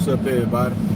Sapere.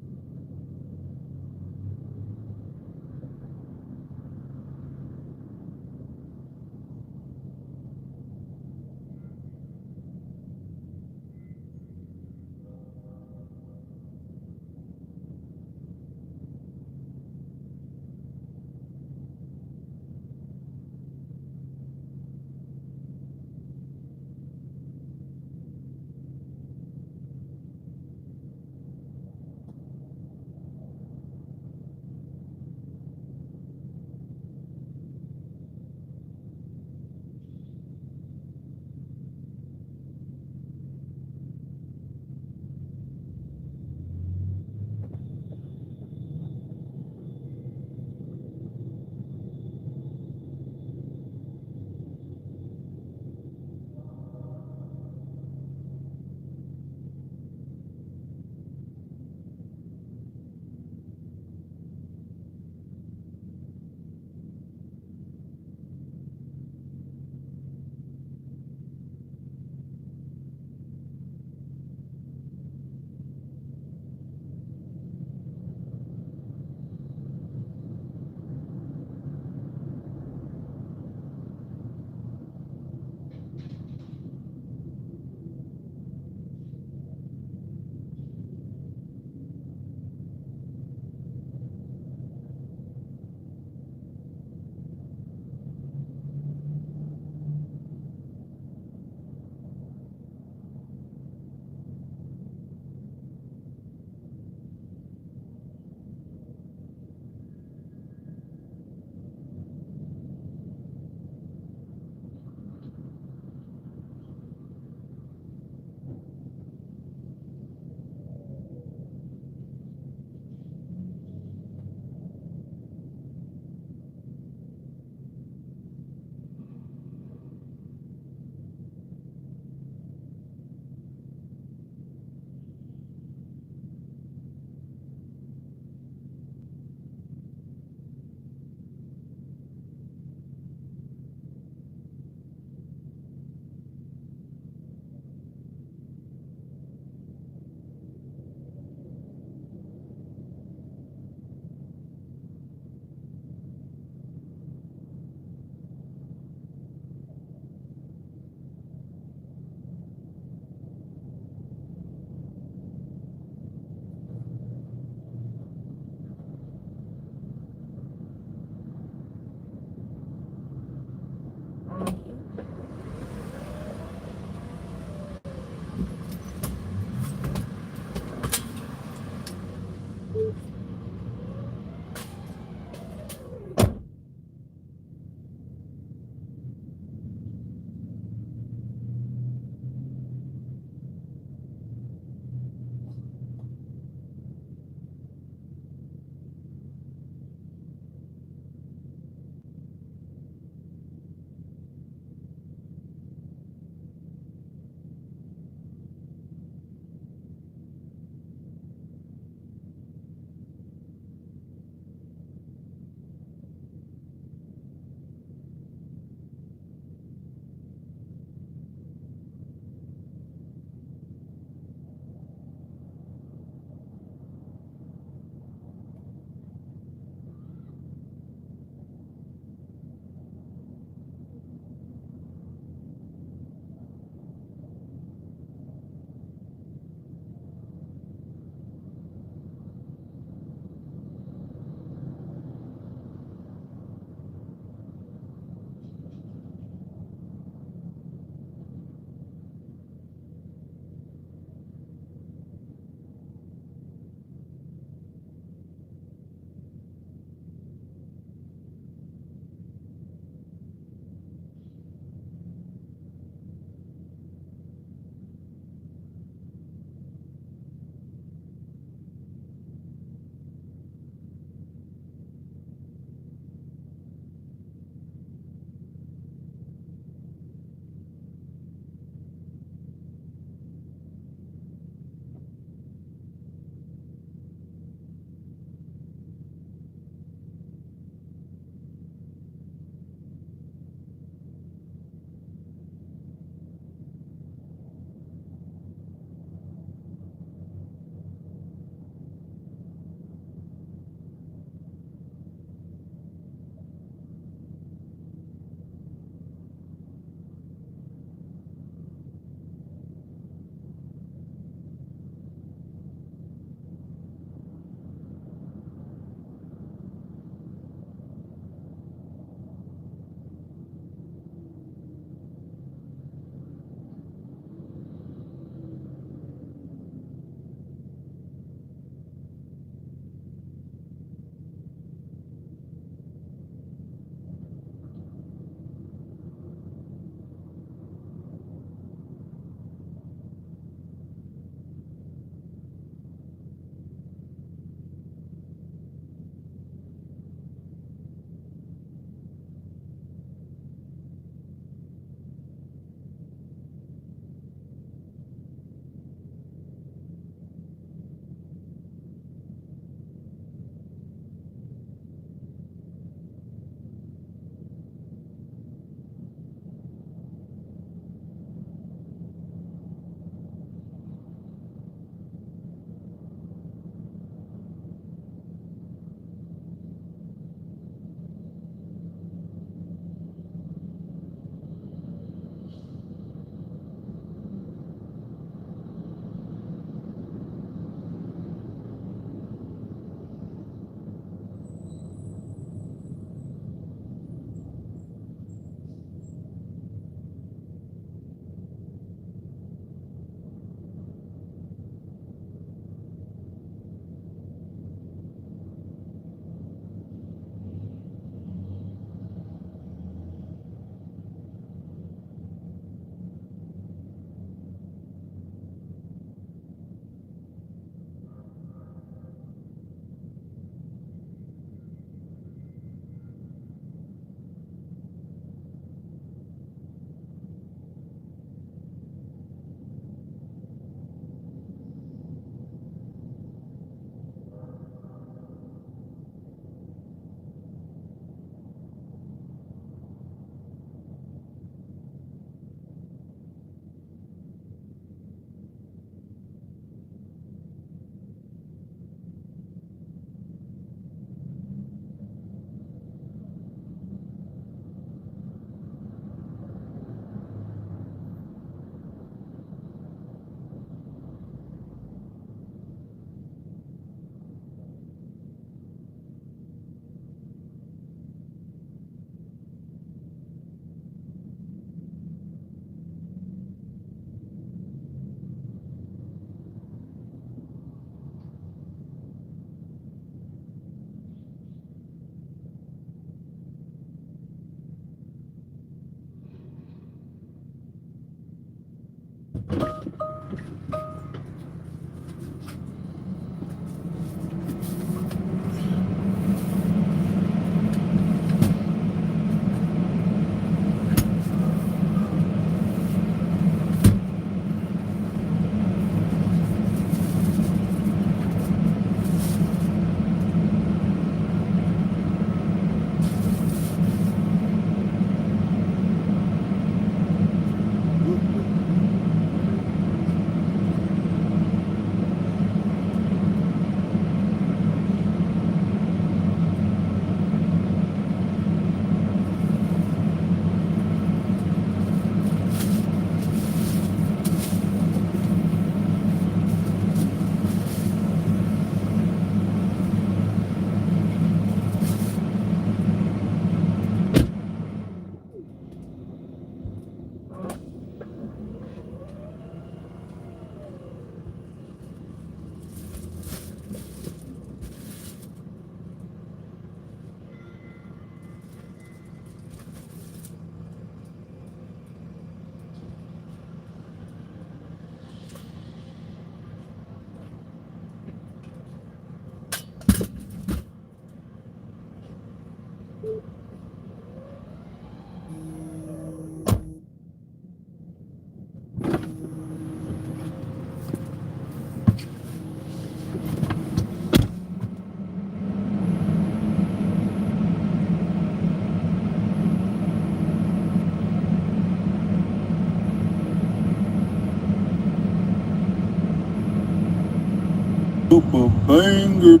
Super banger.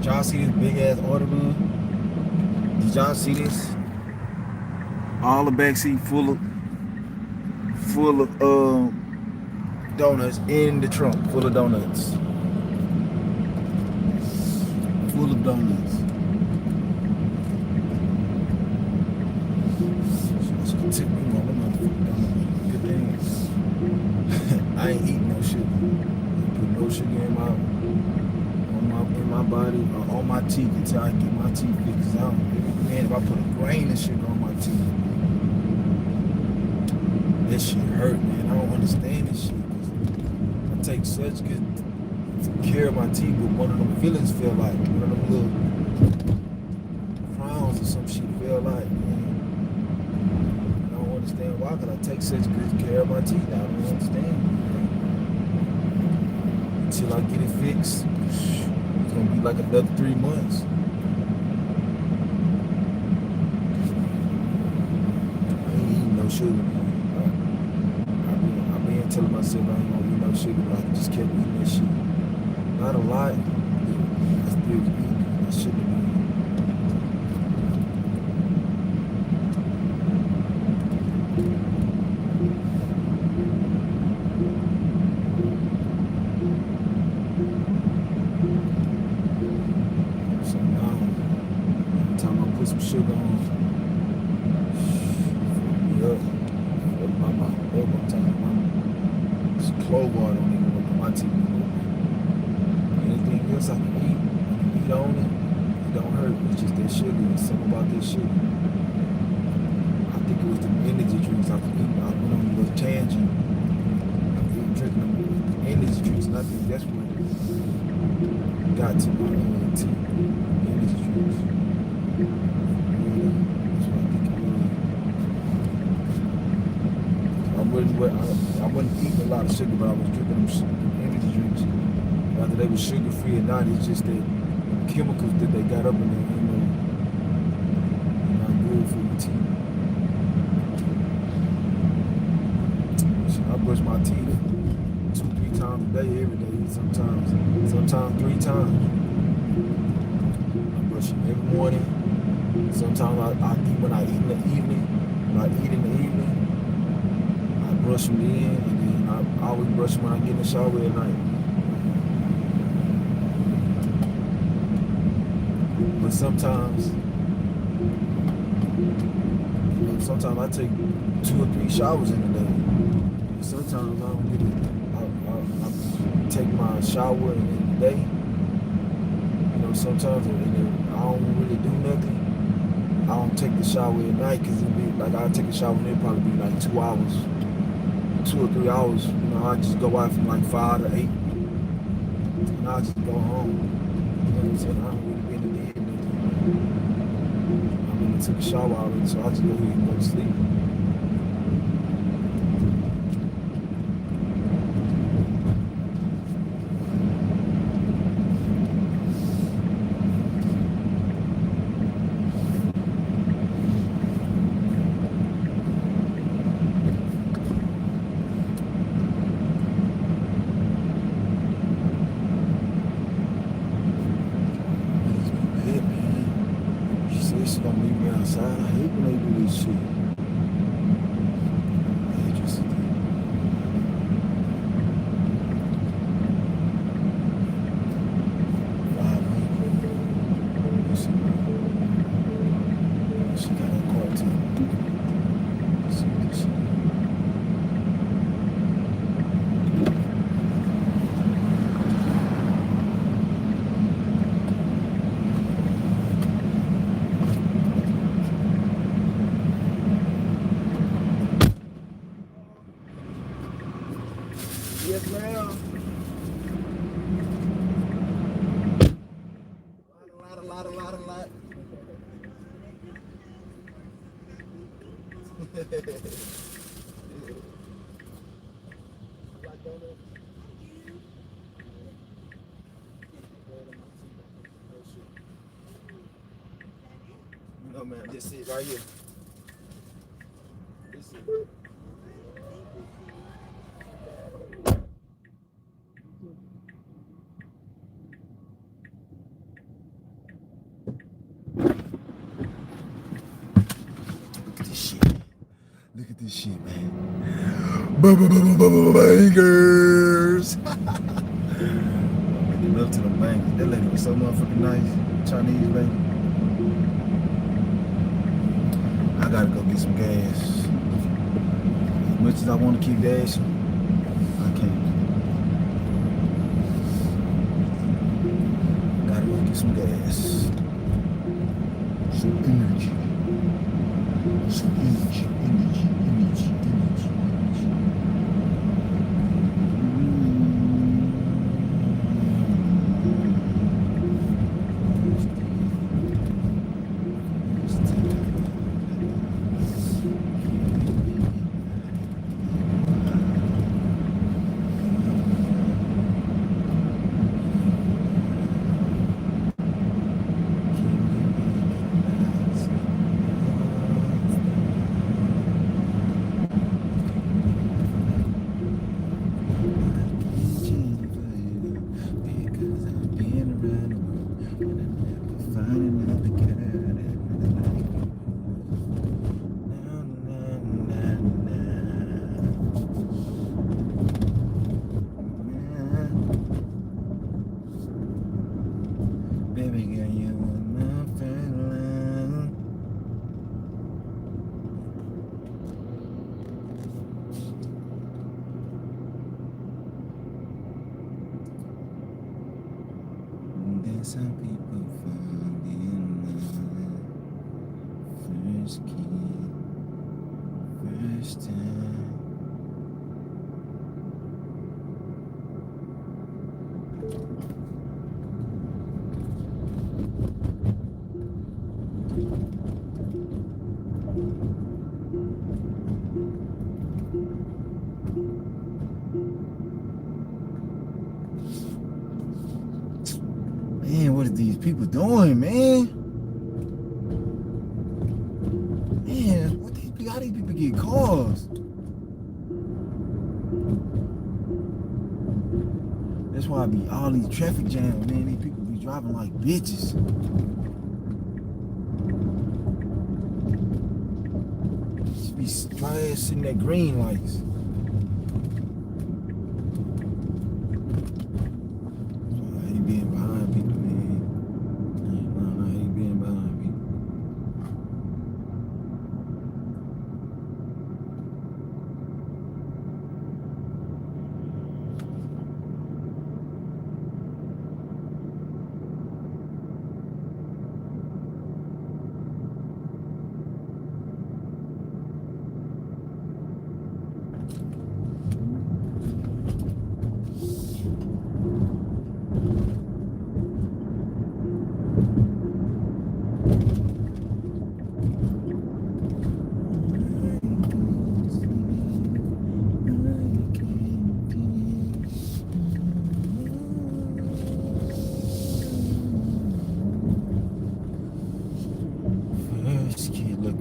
Did y'all see this big ass order book? Did y'all see this? All the back seat full of donuts in the trunk, full of donuts. Full of donuts. She took me on the motherfucking good thing. I ain't eating no sugar. Put no sugar in my body or on my teeth until I get my teeth fixed out. Man, if I put a grain of sugar on my teeth, that shit hurt, man. I don't understand this shit. I take such good care of my teeth, but one of them feelings feel like one of them little frowns or some shit feel like, man. I don't understand why, because I take such good care of my teeth. I don't understand, man. Until I get it fixed, it's gonna be like another 3 months. I ain't eating no sugar, man. I've been telling myself I ain't gonna eat no sugar, but I just kept eating that shit. Not a lot. I still eating. I shouldn't have been. So now, every time I put some sugar on, up my mouth, up my time. It's clove water don't even work on my teeth. Anything else I can eat on it. It don't hurt. It's just that sugar. It's something about that sugar. I went on a little tangent. Drinking them energy drinks, and I think that's what got to my teeth. Energy drinks. That's what I think it was. I wasn't eating a lot of sugar, but I was drinking them energy drinks. Whether they were sugar free or not, it's just that chemicals that they got up in there, not good for your teeth. So I brush my teeth 2-3 times a day, every day, sometimes 3 times. I brush them every morning. Sometimes I eat when I eat in the evening. When I eat in the evening, I brush them then, and then I always brush them when I get in the shower at night. But sometimes I take 2 or 3 showers in a day. Sometimes I don't get it. I take my shower in the day. Sometimes I don't really do nothing. I don't take the shower at night because it'd be like I'll take a shower and it'll probably be like 2 hours, 2 or 3 hours. I just go out from like 5 to 8, and I just go home. You know what I'm saying? I don't really be in the bed. I really took a shower already, so I just go ahead and go to sleep. She's gonna meet me outside. I hate when they do this shit. She got a car too. Yes, ma'am. A lot. No, man, this it right here. This it. Look at this shit, man. Bangers. Making love to the bangers. That lady was so motherfucking nice. Chinese lady. I gotta go get some gas. As much as I want to keep gas, I can't. Gotta go get some gas. Some energy. Some energy. Some people fall in love, first kiss, First time. Man, what are these people doing, man? Man, how these people get cars? That's why I be all these traffic jams, man. These people be driving like bitches. Just be dry ass sitting at green lights. I hate being behind people, man. I hate being behind people.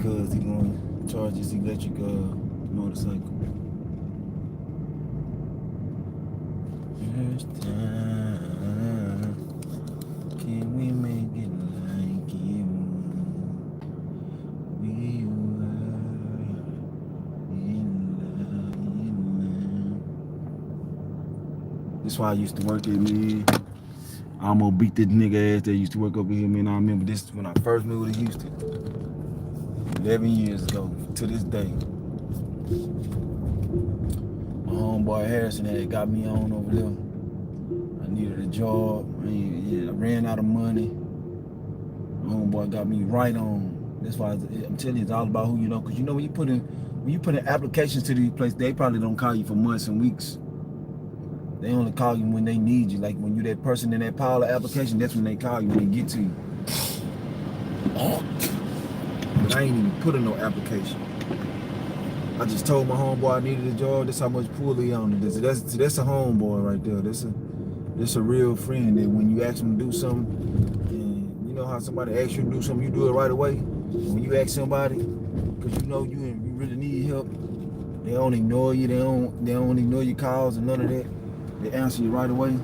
Cause he gonna charge his electric motorcycle. First time, can we make it like it we were in love. That's why I used to work at me. I almost beat this nigga ass that used to work over here, man. I remember this when I first moved to Houston. 11 years ago, to this day. My homeboy Harrison had got me on over there. I needed a job. I ran out of money. My homeboy got me right on. That's why I'm telling you, it's all about who you know. Cause you know when you put in applications to these places, they probably don't call you for months and weeks. They only call you when they need you. Like when you that person in that pile of application, that's when they call you, when they get to you. But I ain't even put in no application. I just told my homeboy I needed a job. That's how much pull he on it. That's a homeboy right there. That's a real friend that when you ask him to do something, and you know how somebody asks you to do something, you do it right away. And when you ask somebody, because you know you really need help, they don't ignore you. They don't ignore your calls and none of that. They answer you right away.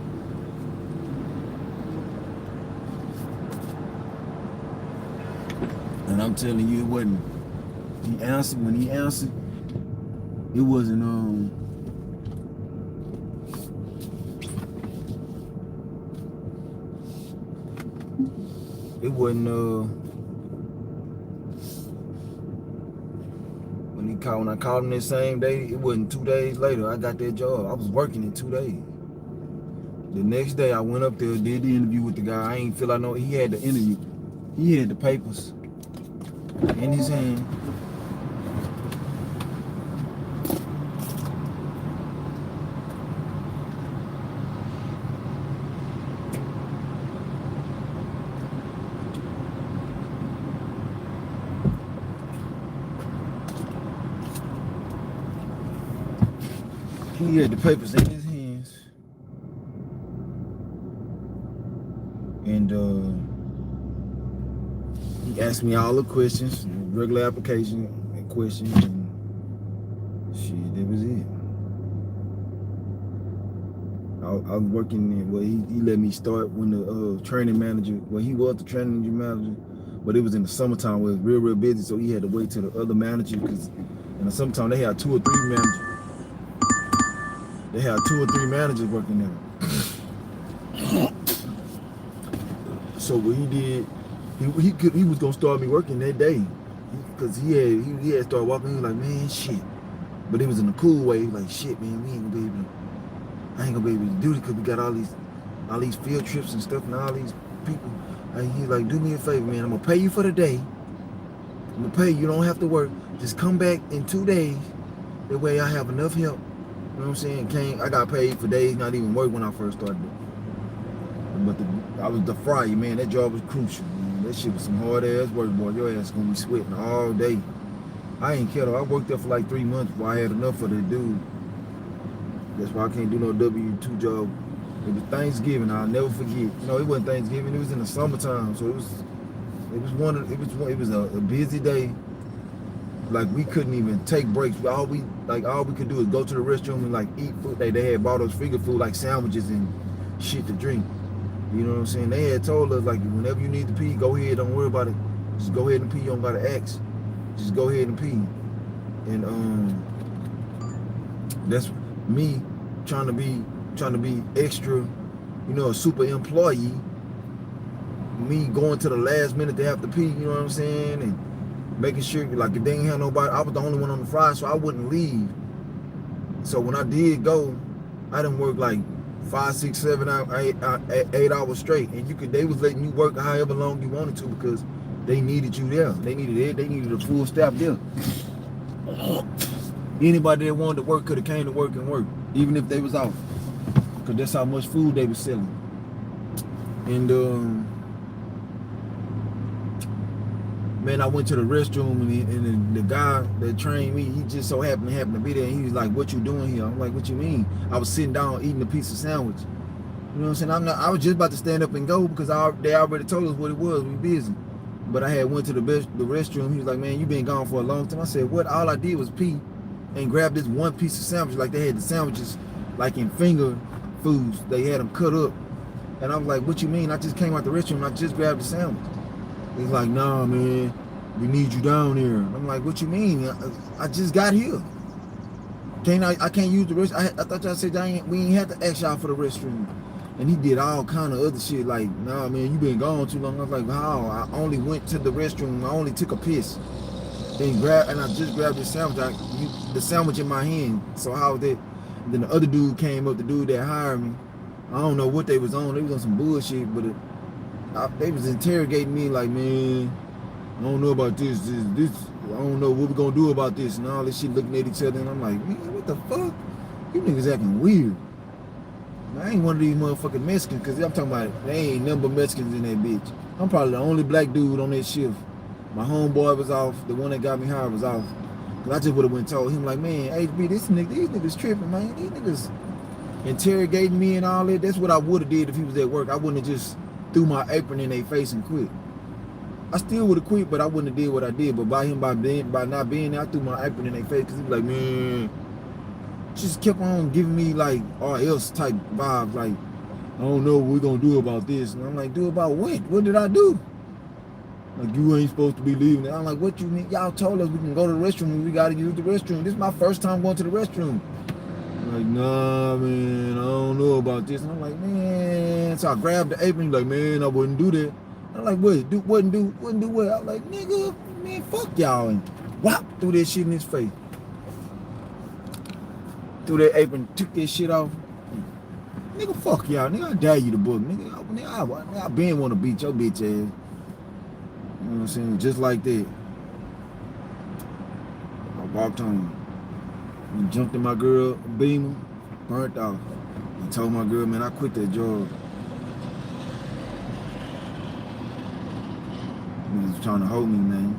And I'm telling you, it wasn't. When he answered, it wasn't when I called him that same day, it wasn't 2 days later I got that job. I was working in 2 days. The next day I went up there, did the interview with the guy. I ain't feel like he had the interview. He had the papers in his hand. He had the papers in his hands. And he asked me all the questions, regular application and questions, and shit, that was it. I was working, well, he let me start when the training manager, well, he was the training manager, but it was in the summertime where it was real busy, so he had to wait till the other manager, because in the summertime they had 2 or 3 managers. They had 2 or 3 managers working there. So what he did, he was gonna start me working that day, because he had started walking. He was like, man, shit, but it was in a cool way. He was like, shit, man, I ain't gonna be able to do it because we got all these field trips and stuff and all these people. And he's like, do me a favor, man. I'm gonna pay you for the day, I'm gonna pay you. You don't have to work. Just come back in 2 days. That way I have enough help. You know what I'm saying? I got paid for days, not even work when I first started. But I was the fryer, man. That job was crucial, man. That shit was some hard ass work, boy. Your ass gonna be sweating all day. I ain't care though. I worked there for like 3 months before I had enough for the dude. That's why I can't do no W-2 job. It was Thanksgiving. I'll never forget. No, it wasn't Thanksgiving. It was in the summertime, so it was a busy day. Like we couldn't even take breaks. All we could do is go to the restroom and like eat food. They had bought us finger food like sandwiches and shit to drink. You know what I'm saying? They had told us like whenever you need to pee, go ahead, don't worry about it. Just go ahead and pee. You don't gotta ask. Just go ahead and pee. And that's me trying to be extra, you know, a super employee. Me going to the last minute to have to pee, you know what I'm saying? And making sure like if they ain't have nobody, I was the only one on the fry, so I wouldn't leave. So when I did go, I didn't work like 5, 6, 7, 8 hours straight, and they was letting you work however long you wanted to because they needed you there. They needed a full staff there. Anybody that wanted to work could have came to work and worked, even if they was off, because that's how much food they was selling. And man, I went to the restroom and the guy that trained me, he just so happened to be there, and he was like, "What you doing here?" I'm like, "What you mean?" I was sitting down eating a piece of sandwich. You know what I'm saying? I was just about to stand up and go because they already told us what it was. We busy. But I had went to the restroom. He was like, "Man, you been gone for a long time." I said, "What?" All I did was pee and grab this one piece of sandwich. Like they had the sandwiches like in finger foods. They had them cut up. And I was like, "What you mean? I just came out the restroom and I just grabbed the sandwich." He's like, "Nah, man, we need you down there." I'm like, "What you mean? I just got here. I can't use the restroom. I thought y'all said we ain't had to ask y'all for the restroom." And he did all kind of other shit like, "Nah, man, you been gone too long." I was like, "How? I only went to the restroom. I only took a piss. And I just grabbed this sandwich. The sandwich in my hand. So how that?" And then the other dude came up, the dude that hired me. I don't know what they was on. They was on some bullshit, but they was interrogating me like, "Man, I don't know about this. I don't know what we gonna do about this," and all this shit, looking at each other. And I'm like, "Man, what the fuck? You niggas acting weird." I ain't one of these motherfucking Mexicans, because I'm talking about they ain't number Mexicans in that bitch. I'm probably the only black dude on that shift. My homeboy was off. The one that got me hired was off. Cause I just would have went and told him like, "Man, HB, these niggas tripping, man. These niggas interrogating me and all that." That's what I would have did if he was at work. I wouldn't have just threw my apron in their face and quit. I still would have quit, but I wouldn't have did what I did. But by not being there, I threw my apron in their face because he was like, "Man," just kept on giving me like or else type vibes, like, "I don't know what we're gonna do about this." And I'm like, "Do about what? What did I do?" Like, "You ain't supposed to be leaving." And I'm like, "What you mean? Y'all told us we can go to the restroom and we gotta use the restroom. This is my first time going to the restroom." I'm like, "Nah, man, I don't know about this." And I'm like, "Man." So I grabbed the apron. He's like, "Man, I wouldn't do that." I'm like, "What? Wouldn't do what?" I'm like, "Nigga, man, fuck y'all." And whop, threw that shit in his face. Threw that apron, took that shit off. "Nigga, fuck y'all. Nigga, I dare you to book. Nigga, I been want to beat your bitch ass." You know what I'm saying? Just like that. I walked home and jumped in my girl Beamer, burnt off. I told my girl, "Man, I quit that job." Niggas was trying to hold me, man.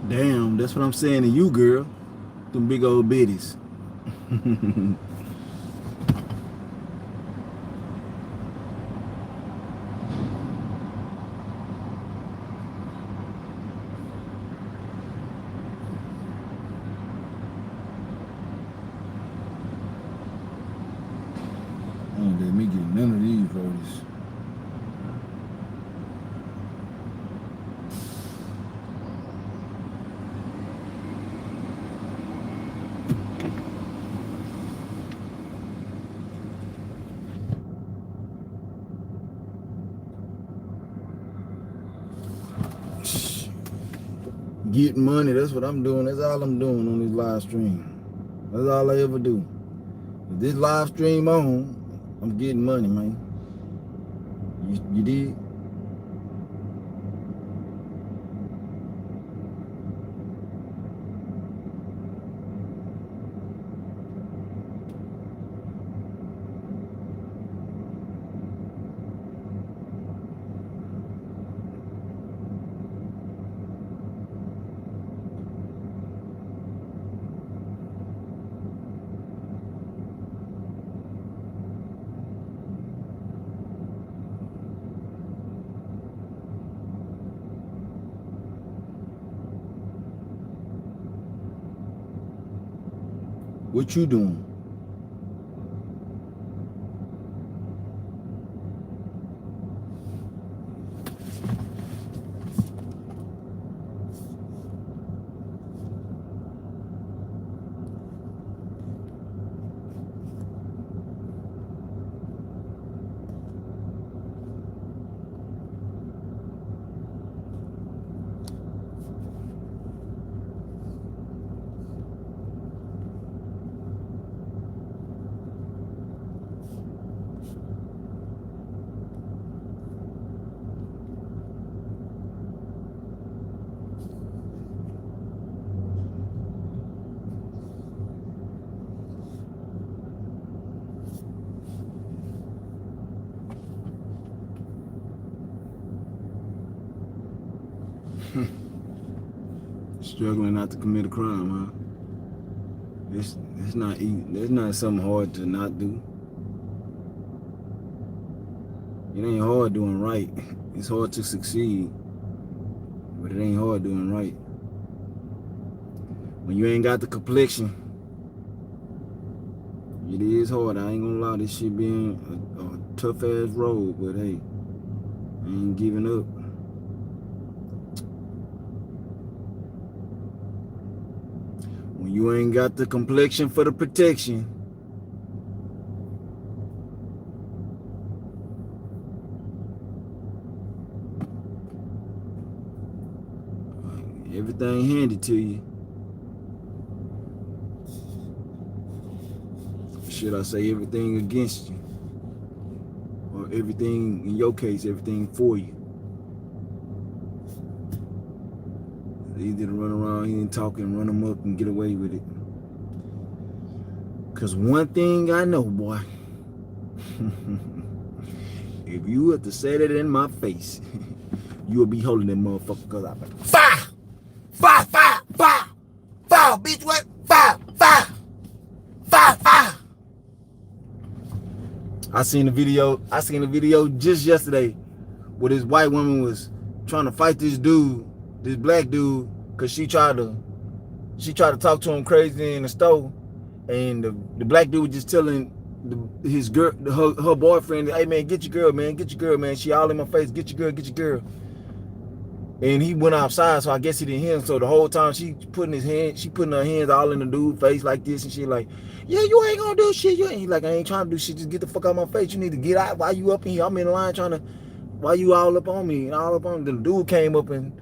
Damn, that's what I'm saying to you, girl. Them big old bitties. Don't let me get none of these roadies. Getting money, that's what I'm doing. That's all I'm doing on this live stream. That's all I ever do. If this live stream on, I'm getting money, man. You did? What you doing? Struggling not to commit a crime, huh? It's not easy. It's not something hard to not do. It ain't hard doing right. It's hard to succeed, but it ain't hard doing right. When you ain't got the complexion, it is hard. I ain't gonna lie, this shit being a tough ass road, but hey, I ain't giving up. When you ain't got the complexion for the protection, everything handed to you. Should I say everything against you? Or everything, in your case, everything for you? It's easy to run around here and talk and run them up and get away with it. Because one thing I know, boy, if you were to say that in my face, you will be holding that motherfucker because I'm like, fire! Fire! Fire! Fire! Fire! Bitch, what? Fire! Fire! Fire! Fire! I seen a video just yesterday where this white woman was trying to fight this dude, this black dude, because she tried to talk to him crazy in the store, and the black dude was just telling his girl, her boyfriend, hey man, get your girl, man. She all in my face, get your girl. And he went outside, so I guess he didn't hear him. So the whole time she putting her hands all in the dude's face like this, and she like, yeah, you ain't gonna do shit. You ain't. He like, I ain't trying to do shit. Just get the fuck out of my face. You need to get out. Why you up in here? I'm in the line trying to. Why you all up on me and all up on me? The dude came up and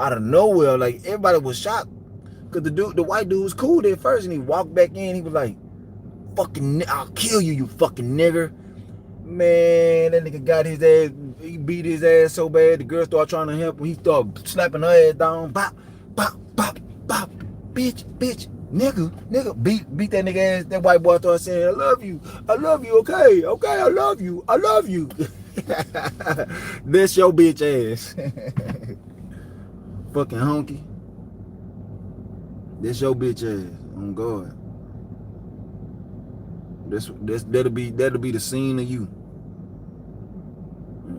out of nowhere, like everybody was shocked, cause the white dude was cool at first, and he walked back in. He was like, "Fucking, I'll kill you, you fucking nigger." Man, that nigga got his ass, he beat his ass so bad, the girl started trying to help him, he started slapping her ass down, bop, bop, bop, bop, bitch, nigga, beat that nigga ass. That white boy started saying, I love you, okay, I love you. That's your bitch ass. Fucking honky. That's your bitch ass. On God. That'll be the scene of you.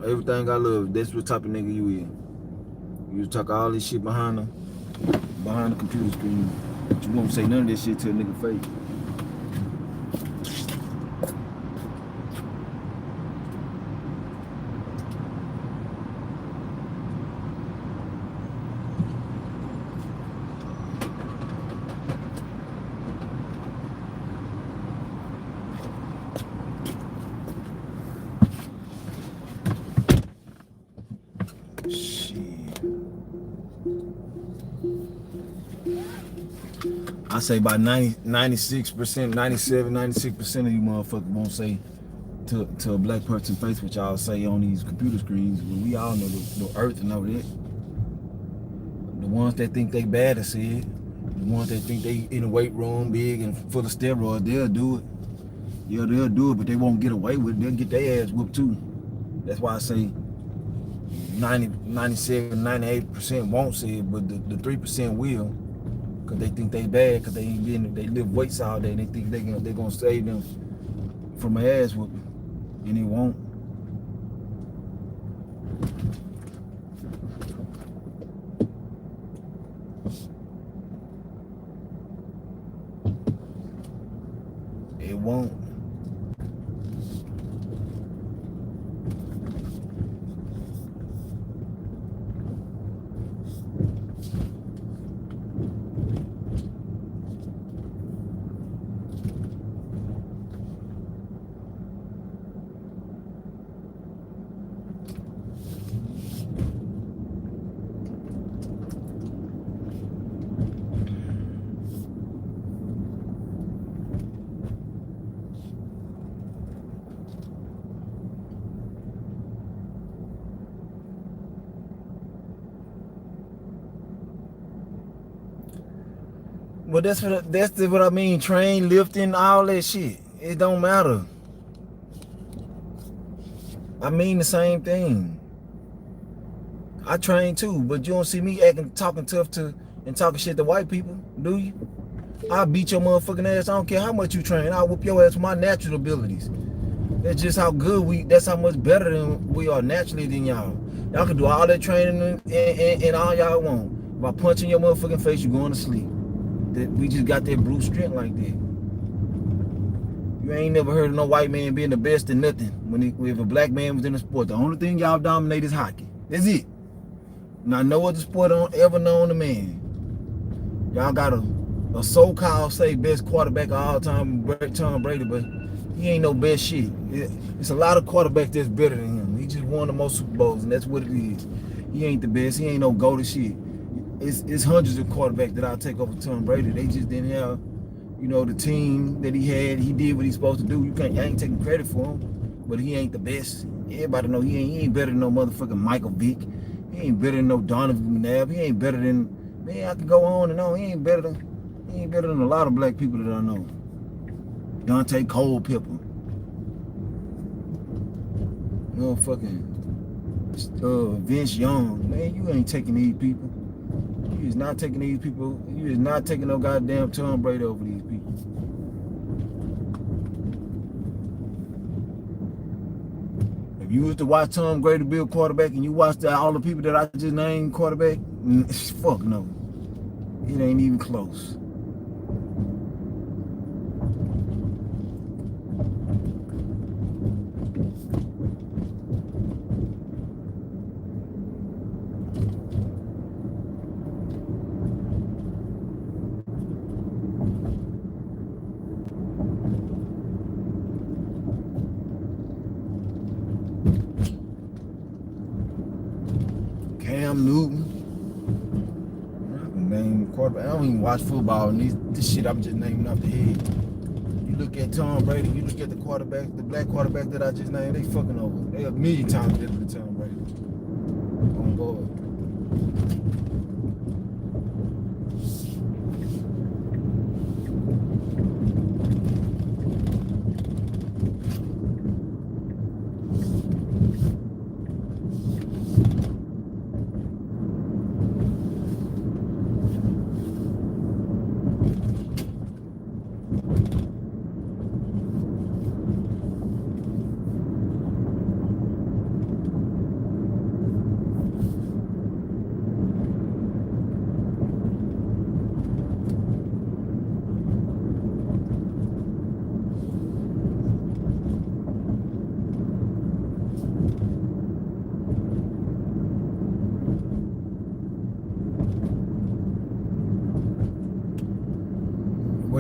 Everything I love. That's what type of nigga you is. You talk all this shit behind the computer screen, but you won't say none of this shit to a nigga face. I say about 96%, 97, 96% of you motherfuckers won't say to a black person face what y'all say on these computer screens. But we all know the earth know that. The ones that think they bad to say it, the ones that think they in a weight room big and full of steroids, they'll do it. Yeah, they'll do it, but they won't get away with it. They'll get their ass whooped too. That's why I say 90, 97, 98% won't say it, but the 3% will. Cause they think they bad, cause they live weights all day, and they think they're gonna save them from an ass whooping, and it won't. It won't. But that's what I mean. Train, lifting, all that shit. It don't matter. I mean the same thing. I train too, but you don't see me talking tough and talking shit to white people, do you? I'll beat your motherfucking ass. I don't care how much you train. I'll whoop your ass with my natural abilities. That's just how good that's how much better than we are naturally than y'all. Y'all can do all that training and all y'all want. By punching your motherfucking face, you going to sleep. We just got that brute strength like that. You ain't never heard of no white man being the best in nothing. If a black man was in a sport, the only thing y'all dominate is hockey. That's it. Not no other sport ever known a man. Y'all got a so-called say best quarterback of all time, Tom Brady, but he ain't no best shit. It's a lot of quarterbacks that's better than him. He just won the most Super Bowls, and that's what it is. He ain't the best. He ain't no go-to shit. It's hundreds of quarterbacks that I'll take over Tom Brady. They just didn't have, the team that he had. He did what he's supposed to do. I ain't taking credit for him, but he ain't the best. Everybody know he ain't better than no motherfucking Michael Vick. He ain't better than no Donovan McNabb. He ain't better than, man, I could go on and on. He ain't better than a lot of black people that I know. Dante Culpepper. Motherfucking Vince Young. Man, you ain't taking these people. You is not taking these people. You is not taking no goddamn Tom Brady over these people. If you was to watch Tom Brady be a quarterback and you watched all the people that I just named quarterback, fuck no. It ain't even close. Cam Newton. Quarterback. I don't even watch football, and this shit I'm just naming off the head. You look at Tom Brady, you look at the quarterback, the black quarterback that I just named, they fucking over. They a million times better than Tom Brady. On board.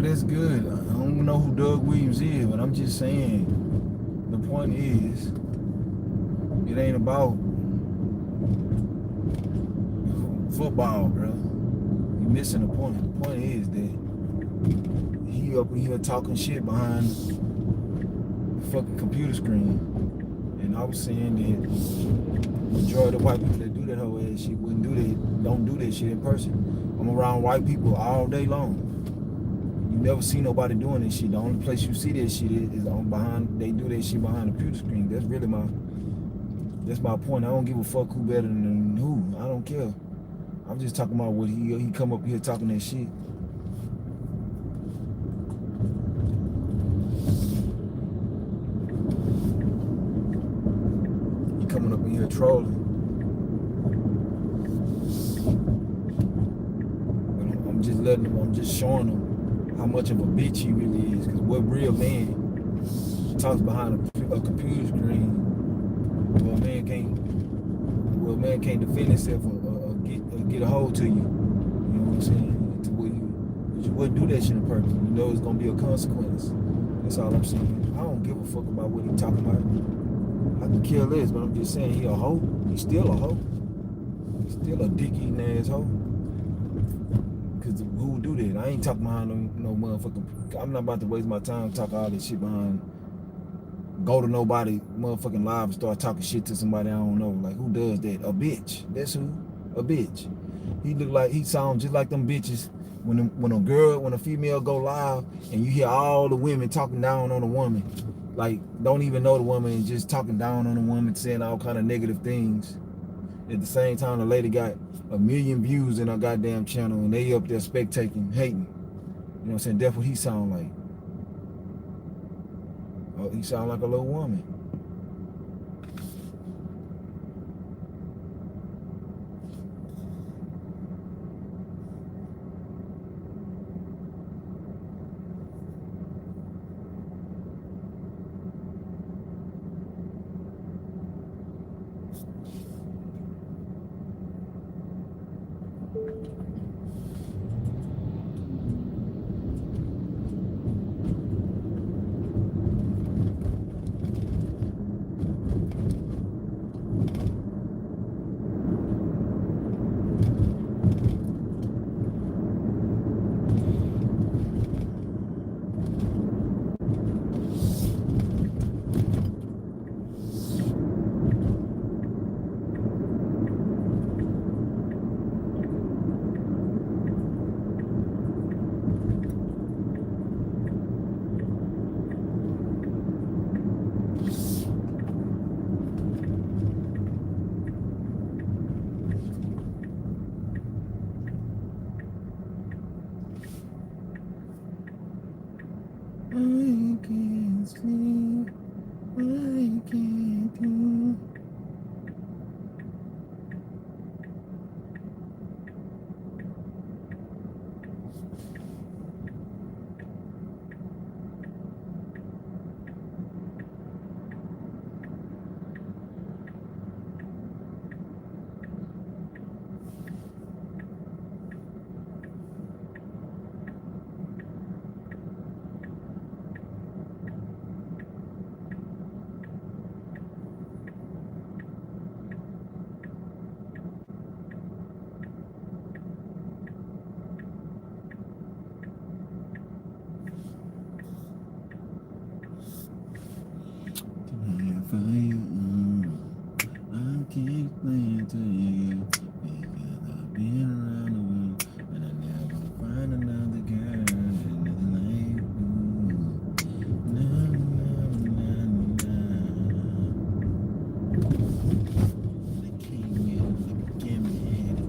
Well, that's good. I don't know who Doug Williams is, but I'm just saying. The point is, it ain't about football, bro. You missing the point. The point is that he up in here talking shit behind the fucking computer screen, and I was saying that majority of white people that do that whole ass shit don't do that shit in person. I'm around white people all day long. You never see nobody doing this shit. The only place you see this shit is on behind. They do that shit behind the computer screen. That's my point. I don't give a fuck who better than who. I don't care. I'm just talking about what he come up here talking that shit. He coming up in here trolling. But I'm just showing him how much of a bitch he really is. Cause what real man talks behind a computer screen, well, a man can't defend himself or get a hold to you. You know what I'm saying? To where you wouldn't do that shit in person. You know it's gonna be a consequence. That's all I'm saying. I don't give a fuck about what he talking about. I can care less, but I'm just saying he a hoe. He's still a hoe. He's still a dick-eating ass hoe. Cause who would do that? I ain't talking behind no motherfucking. I'm not about to waste my time talking all this shit behind. Go to nobody motherfucking live and start talking shit to somebody I don't know. Like, who does that? A bitch. That's who. A bitch. He sounds just like them bitches when a female go live and you hear all the women talking down on a woman. Like, don't even know the woman and just talking down on the woman, saying all kind of negative things. At the same time, the lady got 1 million views in her goddamn channel and they up there spectating, hating. You know what I'm saying? That's what he sound like. Oh, he sound like a little woman. I can't sleep. I can't sleep. I can't explain to you because I've been around the world and I never find another girl like you. Na, na, na. I can't get it.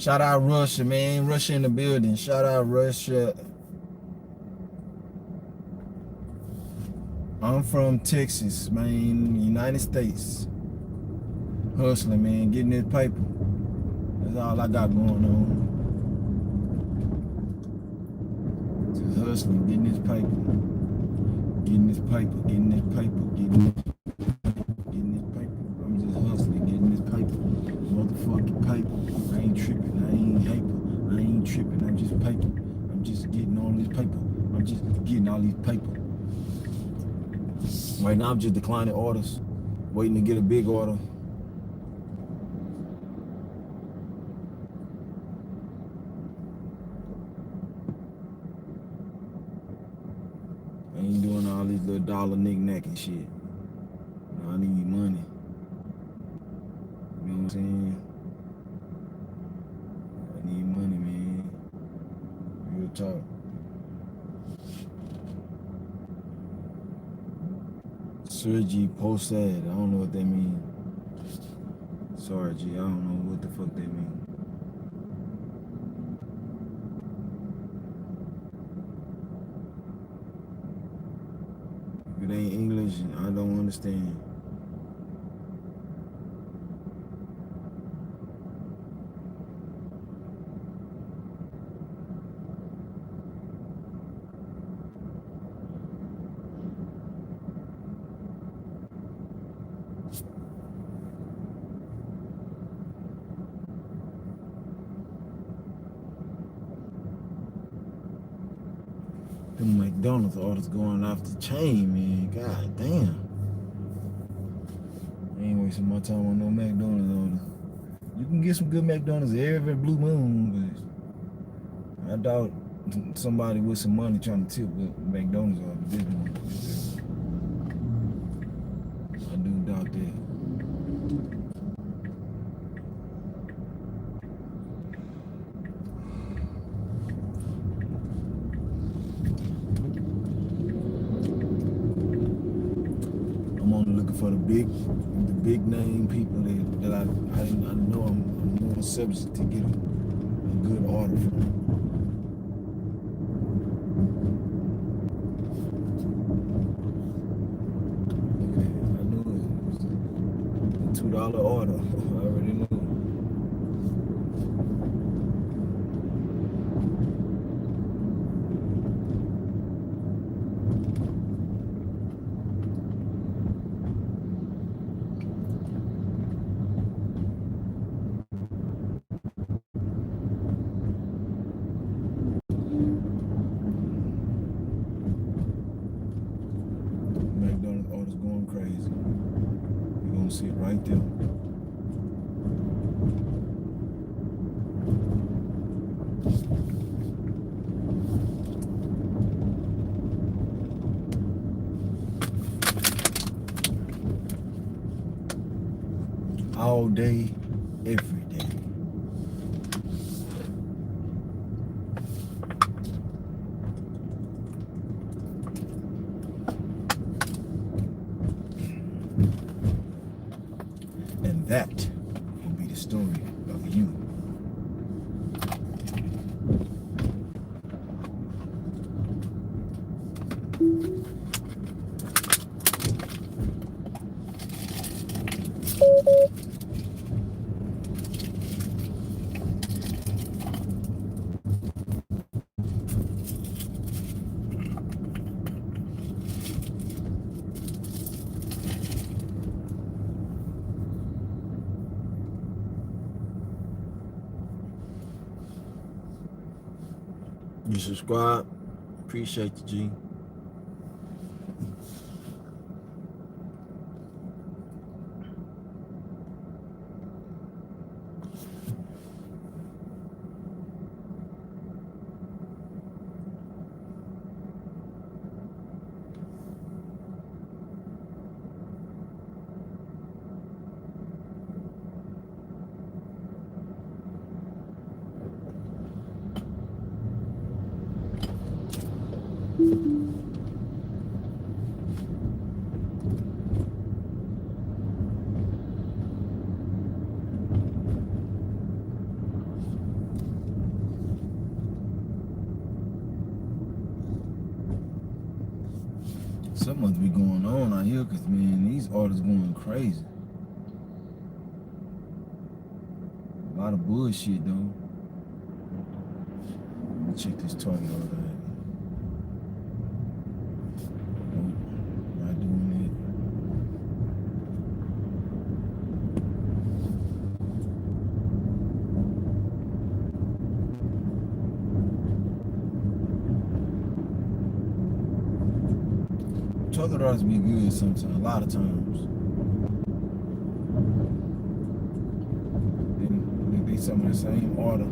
Shout out Russia, man. Russia in the building. Shout out Russia. I'm from Texas, man. United States. Hustling, man. Getting this paper. That's all I got going on. Just hustling, getting this paper. Getting this paper, getting this paper, getting this paper. I'm just hustling, getting this paper. Motherfucking paper. I ain't tripping, I ain't hyper. I ain't tripping, I'm just paper. I'm just getting all this paper. I'm just getting all these paper. Right now I'm just declining orders. Waiting to get a big order. I ain't doing all these little dollar knick-knack and shit. I need money. You know what I'm saying? I need money, man. Real talk. Sergi Posad. I don't know what that means. Sorry, G. I don't know what the fuck that means. If it ain't English, I don't understand. Them McDonald's orders going off the chain, man. God damn. I ain't wasting my time on no McDonald's order. You can get some good McDonald's every blue moon, but I doubt somebody with some money trying to tip with McDonald's order this one. I do doubt that. I'm only looking for the big name people that I know I'm more subject to get a good order from. Okay, I knew it. It was a $2 order. I already knew. McDonald's orders going crazy. You're gonna see it right there. All day, every day. And that will be the story of you. You subscribe. Appreciate you, G. Something must be going on out here, cause man, these orders going crazy. A lot of bullshit though. Let me check this target order. Nope, not doing it. Target orders be good sometimes, a lot of times. Then they some of the same order.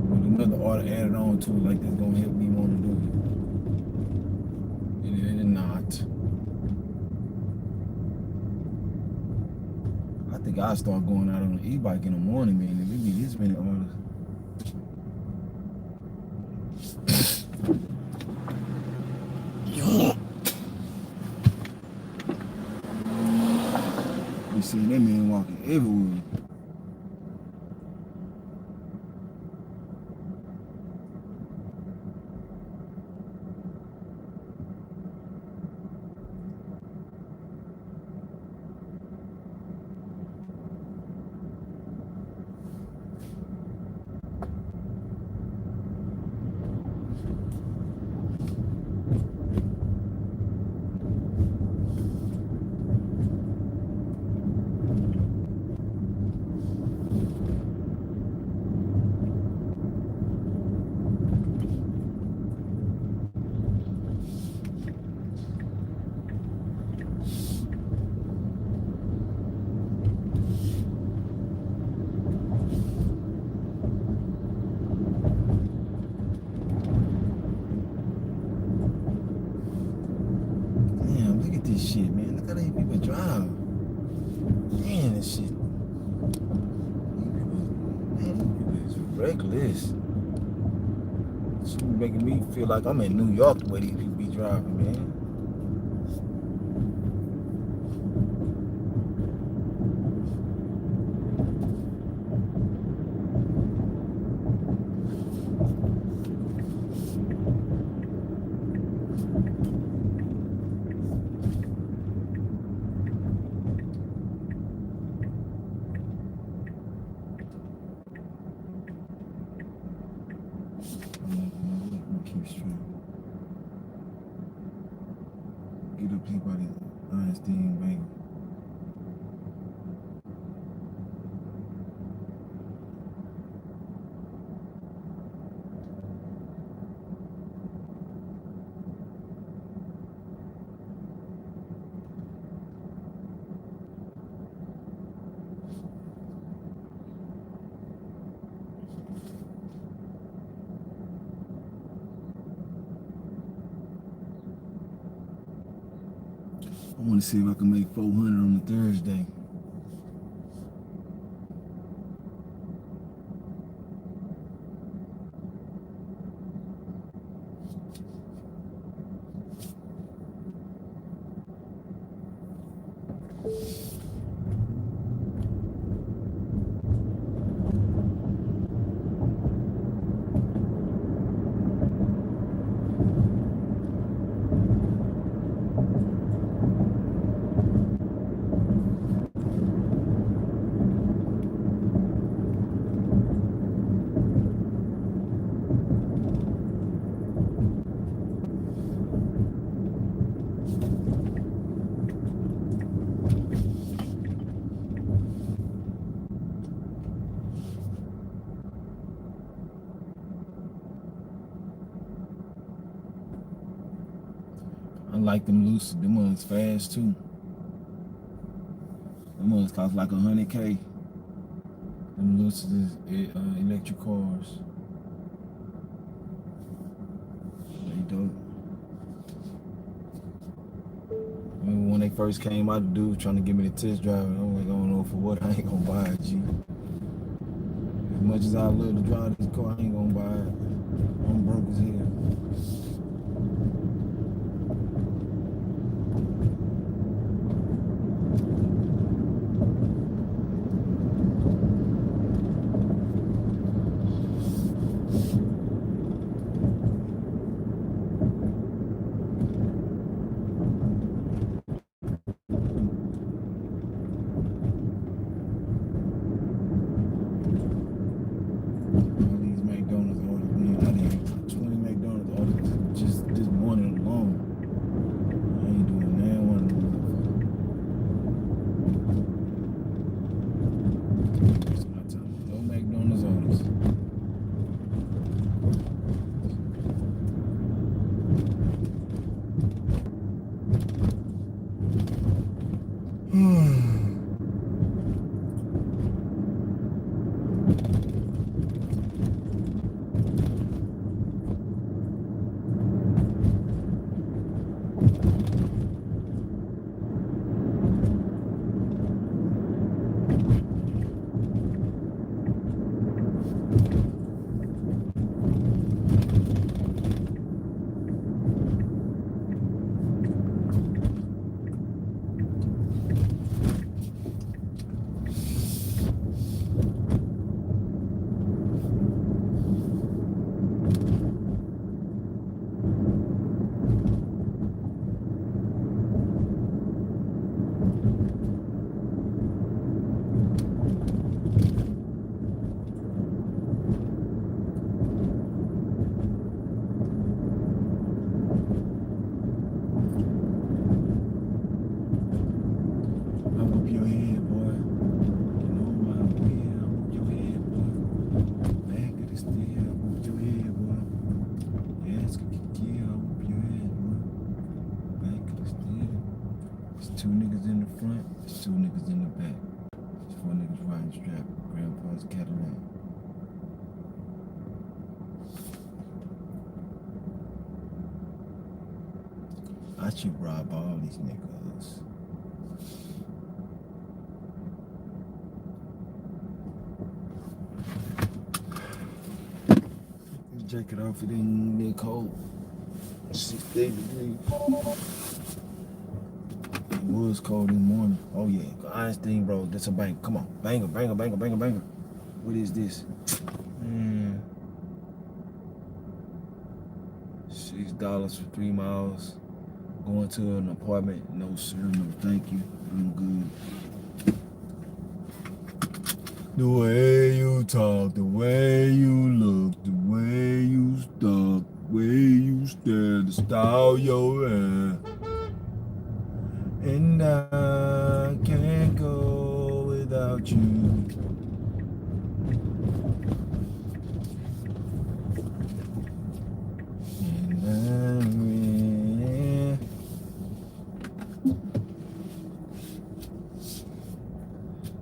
With another order added on to it, like that's gonna help me want to do it. And it is not. I think I'll start going out on an e-bike in the morning, man. If it be this many orders. You see that man walking everywhere. This shit, man. Look how these people drive. Man, this shit. These people is reckless. It's making me feel like I'm in New York the way these people be driving, man. Keep straight. Get up here by the Einstein Bank. I want to see if I can make 400 on the Thursday. I like them loose. Them ones fast too. Them ones cost like $100K. Them loose electric cars. They dope. Remember when they first came out, the dude was trying to give me the test drive, and I'm like, I don't know for what. I ain't gonna buy it, G. As much as I love to drive this car, I ain't gonna buy it. I'm broke as hell. Two niggas in the front, there's two niggas in the back. There's four niggas riding strap. Grandpa's Cadillac. I should rob all these niggas. Jacket off, it ain't cold. 68 degrees. It was cold in the morning. Oh yeah, Einstein, bro. That's a bank. Come on, banger, banger, banger, banger, banger. What is this? $6 for 3 miles. Going to an apartment. No sir, no thank you. I'm good. The way you talk, the way you look, the way you stuck, the way you stare, the style your hair. And I can't go without you. And I'm real.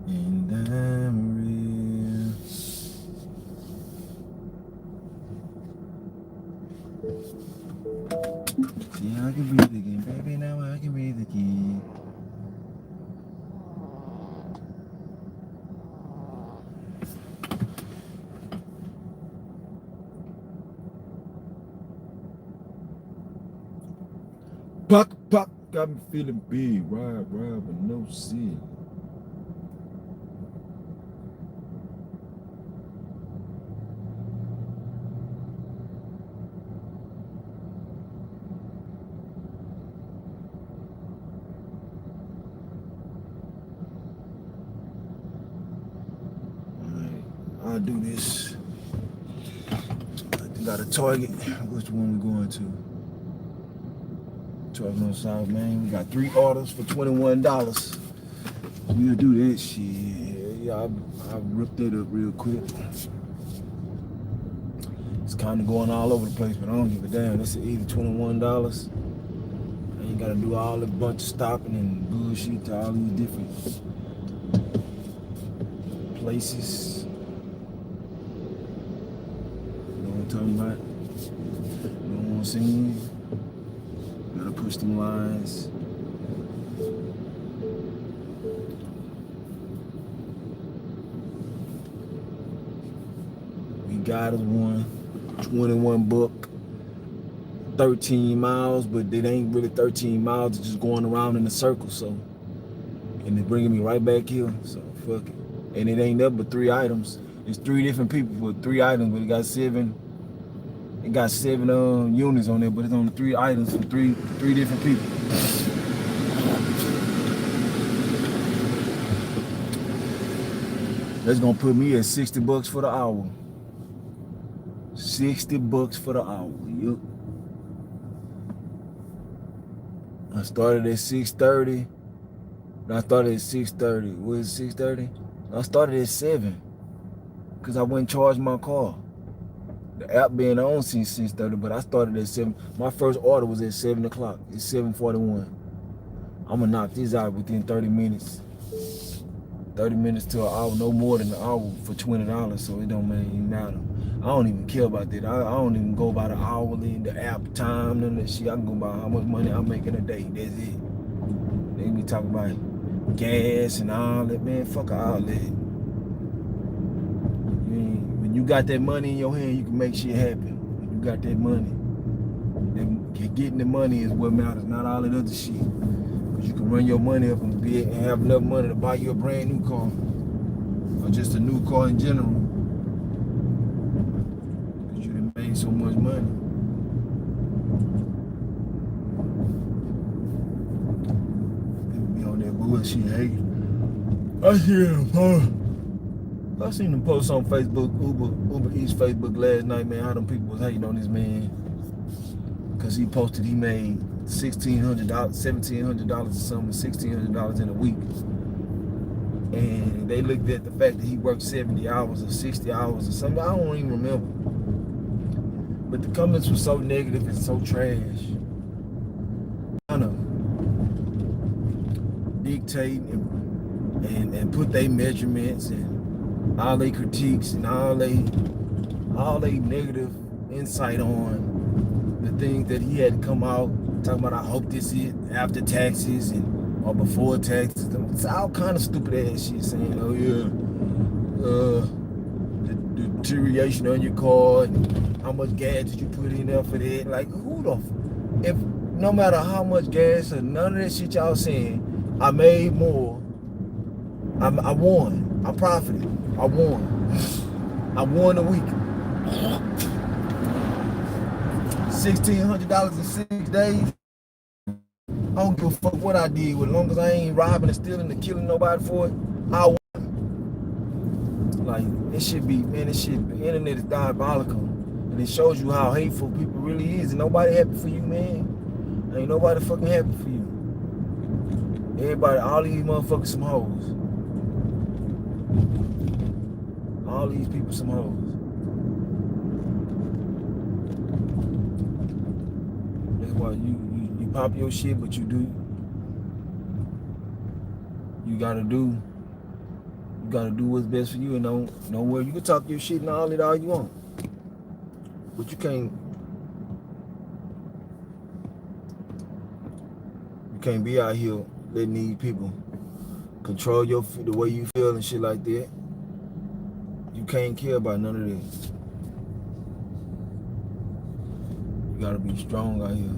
And I'm real. See, I can breathe again, baby. Now I can breathe again. Puck, puck, got me feeling big. Ride, but no sin. I'll do this. I got a Target. Which one we going to? 12 on South Main. We got 3 orders for $21. We'll do that shit. Yeah, I'll rip that up real quick. It's kind of going all over the place, but I don't give a damn. That's either $21. I ain't got to do all the bunch of stopping and bullshit to all these different places. Talking about, you don't want to see me, gotta push them lines. We got us one, 21 buck, 13 miles, but it ain't really 13 miles, it's just going around in a circle, so, and they're bringing me right back here, so fuck it. And it ain't up but 3 items. It's 3 different people for 3 items, but it got 7 units on there, but it's only 3 items for three different people. That's gonna put me at $60 for the hour. $60 for the hour. Yup. I started at 6:30. I started at 6:30. What is 6:30? I started at 7 because I went and charged my car. The app being on since 6:30, but I started at 7. My first order was at 7 o'clock. It's 7:41. I'm gonna knock this out within 30 minutes. 30 minutes to an hour, no more than an hour for $20, so it don't even matter. I don't even care about that. I don't even go by the hourly, the app time, none of that shit. I can go by how much money I make in a day. That's it. They be talking about gas and all that, man. Fuck all that. When you got that money in your hand, you can make shit happen. When you got that money, getting the money is what matters, not all that other shit. Cause you can run your money up and have enough money to buy you a brand new car, or just a new car in general. Cause you done made so much money. People be on that bullshit hating. I seen them post on Facebook, Uber Eats Facebook last night, man, how them people was hating on this man. Cause he posted he made $1,600, $1,700 or something, $1,600 in a week. And they looked at the fact that he worked 70 hours or 60 hours or something. I don't even remember. But the comments were so negative and so trash. Kind of dictate and put their measurements and all they critiques and all they negative insight on the things that he had to come out talking about. I hope this is after taxes or before taxes. It's all kind of stupid ass shit saying, oh yeah, the deterioration on your car and how much gas did you put in there for that? Like, who the if no matter how much gas or none of that shit y'all saying, I made more. I won. I profited. I won. I won a week. $1,600 in 6 days. I don't give a fuck what I did with it. As long as I ain't robbing and stealing and killing nobody for it, I won. Like, this shit be, man, the internet is diabolical. And it shows you how hateful people really is. And nobody happy for you, man. Ain't nobody fucking happy for you. Everybody, all these motherfuckers some hoes. All these people some hoes. That's why you pop your shit, but you gotta do what's best for you, and don't worry. You can talk your shit and all that all you want, but you can't be out here letting these people control the way you feel and shit like that. You can't care about none of that. You gotta be strong out here.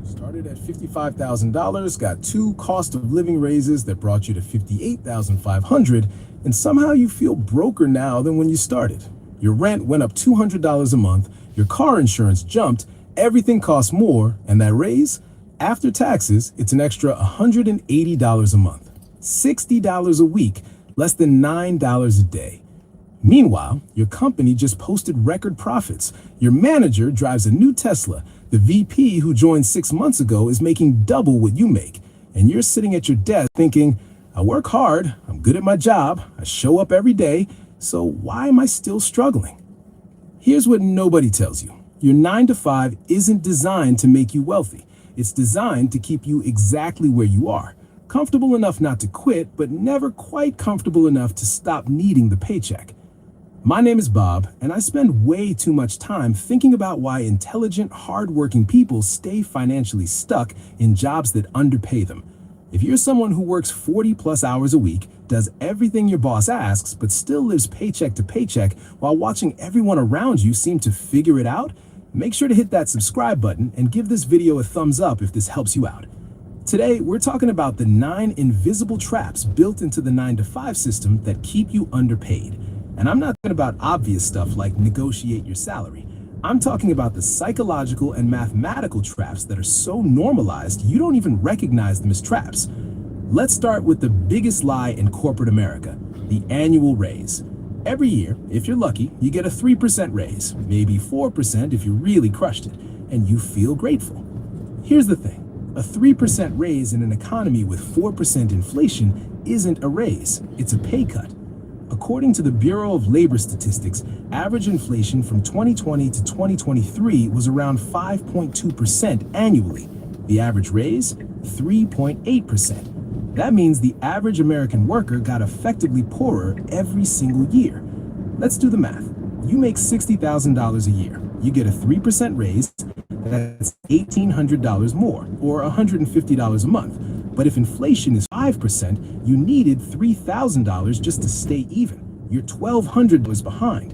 Started at $55,000, got 2 cost of living raises that brought you to $58,500, and somehow you feel broker now than when you started. Your rent went up $200 a month, your car insurance jumped, everything costs more, and that raise? After taxes, it's an extra $180 a month, $60 a week, less than $9 a day. Meanwhile, your company just posted record profits. Your manager drives a new Tesla. The VP who joined 6 months ago is making double what you make. And you're sitting at your desk thinking, I work hard, I'm good at my job, I show up every day, so why am I still struggling? Here's what nobody tells you. Your 9-to-5 isn't designed to make you wealthy. It's designed to keep you exactly where you are. Comfortable enough not to quit, but never quite comfortable enough to stop needing the paycheck. My name is Bob, and I spend way too much time thinking about why intelligent, hardworking people stay financially stuck in jobs that underpay them. If you're someone who works 40+ hours a week, does everything your boss asks, but still lives paycheck to paycheck while watching everyone around you seem to figure it out, make sure to hit that subscribe button and give this video a thumbs up if this helps you out. Today, we're talking about the 9 invisible traps built into the 9-to-5 system that keep you underpaid. And I'm not talking about obvious stuff like negotiate your salary. I'm talking about the psychological and mathematical traps that are so normalized you don't even recognize them as traps. Let's start with the biggest lie in corporate America, the annual raise. Every year, if you're lucky, you get a 3% raise, maybe 4% if you really crushed it, and you feel grateful. Here's the thing, a 3% raise in an economy with 4% inflation isn't a raise, it's a pay cut. According to the Bureau of Labor Statistics, average inflation from 2020 to 2023 was around 5.2% annually. The average raise, 3.8%. That means the average American worker got effectively poorer every single year. Let's do the math. You make $60,000 a year. You get a 3% raise. That's $1,800 more, or $150 a month. But if inflation is 5%, you needed $3,000 just to stay even. You're $1,200 behind.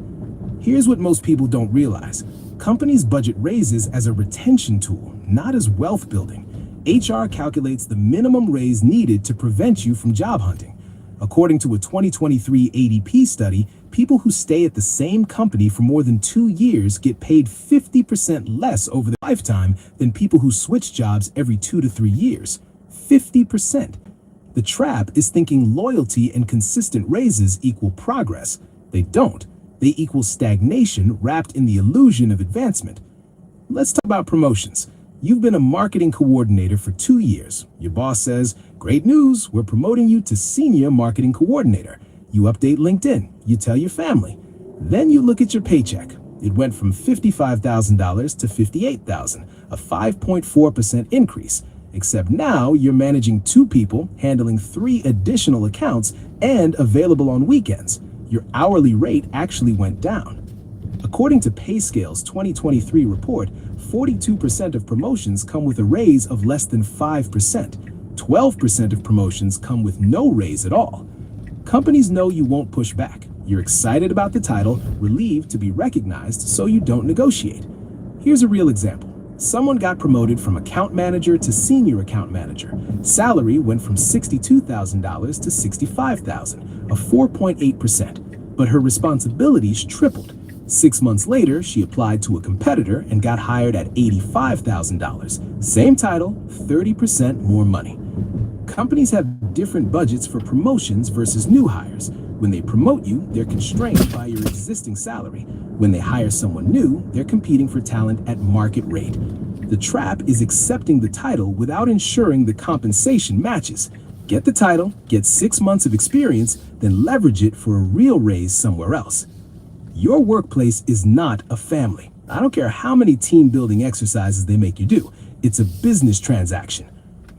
Here's what most people don't realize. Companies budget raises as a retention tool, not as wealth building. HR calculates the minimum raise needed to prevent you from job hunting. According to a 2023 ADP study, people who stay at the same company for more than 2 years get paid 50% less over their lifetime than people who switch jobs every 2 to 3 years. 50%. The trap is thinking loyalty and consistent raises equal progress. They don't. They equal stagnation wrapped in the illusion of advancement. Let's talk about promotions. You've been a marketing coordinator for 2 years. Your boss says, "Great news, we're promoting you to senior marketing coordinator." You update LinkedIn. You tell your family. Then you look at your paycheck. It went from $55,000 to $58,000, a 5.4% increase. Except now you're managing 2 people, handling 3 additional accounts, and available on weekends. Your hourly rate actually went down. According to PayScale's 2023 report, 42% of promotions come with a raise of less than 5%. 12% of promotions come with no raise at all. Companies know you won't push back. You're excited about the title, relieved to be recognized, so you don't negotiate. Here's a real example. Someone got promoted from account manager to senior account manager. Salary went from $62,000 to $65,000, a 4.8%. But her responsibilities tripled. 6 months later, she applied to a competitor and got hired at $85,000. Same title, 30% more money. Companies have different budgets for promotions versus new hires. When they promote you, they're constrained by your existing salary. When they hire someone new, they're competing for talent at market rate. The trap is accepting the title without ensuring the compensation matches. Get the title, get 6 months of experience, then leverage it for a real raise somewhere else. Your workplace is not a family. I don't care how many team building exercises they make you do. It's a business transaction.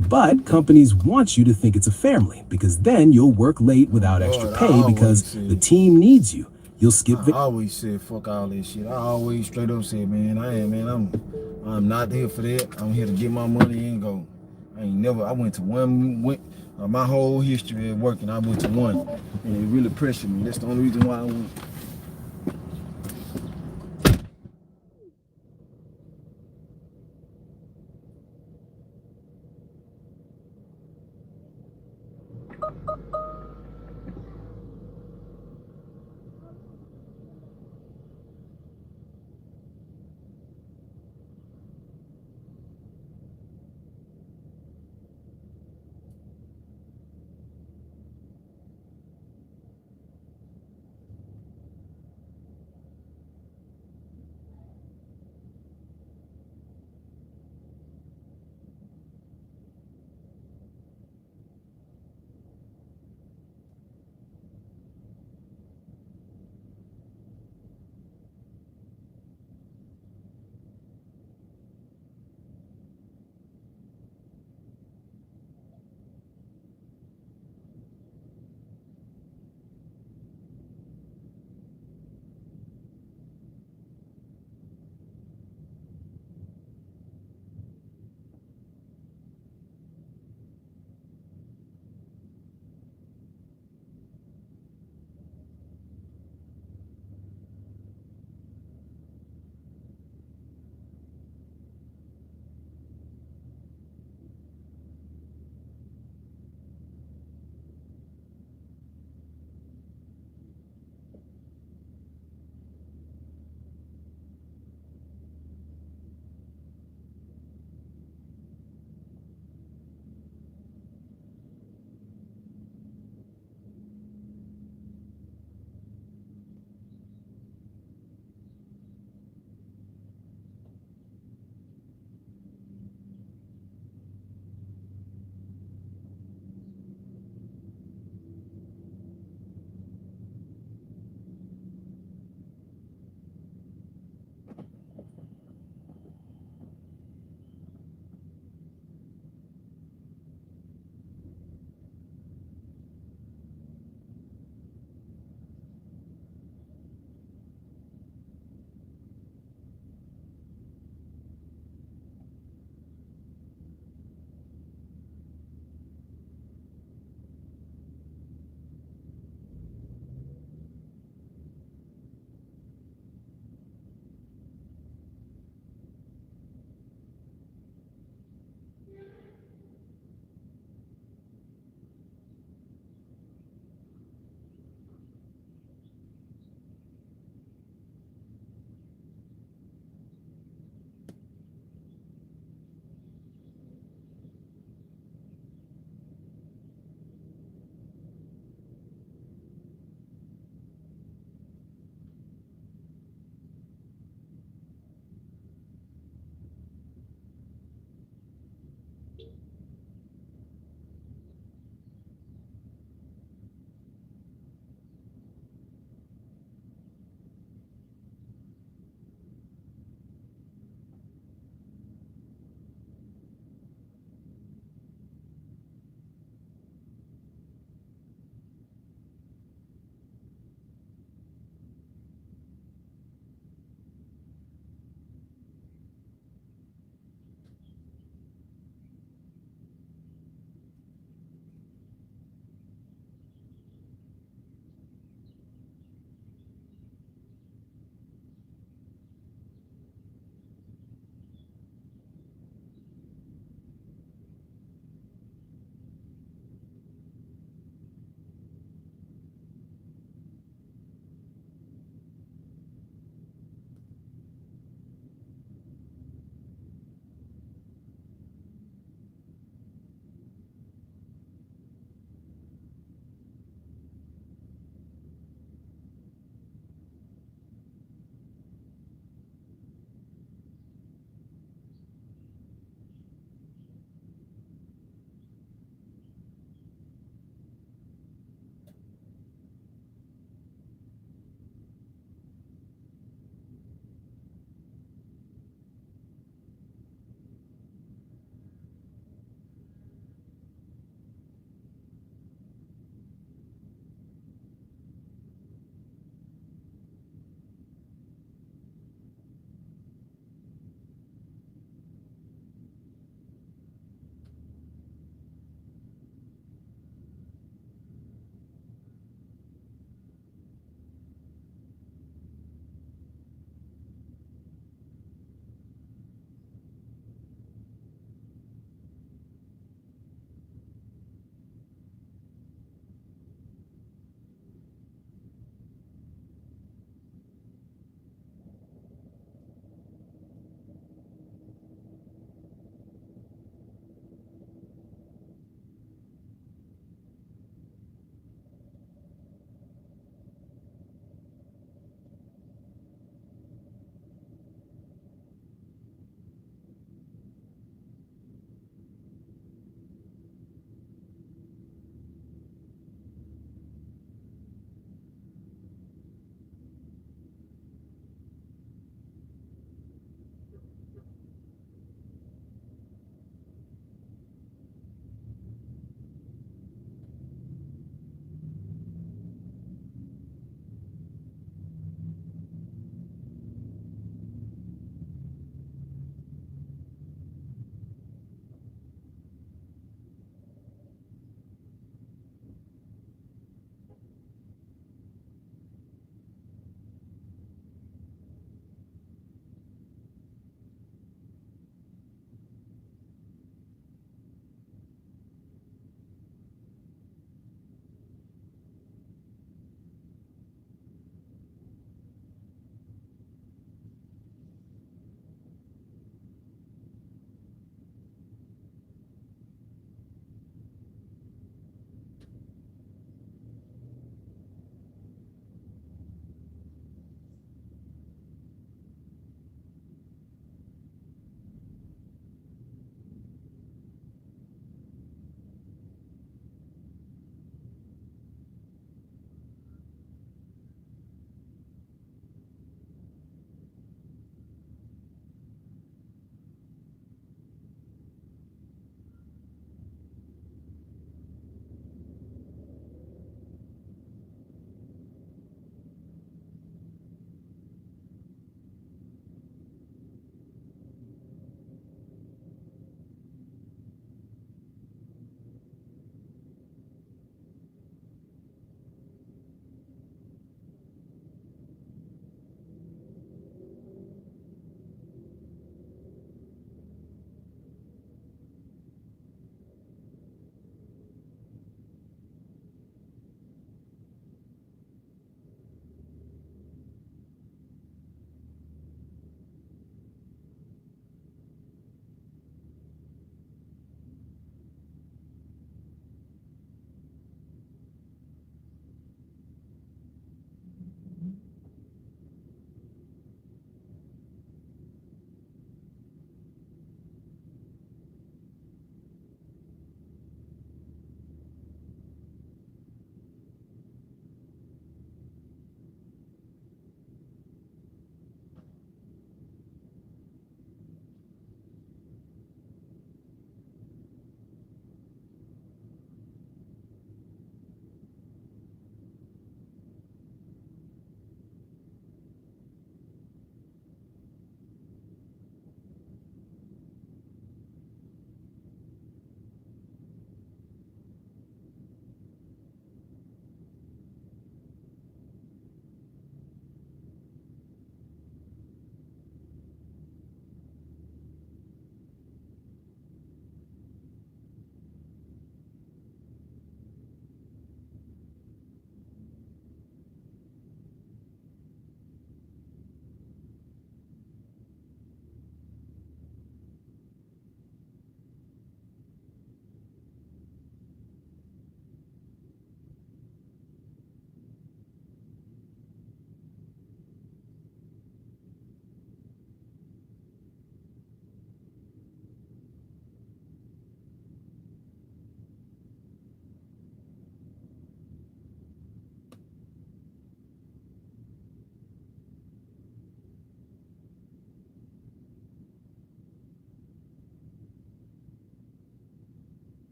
But companies want you to think it's a family, because then you'll work late without extra pay because the team needs you. You'll skip. I always said fuck all that shit. I always straight up said, man, I'm not here for that. I'm here to get my money and go. I went to one, my whole history of working, I went to one, and it really pressured me. That's the only reason why I went.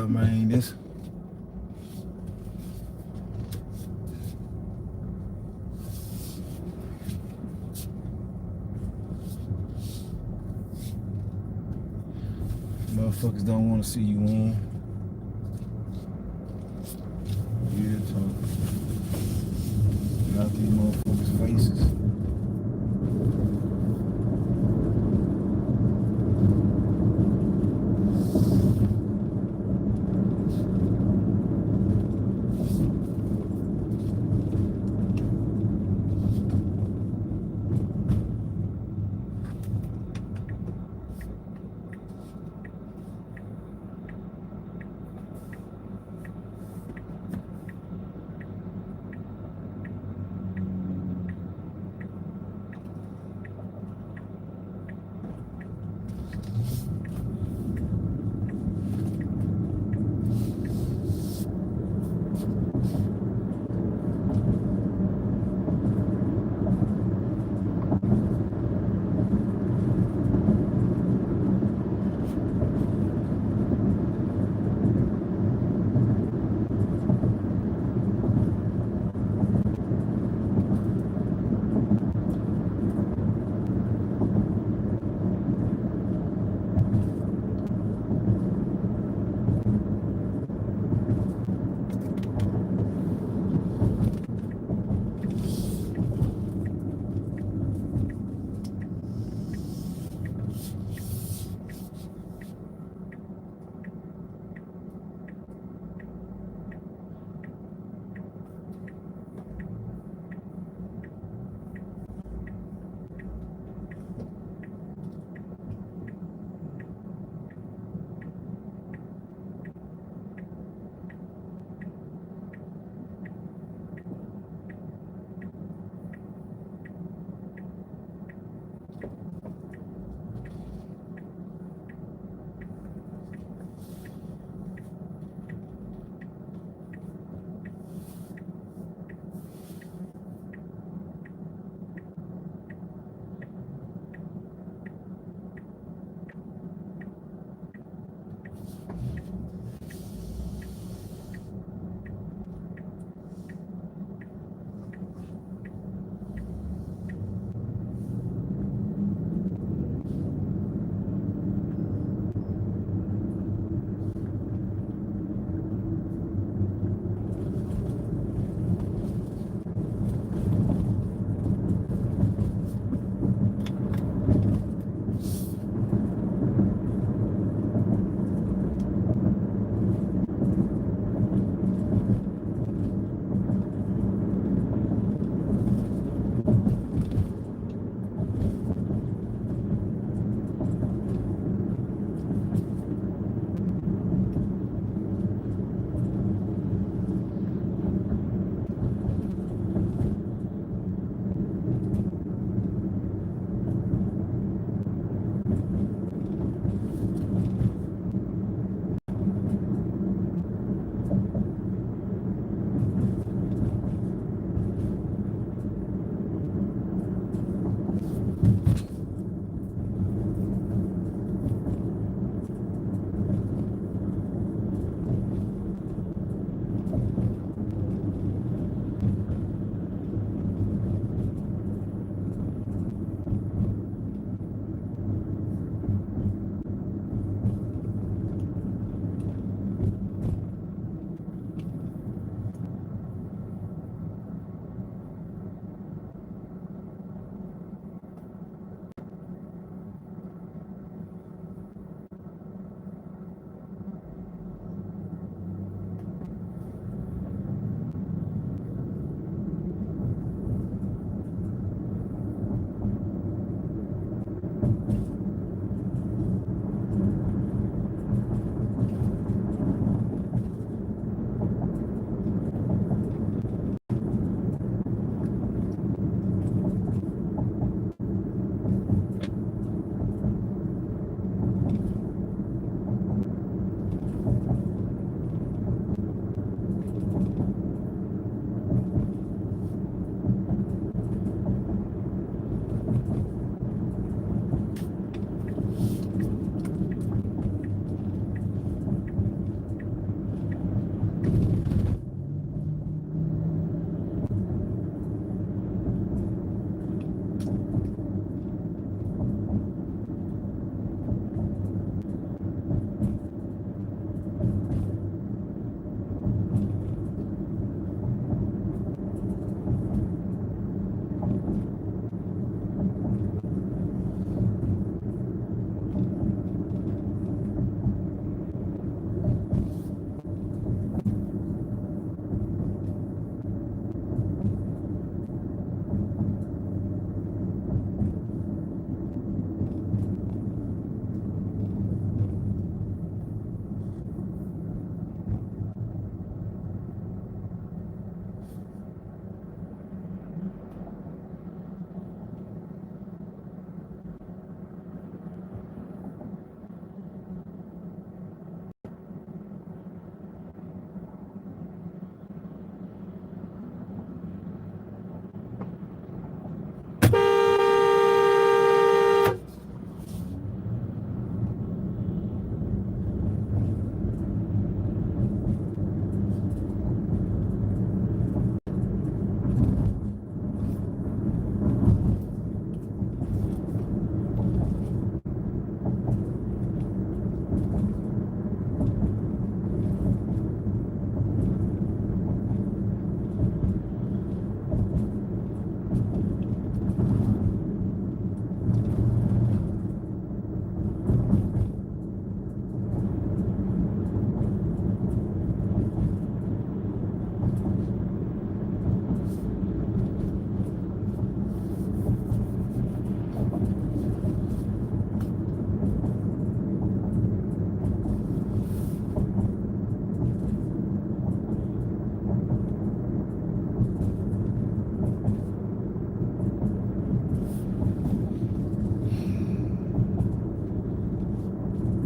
Yeah, man, this. Motherfuckers don't want to see you win. Real talk. Got these motherfuckers' faces.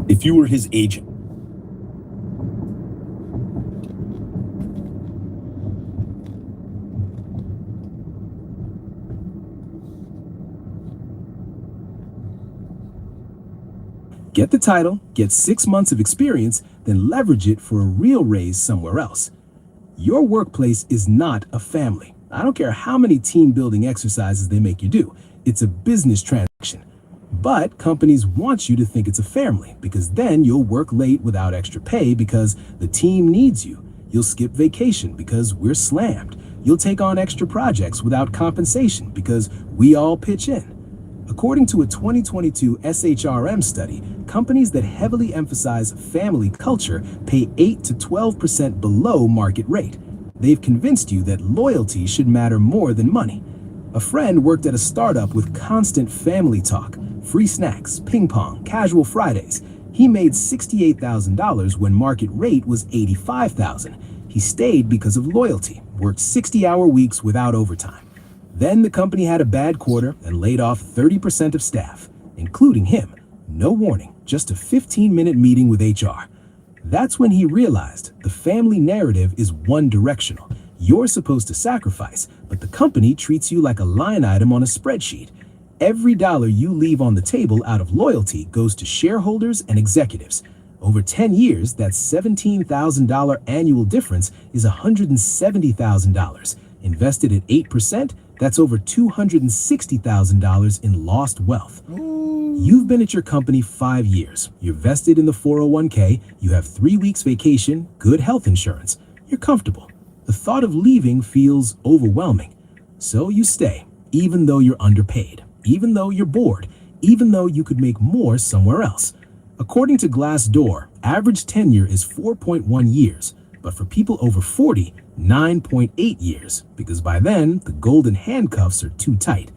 If you were his agent, get the title, get 6 months of experience, then leverage it for a real raise somewhere else. Your workplace is not a family. I don't care how many team building exercises they make you do. It's a business transaction. But companies want you to think it's a family because then you'll work late without extra pay because the team needs you. You'll skip vacation because we're slammed. You'll take on extra projects without compensation because we all pitch in. According to a 2022 SHRM study, companies that heavily emphasize family culture pay 8 to 12% below market rate. They've convinced you that loyalty should matter more than money. A friend worked at a startup with constant family talk, free snacks, ping pong, casual Fridays. He made $68,000 when market rate was $85,000. He stayed because of loyalty, worked 60-hour weeks without overtime. Then the company had a bad quarter and laid off 30% of staff, including him. No warning, just a 15-minute meeting with HR. That's when he realized the family narrative is one-directional. You're supposed to sacrifice, but the company treats you like a line item on a spreadsheet. Every dollar you leave on the table out of loyalty goes to shareholders and executives. Over 10 years, that $17,000 annual difference is $170,000. Invested at 8%, that's over $260,000 in lost wealth. You've been at your company 5 years. You're vested in the 401k. You have 3 weeks vacation, good health insurance. You're comfortable. The thought of leaving feels overwhelming. So you stay, even though you're underpaid, even though you're bored, even though you could make more somewhere else. According to Glassdoor, average tenure is 4.1 years, but for people over 40, 9.8 years, because by then, the golden handcuffs are too tight.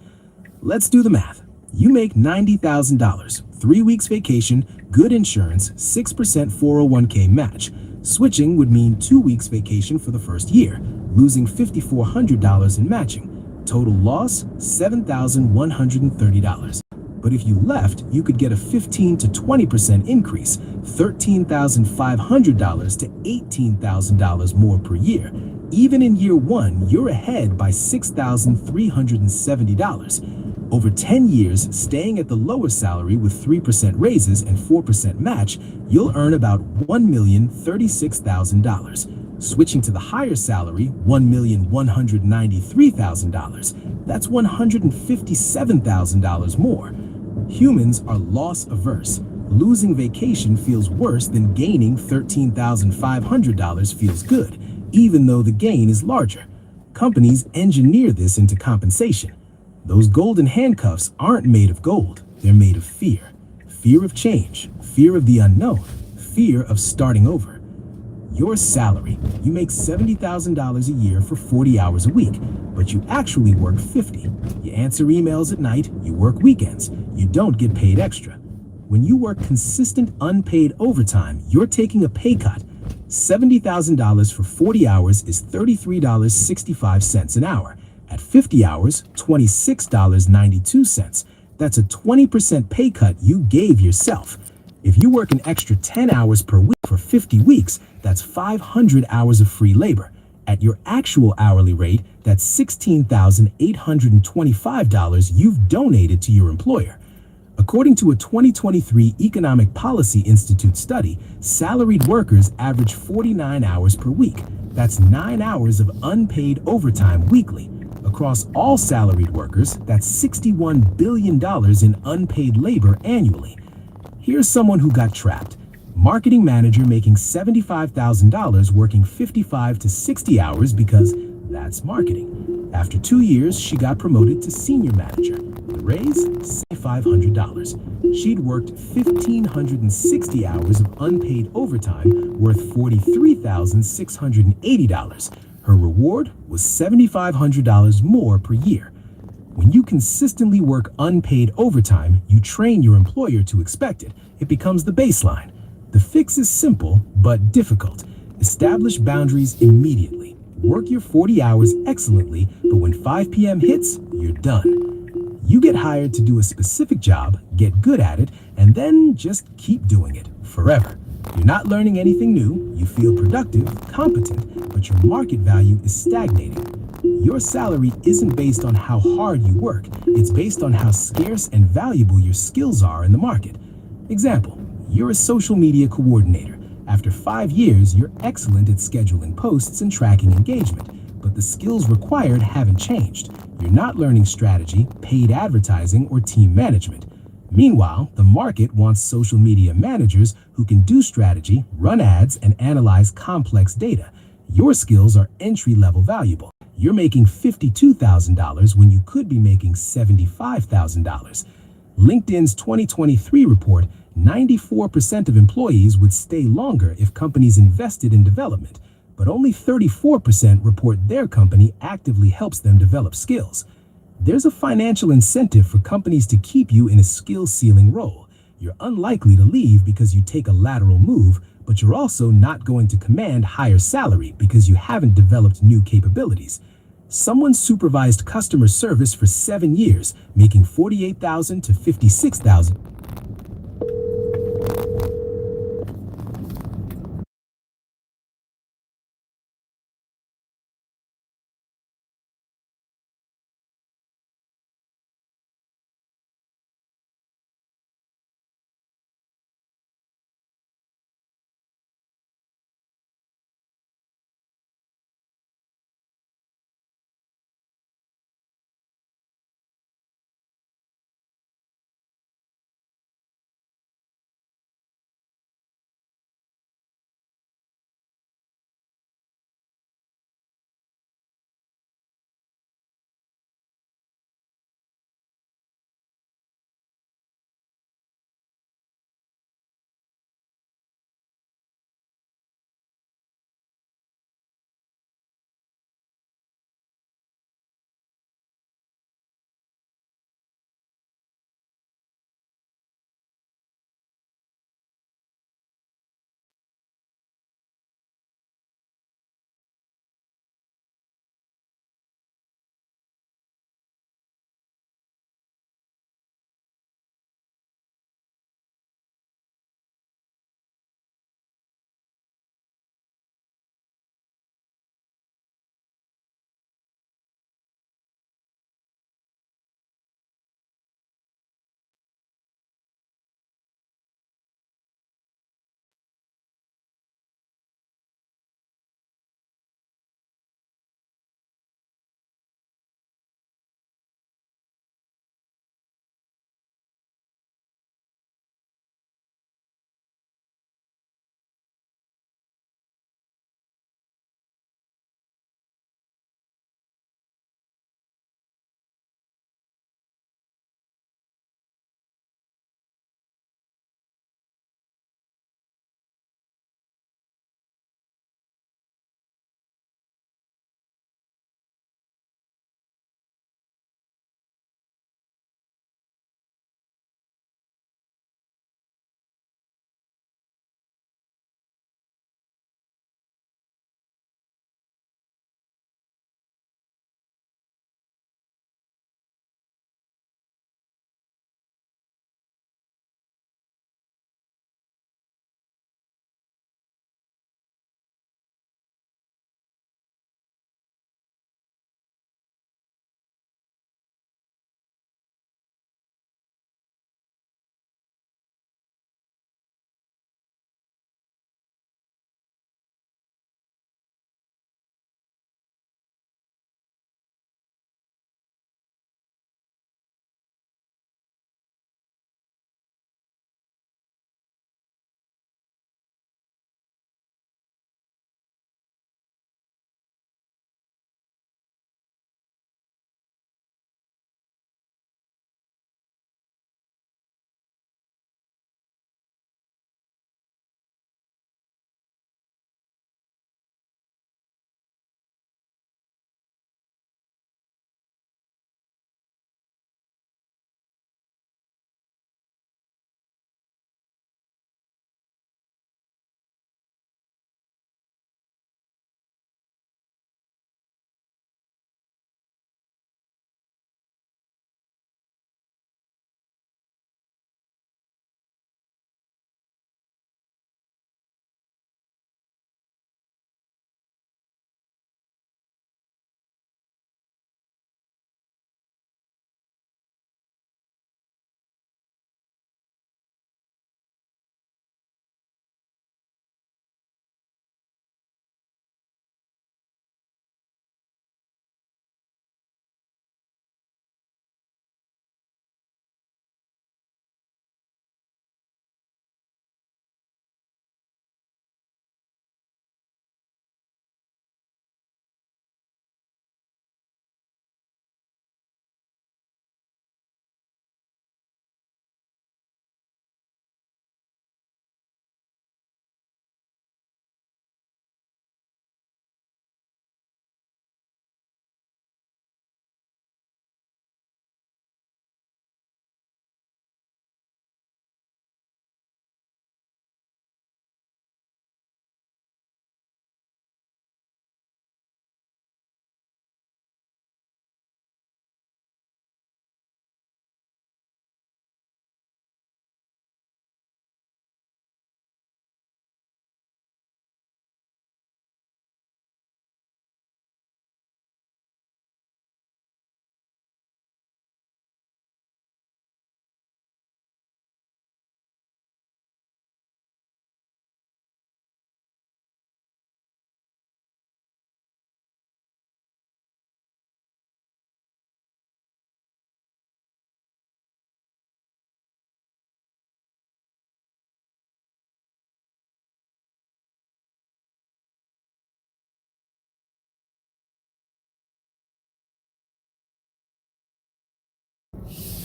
Let's do the math. You make $90,000, 3 weeks vacation, good insurance, 6% 401k match. Switching would mean 2 weeks vacation for the first year, losing $5,400 in matching. Total loss, $7,130. But if you left, you could get a 15 to 20% increase, $13,500 to $18,000 more per year. Even in year 1, you're ahead by $6,370. Over 10 years, staying at the lower salary with 3% raises and 4% match, you'll earn about $1,036,000. Switching to the higher salary, $1,193,000, that's $157,000 more. Humans are loss averse. Losing vacation feels worse than gaining $13,500 feels good, even though the gain is larger. Companies engineer this into compensation. Those golden handcuffs aren't made of gold, they're made of fear. Fear of change, fear of the unknown, fear of starting over. Your salary, you make $70,000 a year for 40 hours a week, but you actually work 50. You answer emails at night, you work weekends, you don't get paid extra. When you work consistent unpaid overtime, you're taking a pay cut. $70,000 for 40 hours is $33.65 an hour. At 50 hours, $26.92. That's a 20% pay cut you gave yourself. If you work an extra 10 hours per week for 50 weeks, that's 500 hours of free labor. At your actual hourly rate, that's $16,825 you've donated to your employer. According to a 2023 Economic Policy Institute study, salaried workers average 49 hours per week. That's 9 hours of unpaid overtime weekly. Across all salaried workers, that's $61 billion in unpaid labor annually. Here's someone who got trapped. Marketing manager making $75,000 working 55 to 60 hours because that's marketing. After 2 years, she got promoted to senior manager. The raise, $500. She'd worked 1,560 hours of unpaid overtime worth $43,680. Her reward was $7,500 more per year. When you consistently work unpaid overtime, you train your employer to expect it. It becomes the baseline. The fix is simple, but difficult. Establish boundaries immediately. Work your 40 hours excellently, but when 5 p.m. hits, you're done. You get hired to do a specific job, get good at it, and then just keep doing it forever. You're not learning anything new, you feel productive, competent, but your market value is stagnating. Your salary isn't based on how hard you work, it's based on how scarce and valuable your skills are in the market. Example, you're a social media coordinator. After 5 years, you're excellent at scheduling posts and tracking engagement, but the skills required haven't changed. You're not learning strategy, paid advertising, or team management. Meanwhile, the market wants social media managers who can do strategy, run ads, and analyze complex data. Your skills are entry-level valuable. You're making $52,000 when you could be making $75,000. LinkedIn's 2023 report, 94% of employees would stay longer if companies invested in development, but only 34% report their company actively helps them develop skills. There's a financial incentive for companies to keep you in a skill-ceiling role. You're unlikely to leave because you take a lateral move, but you're also not going to command higher salary because you haven't developed new capabilities. Someone supervised customer service for 7 years, making $48,000 to $56,000.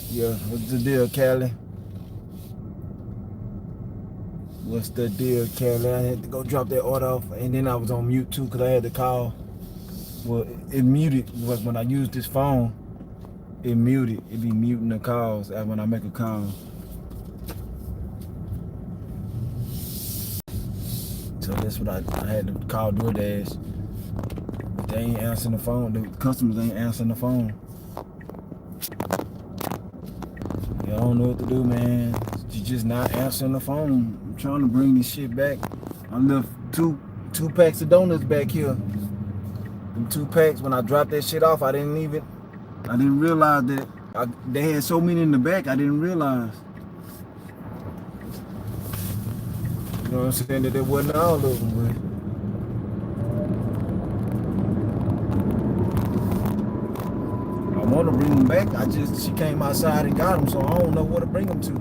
Yeah, what's the deal, Callie? What's the deal, Callie? I had to go drop that order off, and then I was on mute too because I had to call. Well, it muted when I used this phone. It muted. It be muting the calls when I make a call. So that's what I had to call DoorDash. But they ain't answering the phone. The customers ain't answering the phone. Yeah, I don't know what to do, man. You just not answering the phone. I'm trying to bring this shit back. I left two packs of donuts back here. Them 2 packs, when I dropped that shit off, I didn't realize that they had so many in the back, I didn't realize. You know what I'm saying? That it wasn't all of them, but I want to bring them back. She came outside and got them, so I don't know where to bring them to.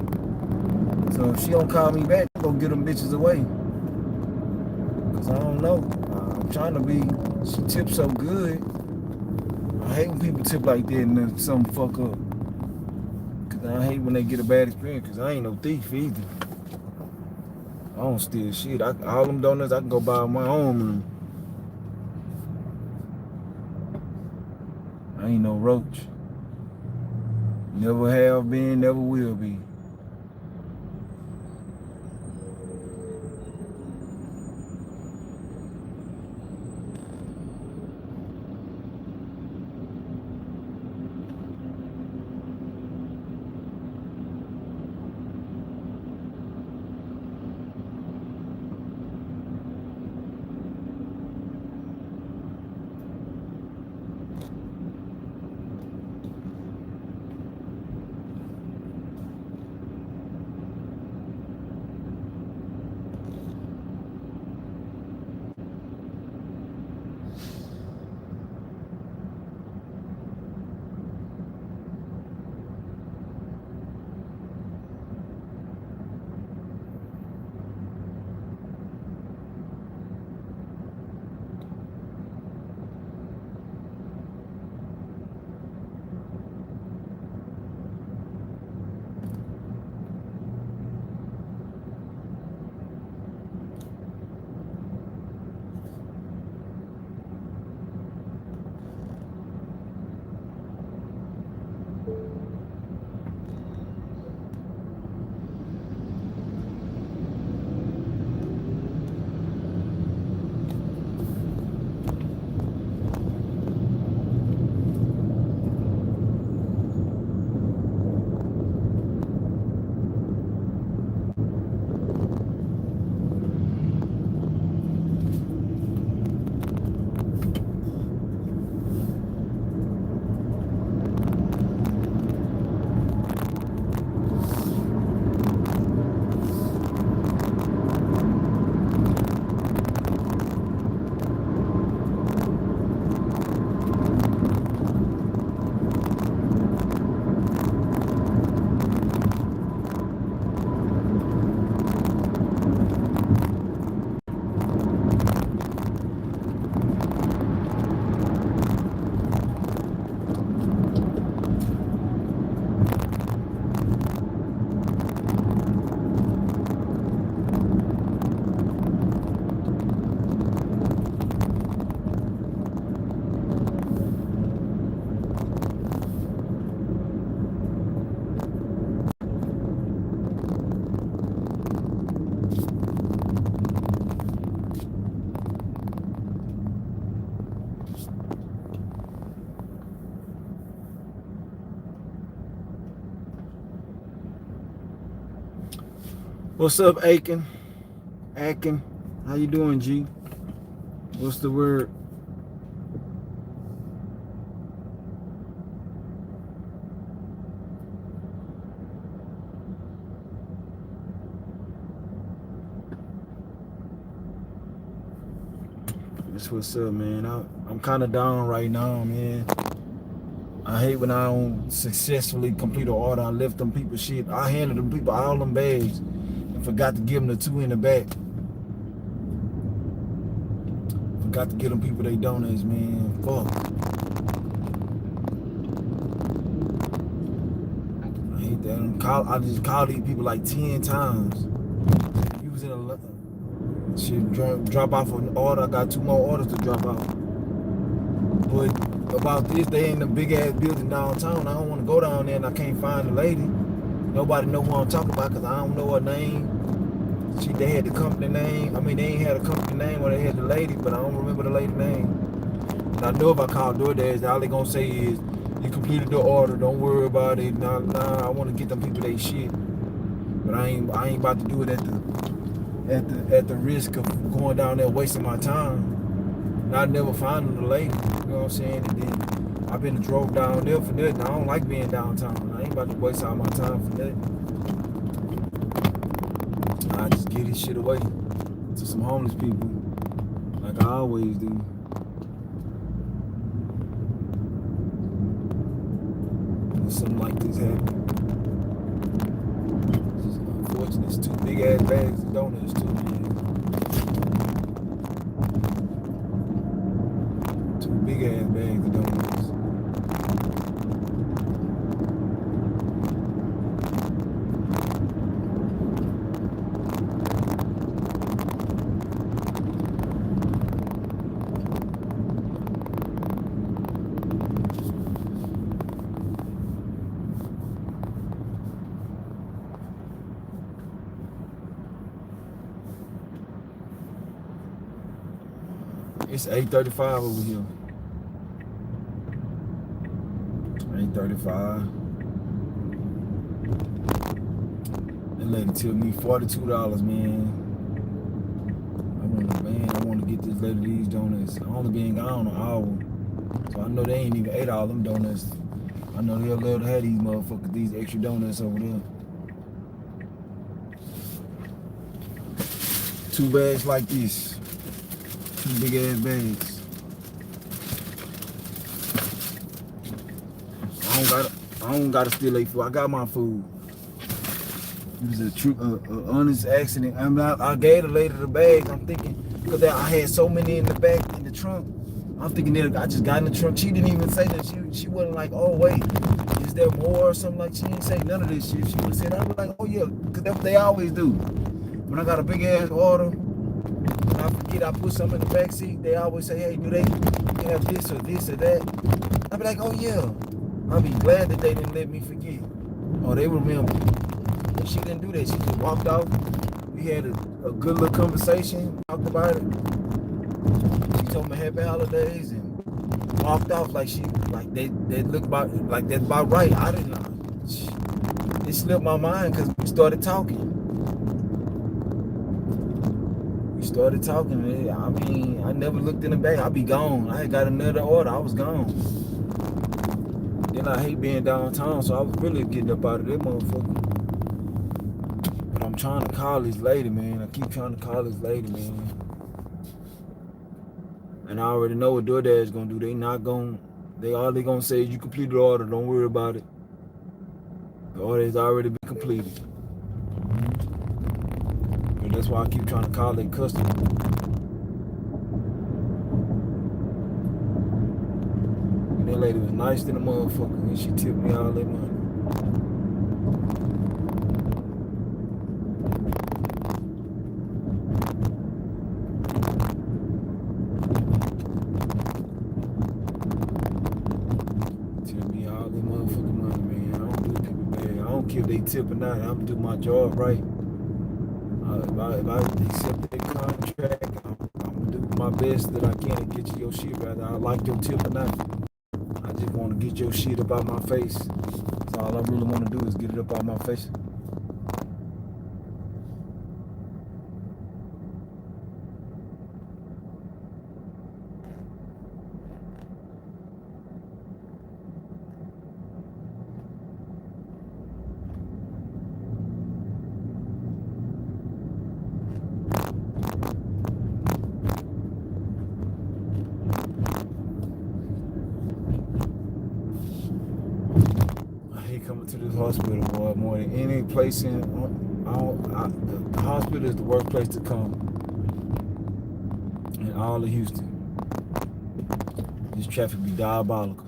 So if she don't call me back, I'm gonna get them bitches away. Cause I don't know. I'm trying to be, she tips so good. I hate when people tip like that and then something fuck up. Cause I hate when they get a bad experience, cause I ain't no thief either. I don't steal shit. All them donuts, I can go buy my own. I ain't no roach. Never have been, never will be. What's up, Aiken? Aiken, how you doing, G? What's the word? That's what's up, man. I'm kind of down right now, man. I hate when I don't successfully complete an order. I left them people shit. I handed them people all them bags and forgot to give them the 2 in the back. Forgot to give them people they donuts, man. Fuck. get that. I just called these people like 10 times. You was in a shit, drop off an order. I got 2 more orders to drop off. But about this, they in the big ass building downtown. I don't want to go down there and I can't find the lady. Nobody know who I'm talking about because I don't know her name. They had the company name. I mean, they ain't had a company name or they had the lady, but I don't remember the lady name. And I know if I call DoorDash, all they gonna say is, you completed the order, don't worry about it. Nah, I want to get them people they shit. But I ain't about to do it at the risk of going down there wasting my time. Not never finding the lady, you know what I'm saying? And then I've been drove down there for nothing. I don't like being downtown. I ain't about to waste all my time for nothing. I just give this shit away to some homeless people, like I always do. When something like this happens, it's just unfortunate. It's 2 big ass bags of donuts too, man. 2 big ass bags of donuts. It's 8:35 over here. 8:35. That lady tipped me $42, man. I want to get this lady these donuts. I only been gone an hour, so I know they ain't even ate all them donuts. I know they'll love to have these motherfuckers, these extra donuts over there. 2 bags like this. 2 big ass bags. I don't gotta steal their food. I got my food. It was a honest accident. I gave the lady the bags. I'm thinking, because I had so many in the back, in the trunk. I'm thinking that I just got in the trunk. She didn't even say that. She wasn't like, oh wait, is there more or something like? She didn't say none of this shit. She would have said, I was like, oh yeah, because that's what they always do. When I got a big ass order, and I forget I put something in the back seat, they always say, hey, do they have this or that? I'd be like, oh yeah. I'd be glad that they didn't let me forget. Or they remember. But she didn't do that. She just walked off. We had a good little conversation, talked about it. She told me happy holidays and walked off like they look about like that's about right. I didn't know. It slipped my mind because we started talking. I mean, I never looked in the back. I'd be gone. I had got another order. I was gone. Then I hate being downtown, so I was really getting up out of that motherfucker. But I'm trying to call this lady, man. I keep trying to call this lady, man. And I already know what DoorDash is gonna do. All they gonna say is you completed the order, don't worry about it. The order has already been completed. And that's why I keep trying to call their customer. That lady was nice than a motherfucker, and she tipped me all that money. Tip me all that motherfucking money, man. I don't do people bad. I don't care if they tip or not. I'm gonna do my job right. If I accept that contract, I'm gonna do my best that I can to get you your shit, whether I like your tip or not. I just want to get your shit up out my face. That's all I really want to do is get it up out my face. Coming to this hospital, boy, more than any place the hospital is the worst place to come in all of Houston. This traffic be diabolical.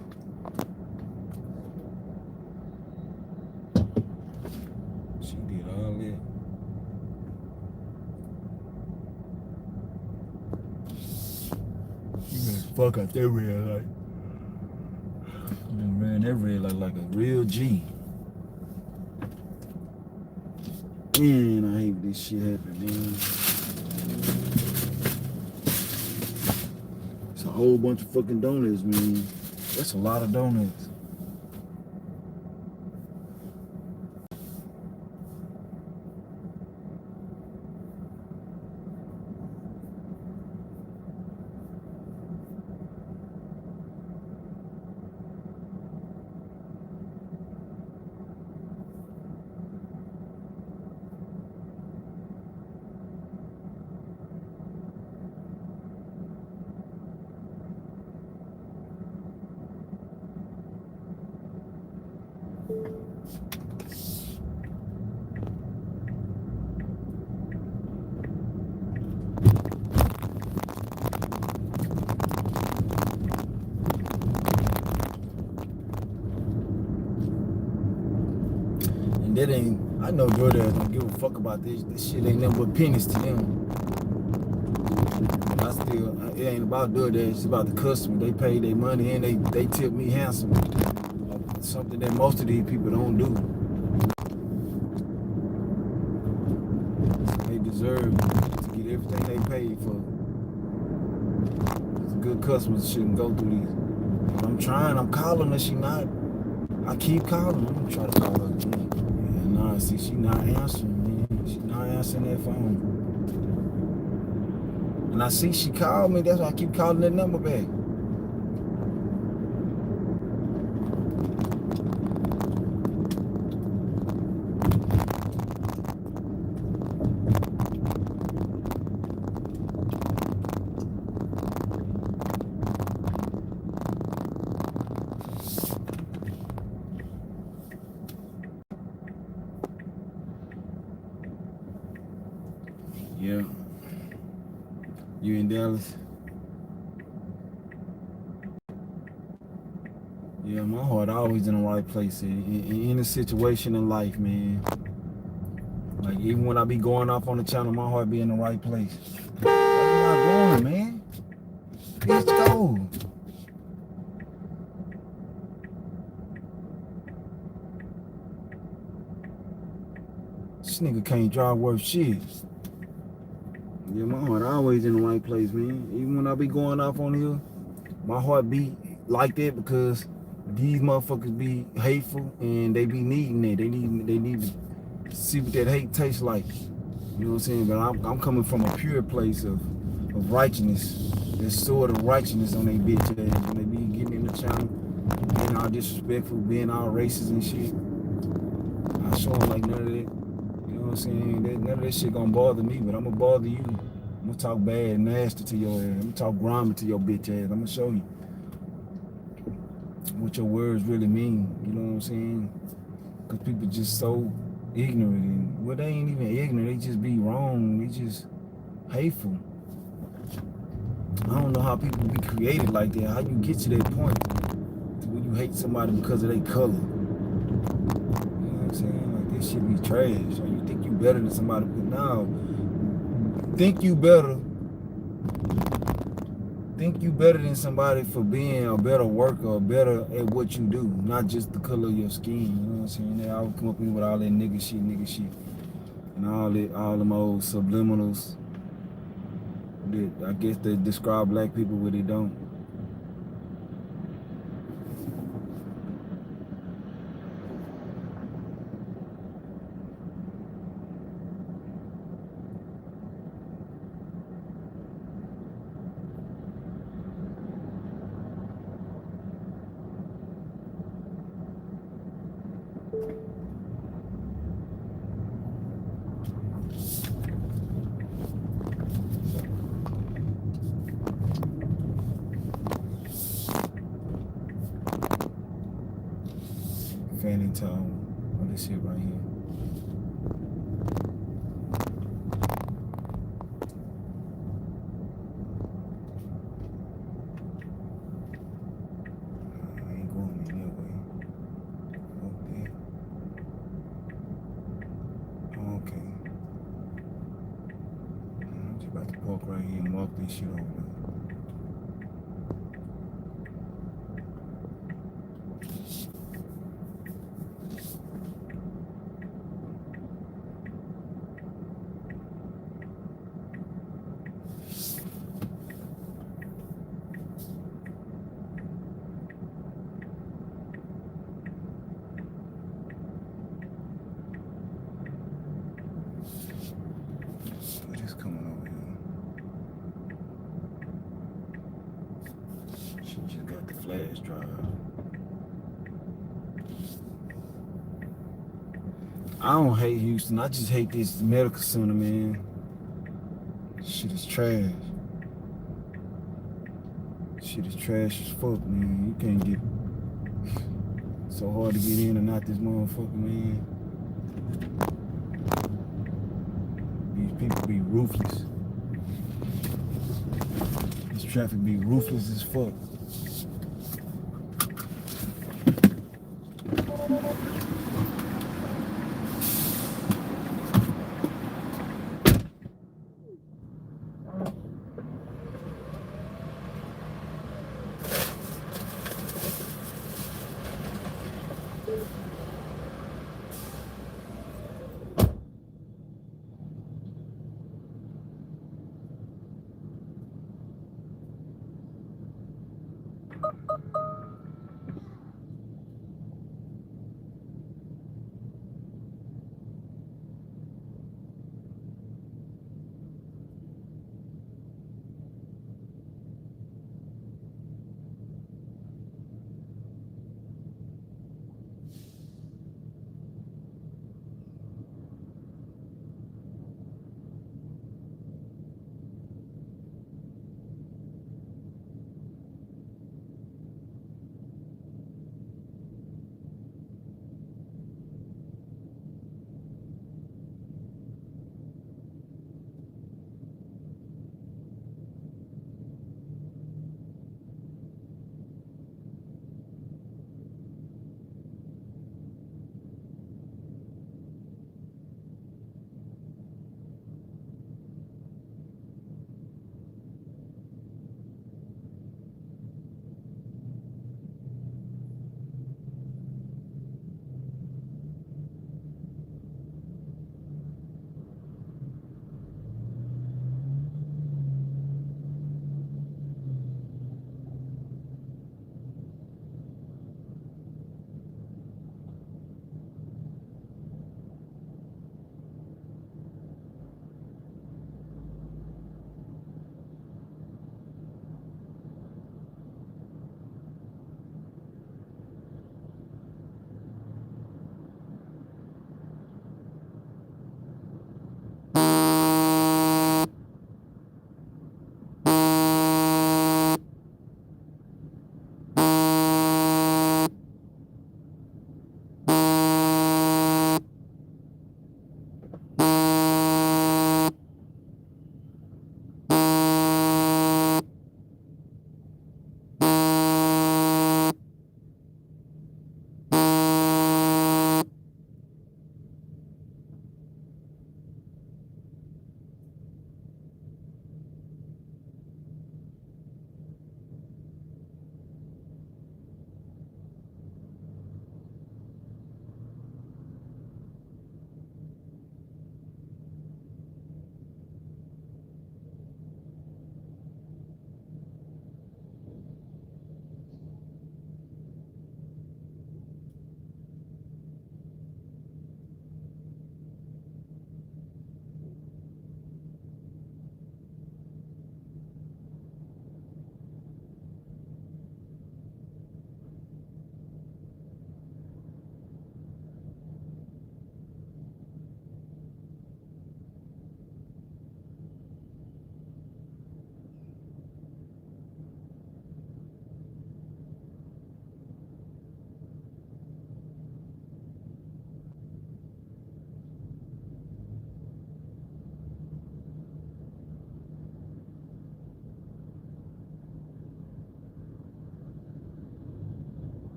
fuck out that red light. Ran that red light like a real G. Man, I hate this shit happen, man. It's a whole bunch of fucking donuts, man. That's a lot of donuts. That ain't, I know DoorDash don't give a fuck about this. This shit ain't nothing but pennies to them. It ain't about DoorDash, it's about the customer. They pay their money and they tip me handsome. Something that most of these people don't do. They deserve to get everything they paid for. Good customers shouldn't go through these. I'm calling her, she not. I keep calling her, I'm trying to call her again. Nah, see, she not answering, man. She not answering that phone. And I see she called me, that's why I keep calling that number back. Yeah. You in Dallas? Yeah, my heart always in the right place in any situation in life, man. Like even when I be going off on the channel, my heart be in the right place. Why you not going, man? Let's go. This nigga can't drive worth shit. Yeah, my heart always in the right place, man. Even when I be going off on here, my heart be like that because these motherfuckers be hateful and they be needing it. They need to see what that hate tastes like. You know what I'm saying? But I'm coming from a pure place of righteousness. There's sort of righteousness on they bitch ass when they be getting in the channel, being all disrespectful, being all racist and shit. I show them like none of that. You know what I'm saying? None of that shit gonna bother me, but I'm gonna bother you. I'm gonna talk bad and nasty to your ass. I'm gonna talk grimy to your bitch ass. I'm gonna show you what your words really mean. You know what I'm saying? Because people just so ignorant. And, well, they ain't even ignorant. They just be wrong. They just hateful. I don't know how people be created like that. How you get to that point to where you hate somebody because of their color. You know what I'm saying? Like, this shit be trash. Or you think you better than somebody, but now, think you better than somebody for being a better worker or better at what you do, not just the color of your skin. You know what I'm saying? They always come up with all that nigga shit, and all them old subliminals that I guess they describe black people, but they don't. Fanning Town, what this shit right here. I ain't going in that way. Okay. Okay. I'm just about to park right here and walk this shit over. flash drive. I don't hate Houston. I just hate this medical center, man. Shit is trash. Shit is trash as fuck, man. You can't get so hard to get in and out this motherfucker, man. These people be ruthless. This traffic be ruthless as fuck.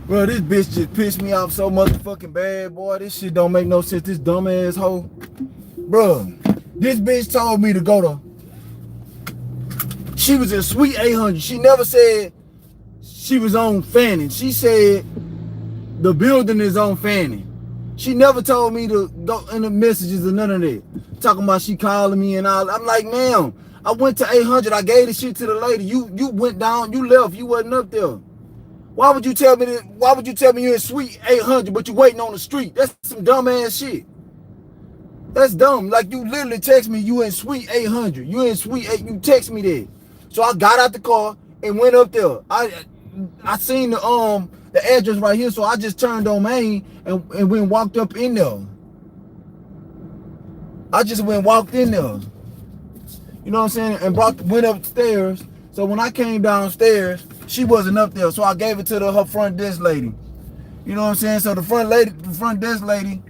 Bro, this bitch just pissed me off so motherfucking bad, boy. This shit don't make no sense. This dumbass hoe. Bro, this bitch told me to go to... She was in Suite 800. She never said she was on Fanning. She said the building is on Fanning. She never told me to go in the messages or none of that. Talking about she calling me and all. I'm like, ma'am, I went to 800. I gave the shit to the lady. You went down. You left. You wasn't up there. Why would you tell me that? Why would you tell me you're in Suite 800 but you waiting on the street? That's some dumb ass shit. That's dumb. Like, you literally text me you in Suite 800. You in Suite 8. You text me that. So I got out the car and went up there. I seen the address right here, so I just turned on Main and went and walked up in there. I just walked in there. You know what I'm saying? And went upstairs. So when I came downstairs, she wasn't up there. So I gave it to her front desk lady. You know what I'm saying? So the front desk lady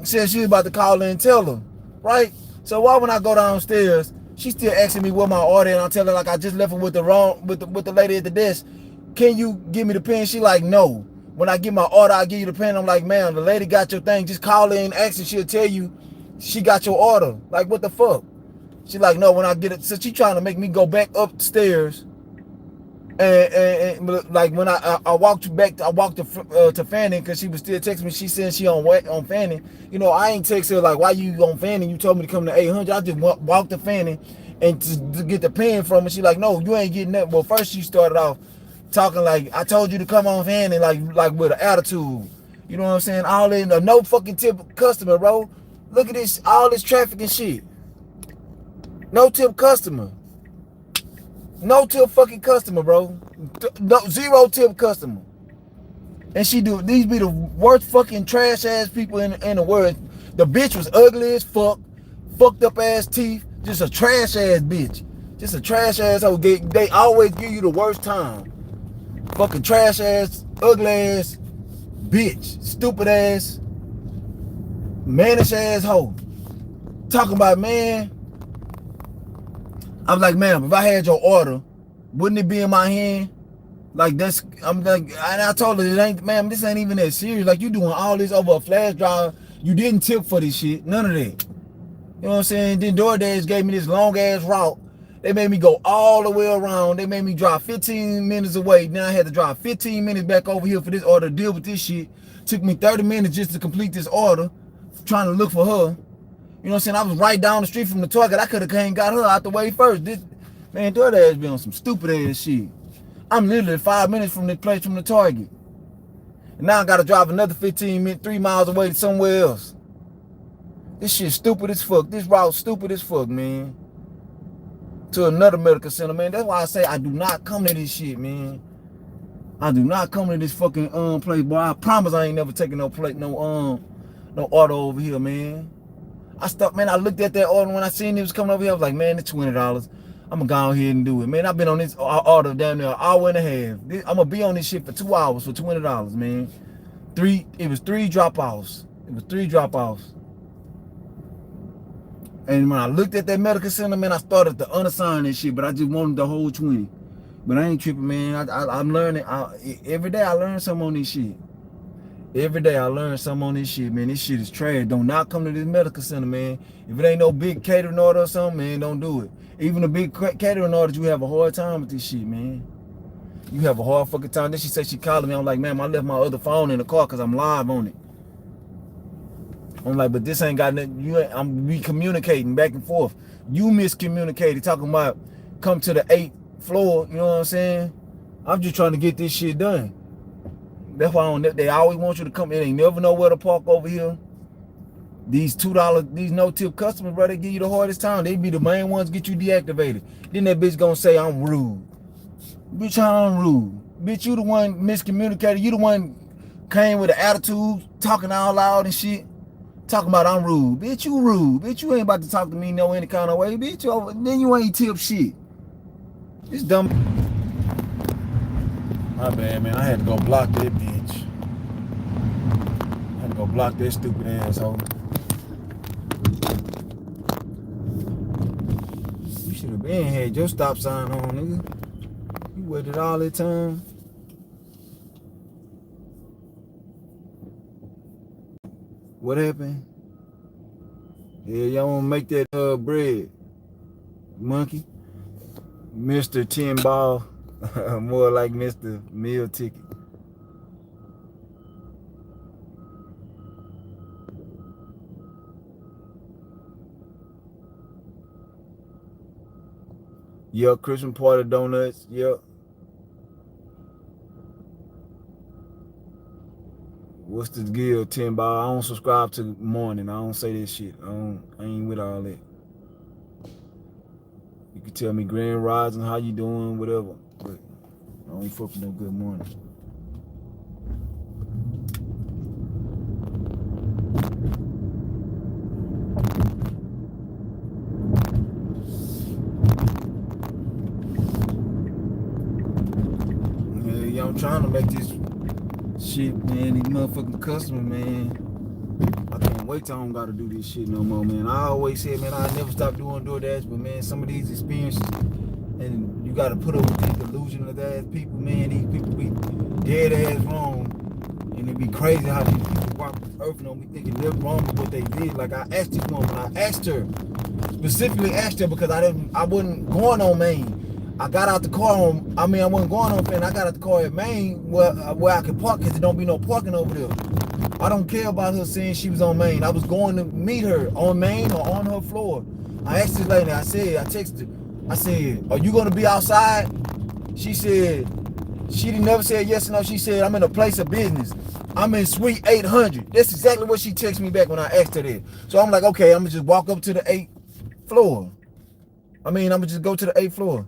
said she was about to call her and tell her, right? So why when I go downstairs, she's still asking me what my order, and I tell her like I just left her with the lady at the desk. Can you give me the pen? She like, no. When I get my order, I give you the pen. I'm like, man, the lady got your thing. Just call her and ask her. She'll tell you she got your order. Like, what the fuck? She like, no, when I get it. So she trying to make me go back upstairs. And like when I walked to Fanning because she was still texting me. She said she on Fanning. You know, I ain't text her like, why you on Fanning? You told me to come to 800. I just walked to Fanning and to get the pen from her. She like, no, you ain't getting that. Well, first she started off talking like, I told you to come on Fanning, like with an attitude. You know what I'm saying? All in no fucking tip customer, bro. Look at this, all this traffic and shit. No tip customer. No tip fucking customer, bro. No, zero tip customer. And these be the worst fucking trash ass people in the world. The bitch was ugly as fuck. Fucked up ass teeth. Just a trash ass bitch. Just a trash ass hoe. They always give you the worst time. Fucking trash ass, ugly ass bitch. Stupid ass, mannish ass hoe. Talking about, man. I was like, ma'am, if I had your order, wouldn't it be in my hand? Like, I'm like, and I told her, ma'am, this ain't even that serious. Like, you doing all this over a flash drive. You didn't tip for this shit. None of that. You know what I'm saying? Then DoorDash gave me this long ass route. They made me go all the way around. They made me drive 15 minutes away. Then I had to drive 15 minutes back over here for this order to deal with this shit. Took me 30 minutes just to complete this order, trying to look for her. You know what I'm saying? I was right down the street from the Target. I could have came got her out the way first. Man, DoorDash be on some stupid ass shit. I'm literally 5 minutes from this place from the Target. And now I gotta drive another 15 minutes, 3 miles away to somewhere else. This shit stupid as fuck. This route stupid as fuck, man. To another medical center, man. That's why I say I do not come to this shit, man. I do not come to this fucking place, boy. I promise I ain't never taking no order over here, man. I looked at that order when I seen it was coming over here. I was like, man, it's $20. I'm gonna go ahead and do it, man. I've been on this order down there an hour and a half. I'm gonna be on this shit for 2 hours for $20, man. It was three drop-offs. And when I looked at that medical center, man, I started to unassign this shit, but I just wanted the whole 20. But I ain't tripping, man. I'm learning. Every day I learn something on this shit. Every day I learn something on this shit, man. This shit is trash. Do not come to this medical center, man. If it ain't no big catering order or something, man, don't do it. Even a big catering order, you have a hard time with this shit, man. You have a hard fucking time. Then she said she calling me. I'm like, man, I left my other phone in the car because I'm live on it. I'm like, but this ain't got nothing. We communicating back and forth. You miscommunicated, talking about come to the 8th floor. You know what I'm saying? I'm just trying to get this shit done. That's why they always want you to come in. They never know where to park over here. These $2, these no-tip customers, bro, they give you the hardest time. They be the main ones get you deactivated. Then that bitch gonna say I'm rude. Bitch, I'm rude. Bitch, you the one miscommunicated. You the one came with an attitude, talking out loud and shit. Talking about I'm rude. Bitch, you rude. Bitch, you ain't about to talk to me no any kind of way. Bitch, then you ain't tip shit. It's dumb. My bad, man. I had to go block that bitch. I had to go block that stupid asshole. You should have been had your stop sign on, nigga. You waited all that time. What happened? Yeah, y'all wanna make that bread, monkey? Mr. 10 Ball. More like Mr. Meal Ticket. Yup, Christmas party donuts. Yup. What's the deal, 10 Ball? I don't subscribe to morning. I don't say this shit. I ain't with all that. You can tell me Grand Rising, how you doing, whatever. But I don't fuck with no good morning. Yeah, I'm trying to make this shit, man. These motherfucking customers, man. I can't wait till I don't gotta do this shit no more, man. I always said, man, I never stop doing DoorDash, but man, some of these experiences, and you gotta put up with these delusional ass people, man. These people be dead ass wrong, and it be crazy how these people walk this earth and don't be thinking they're wrong with what they did. Like I asked this woman, I asked her, specifically asked her because I wasn't going on Main. I got out the car on, I wasn't going on Main. I got out the car at Main where I could park because there don't be no parking over there. I don't care about her saying she was on Main. I was going to meet her on Main or on her floor. I asked this lady, I texted her, I said, are you going to be outside? She said, she never said yes or no. She said, I'm in a place of business. I'm in suite 800. That's exactly what she texted me back when I asked her that. So I'm like, okay, I'm going to just walk up to the 8th floor. I'm going to just go to the 8th floor.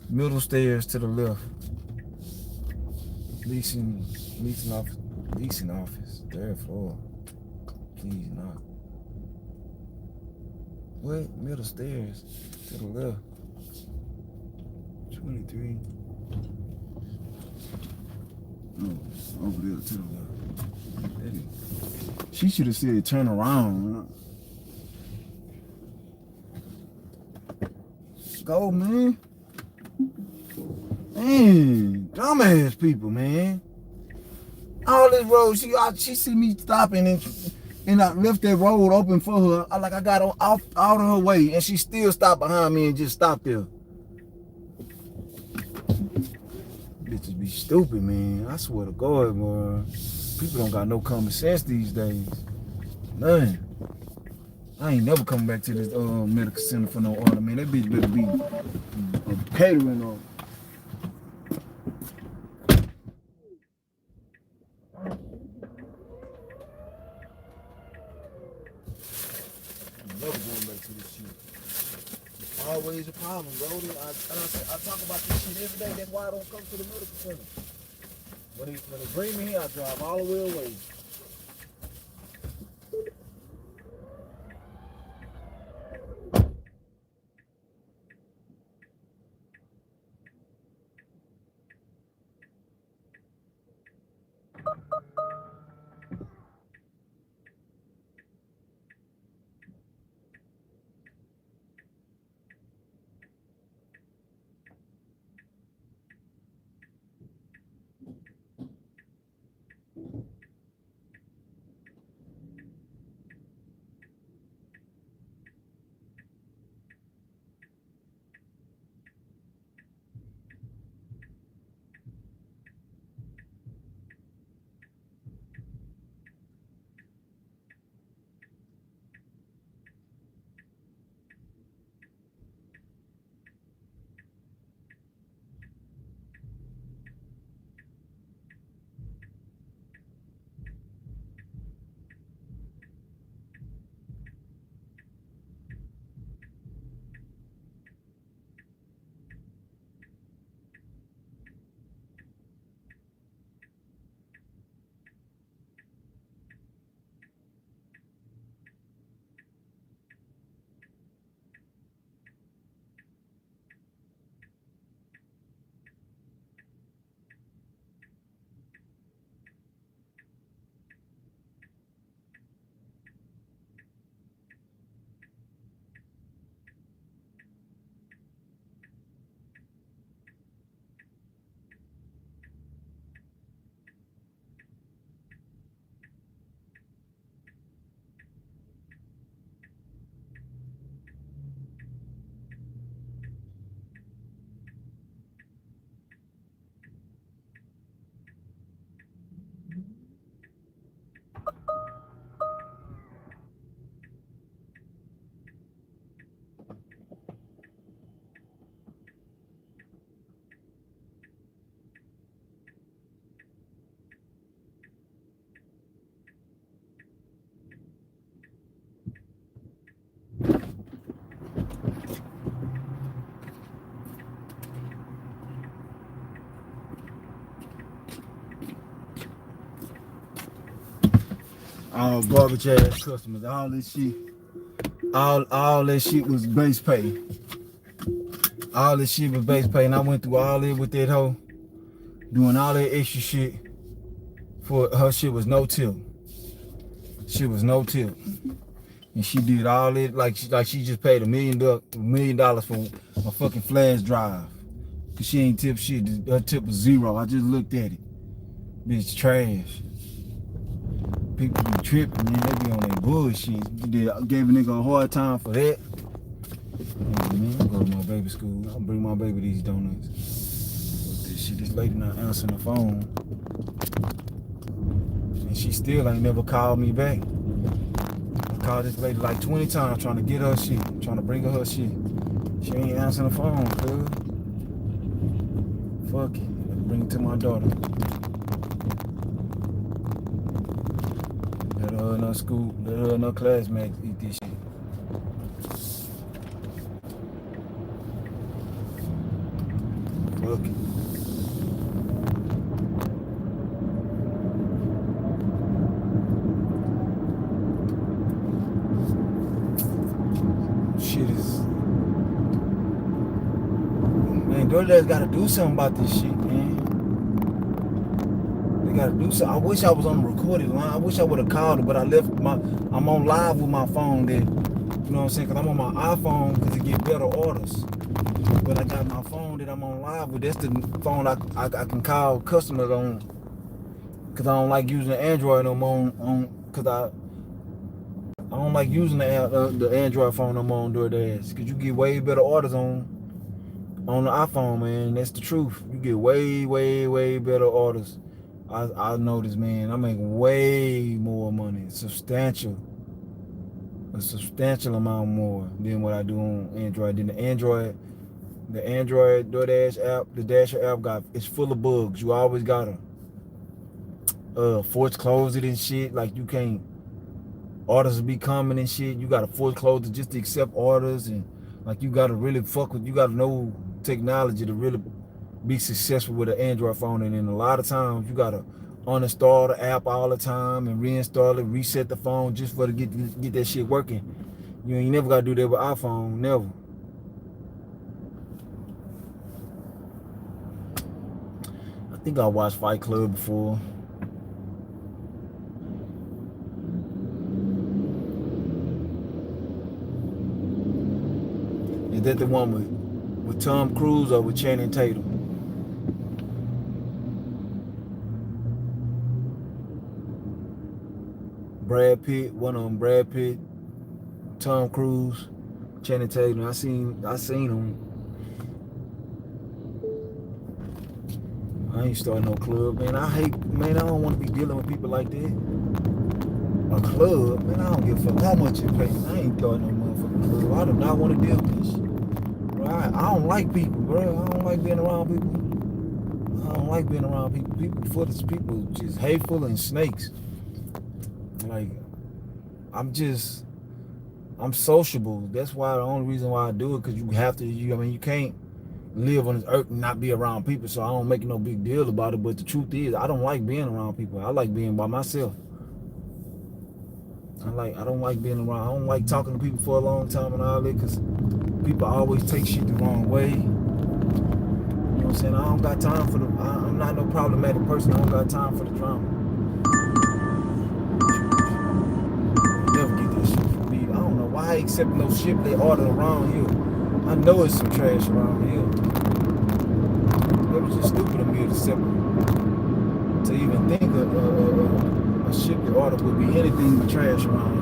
Middle stairs to the left. Leasing office. 3rd floor. Please not. What? Middle stairs to the left. 23. No, over there to the left. She should have said turn around. Go, man. Man, dumbass people, man. All this road, she see me stopping and I left that road open for her. I got out of her way, and she still stopped behind me and just stopped there. Bitches be stupid, man. I swear to God, boy. People don't got no common sense these days. None. I ain't never coming back to this medical center for no order, man. That bitch better be catering on. Never going back to this shit. Always a problem, bro. I talk about this shit every day. That's why I don't come to the medical center. When they bring me here, I drive all the way away. All garbage ass customers. All this shit. All that shit was base pay. All this shit was base pay, and I went through all that with that hoe, doing all that extra shit. For her shit was no tip. Shit was no tip. And she did all it like she just paid $1 million for a fucking flash drive. Cause she ain't tip shit. Her tip was 0. I just looked at it. Bitch trash. People be tripping, man. They be on their bullshit. Gave a nigga a hard time for that. Man, I'm going to my baby school. I'll bring my baby these donuts. This lady not answering the phone. And she still ain't never called me back. I called this lady like 20 times trying to get her shit, trying to bring her shit. She ain't answering the phone, cuz. Fuck it. Bring it to my daughter. Let her in her school, let her and her classmates eat this shit. Fuck it. Shit is... Man, DoorDash gotta do something about this shit, man. They gotta do something. I wish I was on the recorded line. I wish I would have called her, but I'm on live with my phone there. You know what I'm saying? Cause I'm on my iPhone because it get better orders. But I got my phone that I'm on live with. That's the phone I can call customers on. Cause I don't like using the Android no more cause I don't like using the Android phone no more on DoorDash. Cause you get way better orders on the iPhone, man. That's the truth. You get way better orders. I noticed, man. I make way more money, a substantial amount more than what I do on Android. Then the Android DoorDash app, the Dasher app it's full of bugs. You always gotta force close it and shit. Like you can't, orders will be coming and shit. You gotta force close it just to accept orders, and like you gotta really you gotta know technology to really be successful with an Android phone. And then a lot of times you gotta uninstall the app all the time and reinstall it, reset the phone just for to get that shit working. You ain't never gotta do that with iPhone, never. I think I watched Fight Club before. Is that the one with Tom Cruise or with Channing Tatum? Brad Pitt, one of them. Brad Pitt, Tom Cruise, Channing Tatum. I seen them. I ain't starting no club, man. I don't want to be dealing with people like that. A club, man, I don't give a fuck how much you pay. I ain't starting no motherfucking club. I do not want to deal with this shit. Right? I don't like people, bro. I don't like being around people. I don't like being around people. People just hateful and snakes. Like, I'm sociable. That's why the only reason why I do it, because you have to, you can't live on this earth and not be around people, so I don't make no big deal about it. But the truth is, I don't like being around people. I like being by myself. I don't like being around. I don't like talking to people for a long time and all that, because people always take shit the wrong way. You know what I'm saying? I don't got time for I'm not no problematic person. I don't got time for the drama. Never get this shit from me. I don't know why I accept no shit they order around here. I know it's some trash around here. It was just stupid of me to even think a ship they order would be anything but trash around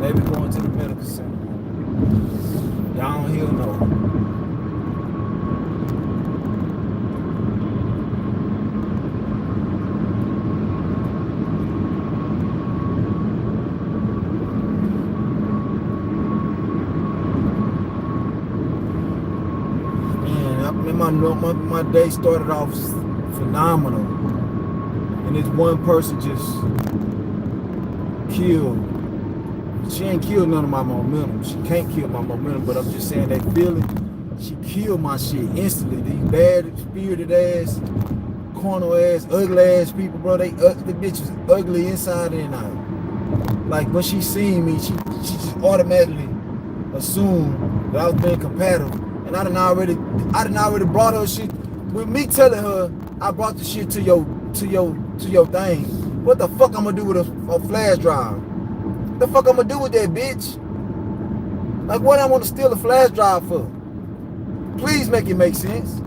here. Maybe going to the medical center. Down here, no. My day started off phenomenal, and this one person just killed. She ain't killed none of my momentum. She can't kill my momentum, but I'm just saying that feeling, she killed my shit instantly. These bad spirited ass corner ass, ugly ass people, bro. The bitch is ugly inside and out. Like when she seen me, she just automatically assumed that I was being compatible. And I done already brought her shit. With me telling her I brought the shit to your thing. What the fuck I'm gonna do with a flash drive? The fuck I'm gonna do with that bitch? Like what I want to steal a flash drive for? Please make it make sense.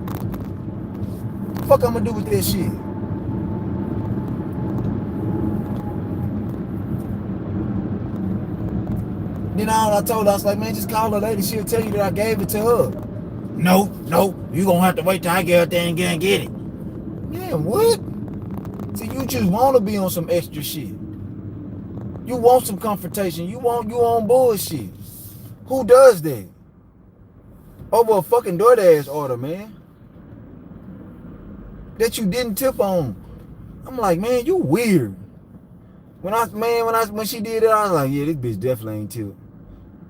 The fuck I'm gonna do with that shit? Then all I told her, I was like, man, just call her lady. She'll tell you that I gave it to her. No, you gonna have to wait till I get out there and get it. Yeah, what? See, you just want to be on some extra shit. You want some confrontation. You on bullshit. Who does that? Over a fucking DoorDash order, man. That you didn't tip on. I'm like, man, you weird. When she did it, I was like, yeah, this bitch definitely ain't tip.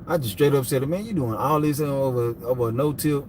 I just straight up said, man, you doing all this over a no tip?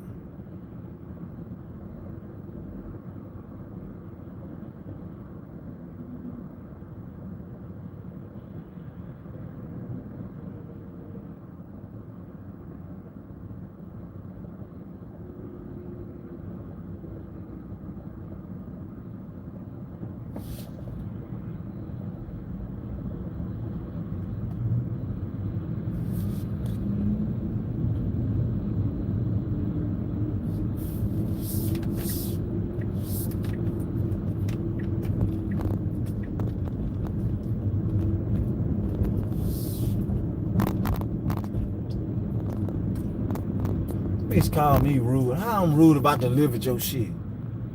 Bitch call me rude. How I'm rude if I delivered your shit?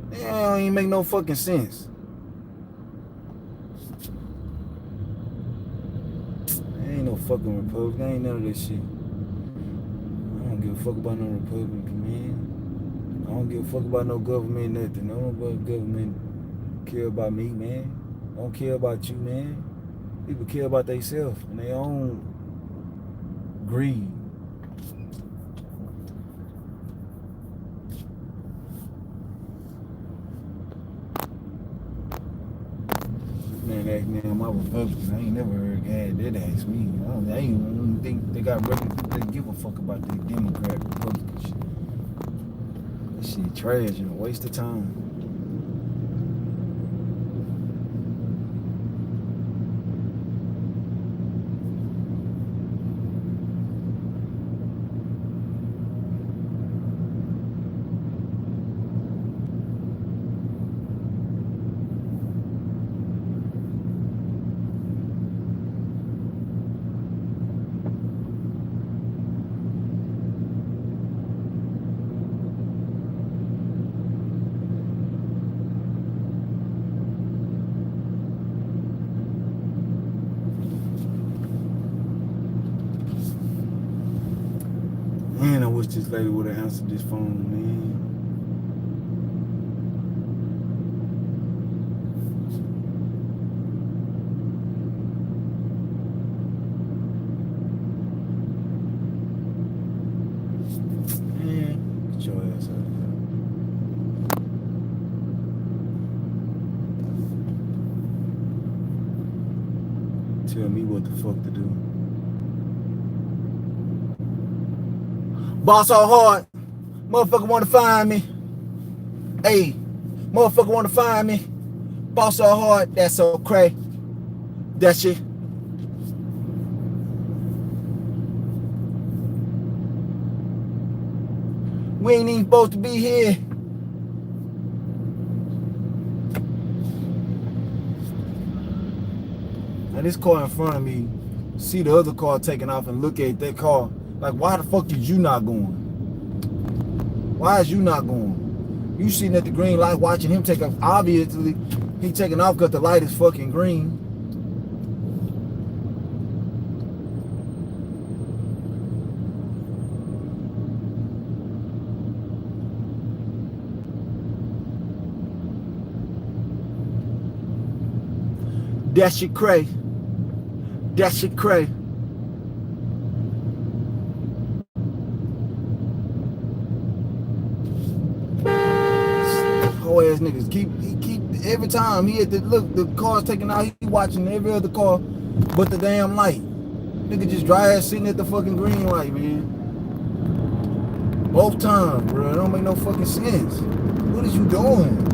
That don't even make no fucking sense. There ain't no fucking Republican. Ain't none of this shit. I don't give a fuck about no Republican, man. I don't give a fuck about no government, nothing. No government care about me, man. I don't care about you, man. People care about themselves and their own greed. Man asked me, am I Republican? I ain't never heard that ask me. I ain't even think they got ready to give a fuck about the Democrat Republican shit. That shit trash and a waste of time. Man, I wish this lady would have answered this phone, man. Man, get your ass out of here. Tell me what the fuck to do. Boss all hard. Motherfucker want to find me. Hey, motherfucker want to find me. Boss all hard. That's so cray. That shit. We ain't even supposed to be here. Now this car in front of me, see the other car taking off and look at that car. Like, why the fuck is you not going? Why is you not going? You sitting at the green light watching him take off. Obviously, he taking off because the light is fucking green. That shit cray. That shit cray. ass niggas. Keep every time he at the car's taking out, he watching every other car but the damn light. Nigga just dry ass sitting at the fucking green light, man. Both times, bro. It don't make no fucking sense. What is you doing?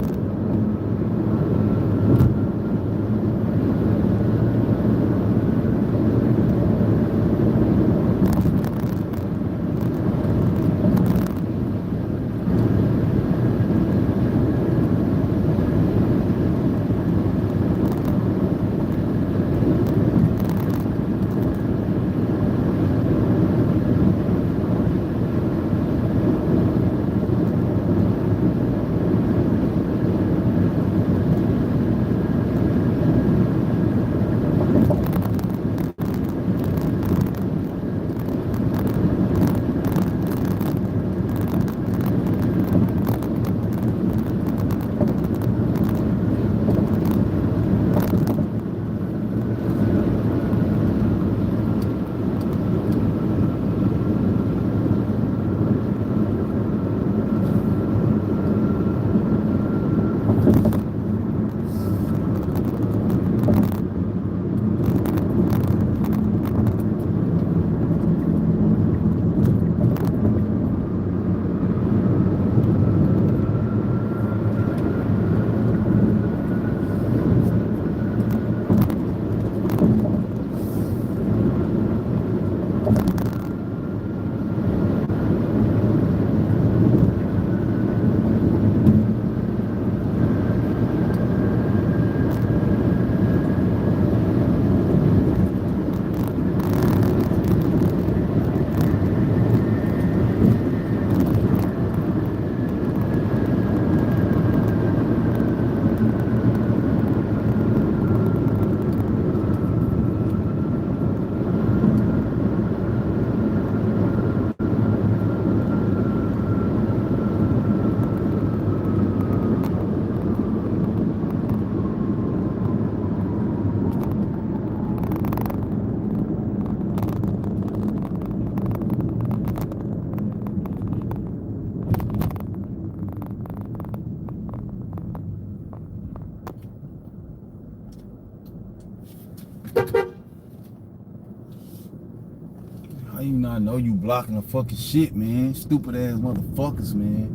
How you not know you blocking the fucking shit, man? Stupid ass motherfuckers, man.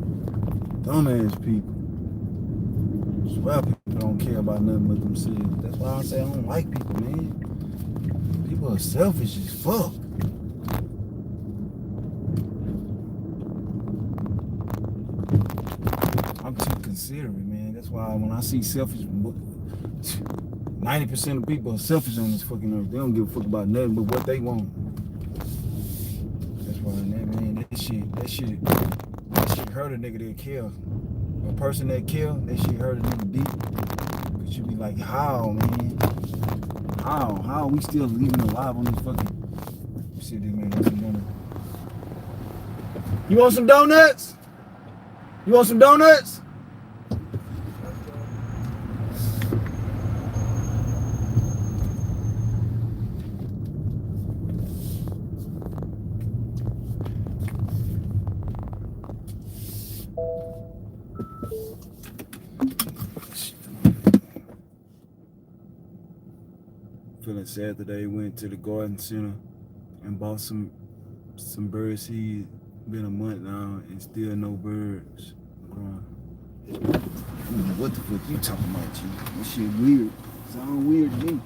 Dumb ass people. I swear people don't care about nothing but themselves. That's why I say I don't like people, man. People are selfish as fuck. I'm too considerate, man. That's why when I see selfish, 90% of people are selfish on this fucking earth. They don't give a fuck about nothing but what they want. That's why, man, that shit hurt a nigga that kill. A person that kill, that shit hurt a nigga deep. Cause you be like, how, man? How are we still living alive on this fucking shit? This man got some donuts. You want some donuts? You want some donuts? Feeling sad today. Went to the garden center and bought some bird seed. Been a month now and still no birds growing. What the fuck you talking about, G? This shit weird. Sound weird to me.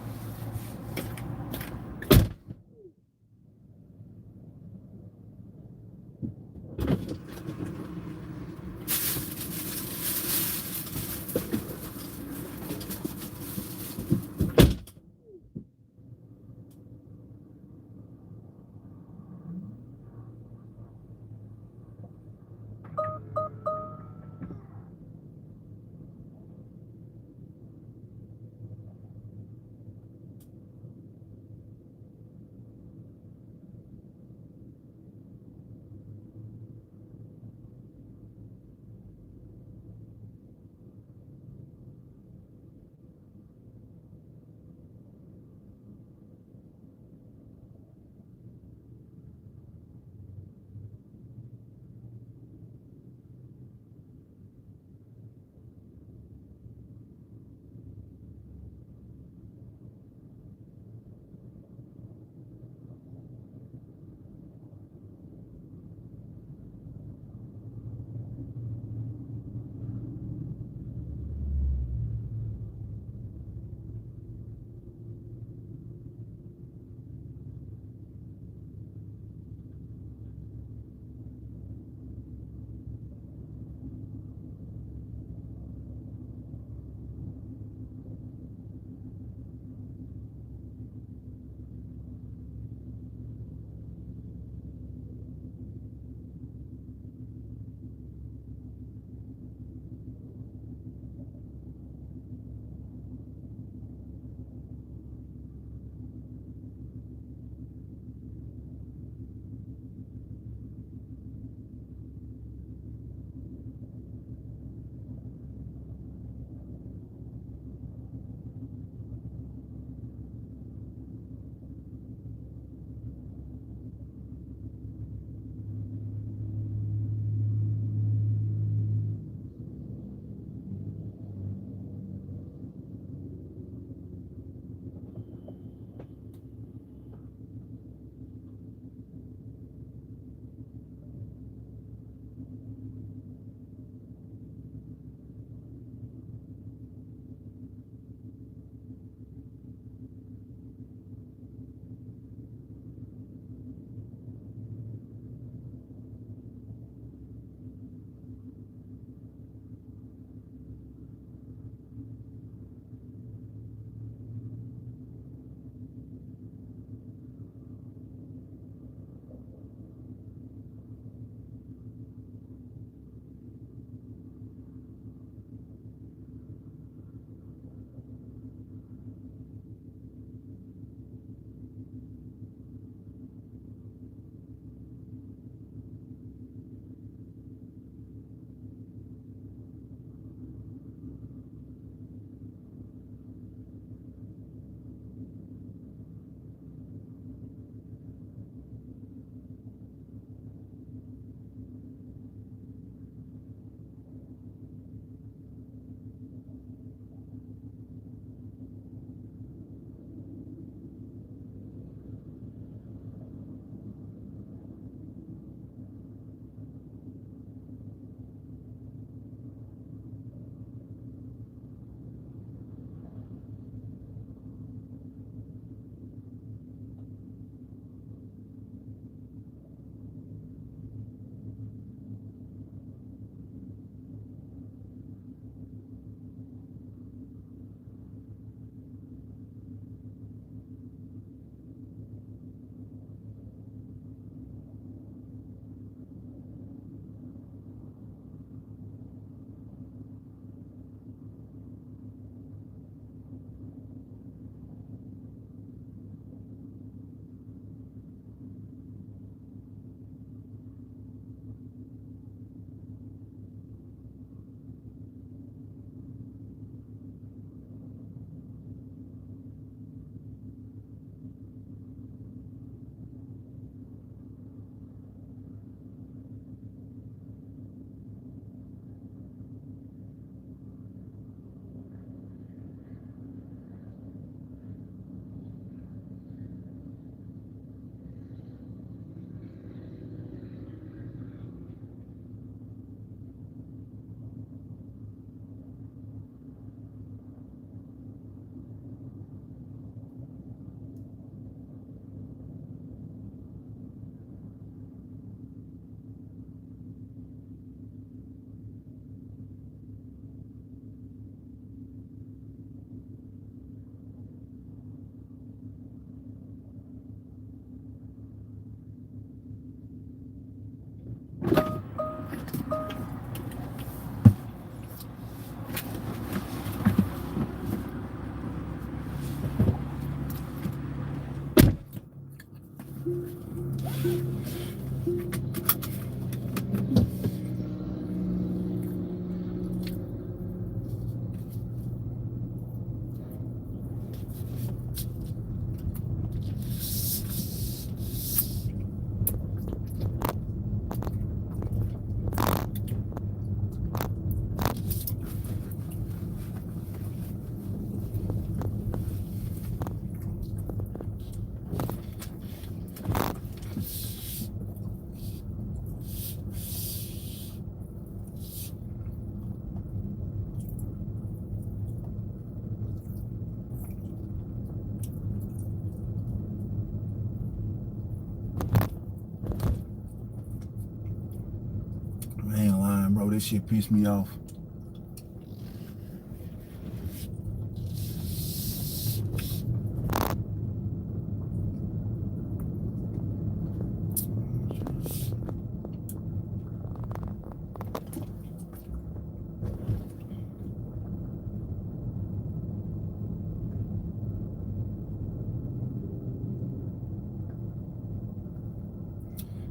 Man, bro, this shit pissed me off.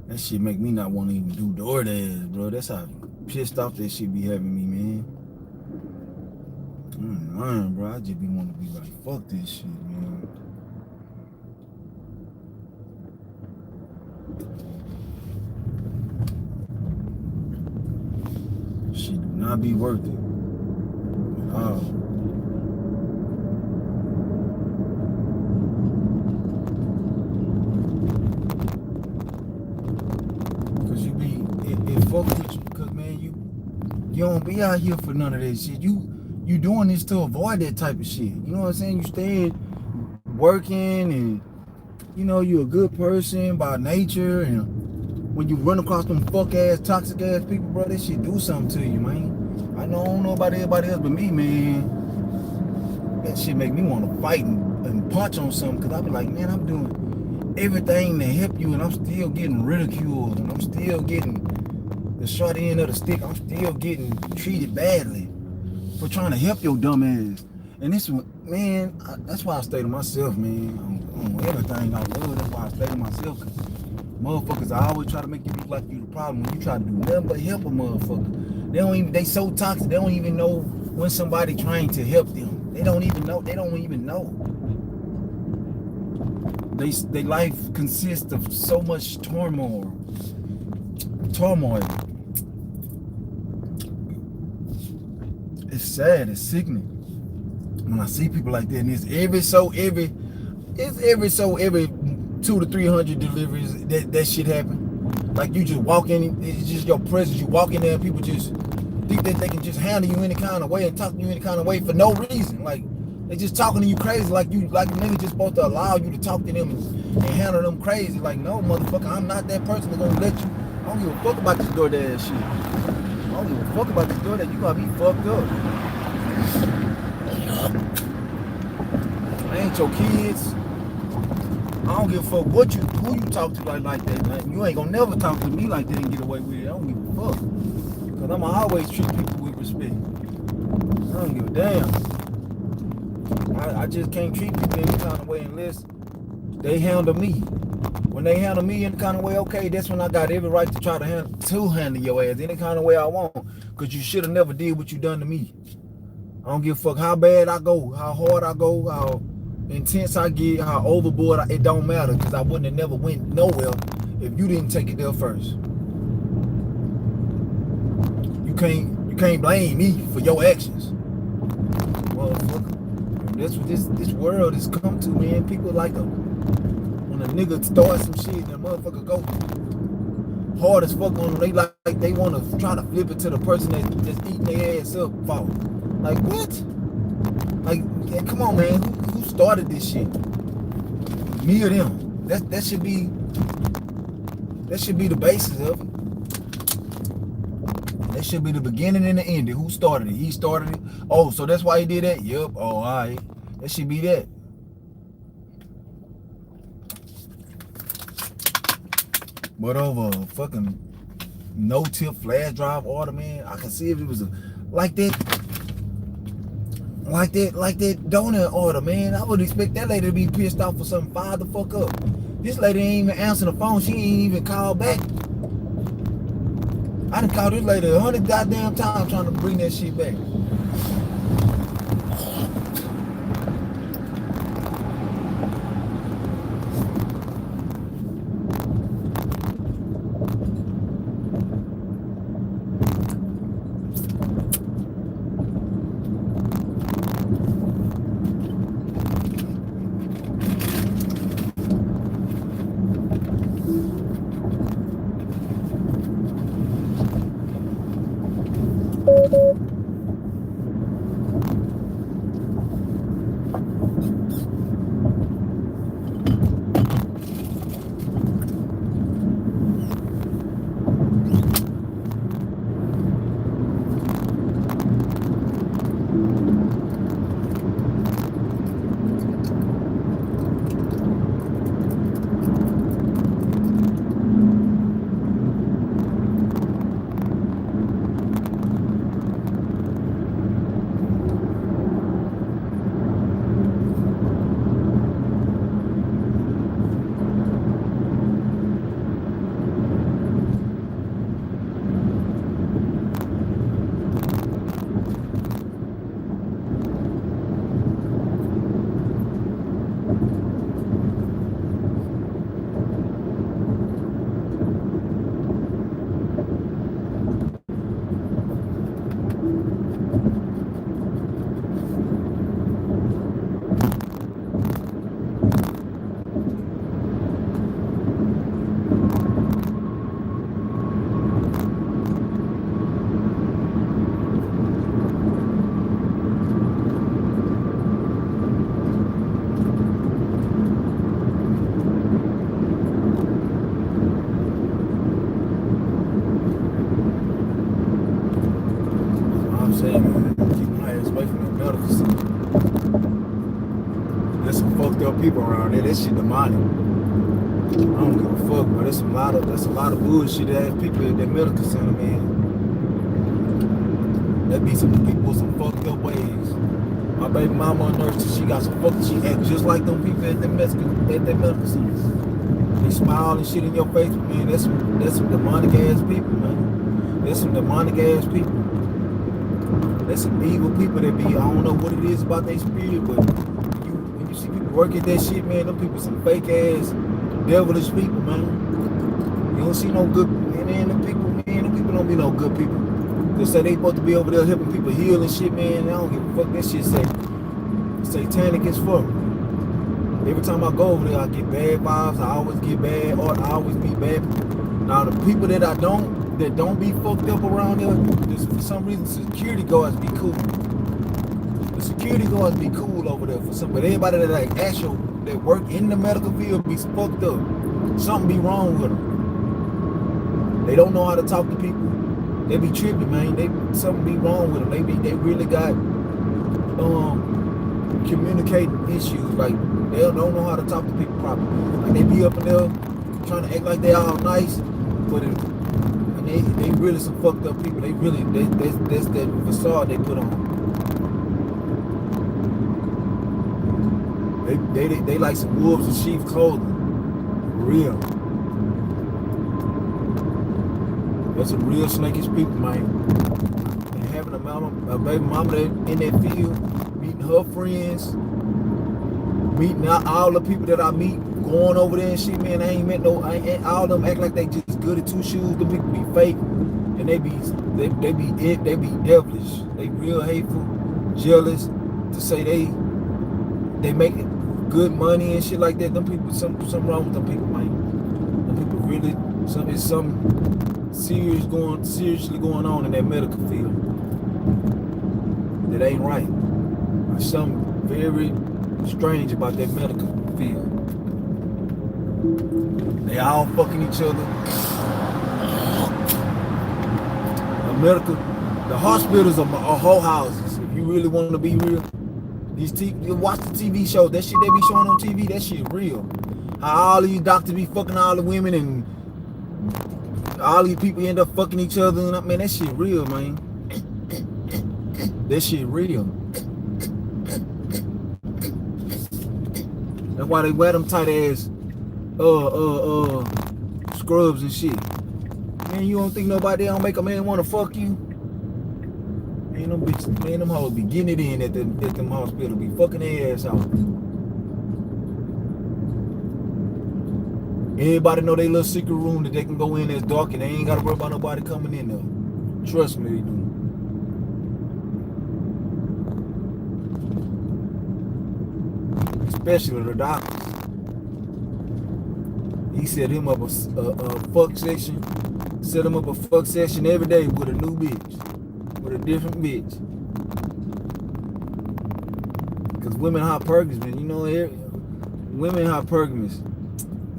That shit make me not want to even do DoorDash, bro. That's how pissed off that shit be having me, man. Man, bro, I just be wanting to be like, fuck this shit, man. Shit do not be worth it. Cause you be it fuck with you, cause man, you don't be out here for none of that shit. You doing this to avoid that type of shit. You know what I'm saying? You staying working, and you know you a good person by nature, and when you run across them fuck ass toxic ass people, bro, that shit do something to you, man. I don't know about everybody else but me, man. That shit make me want to fight and punch on something, cause I be like, man, I'm doing everything to help you, and I'm still getting ridiculed, and I'm still getting the short end of the stick. I'm still getting treated badly for trying to help your dumb ass. And this one, man, that's why I stay to myself, man. On everything I love, that's why I stay to myself. Cause motherfuckers, I always try to make you look like you the problem when you try to do nothing but help a motherfucker. They so toxic, they don't even know when somebody trying to help them. They don't even know. Their life consists of so much turmoil. It's sad, it's sickening. When I see people like that, and it's every 200 to 300 deliveries that shit happen. Like you just walk in, it's just your presence. You walk in there, and people just think that they can just handle you any kind of way and talk to you any kind of way for no reason. Like they just talking to you crazy, like a nigga just supposed to allow you to talk to them and handle them crazy. Like, no, motherfucker, I'm not that person that's gonna let you. I don't give a fuck about this DoorDash shit. I don't give a fuck about this DoorDash. You gotta be fucked up. I ain't your kids. I don't give a fuck who you talk to like that, man. You ain't gonna never talk to me like that and get away with it. I don't give a fuck. Cause I'ma always treat people with respect. I don't give a damn. I just can't treat people any kind of way unless they handle me. When they handle me any kind of way, okay, that's when I got every right to try to handle your ass any kind of way I want. Cause you should have never did what you done to me. I don't give a fuck how bad I go, how hard I go, how intense I get, how overboard it don't matter, because I wouldn't have never went nowhere if you didn't take it there first. You can't blame me for your actions. Motherfucker. That's what this world has come to, man. People like when a nigga starts some shit and a motherfucker go hard as fuck on them, they want to try to flip it to the person that's eating their ass up for. Like, what? Like, yeah, come on, man. Who started this shit? Me or them? That should be the basis of it. That should be the beginning and the ending. Who started it? He started it. Oh, so that's why he did that? Yep. Oh, all right. That should be that. But over a fucking no-tip flash drive order, man, I can see if it was like that donut order, man. I would expect that lady to be pissed off for something. Fire the fuck up. This lady ain't even answer the phone. She ain't even called back. I done called this lady 100 goddamn times trying to bring that shit back. saying, man, keep my ass away from that medical center. There's some fucked up people around there. That shit demonic. I don't give a fuck, but there's a lot of bullshit ass people at that medical center, man. That be some people with some fucked up ways. My baby mama a nurse, she got some fucked. She act just like them people at that medical center. They smile and shit in your face, man. That's some demonic ass people, man. That's some demonic ass people. That's some evil people that be, I don't know what it is about their spirit, but when you see people work at that shit, man, them people some fake ass, devilish people, man. You don't see no good, man, them people don't be no good people. They say they supposed to be over there helping people heal and shit, man. I don't give a fuck. That shit satanic as fuck. Every time I go over there, I get bad vibes. I always get bad, or I always meet bad people. Now the people that don't be fucked up around there, for some reason security guards be cool. The security guards be cool over there for some, but everybody that like actual that work in the medical field be fucked up. Something be wrong with them. They don't know how to talk to people. They be tripping, man. Something be wrong with them. They really got communicating issues. Like they don't know how to talk to people properly. Like they be up in there trying to act like they all nice, but they really some fucked up people. That's that facade they put on. They like some wolves in sheep's clothing. For real. That's some real snakish people, man. And having a baby mama that in that field, meeting her friends, meeting all the people that I meet, going over there and shit, man. I ain't met all of them act like they just good at two shoes. The people be fake, and they be devilish. They real hateful, jealous. To say they make good money and shit like that. Them people, something wrong with them people, man. Them people really, it's something seriously going on in that medical field that ain't right. There's something very strange about that medical field. They all fucking each other. The hospitals are whole houses. If you really want to be real, you watch the TV show. That shit they be showing on TV, that shit real. How all these doctors be fucking all the women and all these people end up fucking each other. And man, that shit real, man. That shit real. That's why they wear them tight ass scrubs and shit. Man, you don't think nobody don't make a man want to fuck you? Man, them bitches, man, them hoes be getting it in at them hospital, be fucking their ass out. Everybody know they little secret room that they can go in that's dark and they ain't gotta worry about nobody coming in there. Trust me, they do. Especially the doctors. He set him up a fuck section. Set him up a fuck session every day with a new bitch. With a different bitch. Cause women hypergamous, man. You know, women hypergamous.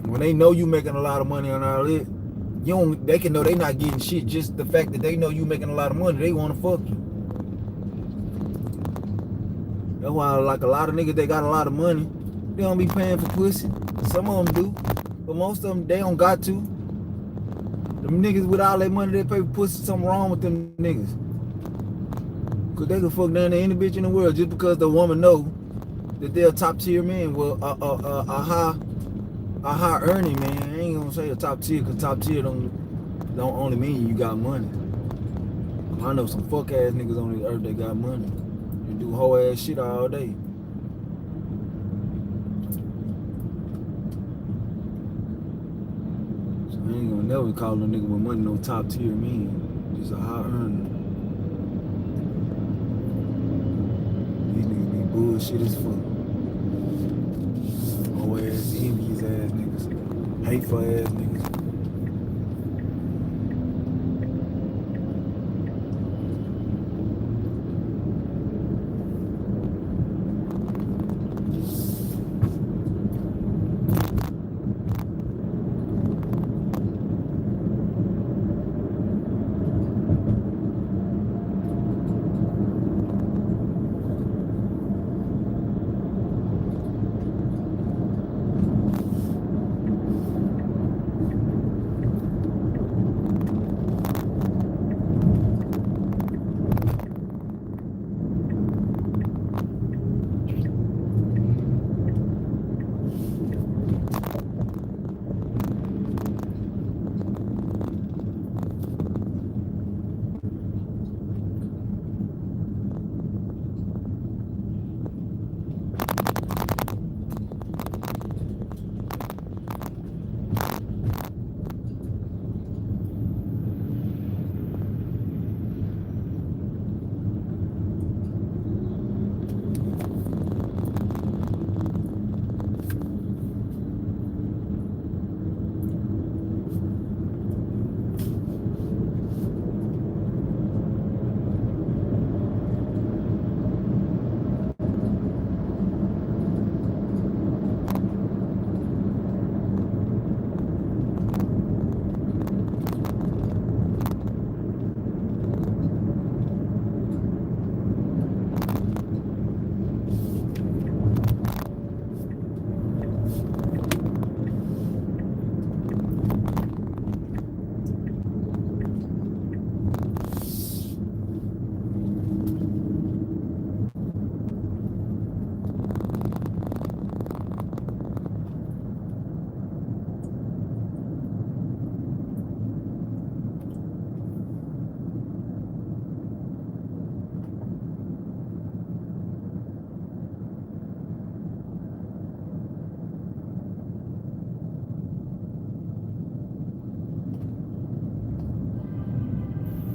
When they know you making a lot of money on all it, they can know they not getting shit. Just the fact that they know you making a lot of money, they want to fuck you. That's why, like a lot of niggas, they got a lot of money. They don't be paying for pussy. Some of them do, but most of them they don't got to. Them niggas with all that money they pay for pussy, something wrong with them niggas. Cause they can fuck down to any bitch in the world just because the woman know that they're a top tier man. Well, a high earning man. I ain't gonna say a top tier, cause top tier don't only mean you got money. I know some fuck ass niggas on this earth that got money and do whole ass shit all day. So I ain't gonna never call no nigga with money no top tier man. Just a high earner. These niggas be bullshit as fuck. Whole ass envious ass niggas. Hateful ass niggas.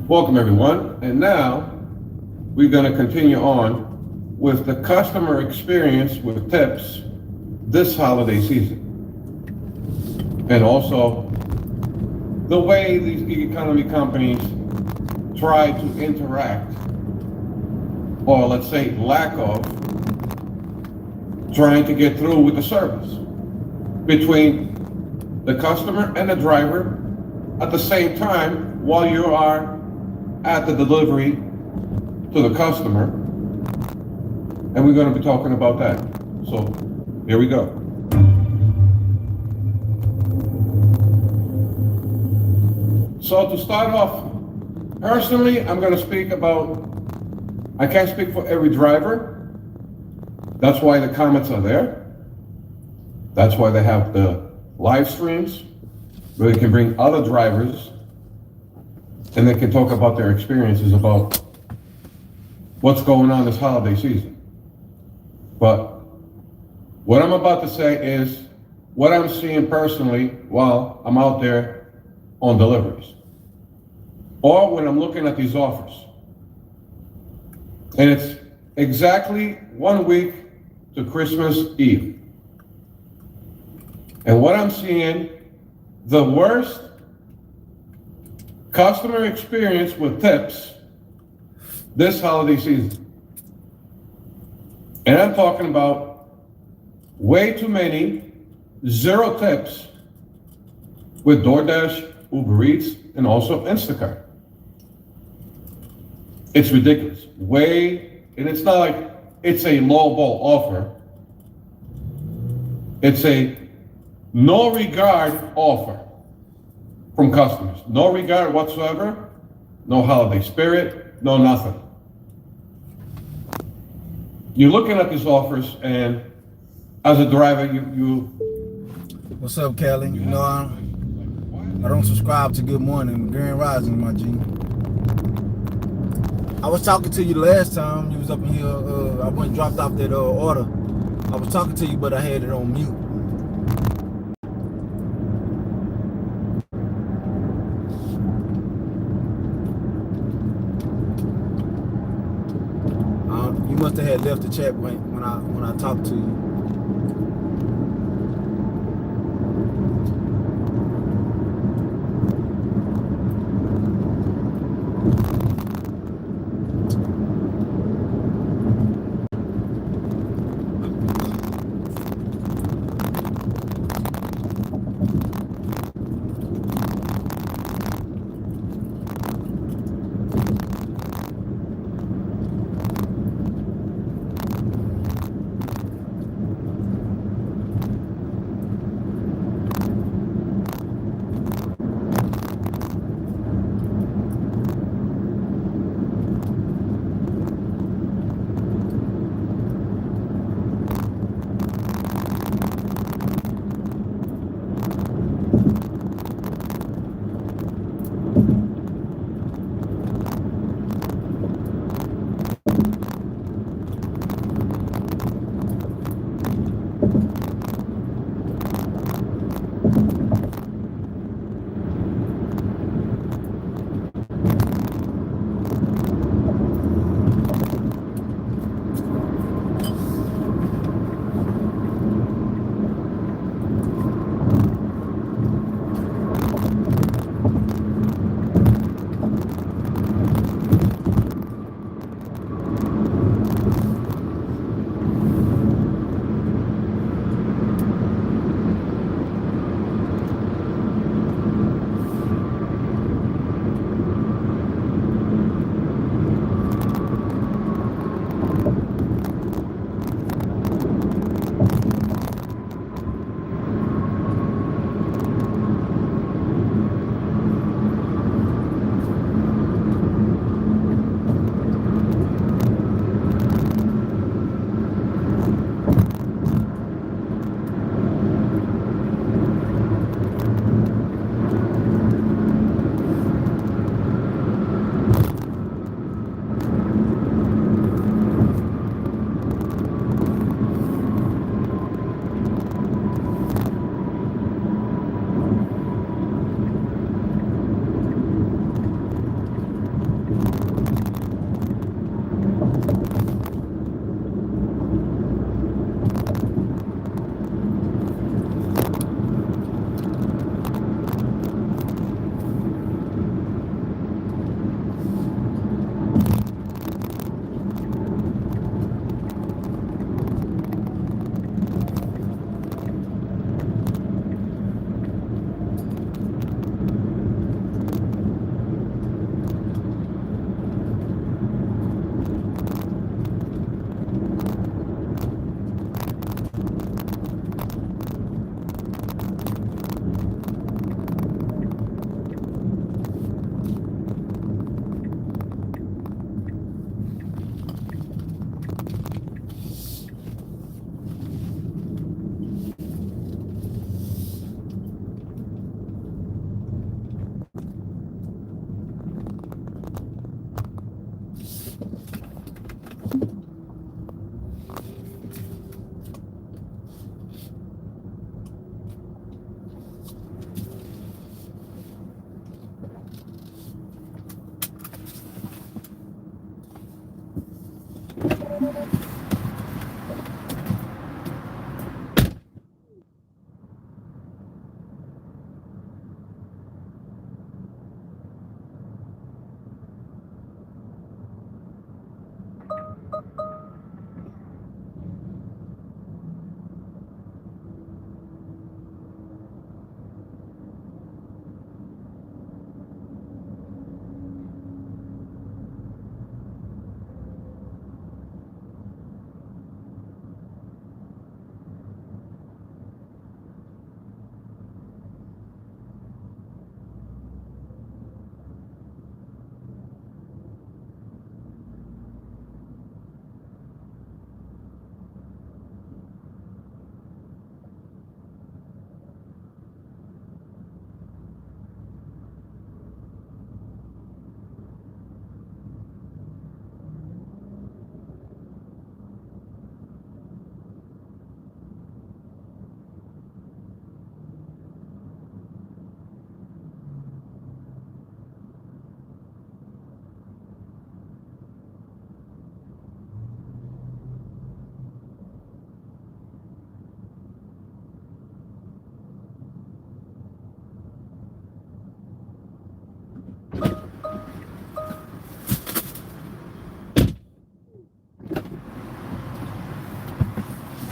Welcome everyone, and now we're going to continue on with the customer experience with tips this holiday season. And also the way these gig economy companies try to interact, or let's say lack of, trying to get through with the service between the customer and the driver at the same time while you are at the delivery to the customer. And we're going to be talking about that. So here we go. So to start off, personally, I'm going to speak about, I can't speak for every driver. That's why the comments are there. That's why they have the live streams, where they can bring other drivers and they can talk about their experiences about what's going on this holiday season. But what I'm about to say is what I'm seeing personally while I'm out there on deliveries, or when I'm looking at these offers. And it's exactly 1 week to Christmas Eve. And what I'm seeing, the worst customer experience with tips this holiday season. And I'm talking about way too many 0 tips with DoorDash, Uber Eats, and also Instacart. It's ridiculous. And it's not like it's a lowball offer. It's a no regard offer from customers. No regard whatsoever, no holiday spirit, no nothing. You're looking at these offers, and as a driver, you What's up, Kelly? You know, I don't subscribe to Good Morning, Grand Rising, my G. I was talking to you last time. You was up in here. I went and dropped off that order. I was talking to you, but I had it on mute. You must have had left the chat when I talked to you.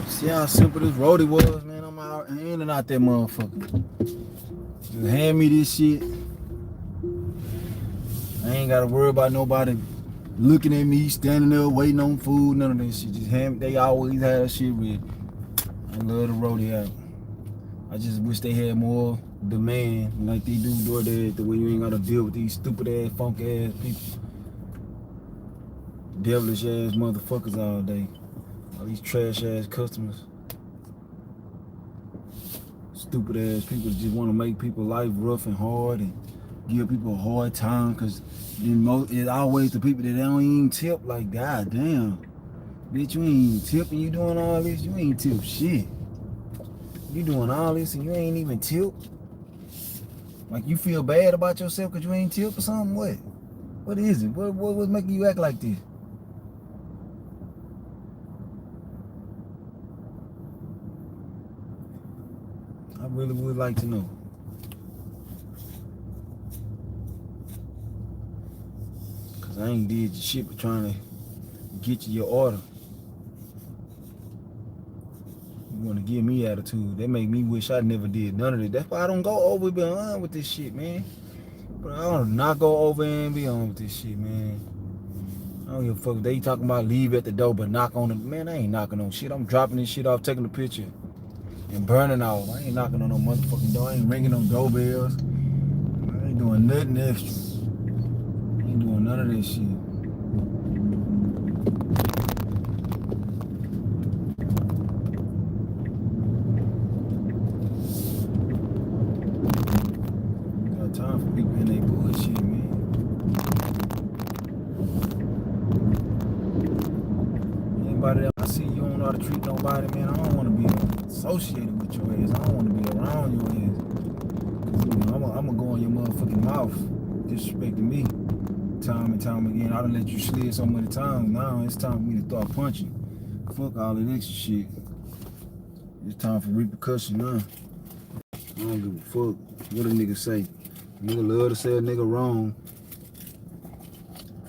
See how simple this roadie was, man. I'm out in and out that motherfucker. Just hand me this shit. I ain't gotta worry about nobody looking at me, standing there waiting on food, none of that shit. Just hand, they always had that shit ready. I love the roadie out. I just wish they had more demand like they do DoorDash, the way you ain't gotta deal with these stupid ass, funk ass people. Devilish ass motherfuckers all day. All these trash ass customers. Stupid ass people that just want to make people's life rough and hard and give people a hard time, because it's always the people that don't even tip. Like, god damn, bitch, you ain't tipping, you doing all this, you ain't tip shit. You doing all this and you ain't even tip. Like, you feel bad about yourself because you ain't tip or something? What is it? What's making you act like this? I really would like to know. Cause I ain't did shit but trying to get you your order. You wanna give me attitude. That make me wish I never did none of it. That's why I don't go over and be on with this shit, man. But I don't not go over and be on with this shit, man. I don't give a fuck. They talking about leave at the door but knock on it. Man, I ain't knocking on shit. I'm dropping this shit off, taking a picture, and burning off. I ain't knocking on no motherfucking door. I ain't ringing no doorbells. I ain't doing nothing extra. I ain't doing none of this shit. Got time for people in their bullshit, man. Anybody that I see you don't know how to treat nobody, man, I don't want to be associated with your ass. I don't want to be around your ass. Cause, you know, I'm gonna go in your motherfucking mouth, disrespecting me time and time again. I done let you slid so many times. Now it's time for me to start punching. Fuck all that extra shit. It's time for repercussion now. I don't give a fuck what a nigga say. A nigga love to say a nigga wrong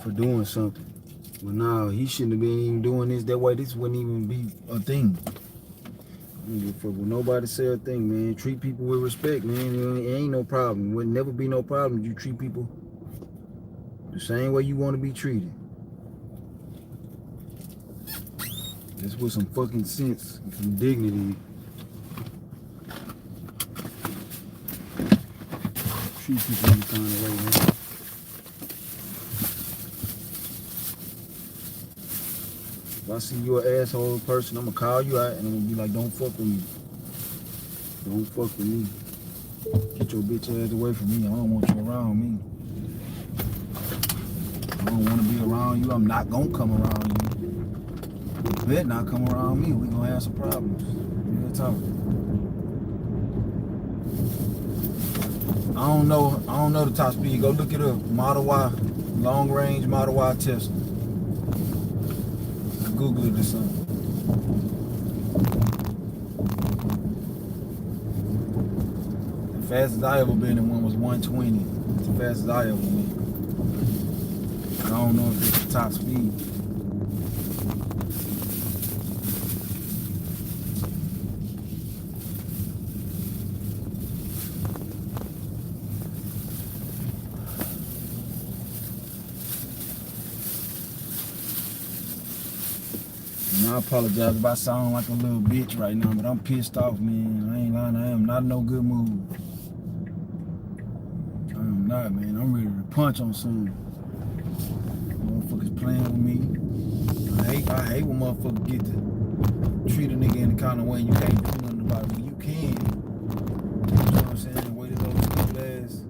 for doing something. Well, nah, he shouldn't have been even doing this. That way, this wouldn't even be a thing. I don't give a fuck what nobody say a thing, man. Treat people with respect, man. It ain't no problem. Would never be no problem. You treat people the same way you want to be treated. That's with some fucking sense and some dignity. Treat people in the kind of way, man. If I see you an asshole person, I'm gonna call you out and I'm gonna be like, don't fuck with me. Don't fuck with me. Get your bitch ass away from me. I don't want you around me. I don't want to be around you. I'm not gonna come around you. You better not come around me. We gonna have some problems. Real talk. I don't know the top speed. Go look it up. Model Y, long range Model Y Tesla. Google it or something. The fastest I ever been in one was 120. It's the fastest I ever went. I don't know if it's the top speed. And I apologize if I sound like a little bitch right now, but I'm pissed off, man. I ain't lying, I am not in no good mood. I am not, man. I'm ready to punch on something. Motherfuckers playing with me. I hate when motherfuckers get to treat a nigga in the kind of way you can't do nothing about it. When you can, you know what I'm saying? The way this old stupid ass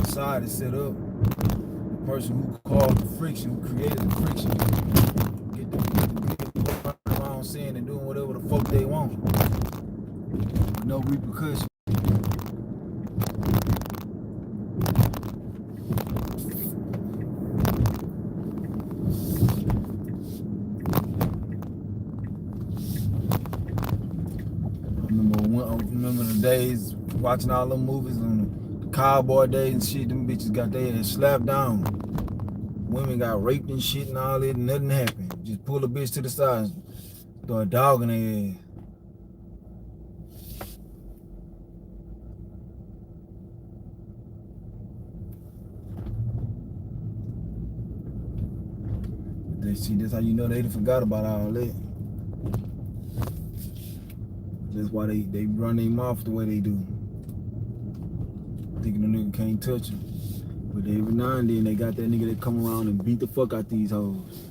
society set up, the person who caused the friction, who created the friction, get the running around saying and doing whatever the fuck they want. With no repercussions. I remember the days watching all them movies on the cowboy days and shit. Them bitches got their ass slapped down. Women got raped and shit and all that, and nothing happened. Just pull a bitch to the side and start dogging their ass. That's how you know they forgot about all that. That's why they run their mouth the way they do. Thinking the nigga can't touch them. But every now and then they got that nigga that come around and beat the fuck out these hoes.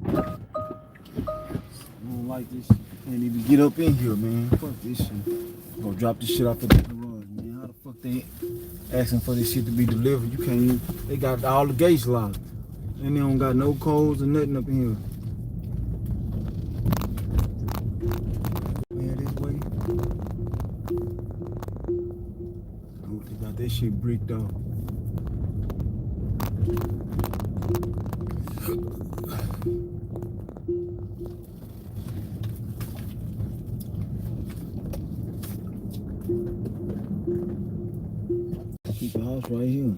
I don't like this shit. Can't even get up in here, man. Fuck this shit. Gonna drop this shit off at the garage, man. How the fuck they asking for this shit to be delivered? You can't even, they got all the gates locked. And they don't got no codes or nothing up in here. Man, this way. Oh, they got that shit bricked off. Keep the house right here.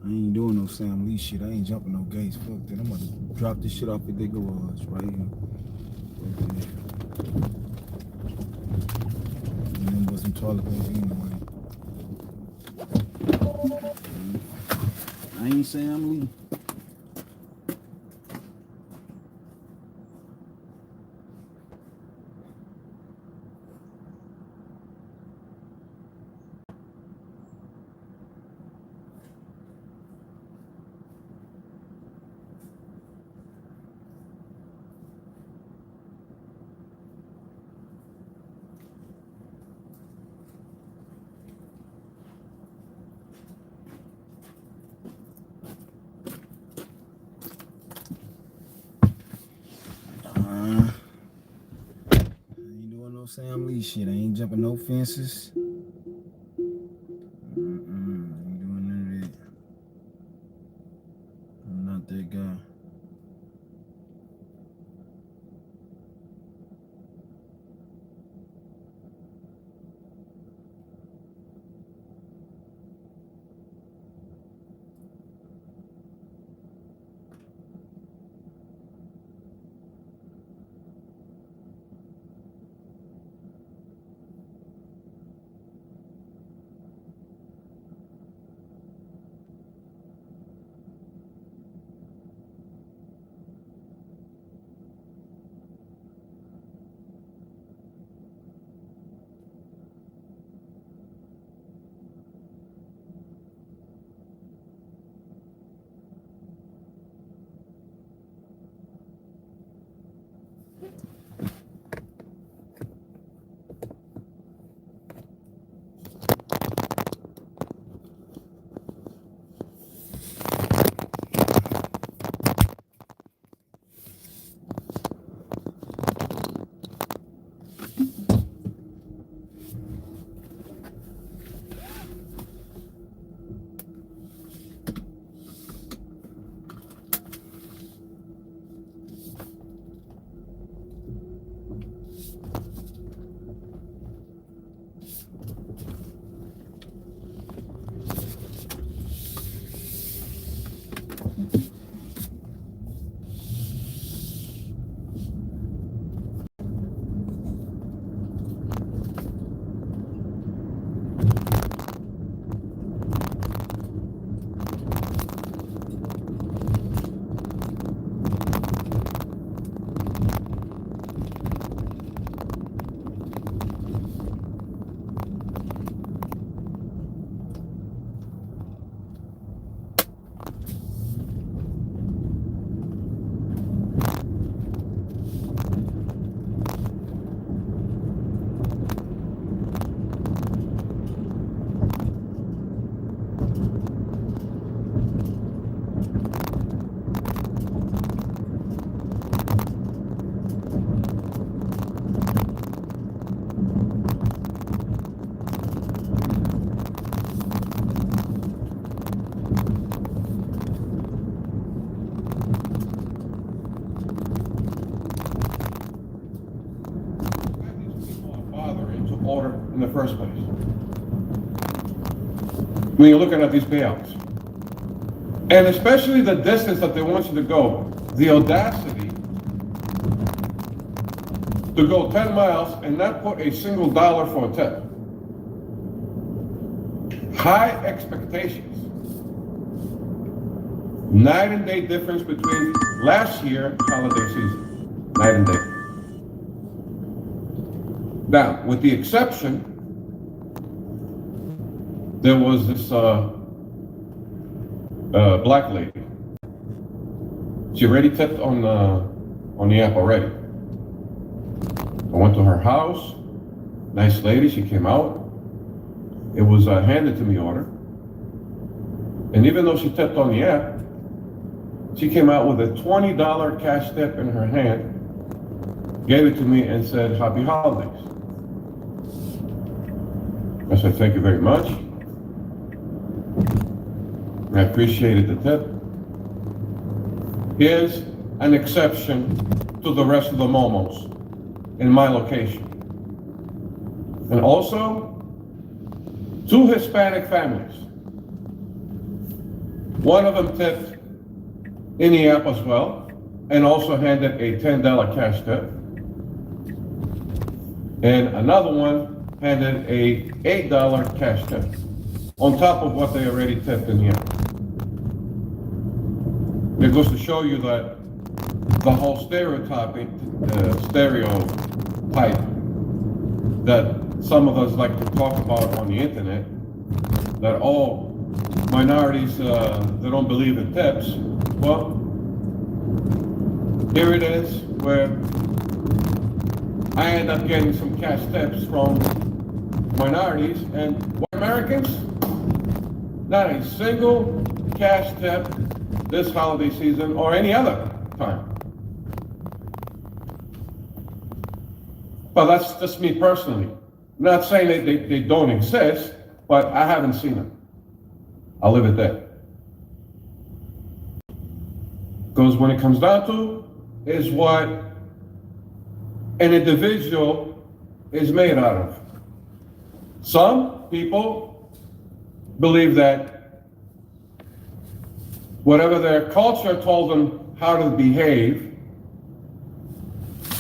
I ain't doing no Sam Lee shit. I ain't jumping no gates. Fuck that. I'm gonna drop this shit off at their garage right here. Okay. And then put some toilet paper anyway. I ain't Sam Lee. Sam Lee shit. I ain't jumping no fences. Ain't doing none of that. I'm not that guy. Order in the first place. When you're looking at these payouts, and especially the distance that they want you to go, the audacity to go 10 miles and not put a single dollar for a tip. High expectations. Night and day difference between last year holiday season. Night and day. Now, with the exception, there was this black lady. She already tipped on the app already. I went to her house, nice lady, she came out. It was a handed to me order. And even though she tipped on the app, she came out with a $20 cash tip in her hand, gave it to me and said, "Happy holidays." I said, "Thank you very much. I appreciated the tip. Here's an exception to the rest of the momos in my location." And also, 2 Hispanic families. One of them tipped in the app as well, and also handed a $10 cash tip. And another one handed a $8 cash tip on top of what they already tipped in here. It goes to show you that the whole stereotype that some of us like to talk about on the internet, that all minorities, they don't believe in tips. Well, here it is where I end up getting some cash tips from minorities, and white Americans, not a single cash tip this holiday season or any other time. But that's just me personally. I'm not saying that they don't exist, but I haven't seen them. I'll leave it there. Because when it comes down to is what an individual is made out of. Some people believe that whatever their culture told them how to behave,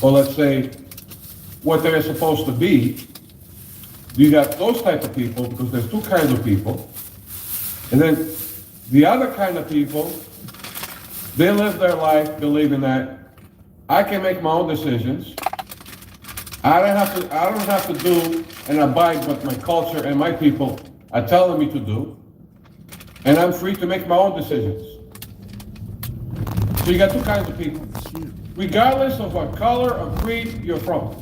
or let's say what they're supposed to be, you got those type of people, because there's 2 kinds of people. And then the other kind of people, they live their life believing that I can make my own decisions. I don't have to do and abide what my culture and my people are telling me to do. And I'm free to make my own decisions. So you got 2 kinds of people, regardless of what color or creed you're from.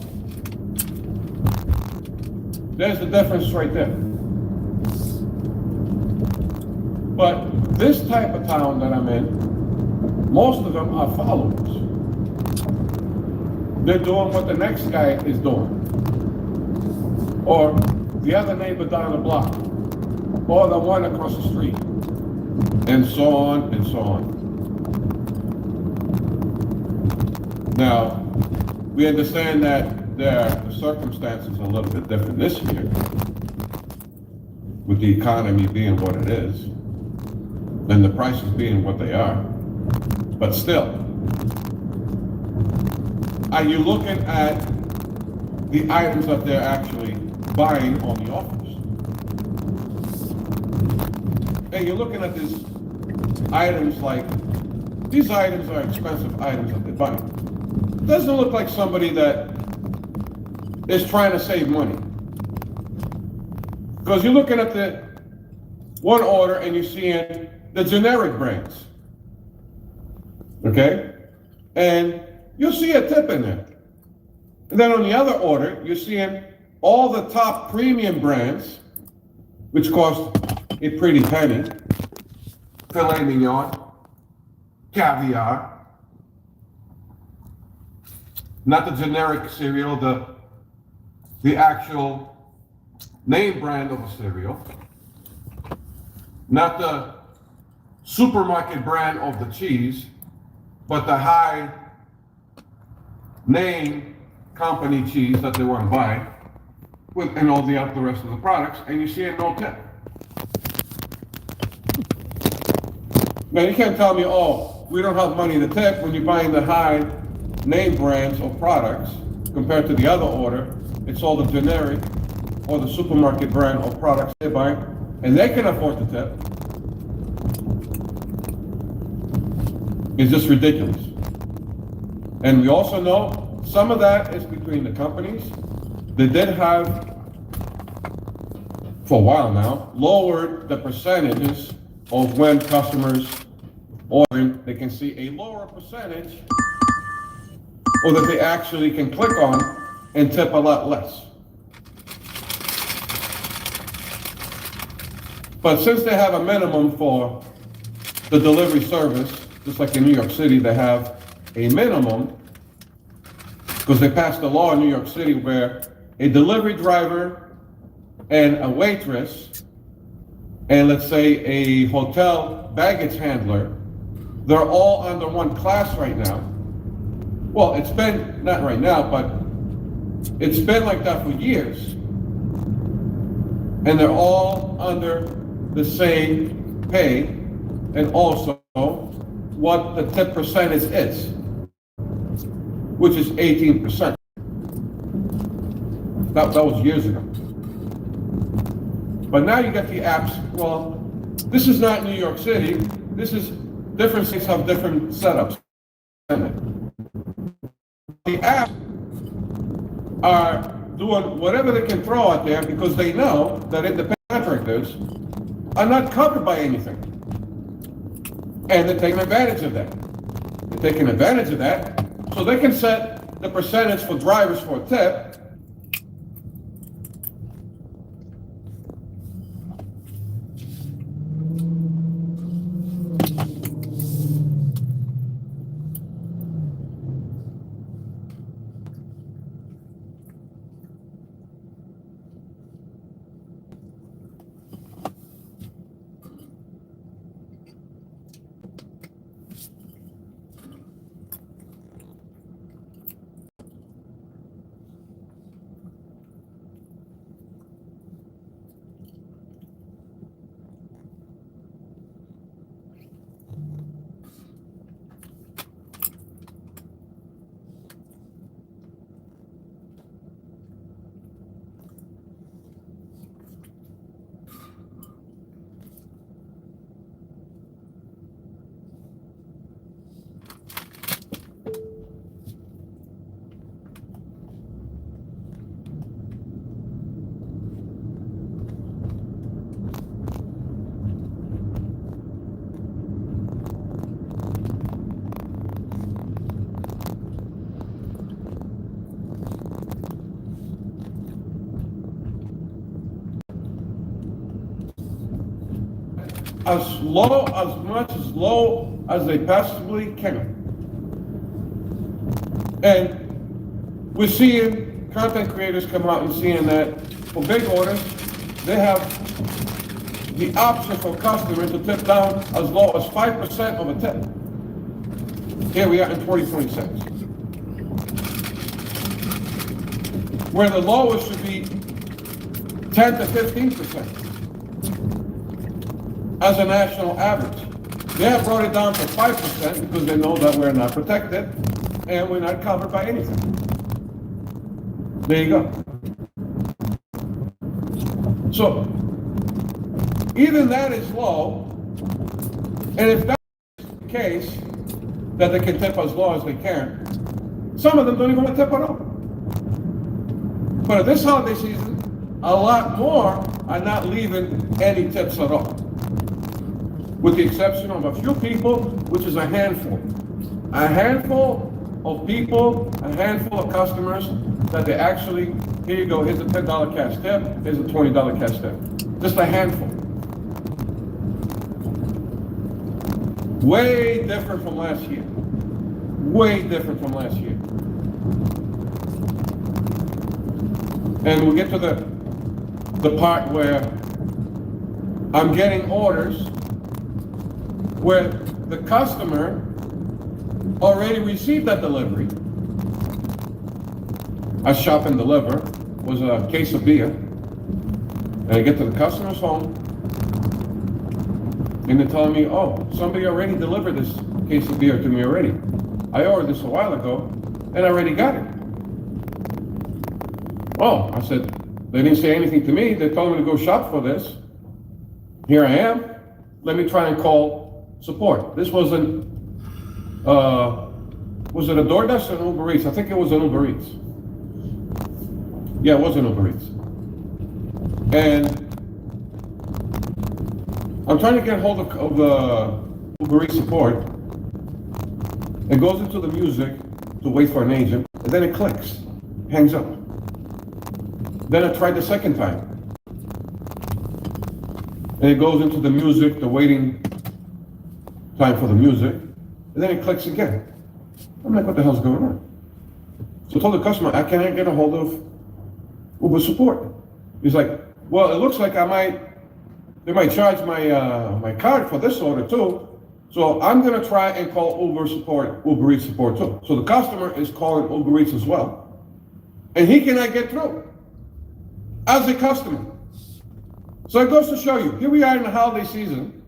There's the difference right there. But this type of town that I'm in, most of them are followers. They're doing what the next guy is doing, or the other neighbor down the block, or the one across the street, and so on and so on. Now, we understand that the circumstances are a little bit different this year, with the economy being what it is, and the prices being what they are. But still, are you looking at the items that they're actually buying on the offers? And you're looking at these items like, these items are expensive items that they're buying. It doesn't look like somebody that is trying to save money. Because you're looking at the one order and you're seeing the generic brands. Okay? And you'll see a tip in there. And then on the other order, you're seeing all the top premium brands, which cost a pretty penny, filet mignon, caviar, not the generic cereal, the actual name brand of a cereal, not the supermarket brand of the cheese, but the high name company cheese that they want to buy, and all the rest of the products, and you see a no tip. Now you can't tell me, oh, we don't have money to tip when you're buying the high name brands of products compared to the other order. It's all the generic or the supermarket brand of products they buy, and they can afford to tip. It's just ridiculous. And we also know some of that is between the companies. They did have, for a while now, lowered the percentages of when customers ordering, they can see a lower percentage, or that they actually can click on and tip a lot less. But since they have a minimum for the delivery service, just like in New York City, they have a minimum, because they passed a law in New York City where a delivery driver and a waitress, and let's say a hotel baggage handler, they're all under one class right now. Well, it's been, not right now, but it's been like that for years. And they're all under the same pay, and also what the tip percentage is, which is 18%. That was years ago. But now you get the apps. Well, this is not New York City. This is, different states have different setups. The apps are doing whatever they can throw out there because they know that independent contractors are not covered by anything. And they're taking advantage of that. They're taking advantage of that so they can set the percentage for drivers for a tip. As low as they possibly can. And we're seeing content creators come out and seeing that for big orders, they have the option for customers to tip down as low as 5% of a tip. Here we are in 2026. Where the lowest should be 10 to 15%. As a national average. They have brought it down to 5% because they know that we're not protected and we're not covered by anything. There you go. So, even that is low, and if that's the case, that they can tip as low as they can, some of them don't even want to tip at all. But this holiday season, a lot more are not leaving any tips at all. With the exception of a few people, which is a handful. A handful of people, a handful of customers that they actually, here you go, here's a $10 cash tip, here's a $20 cash tip. Just a handful. Way different from last year. Way different from last year. And we get to the part where I'm getting orders where the customer already received that delivery. I shop and deliver, was a case of beer. And I get to the customer's home, and they're telling me, oh, somebody already delivered this case of beer to me already. I ordered this a while ago, and I already got it. Oh, I said, they didn't say anything to me. They told me to go shop for this. Here I am. Let me try and call support. This was was it a DoorDash or an Uber Eats? I think it was an Uber Eats. Yeah, it was an Uber Eats. And I'm trying to get hold of the Uber Eats support. It goes into the music to wait for an agent, and then it clicks, hangs up. Then I tried the second time. And it goes into the music, the waiting time for the music, and then it clicks again. I'm like, what the hell's going on? So I told the customer, can I get a hold of Uber support? He's like, well, it looks like they might charge my card for this order too. So I'm gonna try and call Uber Eats support too. So the customer is calling Uber Eats as well. And he cannot get through as a customer. So it goes to show you, here we are in the holiday season,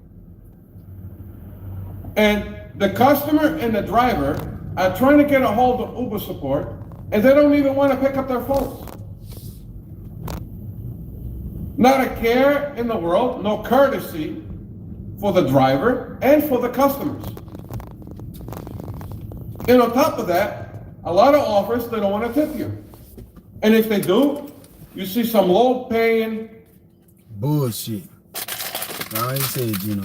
and the customer and the driver are trying to get a hold of Uber support, and they don't even want to pick up their phones. Not a care in the world, no courtesy for the driver and for the customers. And on top of that, a lot of offers, they don't want to tip you. And if they do, you see some low-paying bullshit. I ain't said, you know.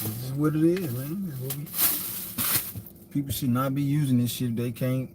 This is what it is, man. This is what people should not be using this shit if they can't.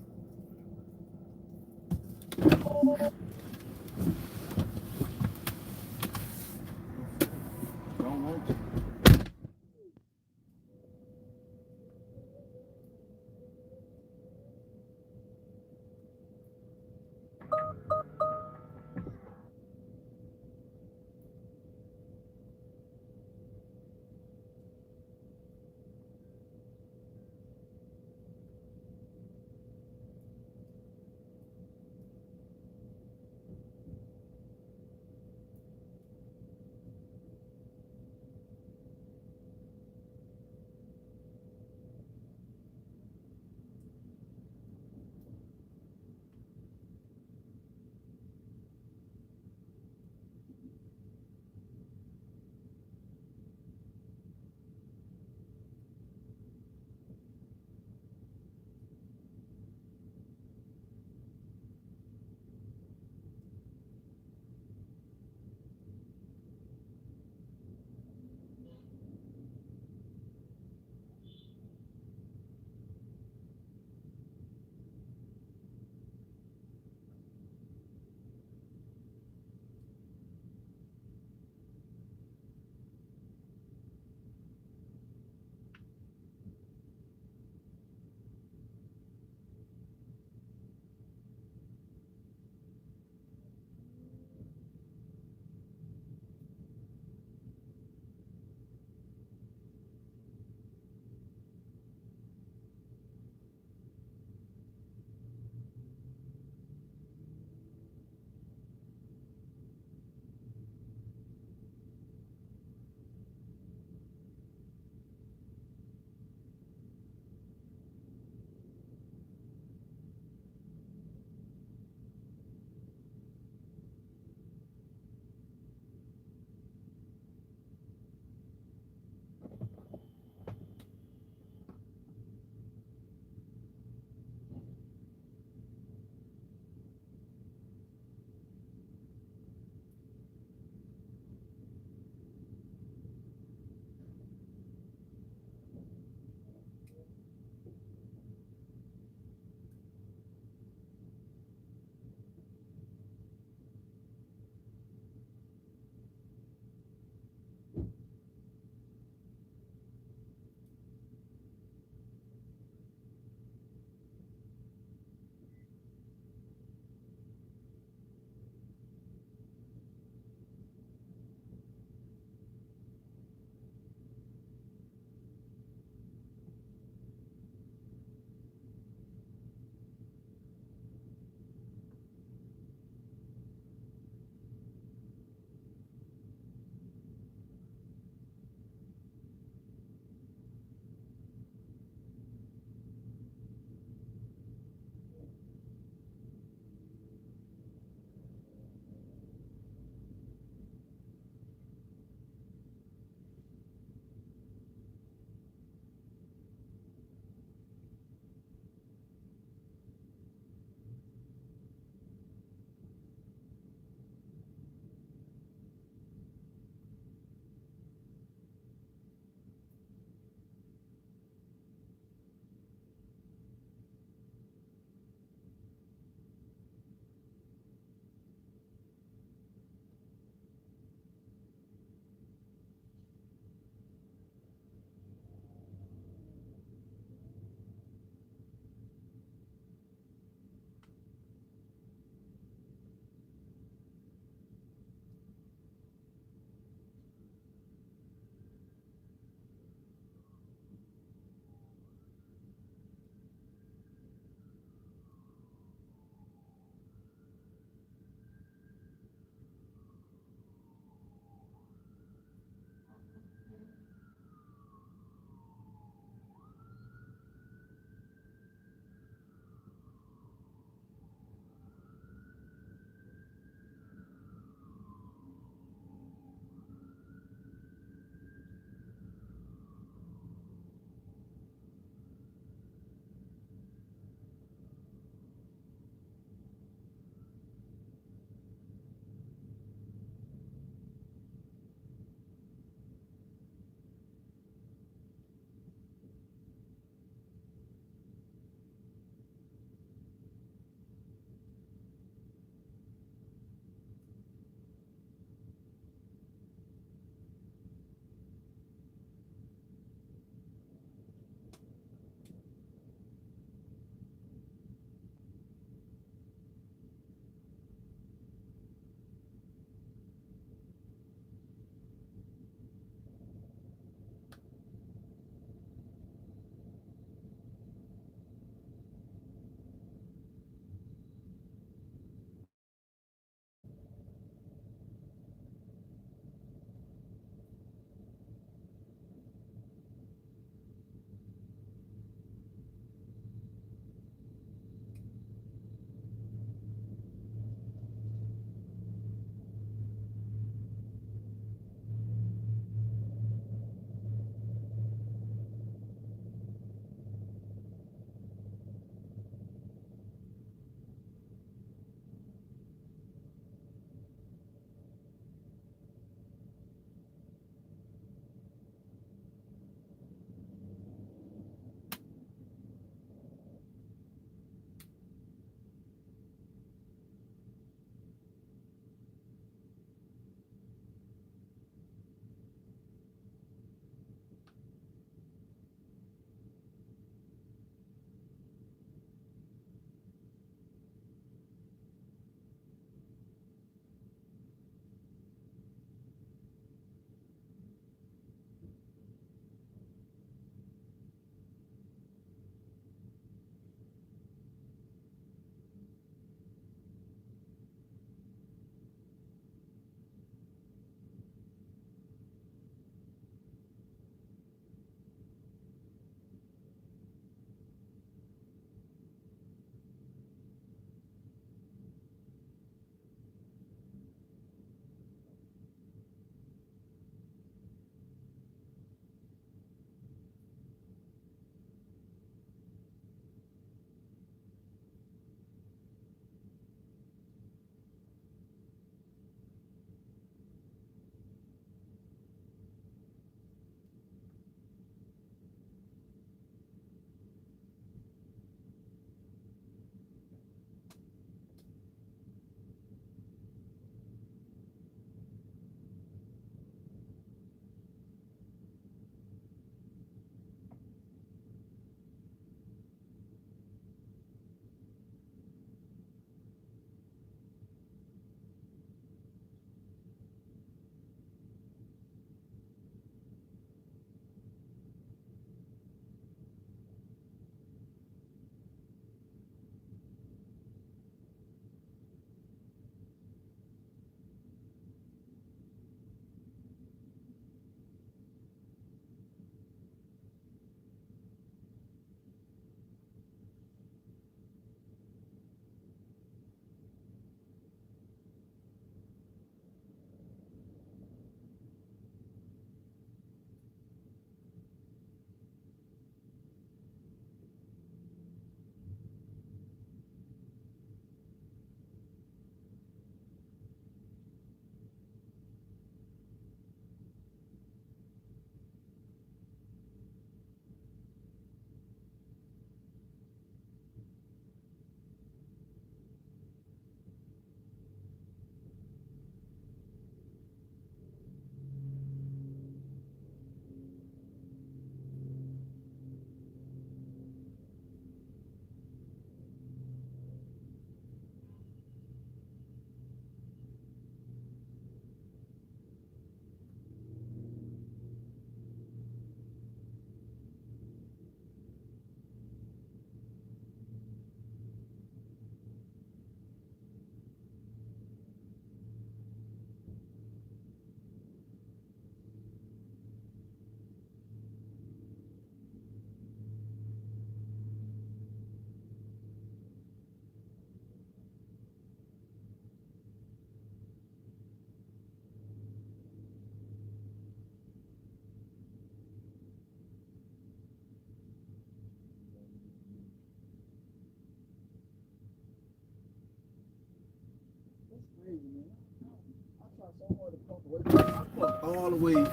All the way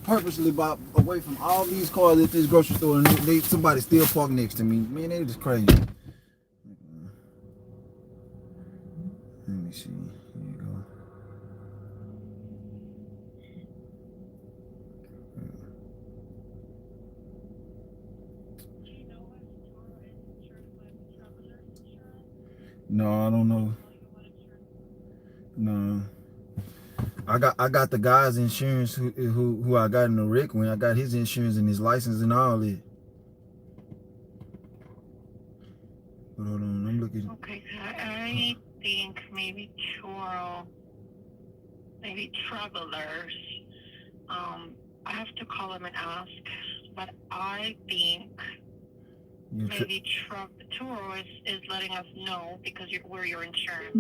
purposely away from all these cars at this grocery store, and somebody still parked next to me. Man, they just crazy. Let me see. Here you go. No, I don't know. No. I got the guy's insurance who I got in the wreck when I got his insurance and his license and all that. But hold on, I'm looking. Okay, I think maybe travelers. I have to call them and ask, but I think maybe Turo is letting us know because we're your insurance.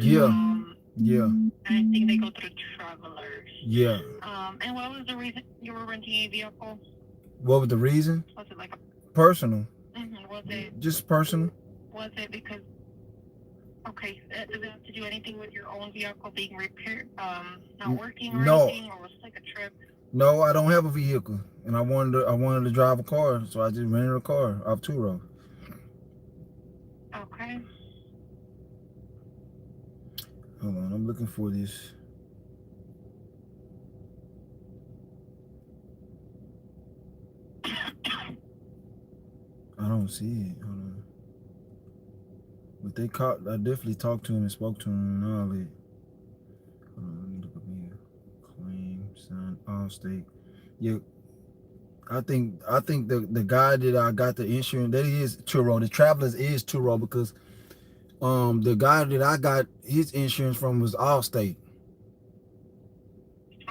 Yeah. Yeah. And I think they go through travelers. Yeah. And what was the reason you were renting a vehicle? What was the reason? Was it like a personal? Was it just personal? Was it because? Okay, does it have to do anything with your own vehicle being repaired, not working or anything, or was it like a trip? No, I don't have a vehicle, and I wanted to drive a car, so I just rented a car off Turo. Okay. Hold on, I'm looking for this. I don't see it. Hold on. But I definitely talked to him and spoke to him and all that. Hold on, let me look up here. Claim, sign, all state. Yeah. I think the guy that I got the insurance, that is Turo. The Travelers is Turo because the guy that I got his insurance from was Allstate.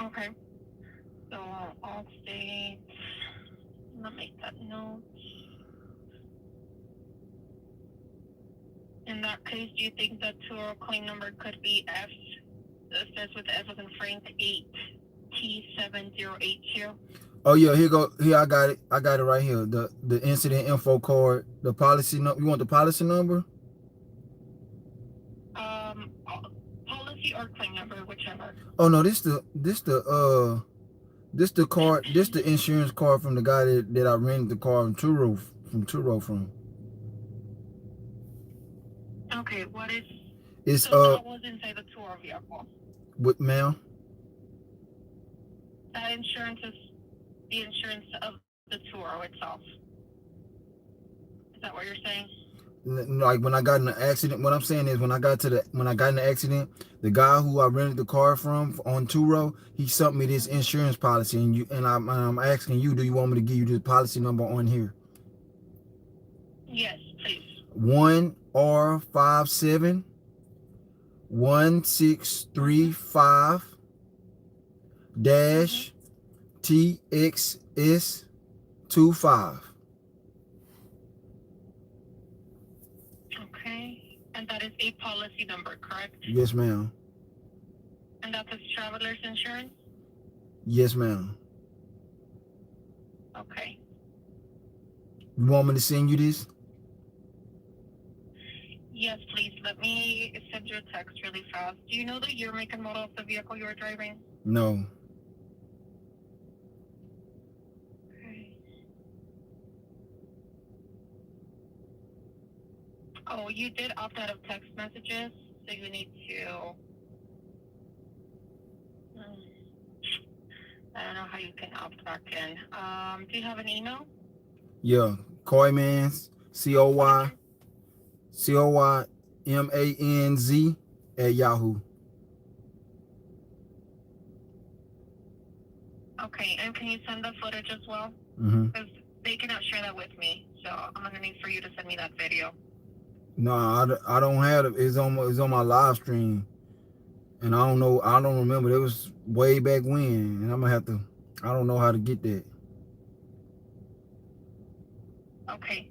Okay. So Allstate. Let me make that note. In that case, do you think that Turo claim number could be F? It says with F as in Frank 8T7082. Oh yeah, here I got it. I got it right here. The incident info card, the policy number. You want the policy number? Policy or claim number, whichever. Oh no, this the card. This the insurance card from the guy that I rented the car from Turo from. Okay, what is? It's so that was inside the Turo vehicle. What, ma'am? That insurance is the insurance of the Turo itself. Is that what you're saying? Like when I got in the accident, what I'm saying is when I got in the accident, the guy who I rented the car from on Turo, he sent me this insurance policy, and I'm asking you, do you want me to give you the policy number on here? Yes, please. 1R57 1635 dash TXS 25. Okay, and that is a policy number, correct? Yes, ma'am. And that is Travelers Insurance? Yes, ma'am. Okay. You want me to send you this? Yes, please. Let me send you a text really fast. Do you know the year, make, and model of the vehicle you were driving? No. Okay. Oh, you did opt out of text messages, so you need to... I don't know how you can opt back in. Do you have an email? Yeah. Coymanz, COYMANZ at Yahoo. Okay, and can you send the footage as well? Because they cannot share that with me, so I'm gonna need for you to send me that video. No, I don't have it. It's on my live stream, and I don't remember. It was way back when, and I'm gonna have to. I don't know how to get that. Okay.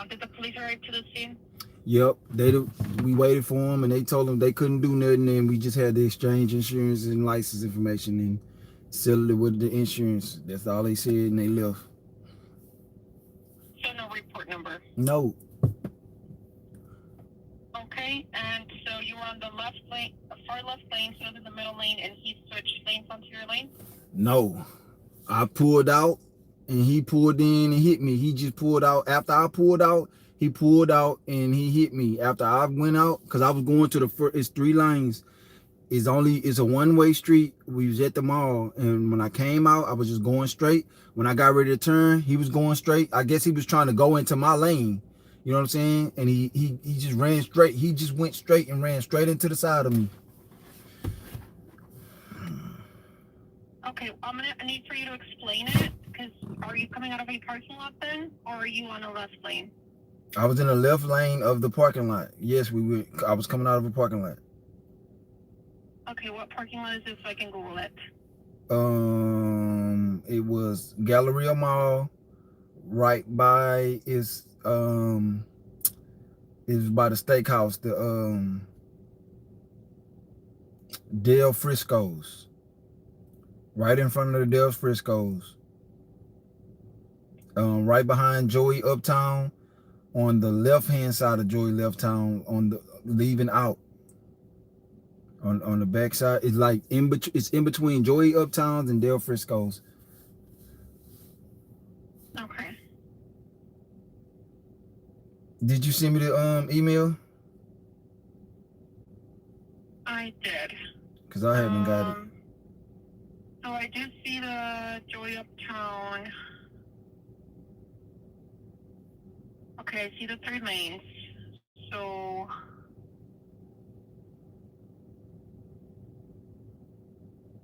Did the police arrive to the scene? Yep, we waited for them, and they told them they couldn't do nothing, and we just had to exchange insurance and license information and settle it with the insurance. That's all they said, and they left. So no report number? No. Okay, and so you were on the left lane, far left lane, so in the middle lane, and he switched lanes onto your lane? No. I pulled out and he pulled in and hit me. He just pulled out. After I pulled out, he pulled out and he hit me. After I went out, because I was going to the first, it's 3 lanes. It's a one-way street. We was at the mall, and when I came out, I was just going straight. When I got ready to turn, he was going straight. I guess he was trying to go into my lane. You know what I'm saying? And he just ran straight. He just went straight and ran straight into the side of me. Okay, I need for you to explain it, because are you coming out of a parking lot then, or are you on a left lane? I was in the left lane of the parking lot. Yes, I was coming out of a parking lot. Okay, what parking lot is this so I can Google it? It was Galleria Mall, right by is by the steakhouse, the Del Frisco's. Right in front of the Del Frisco's. Right behind Joey Uptown, on the left-hand side of Joey Uptown, on the leaving out. On the back side, it's like it's in between Joey Uptowns and Del Frisco's. Okay. Did you send me the email? I did. Because I haven't got it. So I do see the Joy Uptown. Okay, I see the 3 lanes. So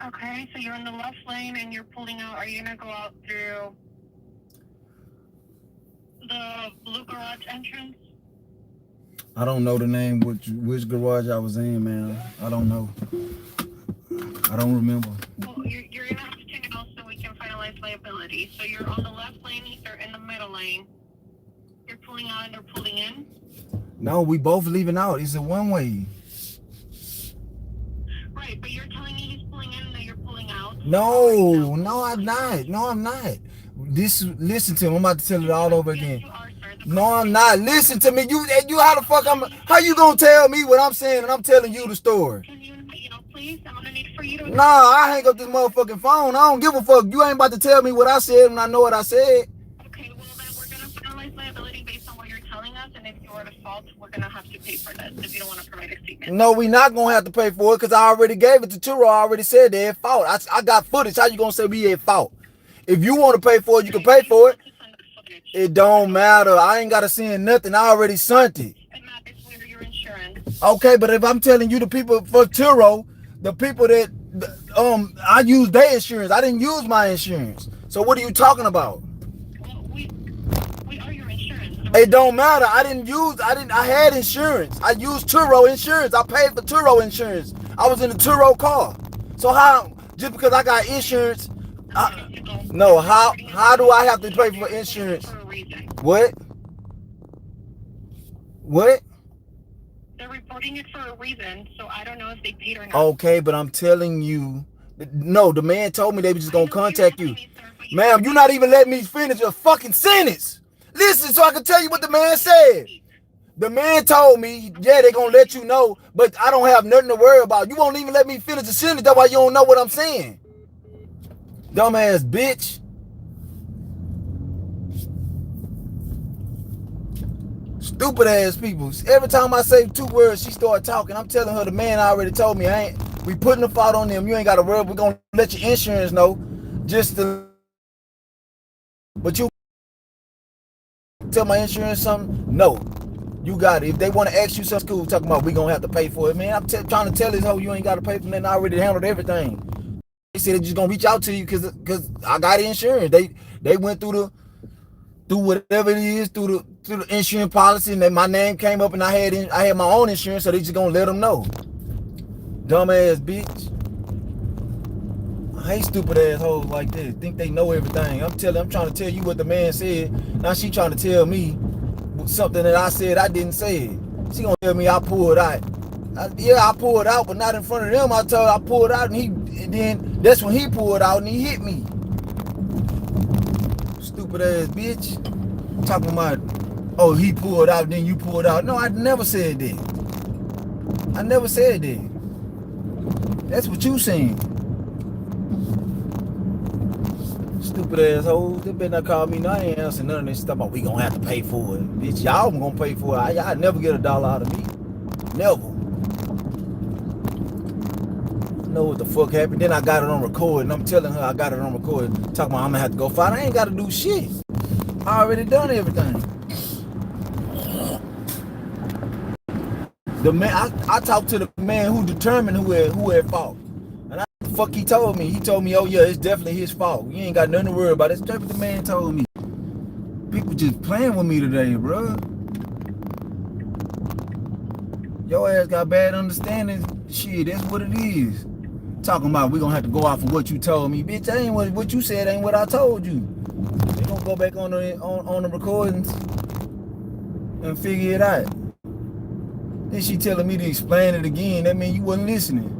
okay, so you're in the left lane and you're pulling out. Are you gonna go out through the blue garage entrance? I don't know the name, which garage I was in, man. I don't know. I don't remember. Well, you're gonna have to take it out so we can finalize liability. So you're on the left lane, they're in the middle lane. You're pulling out and they're pulling in? No, we both leaving out. It's a one-way. Right, but you're telling me he's pulling in and that you're pulling out? No, I'm not. No, I'm not. Listen to him. I'm about to tell it all over again. Yes, you are, sir. No, I'm not. Listen to me. You how the fuck how you gonna tell me what I'm saying and I'm telling you the story? Can you please? I'm gonna need for you to... Nah, I hang up this motherfucking phone. I don't give a fuck. You ain't about to tell me what I said when I know what I said. Okay, well then we're gonna finalize liability based on what you're telling us, and if you are at fault, we're gonna have to pay for this if you don't want to provide a statement. No, we not gonna have to pay for it because I already gave it to Turo. I already said they're at fault. I got footage. How you gonna say we at fault? If you want to pay for it, you can pay for it. It don't matter. I ain't gotta send nothing. I already sent it. It matters where your insurance. Okay, but if I'm telling you the people for Turo, the people that I use their insurance. I didn't use my insurance. So what are you talking about? Well, we are your insurance. So It don't matter. I had insurance. I used Turo insurance. I paid for Turo insurance. I was in a Turo car. So how, just because I got insurance, how do I have to pay for insurance? For a reason. What? They're reporting it for a reason, so I don't know if they paid or not. Okay, but I'm telling you, no, the man told me they were just gonna contact you. Ma'am, you're not even letting me finish a fucking sentence. Listen, so I can tell you what the man said. The man told me, yeah, they're gonna let you know, but I don't have nothing to worry about. You won't even let me finish the sentence. That's why you don't know what I'm saying. Dumbass bitch. Stupid ass people. Every time I say 2 words, she start talking. I'm telling her the man already told me we putting the fault on them. You ain't got to worry. We're gonna let your insurance know. But you tell my insurance something? No. You got it. If they want to ask you something cool, talking about we gonna have to pay for it, man. I'm trying to tell this hoe you ain't got to pay for nothing. I already handled everything. They said they're just gonna reach out to you because I got insurance. They went through whatever it is through the insurance policy, and then my name came up and I had my own insurance, so they just gonna let them know. Dumbass bitch. I hate stupid assholes like this. Think they know everything. I'm trying to tell you what the man said. Now she trying to tell me something that I said I didn't say it. She gonna tell me I pulled out. I pulled out, but not in front of them. I told her I pulled out, and then that's when he pulled out and he hit me. Stupid ass bitch. Talking about, oh, he pulled out, then you pulled out. No, I never said that. I never said that. That's what you saying. Stupid assholes. They better not call me. No, I ain't answering none of this stuff about we gonna have to pay for it. Bitch, y'all gonna pay for it. Y'all never get $1 out of me. Never. Know what the fuck happened. Then I got it on recording. I'm telling her I got it on recording. Talking about I'm gonna have to go fight. I ain't gotta do shit. I already done everything. The man, I talked to the man who determined who had fault. And the fuck he told me. He told me, oh yeah, it's definitely his fault. You ain't got nothing to worry about. That's what the man told me. People just playing with me today, bro. Your ass got bad understanding. Shit, that's what it is. Talking about we gonna have to go off of what you told me. Bitch, that ain't what you said ain't what I told you. They gonna go back on the recordings and figure it out. Then she telling me to explain it again. That means you wasn't listening.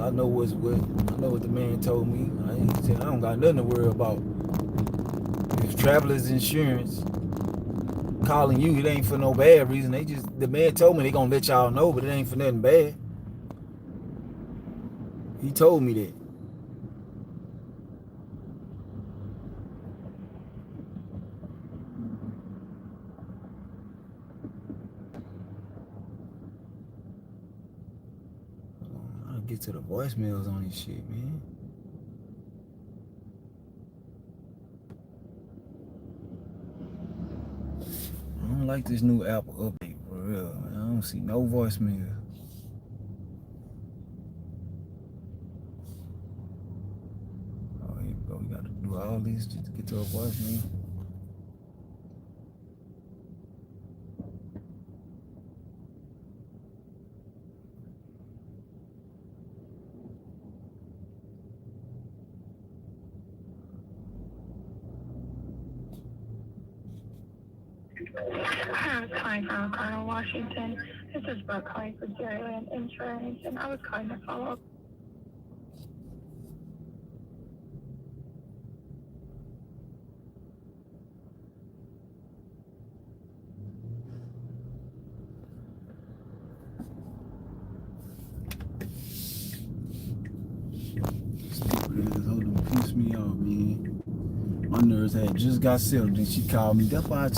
I know what the man told me. He said I don't got nothing to worry about. If traveler's insurance calling you, it ain't for no bad reason. The man told me they gonna let y'all know, but it ain't for nothing bad. He told me that. I'll get to the voicemails on this shit, man. I don't like this new Apple update, for real. I don't see no voicemail. Oh, here we go. We gotta do all this just to get to a voicemail. I was calling from Colonel Washington. This is Brooke calling for Dairyland Insurance, and I was calling to follow up. Stupid asshole piss me off, man. My nerves had just got settled, and she called me. That's why I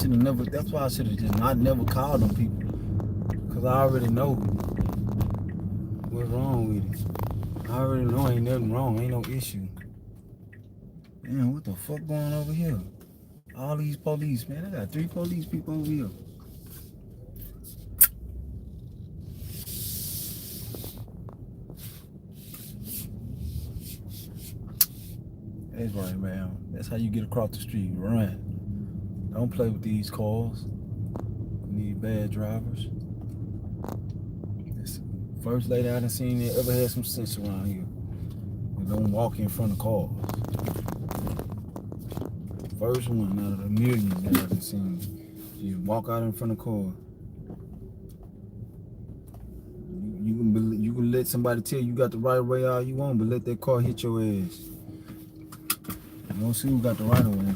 should have just not never called them people. Cause I already know what's wrong with it. I already know ain't nothing wrong, ain't no issue. Man, what the fuck going over here? All these police, man. I got 3 police people over here. That's right, man. That's how you get across the street. Run. Don't play with these cars. You need bad drivers. It's the first lady I done seen that ever had some sense around here. And don't walk in front of cars. First one out of the millions that I done seen. You walk out in front of cars. You can let somebody tell you got the right of way all you want, but let that car hit your ass. You don't see who got the right of way.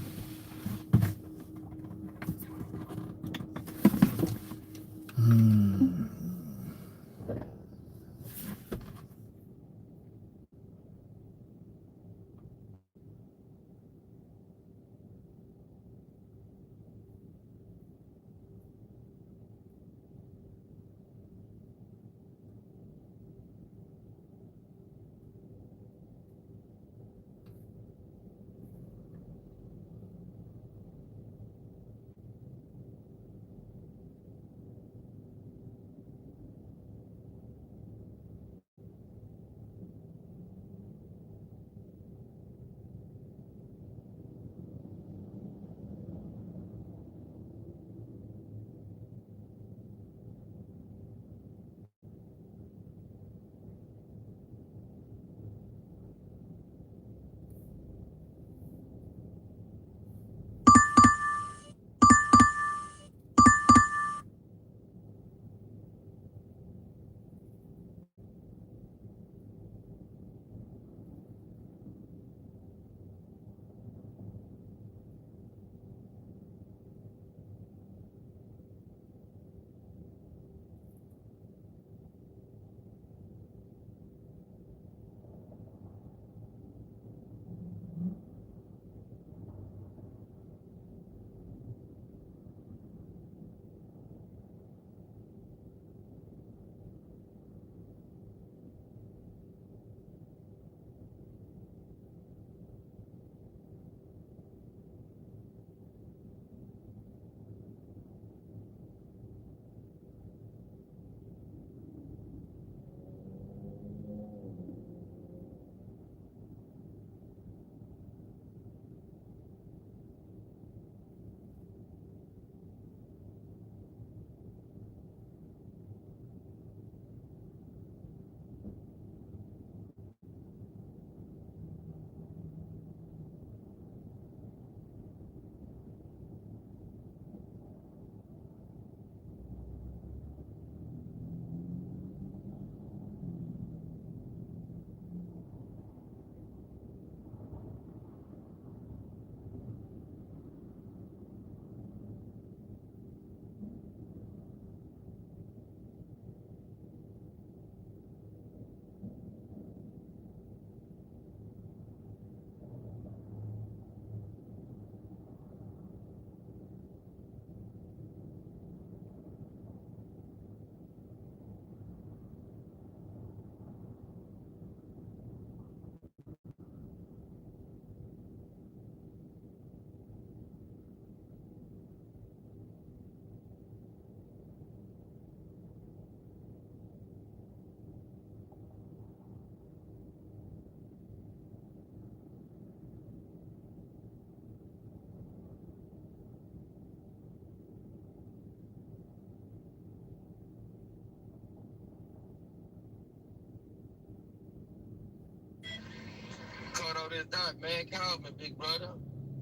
this dot, man. Call me, big brother.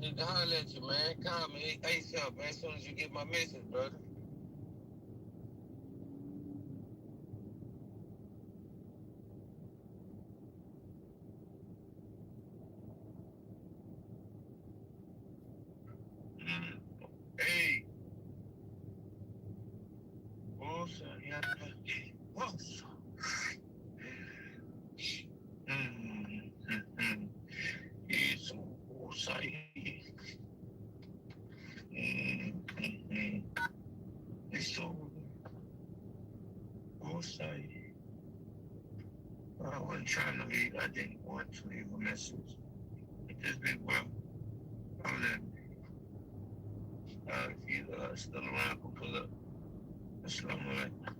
Need to holler at you, man. Call me ASAP, man, as soon as you get my message, brother. Hey. Ouça, ouça. Isso, ouça aí. Isso, ouça aí. I wasn't trying to leave. I didn't want to leave a message. Just big bro. I'll let if you still around, can pull up. Assalamu alaikum.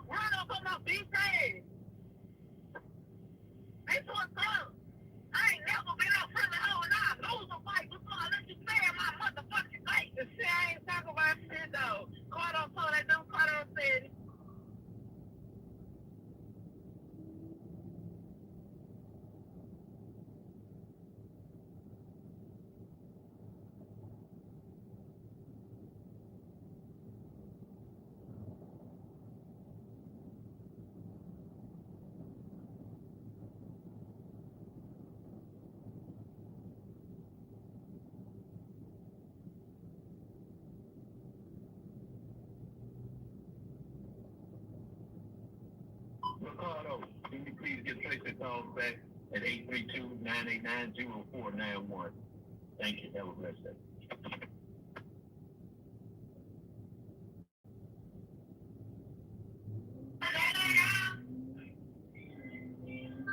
Run up on my big ass. That's what's up. I ain't never been out front of the hole and I lose a fight before I let you stay in my motherfucking face. Shit, I ain't talking about shit though. Cardo told that them Cardo said. Ricardo, can you please get Tracy calls back at 832-989-0491? Thank you. Have a blessed day.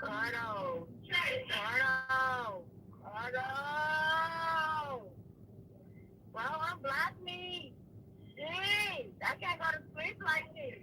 Cardo! Cardo! Cardo! Bro, unblock me! Jeez, I can't go to sleep like this.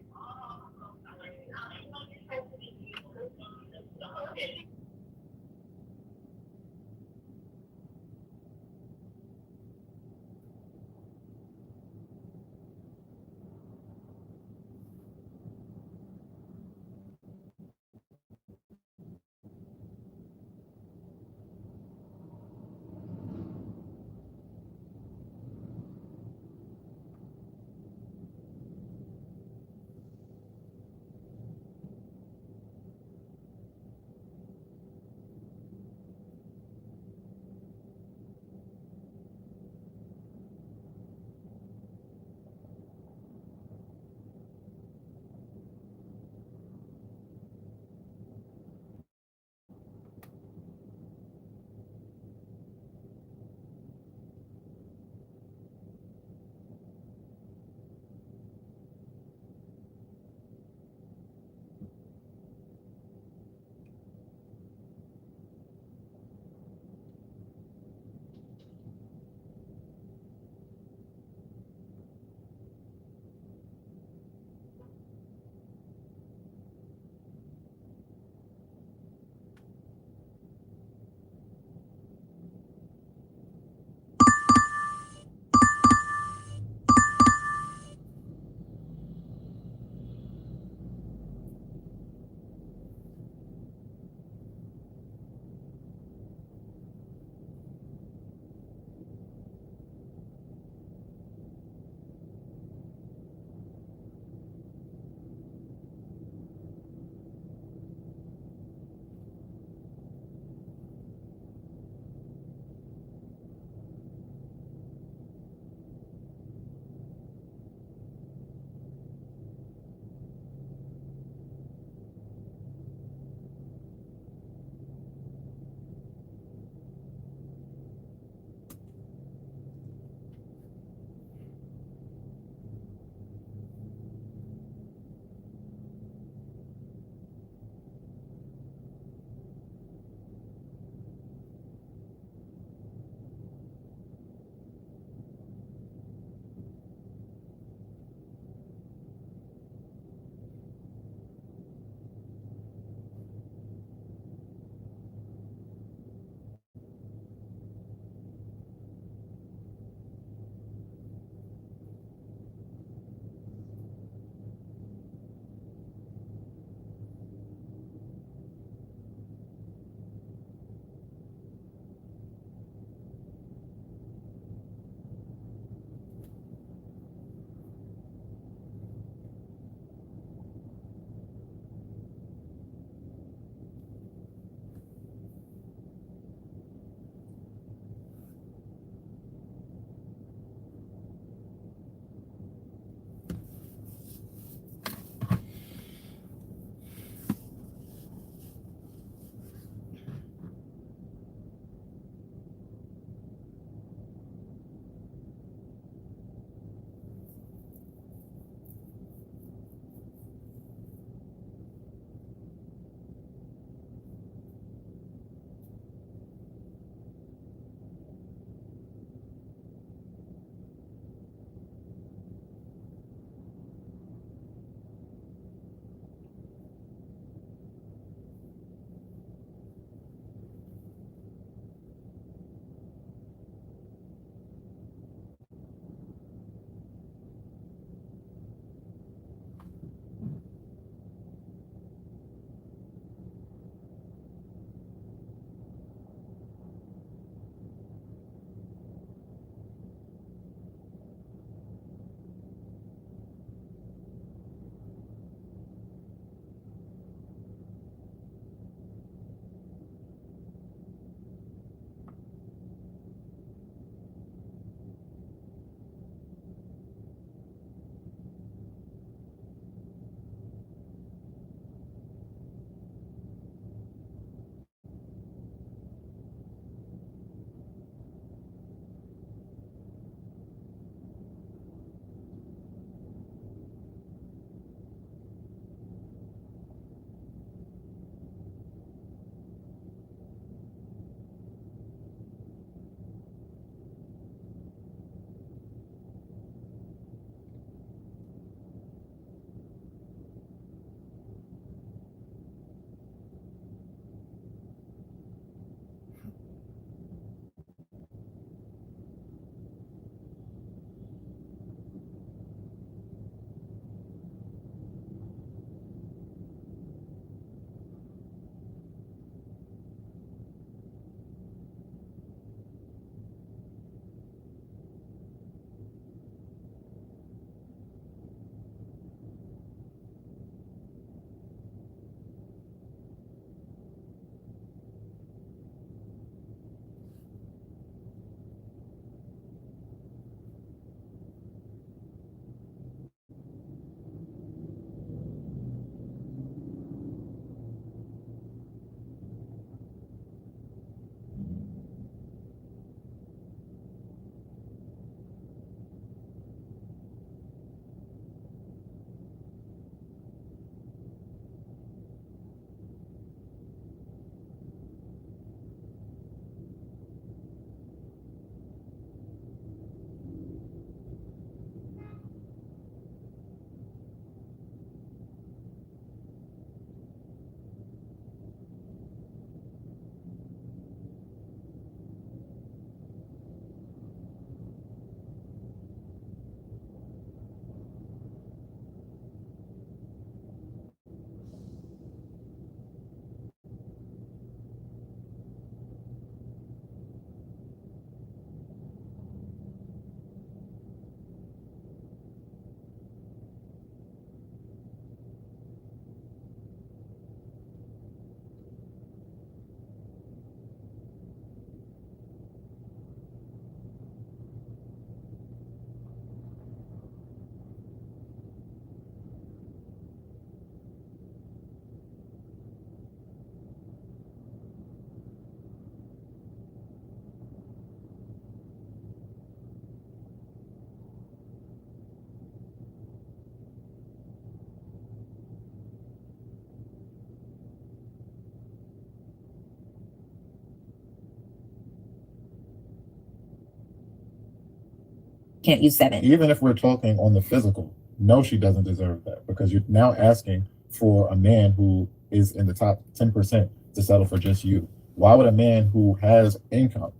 can't use 7. Even if we're talking on the physical, no, she doesn't deserve that, because you're now asking for a man who is in the top 10% to settle for just you. Why would a man who has income,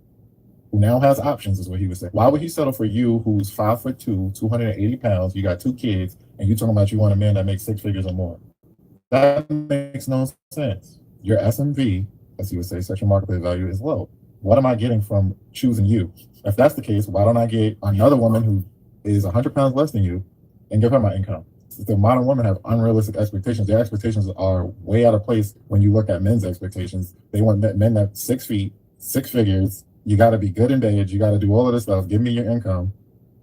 who now has options, is what he would say, why would he settle for you who's 5'2", 280 pounds, you got 2 kids, and you talking about you want a man that makes 6 figures or more? That makes no sense. Your SMV, as you would say, sexual market value, is low. What am I getting from choosing you? If that's the case, why don't I get another woman who is 100 pounds less than you and give her my income? The modern women have unrealistic expectations. Their expectations are way out of place when you look at men's expectations. They want men that 6 feet, 6 figures. You got to be good in bed. You got to do all of this stuff. Give me your income.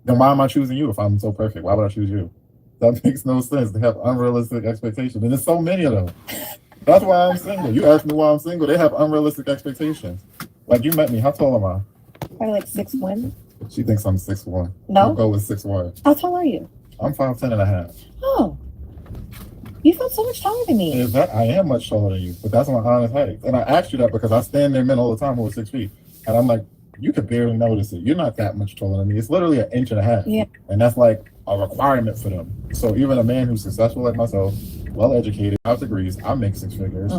Then why am I choosing you if I'm so perfect? Why would I choose you? That makes no sense. They have unrealistic expectations. And there's so many of them. That's why I'm single. You ask me why I'm single. They have unrealistic expectations. Like, you met me. How tall am I? Probably like 6'1". She thinks I'm 6'1". No? I'll go with 6'1". How tall are you? I'm 5'10" and a half. Oh. You feel so much taller than me. I am much taller than you, but that's my honest height. And I asked you that because I stand near men all the time who are 6 feet. And I'm like, you could barely notice it. You're not that much taller than me. It's literally 1.5 inches. Yeah. And that's like a requirement for them. So even a man who's successful like myself, well-educated, 5 degrees, I make 6 figures.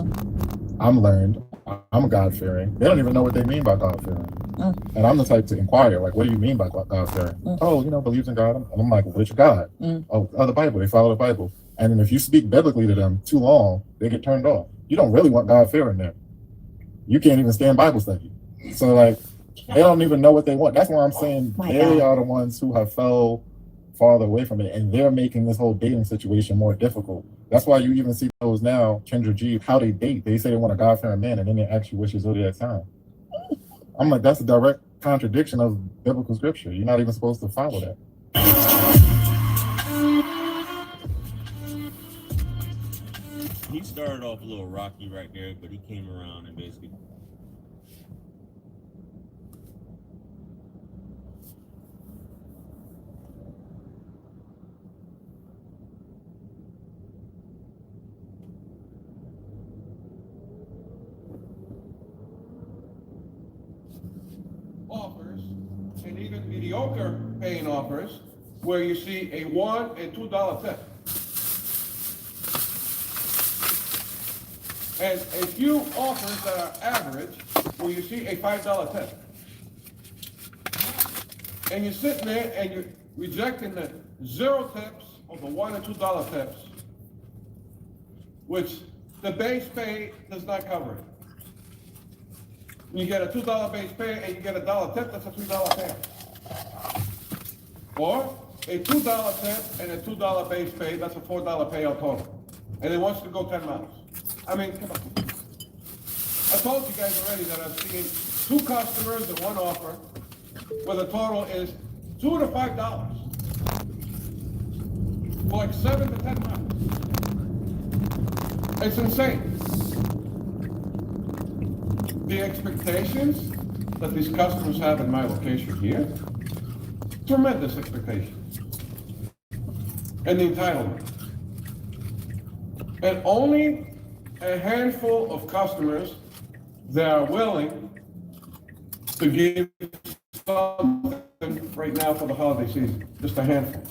I'm learned. I'm God-fearing. They don't even know what they mean by God-fearing. And I'm the type to inquire, like, what do you mean by God-fearing? Oh, believes in God. And I'm like, which God? Oh, the Bible. They follow the Bible. And then if you speak biblically to them too long, they get turned off. You don't really want God-fearing there. You can't even stand Bible study. So, like, they don't even know what they want. That's why I'm saying they are the ones who have fell farther away from it, and they're making this whole dating situation more difficult. That's why you even see those now, Kendra G, how they date. They say they want a God-fearing man, and then they ask you what's your zodiac sign. I'm like, that's a direct contradiction of biblical scripture. You're not even supposed to follow that. He started off a little rocky right there, but he came around and basically offers, and even mediocre paying offers, where you see a $1 and $2 tip. And a few offers that are average, where you see a $5 tip. And you're sitting there and you're rejecting the 0 tips or the $1 and $2 tips, which the base pay does not cover it. You get a $2 base pay and you get a $1 tip, that's a $3 pay. Or a $2 tip and a $2 base pay, that's a $4 payout total. And it wants to go 10 miles. I mean, come on. I told you guys already that I've seen 2 customers and 1 offer where the total is $2 to $5 for like 7 to 10 miles. It's insane. The expectations that these customers have in my location here, tremendous expectations. And the entitlement. And only a handful of customers that are willing to give something right now for the holiday season. Just a handful.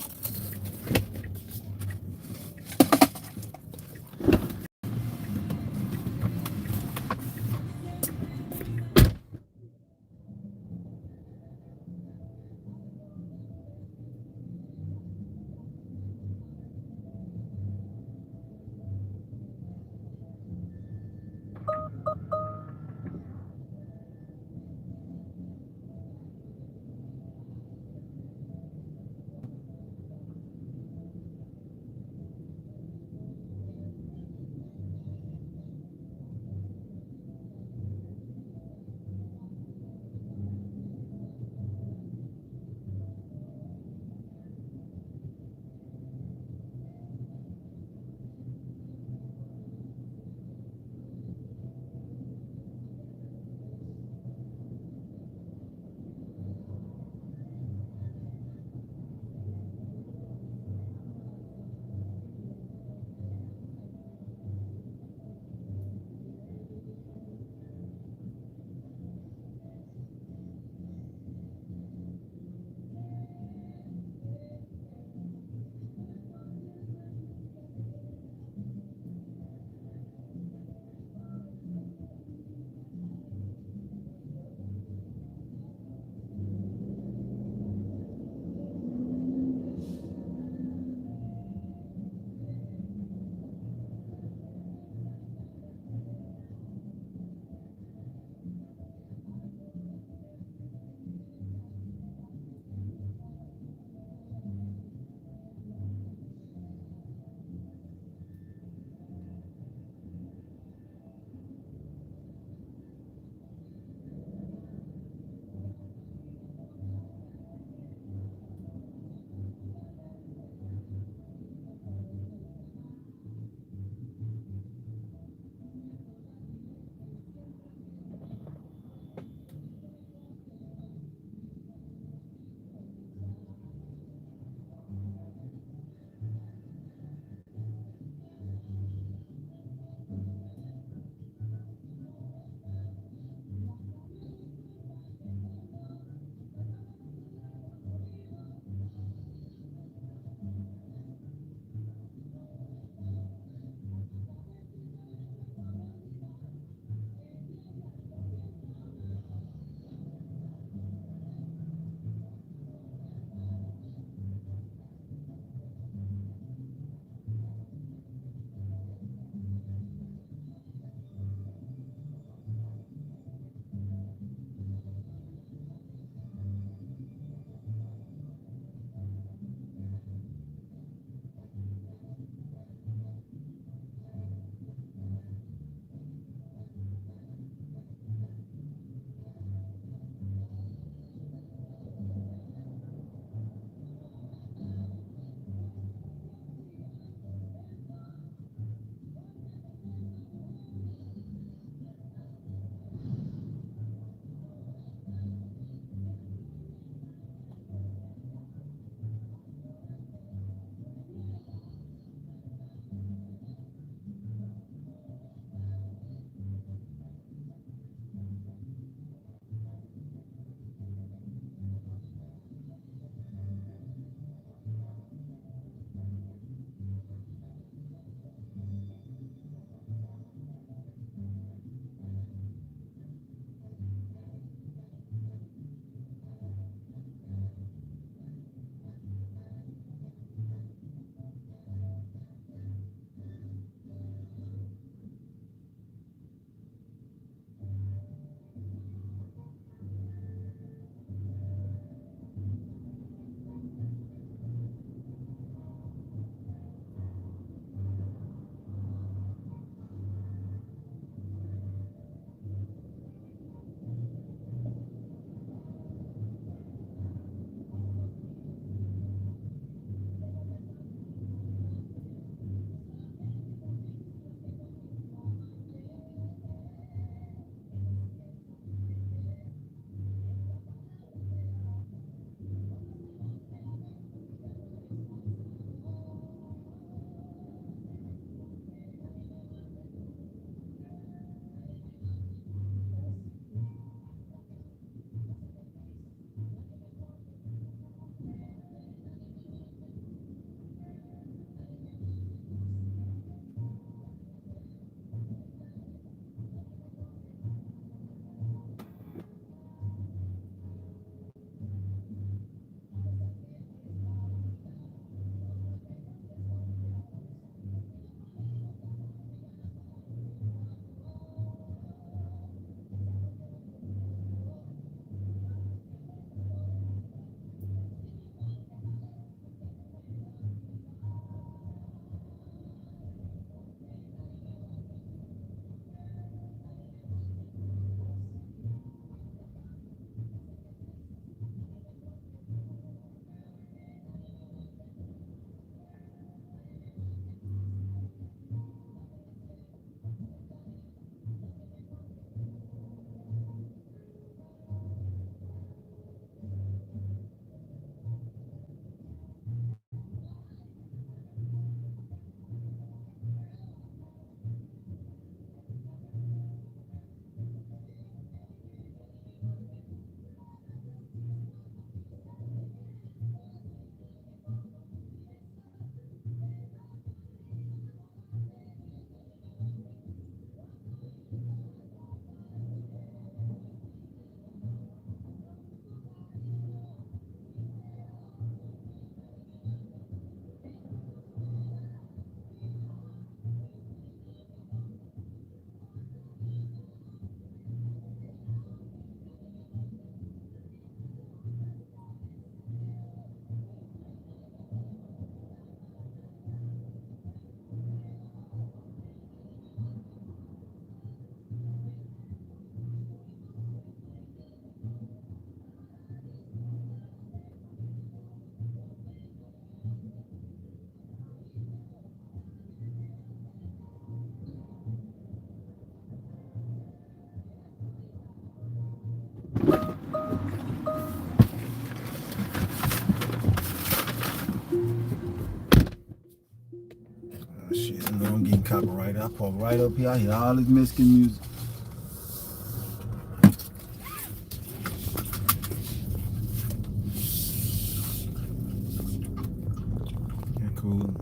copyrighted. I park right up here. I hear all this Mexican music. Yeah, cool.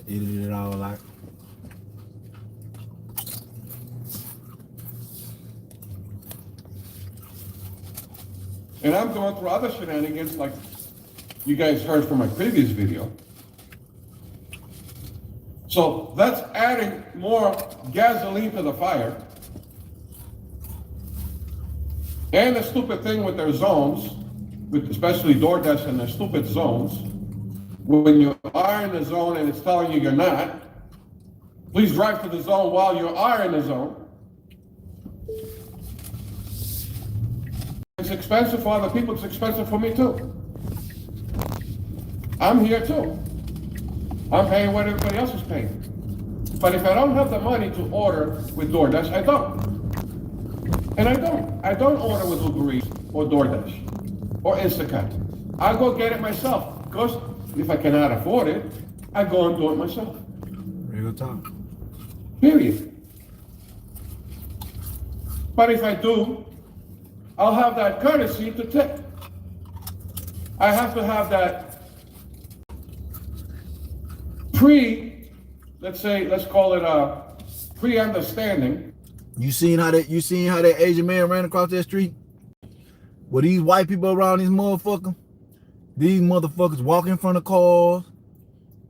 Edited it all out. And I'm going through other shenanigans like you guys heard from my previous video. So that's adding more gasoline to the fire. And the stupid thing with their zones, with especially DoorDash and their stupid zones, when you are in the zone and it's telling you you're not, please drive to the zone while you are in the zone. It's expensive for other people, it's expensive for me too. I'm here too. I'm paying what everybody else is paying. But if I don't have the money to order with DoorDash, I don't. And I don't. I don't order with Uber Eats or DoorDash or Instacart. I go get it myself. Because if I cannot afford it, I go and do it myself. Real talk. Period. But if I do, I'll have that courtesy to tip. I have to have that let's call it a pre-understanding. You seen how that Asian man ran across that street? With these white people around these motherfuckers walking in front of cars,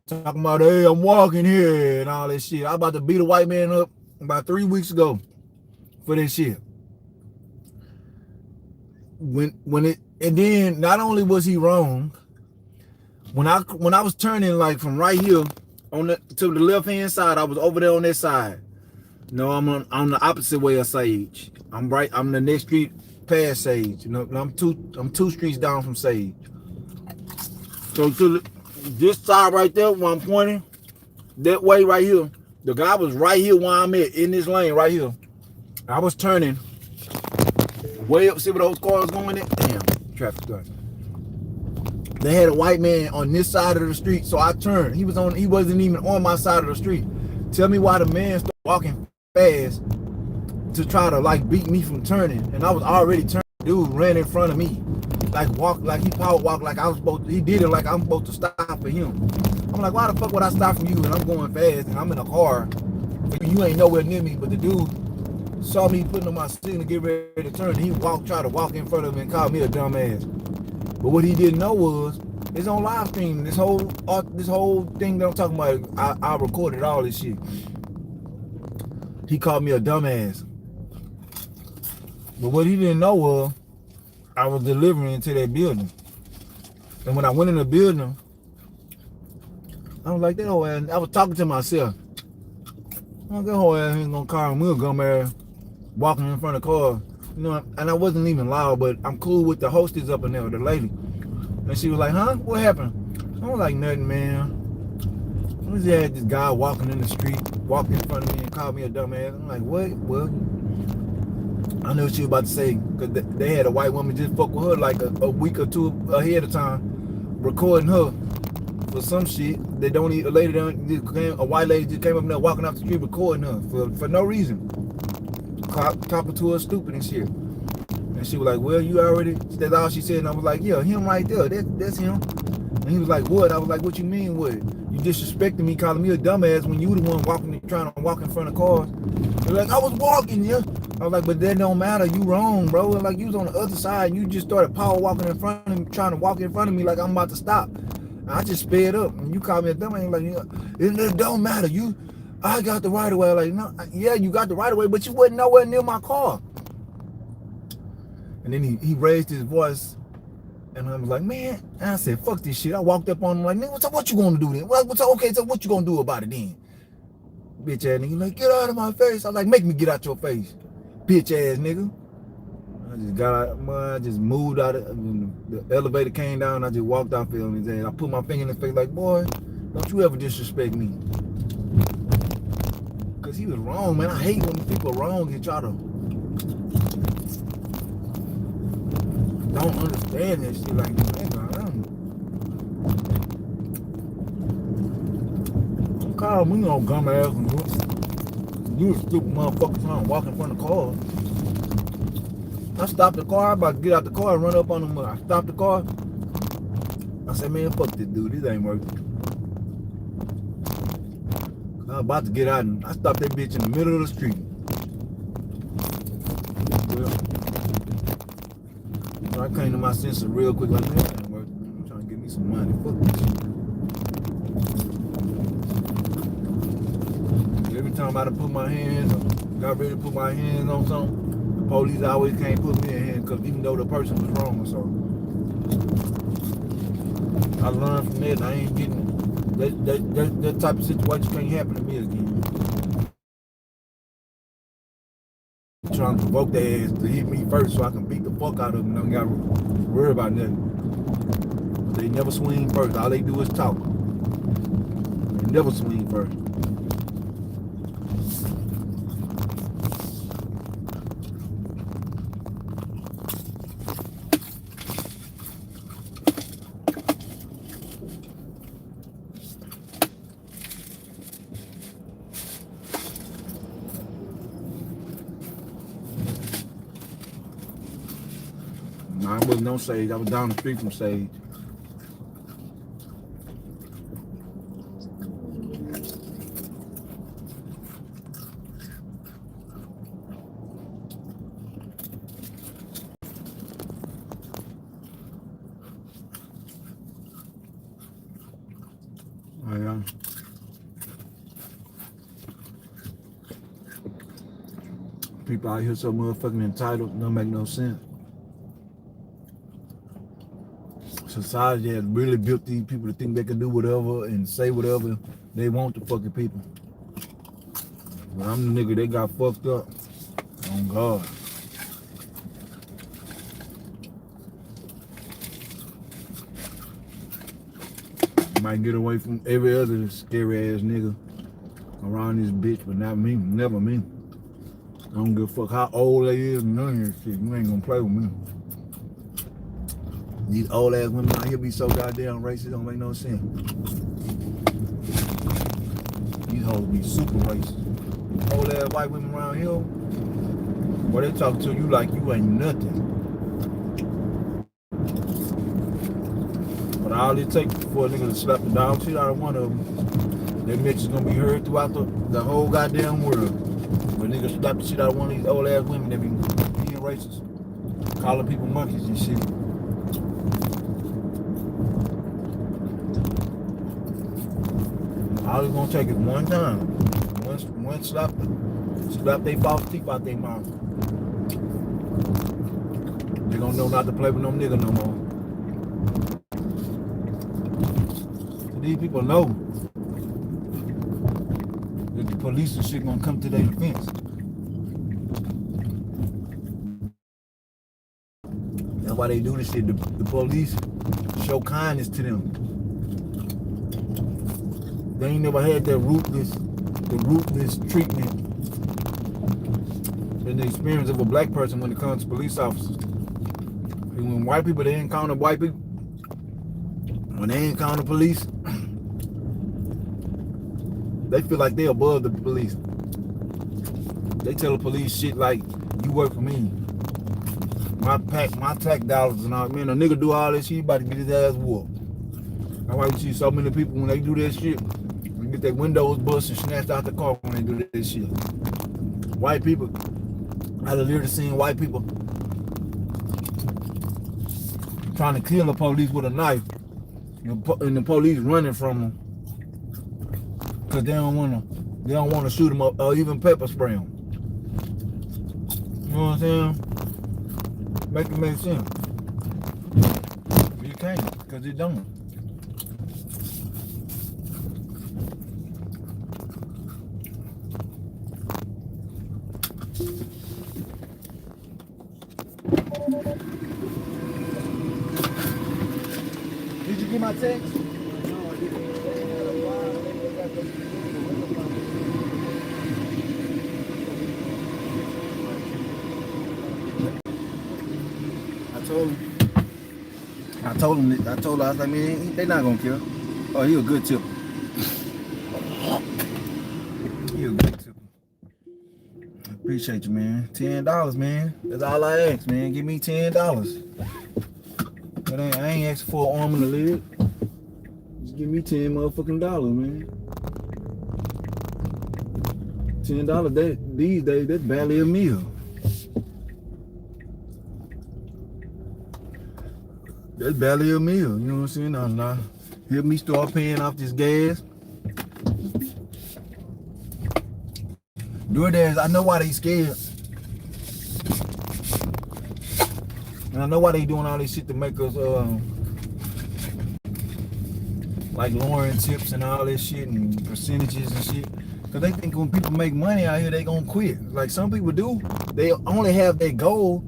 talking about, hey, I'm walking here and all that shit. I was about to beat a white man up about 3 weeks ago for this shit. And then not only was he wrong, when I was turning like from right here to the left hand side, I was over there on that side. No, I'm on the opposite way of Sage. I'm the next street past Sage. You know, I'm two streets down from Sage. So to this side right there where I'm pointing, that way right here, the guy was right here where I'm at in this lane right here. I was turning way up, see where those cars going at? Damn, traffic gun. They had a white man on this side of the street, so I turned. He wasn't even on my side of the street. Tell me why the man started walking fast to try to like beat me from turning, and I was already turning. Dude ran in front of me, like he power walked like I was supposed to. He did it like I'm supposed to stop for him. I'm like, why the fuck would I stop for you? And I'm going fast, and I'm in a car. You ain't nowhere near me, but the dude saw me putting on my signal to get ready to turn. And he tried to walk in front of me and called me a dumbass. But what he didn't know was it's on live stream. This whole thing that I'm talking about, I recorded all this shit. He called me a dumbass. But what he didn't know was I was delivering into that building. And when I went in the building, I was like, that whole ass, I was talking to myself. That whole ass ain't gonna call me a gum ass walking in front of cars. You know, and I wasn't even loud, but I'm cool with the hostess up in there, the lady. And she was like, huh? What happened? I was like, nothing, man. I was had this guy walking in the street, walking in front of me and called me a dumbass. I'm like, what? Well, I knew what she was about to say, because they had a white woman just fuck with her like a week or two ahead of time, recording her for some shit. They don't even, a white lady just came up there walking off the street recording her for no reason. Talking to her stupid and shit. And she was like, well, you already, that's all she said. And I was like, yeah, him right there, that's him. And he was like, what? I was like, what you mean what? You disrespecting me, calling me a dumbass when you the one trying to walk in front of cars. They're like, I was walking, yeah. I was like, but that don't matter, you wrong, bro. Like, you was on the other side and you just started power walking in front of me, trying to walk in front of me like I'm about to stop. And I just sped up and you called me a dumbass. Like, it don't matter, I got the right of way. Like, no, yeah, you got the right of way, but you wasn't nowhere near my car. And then he raised his voice, and I was like, man, and I said, fuck this shit. I walked up on him like, nigga, what you gonna do then? Okay, so what you gonna do about it then? Bitch ass nigga, like, get out of my face. I was like, make me get out your face, bitch ass nigga. I just got out, I just moved out of the elevator came down, I just walked out for him and I put my finger in his face like, boy, don't you ever disrespect me. Cause he was wrong, man. I hate when people are wrong and try to don't understand that shit like that. Call me on gum ass and you stupid motherfucker trying to walk in front of cars. I stopped the car, about to get out the car and run up on him. I stopped the car. I said, man, fuck this dude, this ain't working. I was about to get out and I stopped that bitch in the middle of the street. Well, so I came to my senses real quick, like, man, that ain't working. I'm trying to get me some money. Fuck this shit. Every time I put my hands, or got ready to put my hands on something, the police always can't put me in handcuffs, even though the person was wrong. So I learned from that, and I ain't getting that type of situation can't happen to me again. I'm trying to provoke their ass to hit me first so I can beat the fuck out of them. I don't got to worry about nothing. But they never swing first. All they do is talk. They never swing first. I wasn't on Sage. I was down the street from Sage. Oh, yeah. People out here so motherfucking entitled, don't make no sense. Society has really built these people to think they can do whatever and say whatever they want to fucking people. But I'm the nigga they got fucked up. Oh God. Might get away from every other scary ass nigga around this bitch, but not me, never me. I don't give a fuck how old they is, none of this shit. You ain't gonna play with me. These old ass women out here be so goddamn racist, don't make no sense. These hoes be super racist. These old ass white women around here, boy, they talk to you like you ain't nothing. But all it takes for a nigga to slap the dog shit out of one of them, that bitch is gonna be heard throughout the whole goddamn world. When niggas slap the shit out of one of these old ass women, they be being racist, calling people monkeys and shit. All it's gonna take is one time. One slap they false teeth out their mouth. They gonna know not to play with no nigga no more. These people know that the police and shit gonna come to their defense. That's why they do this shit. The police show kindness to them. They ain't never had that ruthless treatment in the experience of a black person when it comes to police officers. And when white people, they encounter white people, when they encounter police, they feel like they're above the police. They tell the police shit like, you work for me. My tax dollars and all. Man, a nigga do all this shit, he about to get his ass whooped. That's why you see so many people when they do that shit, get their windows bust and snatched out the car when they do that shit. White people, I literally seen white people trying to kill the police with a knife, and the police running from them because they don't want to shoot them up or even pepper spray them. You know what I'm saying? Make it make sense. You can't, because it don't. Did you get my text? I told him, I was like, man, they not gonna kill. Oh, he a good tipper. You good too. Appreciate you, man. $10, man. That's all I ask, man. Give me $10. But I ain't asking for an arm and a leg. Just give me 10 motherfucking dollars, man. $10 these days, that's barely a meal. That's barely a meal, you know what I'm saying? Now, help me start paying off this gas. DoorDash, I know why they scared. And I know why they doing all this shit to make us like lowering tips and all this shit and percentages and shit. Cause they think when people make money out here, they gonna quit. Like some people do. They only have their goal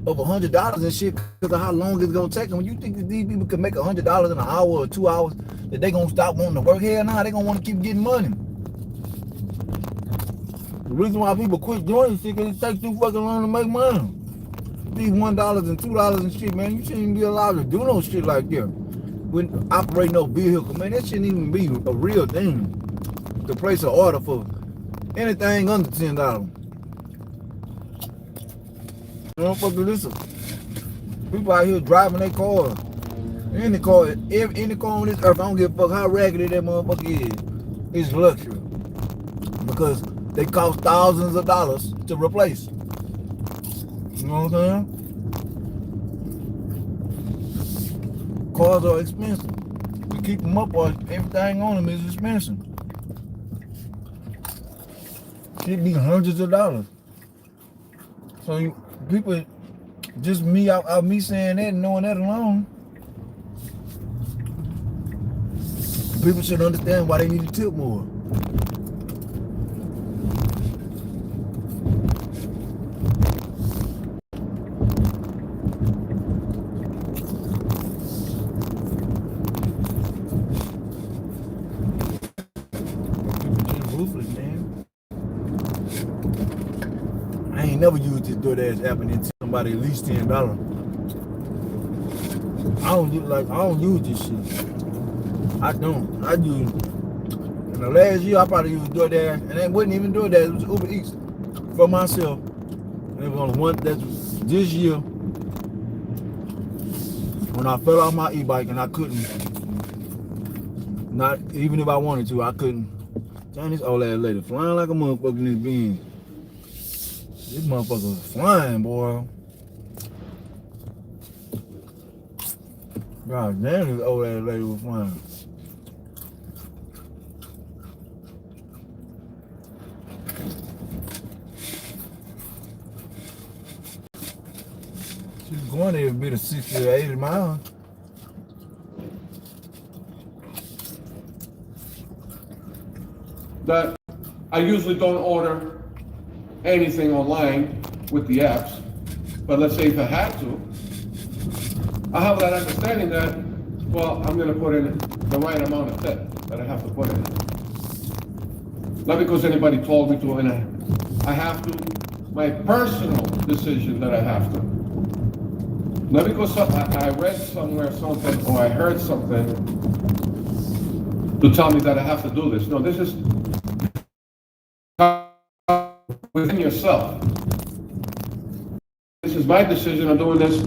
of $100 and shit because of how long it's gonna take them. You think that these people can make $100 in an hour or 2 hours, that they gonna stop wanting to work? Hell nah, they gonna want to keep getting money. The reason why people quit doing this shit is it takes too fucking long to make money. These $1 and $2 and shit, man, you shouldn't even be allowed to do no shit like that. When operating no vehicle, man, that shouldn't even be a real thing. To place an order for anything under $10. You don't fucking listen. People out here driving their cars. Any car on this earth, I don't give a fuck how raggedy that motherfucker is. It's luxury. Because they cost thousands of dollars to replace. You know what I'm saying? Cars are expensive. To keep them up, or everything on them is expensive. It be hundreds of dollars. So people, just me out me saying that and knowing that alone, people should understand why they need to tip more. Never use this DoorDash app and then tell somebody at least $10. I don't use this shit. I don't. I use in the last year I probably used DoorDash, and it wasn't even DoorDash, it was Uber Eats for myself. And it was only one that's this year when I fell off my e-bike and I couldn't. Not even if I wanted to, I couldn't. Damn, this old ass lady flying like a motherfucker in this bean. This motherfucker was flying, boy. God damn, this old ass lady was flying. She was going every bit of 60 or 80 miles. That I usually don't order anything online with the apps, but let's say if I had to, I have that understanding that, well, I'm gonna put in the right amount of tip that I have to put in. Not because anybody told me to, and I have to, my personal decision that I have to. Not because I read somewhere something or I heard something to tell me that I have to do this. No, this is within yourself. This is my decision. I'm doing this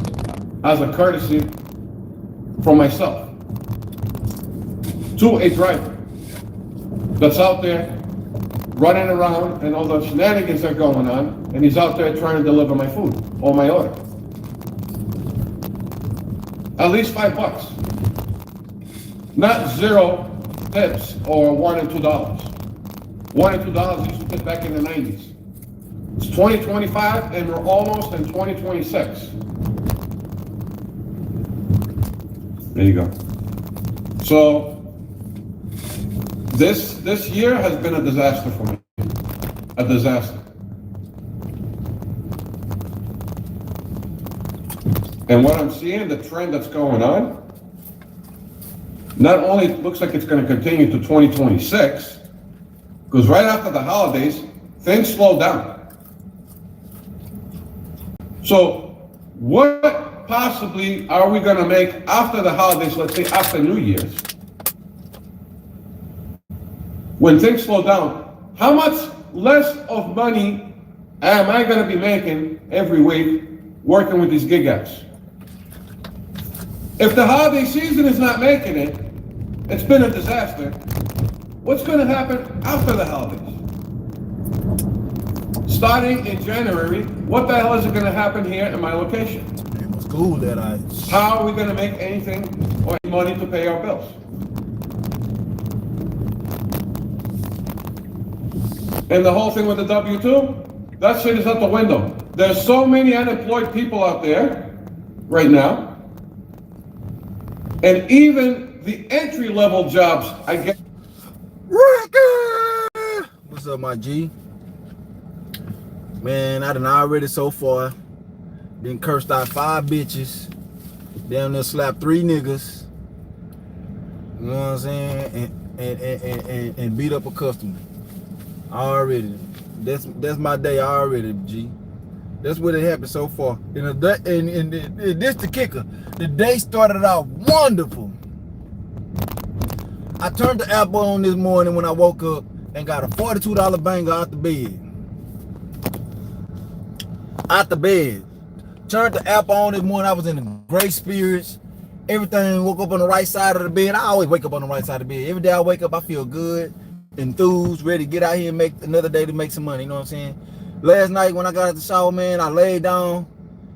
as a courtesy for myself to a driver that's out there running around and all the shenanigans that are going on, and he's out there trying to deliver my food or my order. At least $5. Not 0 tips or $1 and $2. $1 and $2 used to get back in the 90s. It's 2025 and we're almost in 2026. There you go. So this year has been a disaster for me. A disaster. And what I'm seeing, the trend that's going on, not only looks like it's going to continue to 2026, because right after the holidays, things slow down. So what possibly are we going to make after the holidays, let's say after New Year's? when things slow down, how much less of money am I going to be making every week working with these gig apps? If the holiday season is not making it, it's been a disaster. What's going to happen after the holidays? Starting in January, what the hell is going to happen here in my location? It was cool that How are we going to make anything or any money to pay our bills? And the whole thing with the W-2, that shit is out the window. There's so many unemployed people out there right now. And even the entry-level jobs, I get. What's up, my G? Man, I done already so far been cursed out 5 bitches, down there slapped 3 niggas, you know what I'm saying, and beat up a customer. Already. That's my day already, G. That's what it happened so far. And this the kicker. The day started out wonderful. I turned the app on this morning when I woke up and got a $42 banger out the bed. Out the bed. Turned the app on this morning. I was in great spirits. Everything, woke up on the right side of the bed. I always wake up on the right side of the bed. Every day I wake up, I feel good, enthused, ready to get out here and make another day to make some money. You know what I'm saying? Last night when I got out the shower, man, I laid down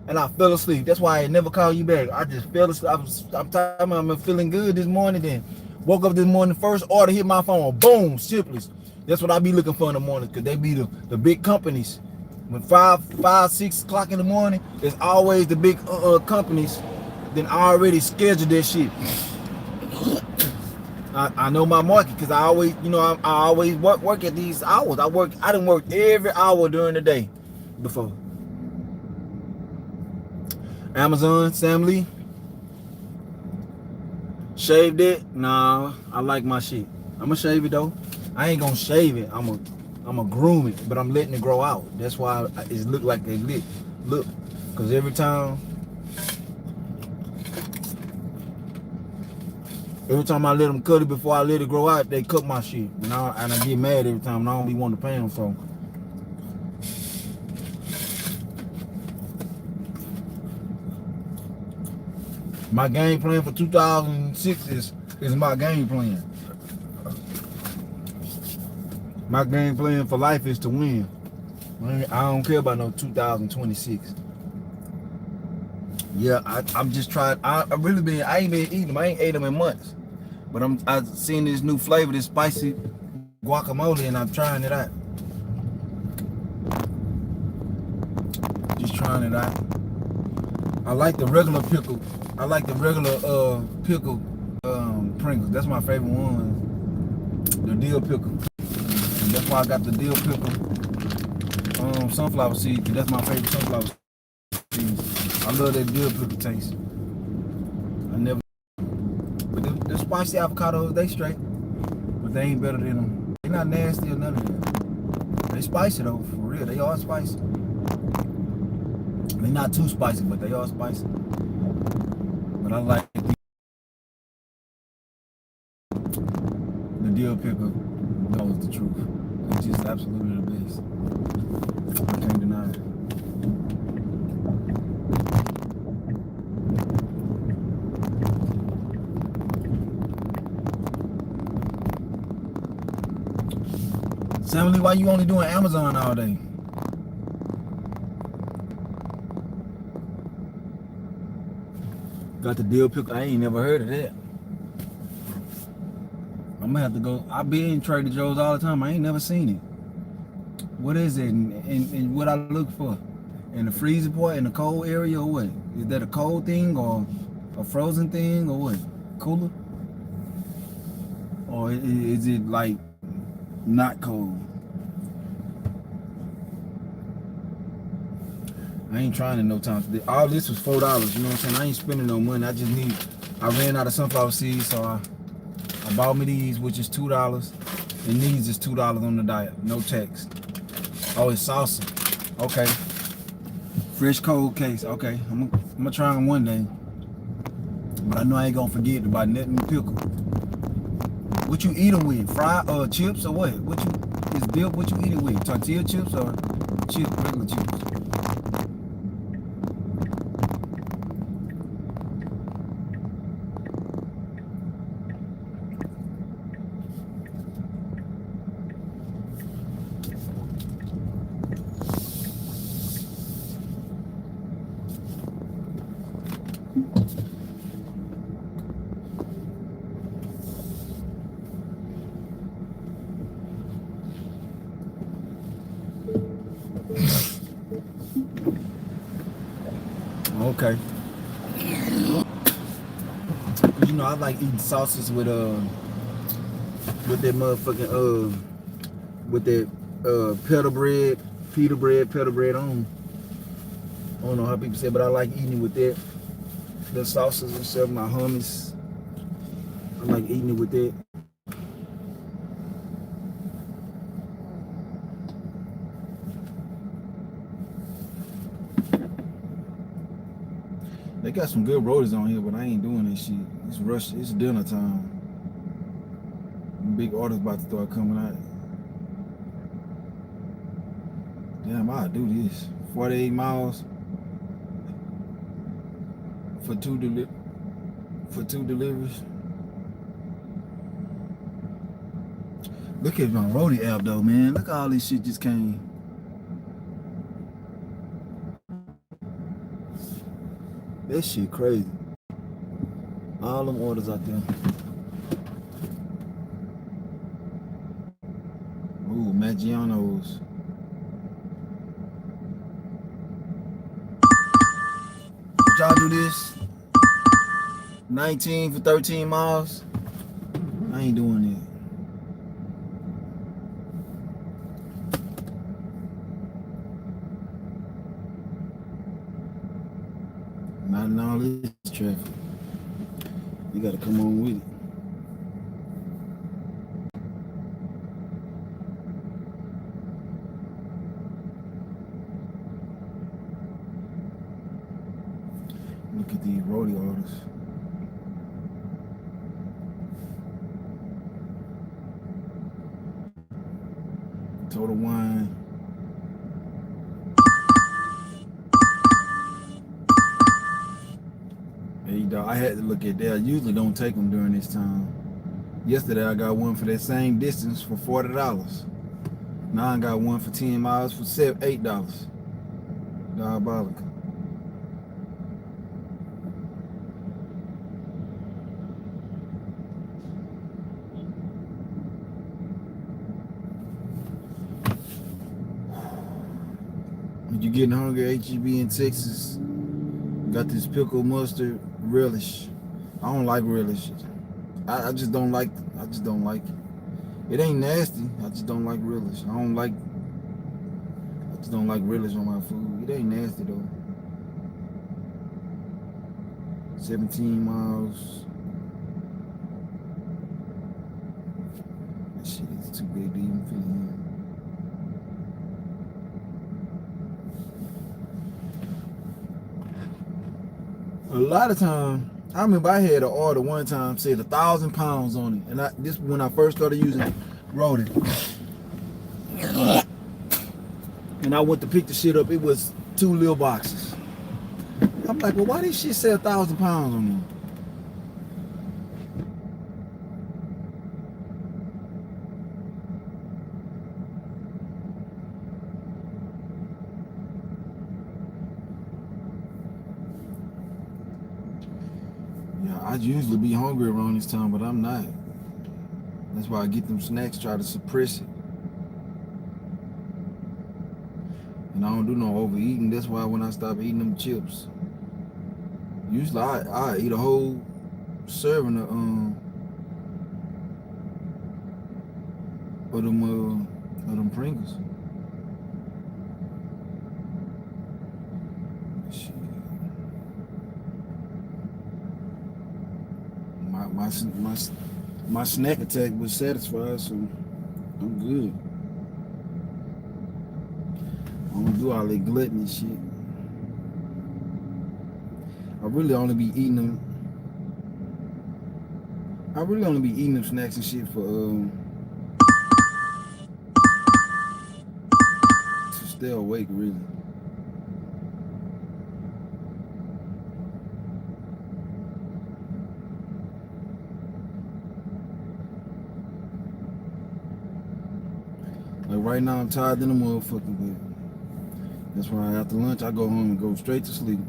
and I fell asleep. That's why I never called you back. I just fell asleep. I'm feeling good this morning. Then woke up this morning, first order hit my phone. Boom, Shipley's. That's what I be looking for in the morning, because they be the big companies. When 5, 6 o'clock in the morning, there's always the big companies. Then I already scheduled that shit. I know my market, because I always, you know, I always work at these hours. I done worked every hour during the day before. Amazon, Sam Lee. Shaved it? Nah, I like my shit. I'ma shave it though. I ain't gonna shave it. I'ma groom it, but I'm letting it grow out. That's why it look like they lit. Look, because every time I let them cut it before I let it grow out, they cut my shit. And I get mad every time, and I don't be wanting to pay them, so. My game plan for 2006 is my game plan. My game plan for life is to win. I don't care about no 2026. Yeah, I'm just trying. I ain't been eating them. I ain't ate them in months. But I've seen this new flavor, this spicy guacamole, and I'm trying it out. Just trying it out. I like the regular pickle. I like the regular pickle Pringles. That's my favorite one. The dill pickle. And that's why I got the dill pickle sunflower seed. That's my favorite sunflower seed. I love that dill pickle taste. But the spicy avocados, they straight. But they ain't better than them. They not nasty or none of that. They spicy though, for real. They are spicy. They not too spicy, but they are spicy. But I like the dill pickle. Knows the truth. It's just absolutely the best. I can't deny it. Sammy, why you only doing Amazon all day? Got the dill pickle. I ain't never heard of that. I'm gonna have to go. I be in Trader Joe's all the time. I ain't never seen it. What is it and what I look for? In the freezer part, in the cold area, or what? Is that a cold thing or a frozen thing or what? Cooler? Or is it like not cold? I ain't trying in no time. All this was $4, you know what I'm saying? I ain't spending no money. I ran out of sunflower seeds, so I bought me these, which is $2. And these is $2 on the diet, no tax. Oh, it's salsa. Okay. Fresh cold case. Okay, I'm gonna try them one day. But I know I ain't gonna forget about nothing pickle. What you eat them with? Fried chips or what? What you is built? What you eat it with? Tortilla chips or chips, regular chips? Okay. You know, I like eating sauces with that motherfucking with that pita bread on. I don't know how people say, but I like eating it with that. The sauces and stuff, my hummus. I like eating it with that. They got some good roadies on here, but I ain't doing this shit. It's rush. It's dinner time. Big orders about to start coming out. Damn, I'll do this. 48 miles for two deliveries. Look at my roadie app though, man. Look at all this shit just came. That shit crazy. All them orders out there. Ooh, Maggiano's. Would y'all do this? 19 for 13 miles? I ain't doing it. Not in all this traffic. You gotta come on with it. Look at these roadie orders. Total wine. There you go. I had to look at that. I usually don't take them during this time. Yesterday I got one for that same distance for $40. Now I got one for 10 miles for $8. Diabolical. When you getting hungry, HEB in Texas got this pickle mustard relish. I don't like relish. I just don't like it. It ain't nasty. I just don't like relish. I just don't like relish on my food. It ain't nasty though. 17 miles. That shit is too big to even fit in. A lot of time, I remember I had an order one time said 1,000 pounds on it, and this when I first started using Roadie, and I went to pick the shit up. It was 2 little boxes. I'm like, well, why this shit say 1,000 pounds on them? I usually be hungry around this time, but I'm not. That's why I get them snacks, try to suppress it. And I don't do no overeating. That's why when I stop eating them chips, usually I eat a whole serving of them Pringles. Shit. My snack attack was satisfied, so I'm good. I don't do all that gluttony shit. I really only be eating them I really only be eating them snacks and shit for to stay awake, really. Like right now, I'm tired than a motherfucker, but that's why after lunch I go home and go straight to sleep.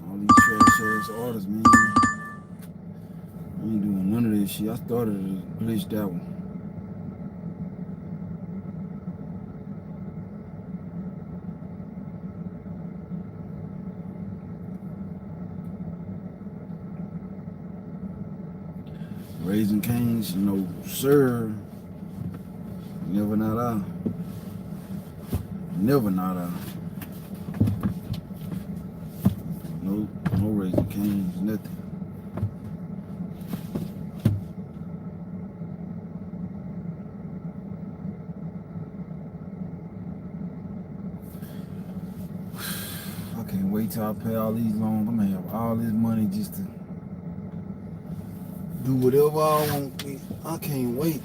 All these trash ass orders, man. I ain't doing none of this shit. I started to glitch that one. Raising Cane's, no sir. Never not I. Never not I. No Raising Cane's, nothing. I can't wait till I pay all these loans. I'm gonna have all this money just to do whatever I want. I can't wait.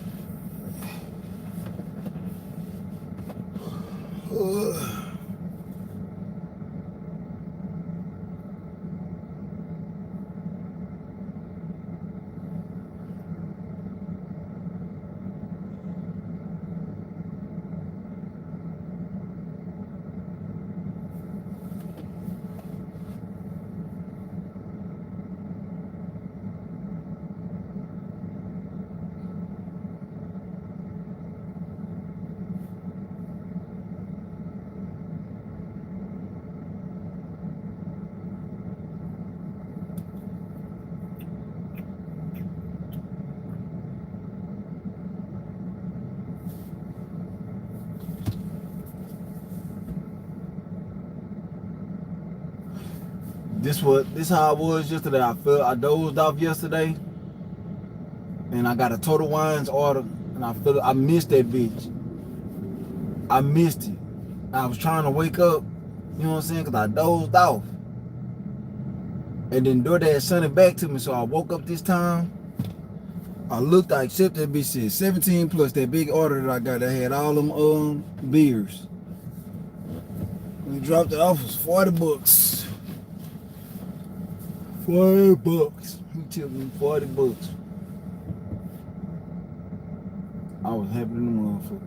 This how I was yesterday. I dozed off yesterday, and I got a Total Wines order, and I missed that bitch. I missed it. I was trying to wake up, you know what I'm saying, because I dozed off. And then DoorDash sent it back to me, so I woke up this time. I looked, I accepted that bitch, said 17 plus that big order that I got that had all them beers. We dropped it off, it was 40 bucks. 40 bucks. He tipped me 40 bucks. I was happy than a motherfucker.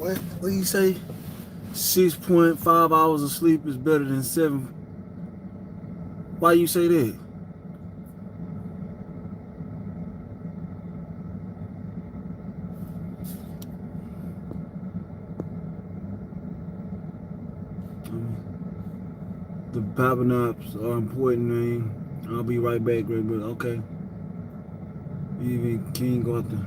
What do you say? 6.5 hours of sleep is better than 7. Why you say that? The power naps are important, man. I'll be right back, great brother. Okay. Even King Arthur.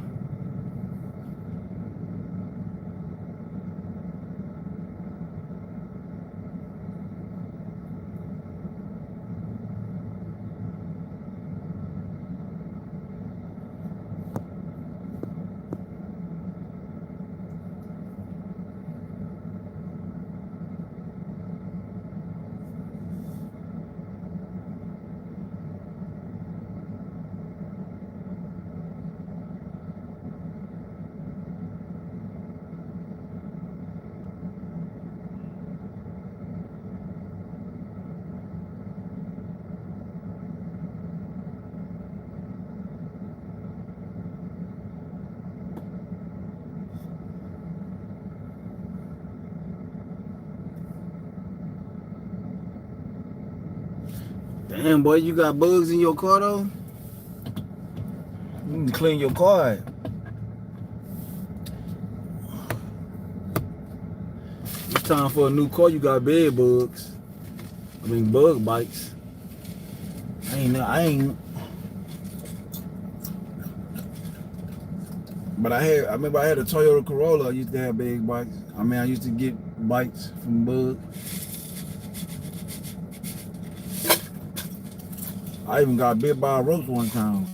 Damn, boy, you got bugs in your car, though? You need to clean your car out. It's time for a new car. You got bed bugs. I mean, bug bites. I ain't. But I remember I had a Toyota Corolla. I used to have big bites. I mean, I used to get bites from bugs. I even got bit by a roach one time.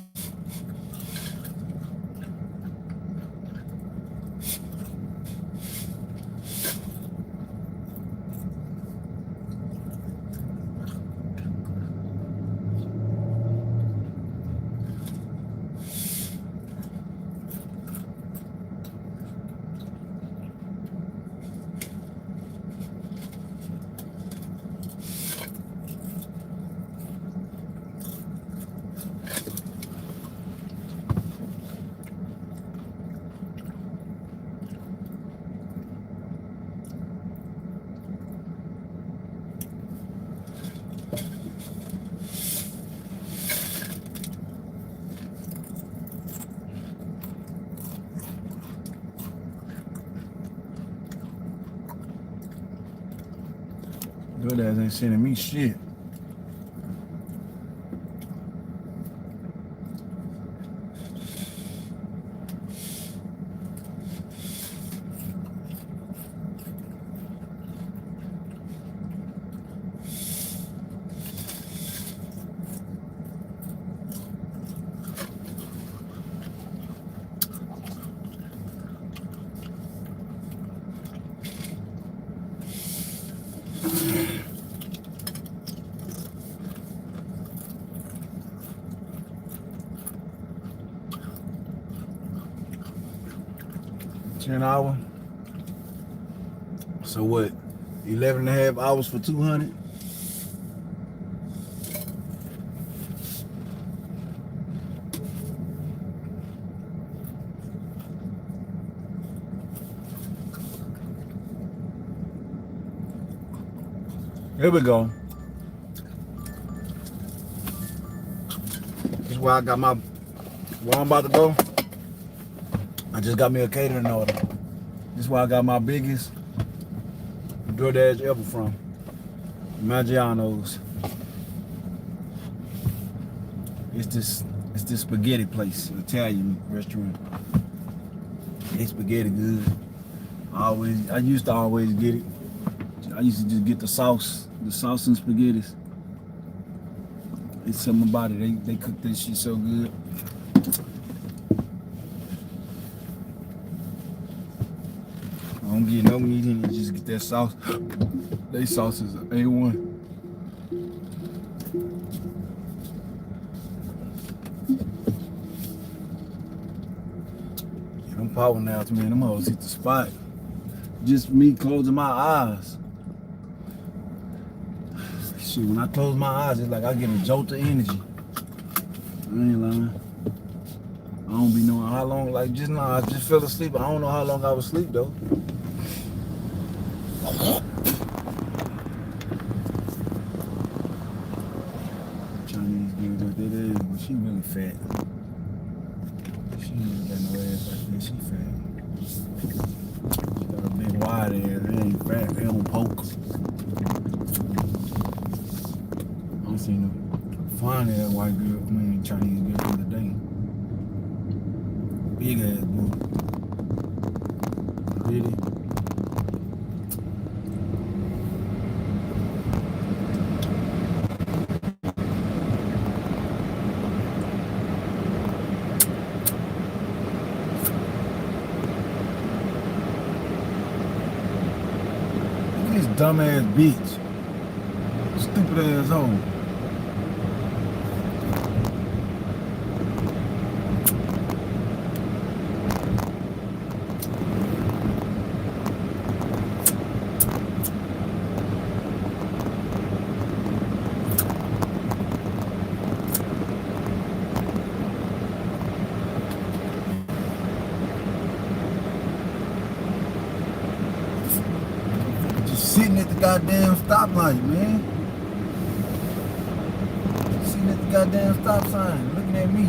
Good ass ain't sending me shit. $10 hour. So what? 11 and a half hours for 200? Here we go. This is where I got my, where I'm about to go. I just got me a catering order. This is where I got my biggest DoorDash ever from. Maggiano's. It's this spaghetti place, Italian restaurant. It's spaghetti good. I used to always get it. I used to just get the sauce and spaghettis. It's something about it. They cook this shit so good. I don't get no meat in it, just get that sauce. They sauce is A1. Yeah, them power naps, man, them hoes hit the spot. Just me closing my eyes. Shit, when I close my eyes, it's like I get a jolt of energy. I ain't lying. I don't be knowing how long, like just now, I just fell asleep. I don't know how long I was asleep though. fat. She ain't got no ass like that. She fat. She got a big wide ass. It ain't fat. They don't poke. I seen a fine ass white girl, Chinese girl the other day. Big ass boy. Really? Look at this dumbass bitch. Stupid ass hoe. Just sitting at the goddamn stoplight, man. Sitting at the goddamn stop sign, looking at me.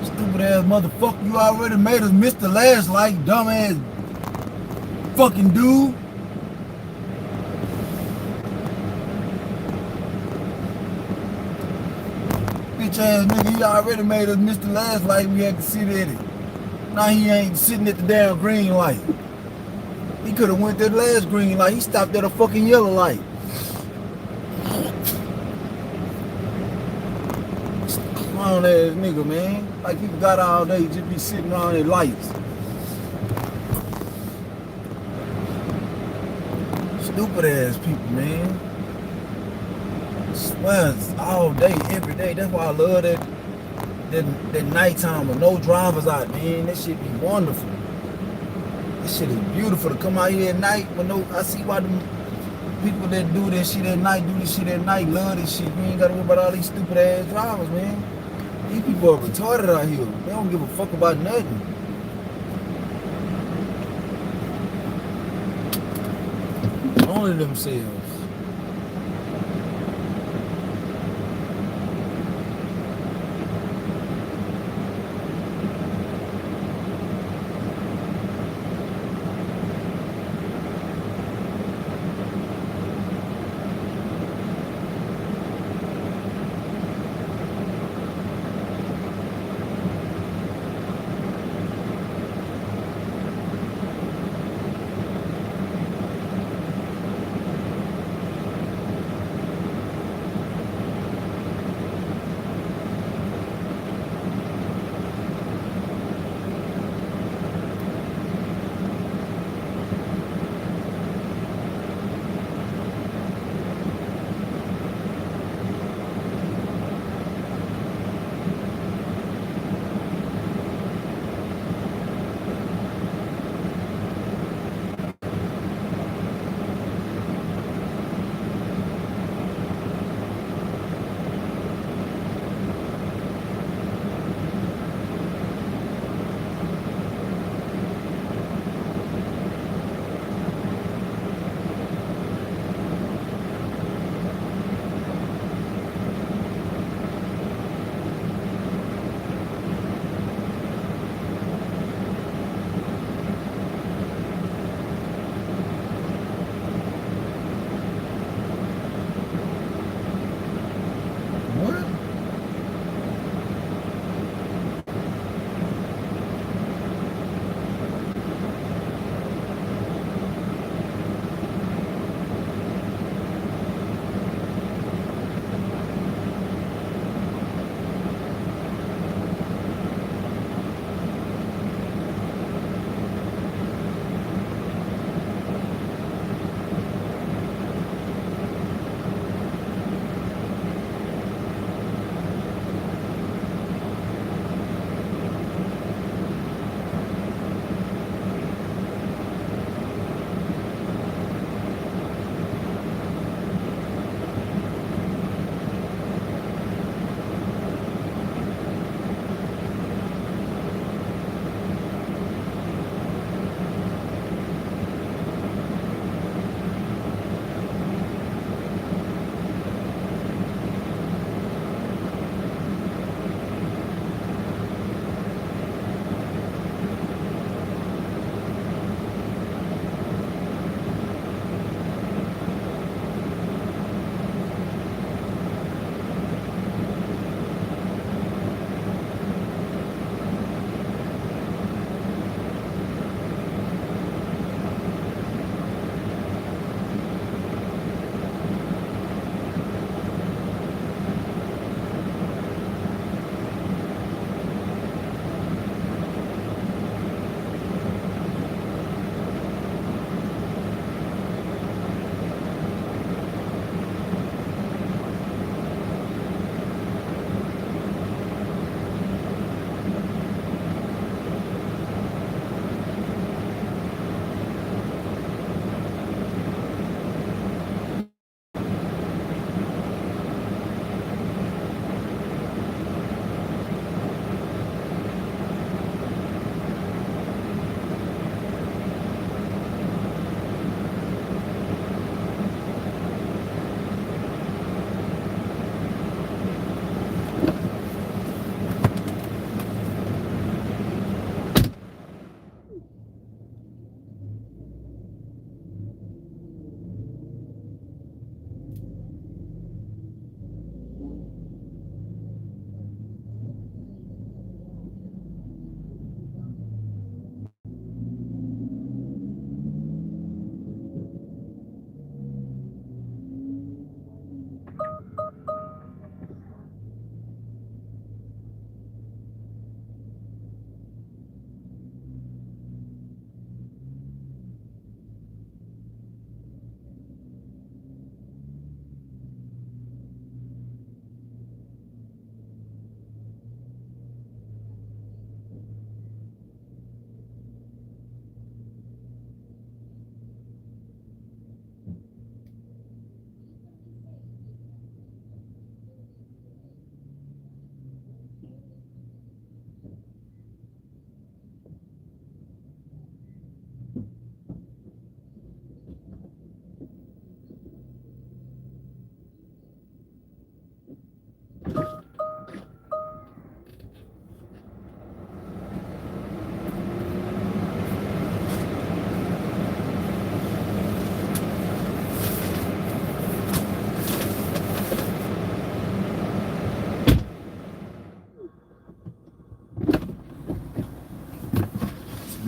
Stupid ass motherfucker, you already made us miss the last light, dumbass fucking dude. Bitch ass nigga, he already made us miss the last light, we had to sit at it. Now he ain't sitting at the damn green light. He could have went to the last green light, he stopped at a fucking yellow light. Clown ass nigga, man. Like he got all day, just be sitting around at lights. Stupid ass people, man. I swear, it's all day, every day. That's why I love that nighttime with no drivers out, man. That shit be wonderful. This shit is beautiful to come out here at night with no. I see why the people that do this shit at night do this shit at night love this shit. We ain't gotta worry about all these stupid ass drivers, man. These people are retarded out here. They don't give a fuck about nothing. Only themselves.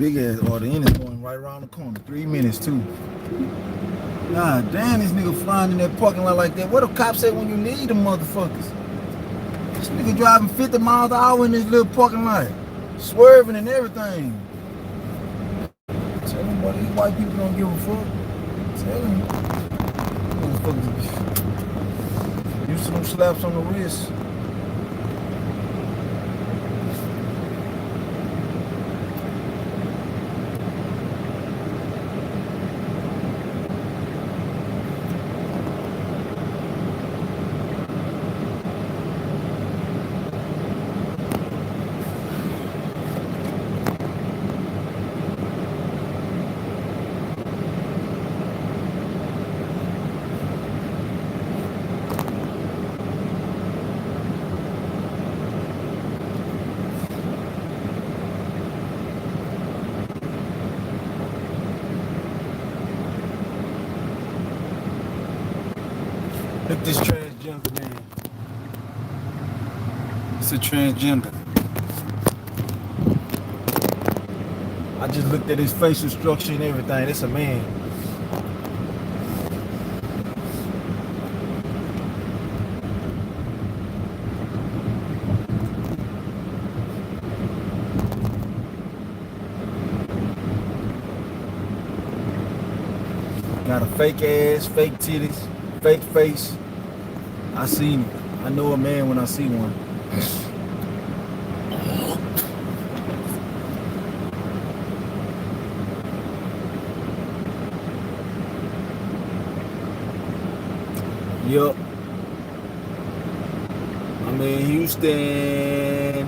big ass order in is going right around the corner. 3 minutes too. God damn, this nigga flying in that parking lot like that. What the cops say when you need them motherfuckers? This nigga driving 50 miles an hour in this little parking lot. Swerving and everything. Tell him what these white people don't give a fuck. Tell him. Motherfuckers used to them slaps on the wrist. Look at this transgender man. It's a transgender. I just looked at his facial structure and everything. It's a man. Got a fake ass, fake titties, fake face. I seen it. I know a man when I see one. Yup. I'm in Houston.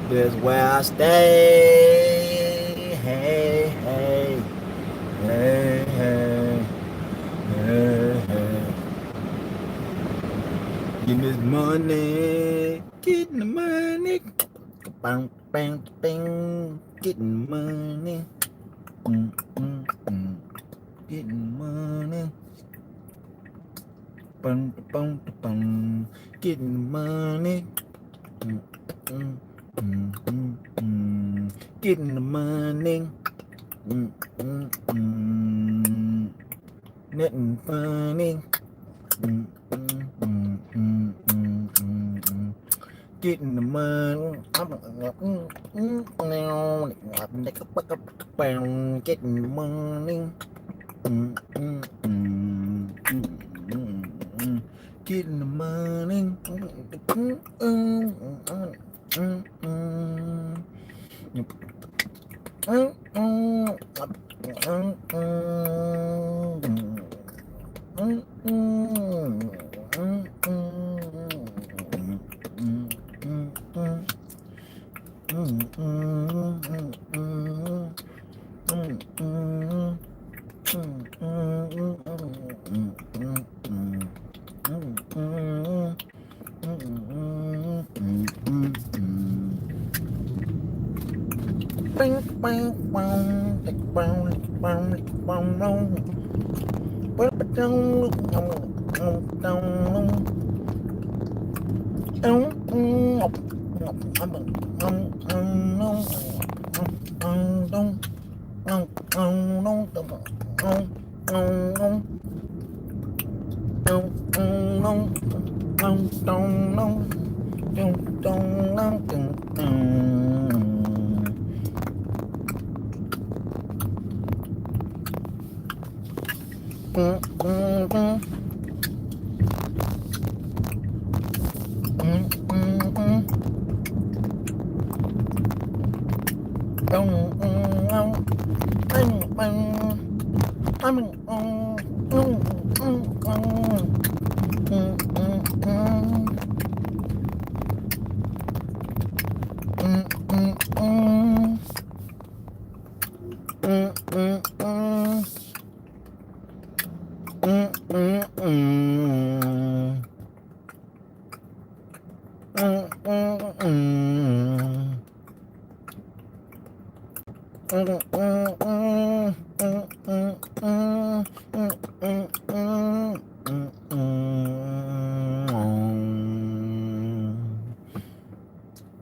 That's where I stay. Hey, hey, hey, hey, hey, hey. Getting this money, getting the money, bang, bang, bang, getting money, getting money, bang, bang, bang, getting money, getting the money, nothing funny. Getting the money, getting the money, getting the money.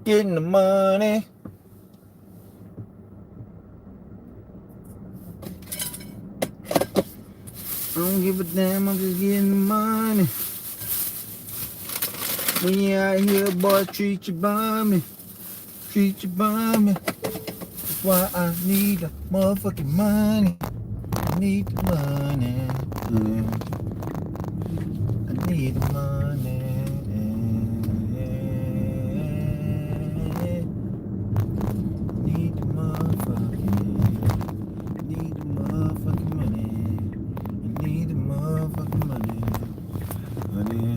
Getting the money. don't give a damn, I'm just getting the money. When you out here, boy, treat you bummy. Treat you bummy. That's why I need the motherfucking money. I need the money. I need the money. Need the motherfucking money. I need the motherfucking money. Honey.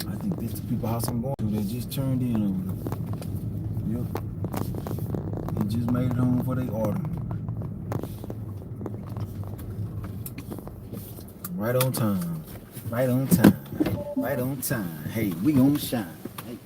I think this the people house I'm going to. They just turned in over there. Yep. They just made it home for their order. Right on time. Right on time. Right on time. Hey, we gonna shine. Hey.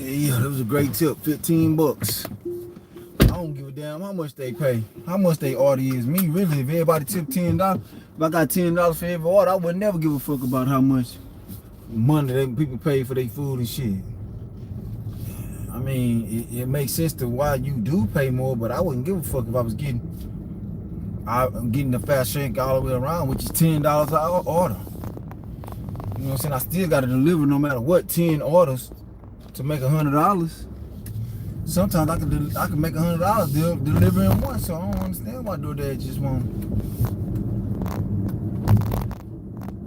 Yeah, that was a great tip. 15 bucks. I don't give a damn how much they pay, how much they order is. Me, really, if everybody tip $10, if I got $10 for every order, I would never give a fuck about how much money they people pay for their food and shit. I mean, it makes sense to why you do pay more, but I wouldn't give a fuck if I was I'm getting the fast shank all the way around, which is $10 an order. You know what I'm saying? I still got to deliver no matter what, 10 orders to make $100. Sometimes I can make $100 delivering one, so I don't understand why DoorDash just won't. You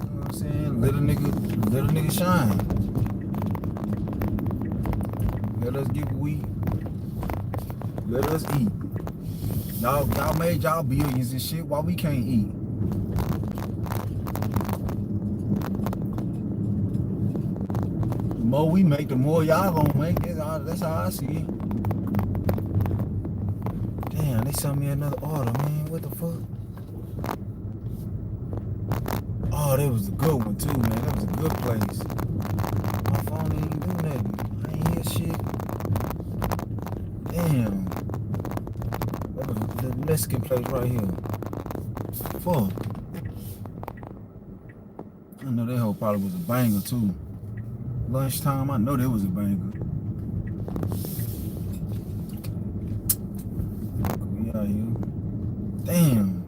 know what I'm saying? Little nigga shine. Let us get what we eat. Let us eat. Y'all made y'all billions and shit. Why we can't eat? The more we make, the more y'all gonna make. That's how I see it. Damn, they sent me another order, man. What the fuck? Oh, that was a good one too, man. That was a good place. My phone didn't even do nothing. I ain't hear shit. Damn. That was the Mexican place right here. Fuck. I know that whole probably was a banger too. Lunchtime, I know that was a banger. We out here. Damn.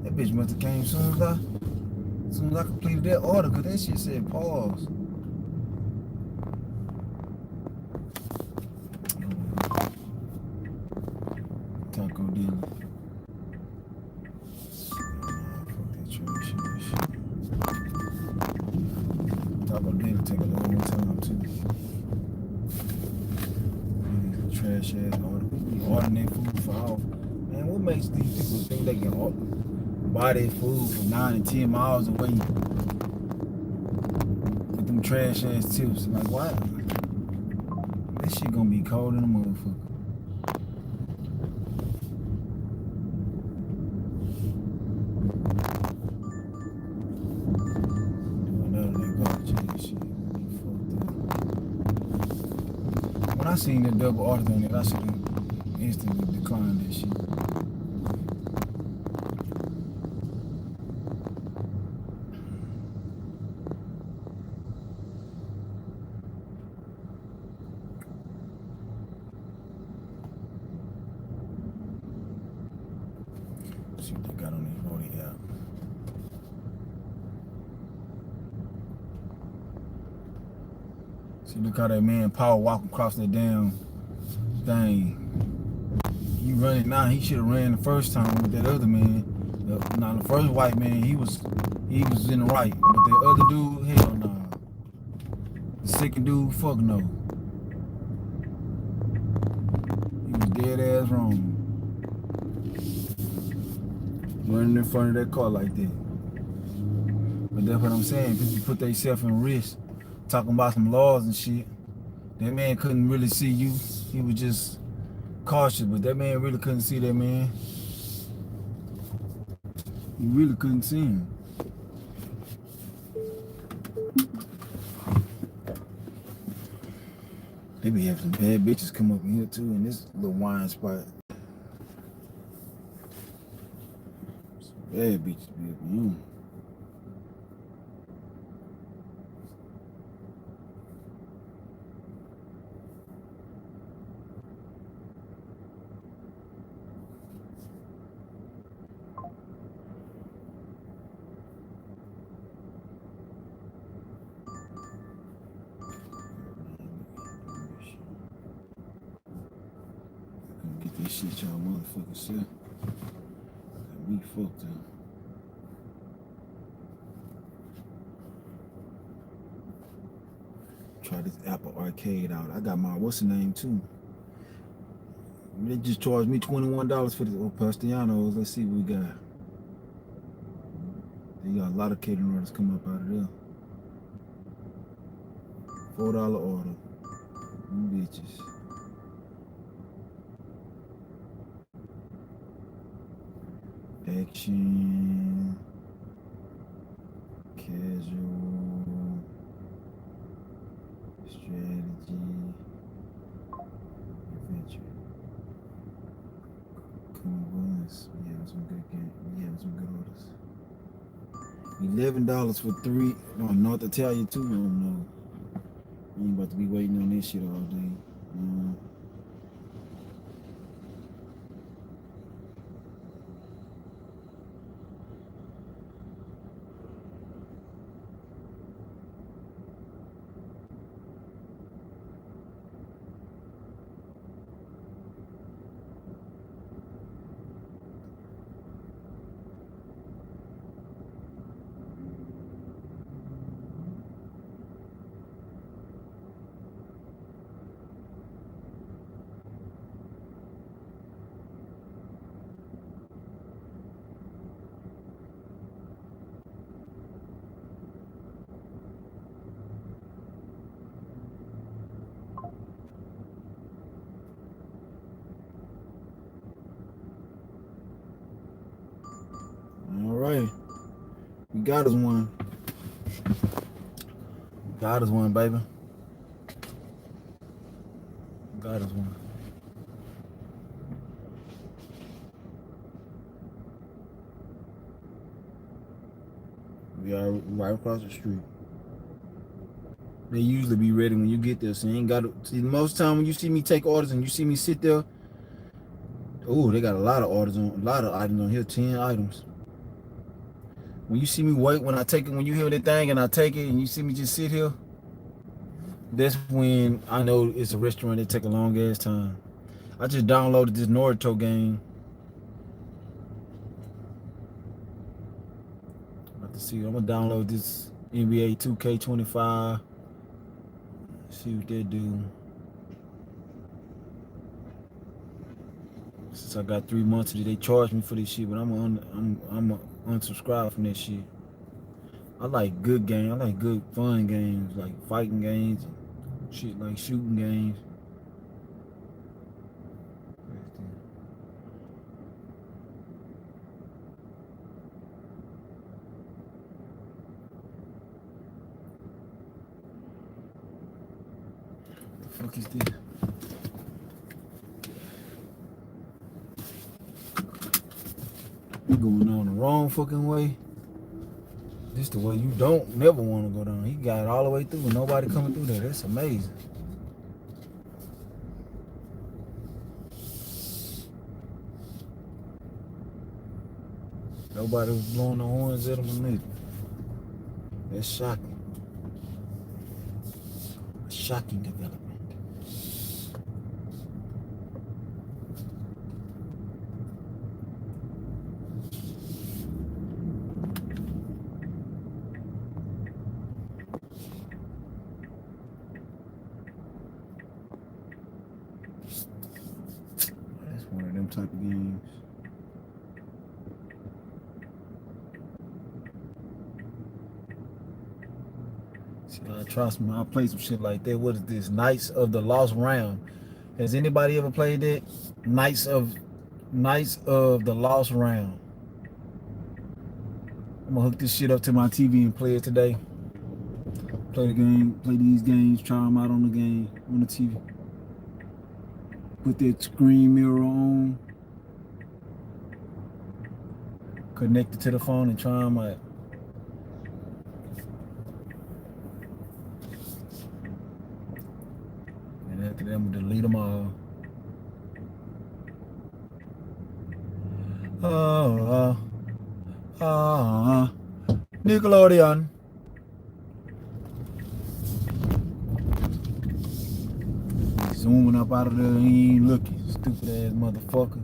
That bitch must have came as soon as I completed that order, cause that shit said pause. Taco dealer. Taco dealer take a long time too. Trash ass order. Ordering their food for all. Man, what makes these people think they can buy their food from 9 and 10 miles away with them trash ass tips? Like, what? This shit gonna be cold in the motherfucker. When I seen that double order on it, I should have instantly declined that shit. See what they got on this Brody app. See, look how that man power walk across that damn thing. He running now. He should have ran the first time with that other man. Now the first white man, he was in the right, but the other dude, hell no. The second dude, fuck no. He was dead ass wrong. Running in front of that car like that. But that's what I'm saying. People put themselves in risk, talking about some laws and shit. That man couldn't really see you. He was just cautious, but that man really couldn't see that man. He really couldn't see him. They be having some bad bitches come up in here too in this little wine spot. Some bad bitches be up in here. Get this shit y'all motherfuckers sell. Got me fucked up. Try this Apple Arcade out. I got my what's the name too. They just charged me $21 for the Pastianos. Let's see what we got. They got a lot of catering orders come up out of there. $4 order. Them bitches. Action, casual, strategy, adventure. Convenience. We have some good games. We have some good orders. $11 for 3. No, North Italia too. No, no. I ain't about to be waiting on this shit all day. All right, we got us one. Got us one, baby. Got us one. We are right across the street. They usually be ready when you get there, so you ain't got to see. Most time when you see me take orders and you see me sit there, oh, they got a lot of orders on, a lot of items on here, 10 items. When you see me wait, when I take it, when you hear that thing and I take it and you see me just sit here, that's when I know it's a restaurant that take a long ass time. I just downloaded this Naruto game. About to see, I'm gonna download this NBA 2K25. See what they do. Since I got 3 months of it, they charged me for this shit, but I'm unsubscribe from that shit. I like good games. I like good fun games, like fighting games, and shit like shooting games. What the fuck is this? We're going on the wrong fucking way. This the way you don't never want to go down. He got it all the way through and nobody coming through there. That's amazing. Nobody was blowing the horns at him or nothing. That's shocking. Shocking development. That's one of them type of games. See, trust me, I play some shit like that. What is this? Knights of the Lost Realm. Has anybody ever played that? Knights of the Lost Realm. I'm gonna hook this shit up to my TV and play it today. Play the game, play these games, try them out on the game, on the TV. Put that screen mirror on. Connect it to the phone and try them out. And after that, I'm gonna delete them all. Nickelodeon. Zooming up out of there, he ain't looking. Stupid ass motherfucker.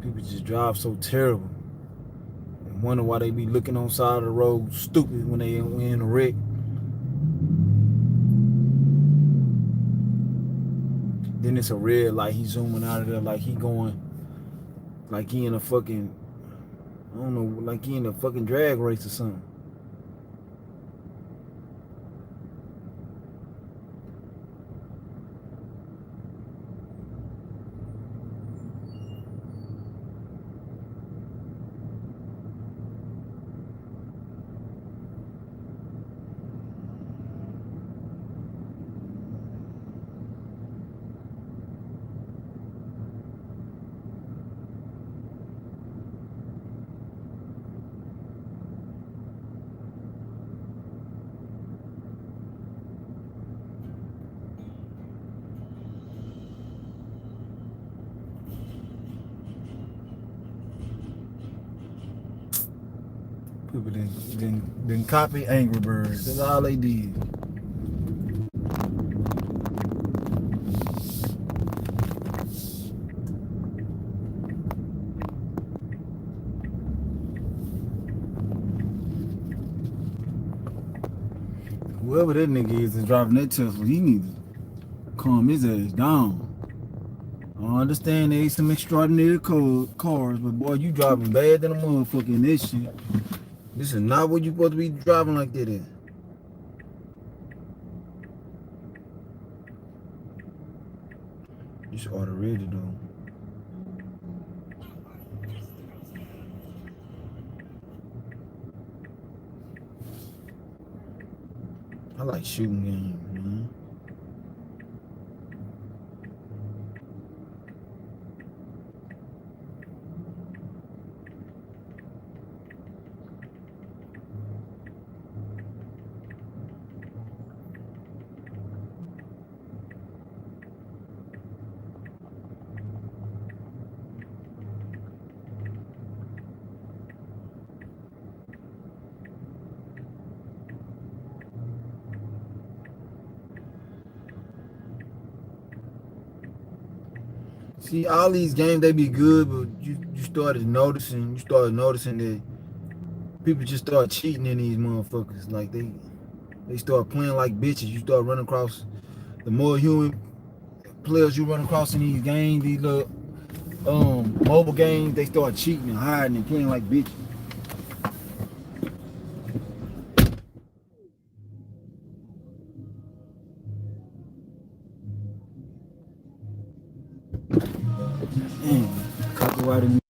People just drive so terrible. And wonder why they be looking on the side of the road stupid when they in a wreck. Then it's a red light, he zooming out of there like he going, like he in a fucking, I don't know, like he in a fucking drag race or something. People didn't copy Angry Birds. That's all they did. Whoever that nigga is that's driving that Tesla, he needs to calm his ass down. I understand there's some extraordinary cars, but boy, you driving bad than a motherfucker in this shit. This is not what you supposed to be driving like that in. It's already though. I like shooting games, man. See, all these games, they be good, but you started noticing that people just start cheating in these motherfuckers. Like they start playing like bitches. You start running across, the more human players you run across in these games, these little mobile games, they start cheating and hiding and playing like bitches. Copyrighted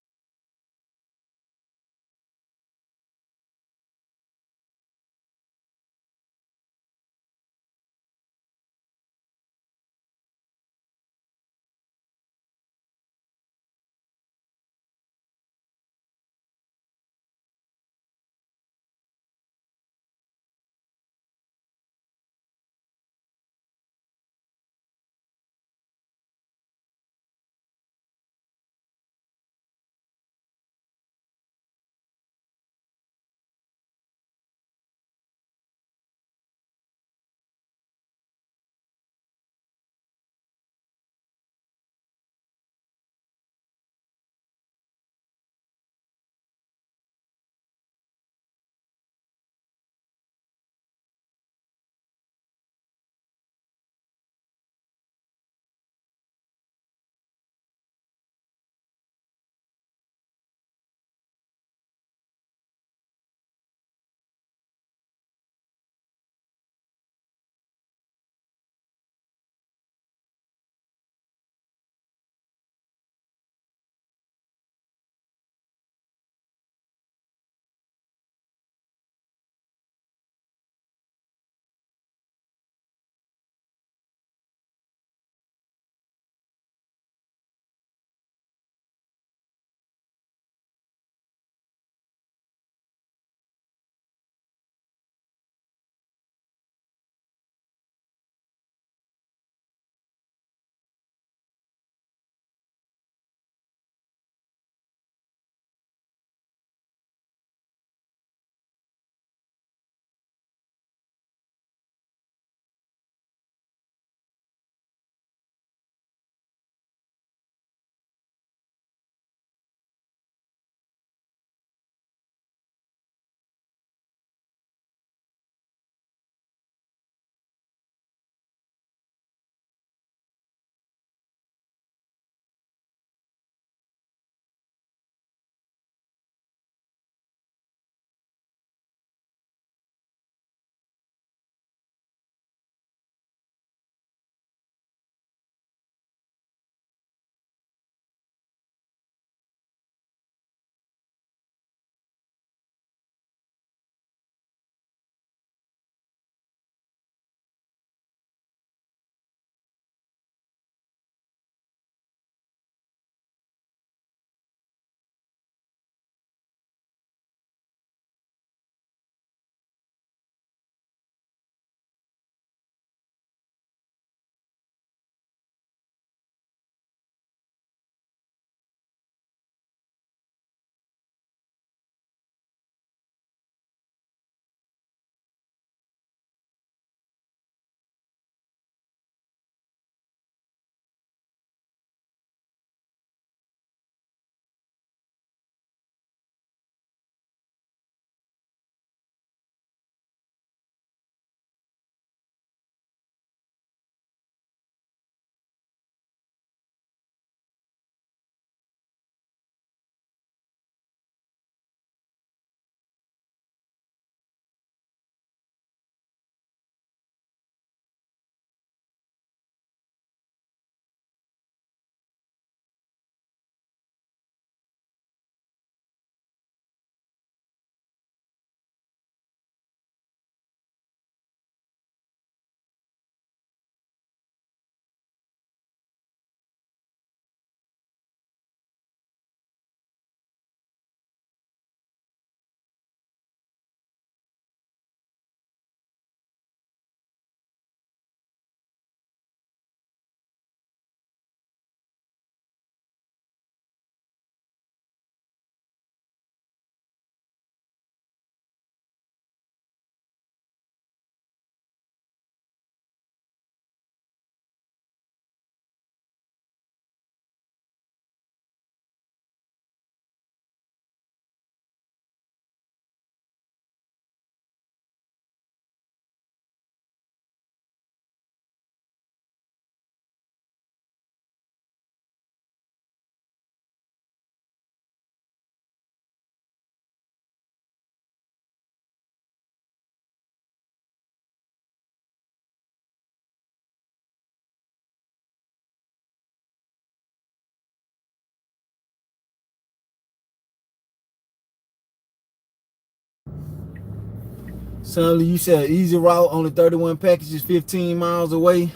Suddenly, you said easy route, only 31 packages, 15 miles away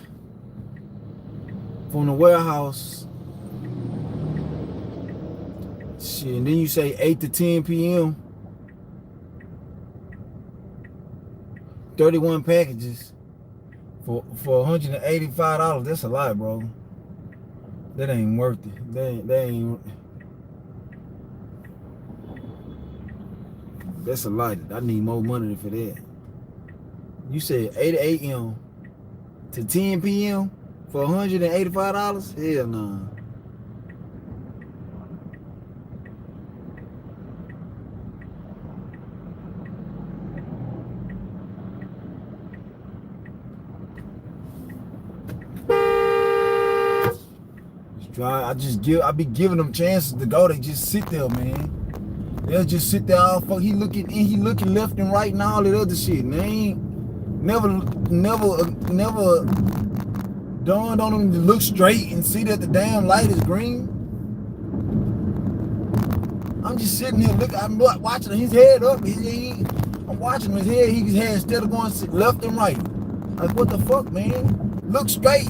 from the warehouse. Shit, and then you say 8 to 10 p.m. 31 packages for $185. That's a lot, bro. That ain't worth it. That ain't. That's a lot. I need more money for that. You said 8 a.m. to 10 p.m. for $185? Hell nah. I be giving them chances to go. They just sit there, man. They'll just sit there all fuck. He looking left and right and all that other shit. And they ain't never dawned on them to look straight and see that the damn light is green. I'm just sitting here I'm watching his head up. I'm watching his head. His head instead of going left and right. Like, what the fuck, man? Look straight.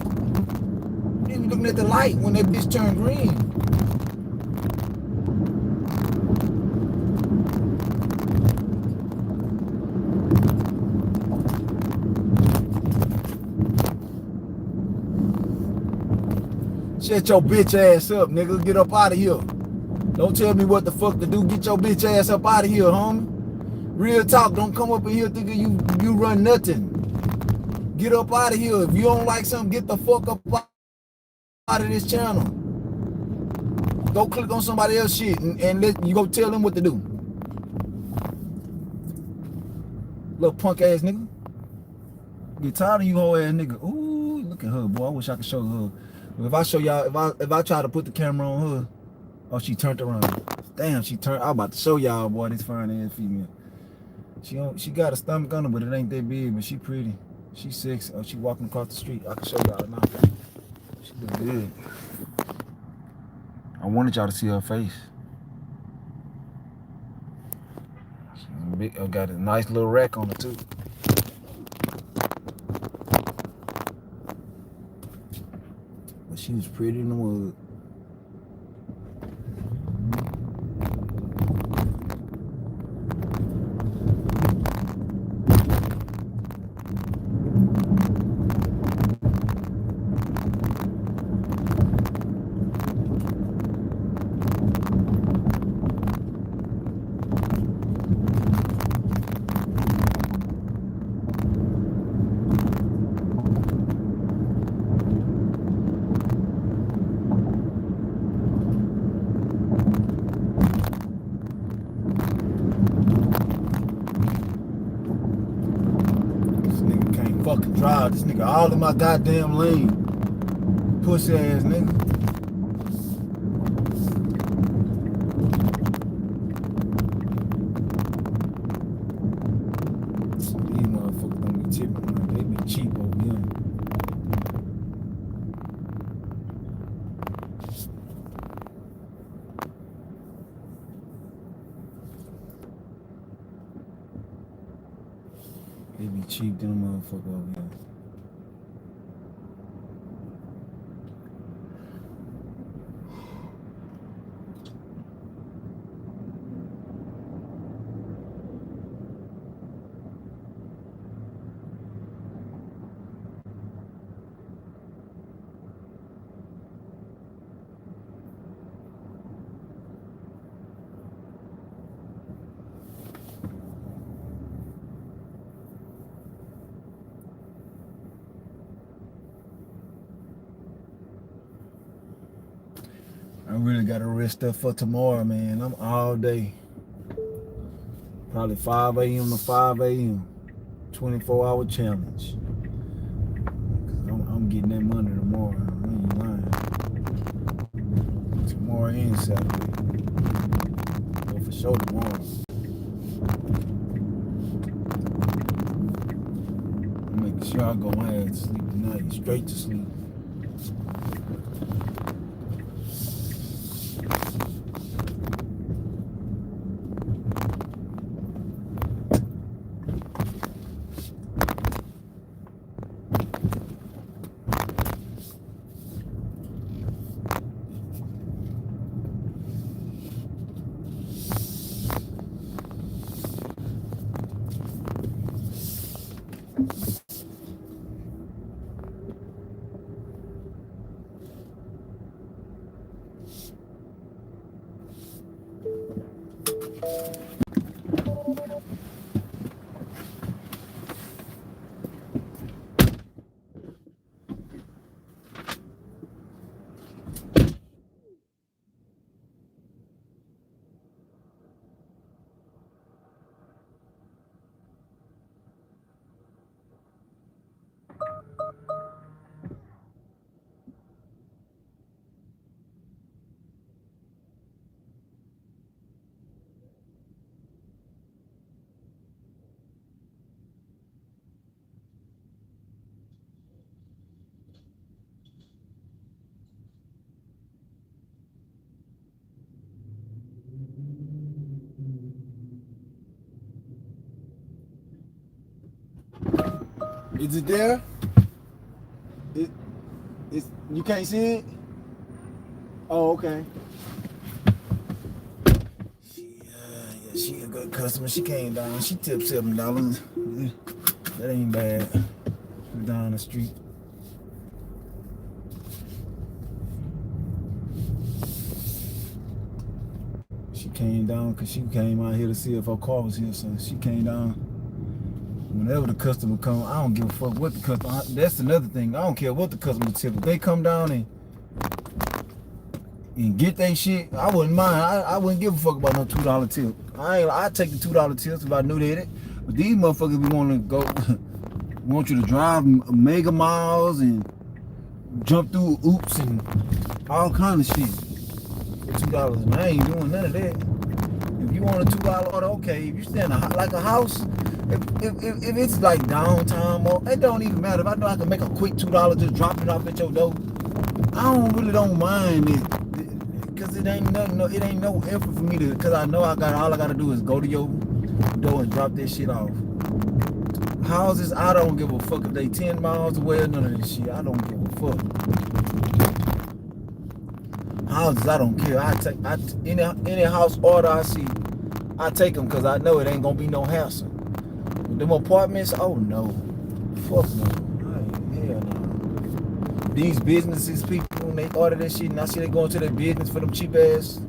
You be looking at the light when that bitch turn green. Shut your bitch ass up, nigga. Get up out of here. Don't tell me what the fuck to do. Get your bitch ass up out of here, homie. Real talk. Don't come up in here thinking you run nothing. Get up out of here. If you don't like something, get the fuck up out of this channel. Go click on somebody else's shit and you go tell them what to do. Little punk ass nigga. Get tired of you whole ass nigga. Ooh, look at her, boy. I wish I could show her. If I show y'all, if I try to put the camera on her, oh, she turned around. Damn, she turned. I'm about to show y'all, boy, this fine ass female. She got a stomach on her, but it ain't that big. But she pretty. She sexy. Oh, she walking across the street. I can show y'all now. She look good. I wanted y'all to see her face. She's big. Got a nice little rack on her too. But she was pretty in the wood. Fucking drive. This nigga all in my goddamn lane. Pussy ass nigga. These motherfuckers don't be tipping, man. They be cheap over here. They be cheap than a motherfucker over here. I really gotta rest up for tomorrow, man. I'm all day. Probably 5 a.m. to 5 a.m. 24-hour challenge. I'm getting that money tomorrow. I ain't lying. Tomorrow and Saturday. But for sure tomorrow. I'm making sure I go ahead and sleep tonight. Straight to sleep. Is it there? It's you can't see it? Oh, okay. She a good customer. She came down. She tipped $7. That ain't bad. Down the street. She came down because she came out here to see if her car was here. So she came down. Whenever the customer come, I don't give a fuck what the customer. That's another thing. I don't care what the customer tip. If they come down and get their shit, I wouldn't mind. I wouldn't give a fuck about no $2 tip. I'd take the $2 tips if I knew that. But these motherfuckers be wanting to go, want you to drive mega miles and jump through oops and all kind of shit for $2. And I ain't doing none of that. If you want a $2 order, okay. If you stay in like a house, if it's like downtown, or it don't even matter. If I know I can make a quick $2, just drop it off at your door, I don't mind it. Cause it ain't nothing, it ain't no effort for me to, cause I know all I gotta do is go to your door and drop that shit off. Houses, I don't give a fuck if they 10 miles away or none of this shit. I don't give a fuck. Houses, I don't care. Any house order I see, I take them cause I know it ain't gonna be no hassle. But them apartments, oh no, fuck no. Hell no. These businesses, people, when they order that shit and I see they going to their business for them cheap ass,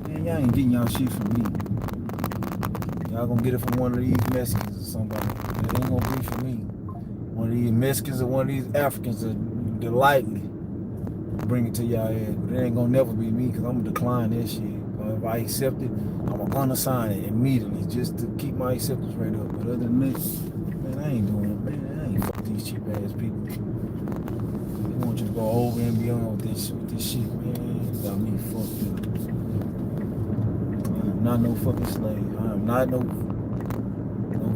man, y'all ain't getting y'all shit from me. Y'all gonna get it from one of these Mexicans or somebody. It ain't gonna be for me. One of these Mexicans or one of these Africans are likely bring it to y'all ass. But it ain't gonna never be me because I'm gonna decline that shit. If I accept it, I'm gonna unassign it immediately just to keep my acceptance rate up. But other than that, man, I ain't doing it, man. I ain't fuck these cheap ass people. I want you to go over and beyond with this shit, man. You got me fucked up. I am not no fucking slave. I am not no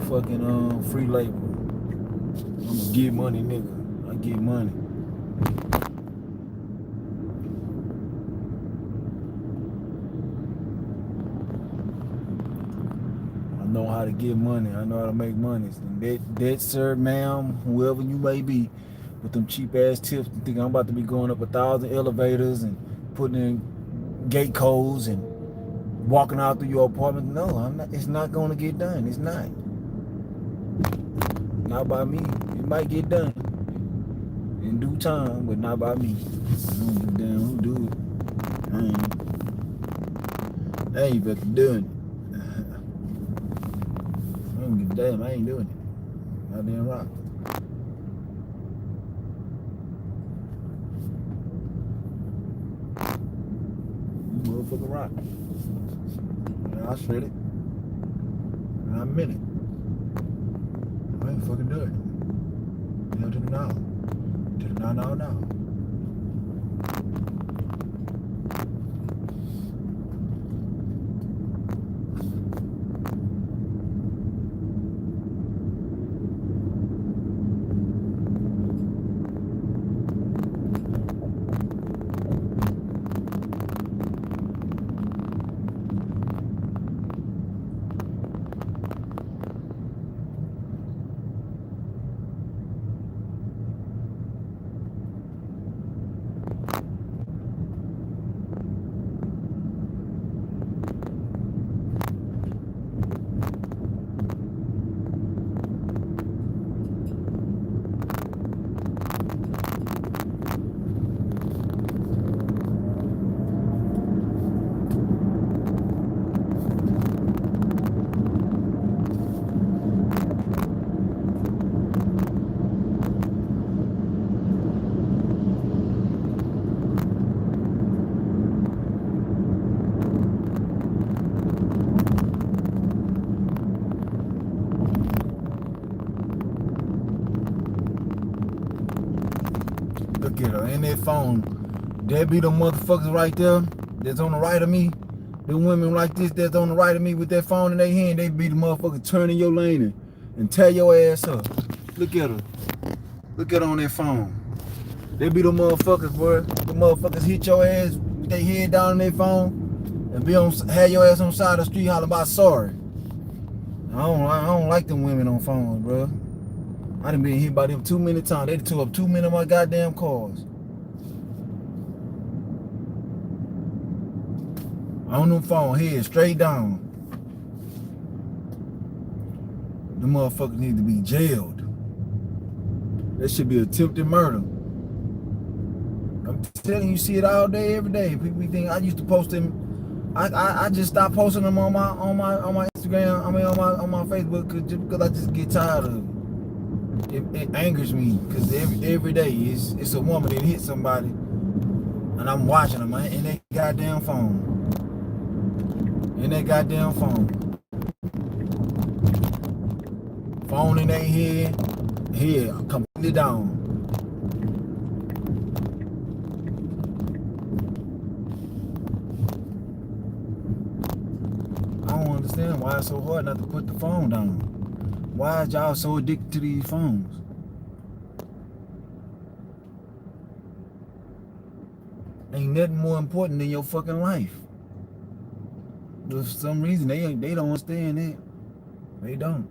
fucking free labor. I'm a get money nigga. I get money. I know how to get money. I know how to make money. And that sir, ma'am, whoever you may be, with them cheap ass tips and think I'm about to be going up 1,000 elevators and putting in gate codes and walking out through your apartment. No, I'm not. It's not going to get done. It's not. Not by me. It might get done in due time, but not by me. I don't give a damn who do it. I ain't better doing it. I don't give a damn. I ain't doing it. Goddamn right. Motherfucking rock. And I said it. And I meant it. I ain't fucking doing it. Hell to the now. To the now. Look at her in that phone. There be the motherfuckers right there that's on the right of me. The women like this that's on the right of me with that phone in their hand. They be the motherfuckers turning your lane and tear your ass up. Look at her. Look at her on that phone. They be the motherfuckers, bro. The motherfuckers hit your ass with their head down on their phone and have your ass on the side of the street hollering about sorry. I don't like them women on phones, bro. I done been hit by them too many times. They done tore up too many of my goddamn cars. On them phone, head straight down. The motherfuckers need to be jailed. That should be attempted murder. I'm telling you, see it all day, every day. People think I used to post them. I just stopped posting them on my Instagram. I mean on my Facebook because I just get tired of it. It angers me because every day it's a woman that hit somebody and I'm watching them in that goddamn phone. In that goddamn phone. Phone in their head completely down. I don't understand why it's so hard not to put the phone down. Why is y'all so addicted to these phones? Ain't nothing more important than your fucking life. But for some reason they don't understand that. They don't.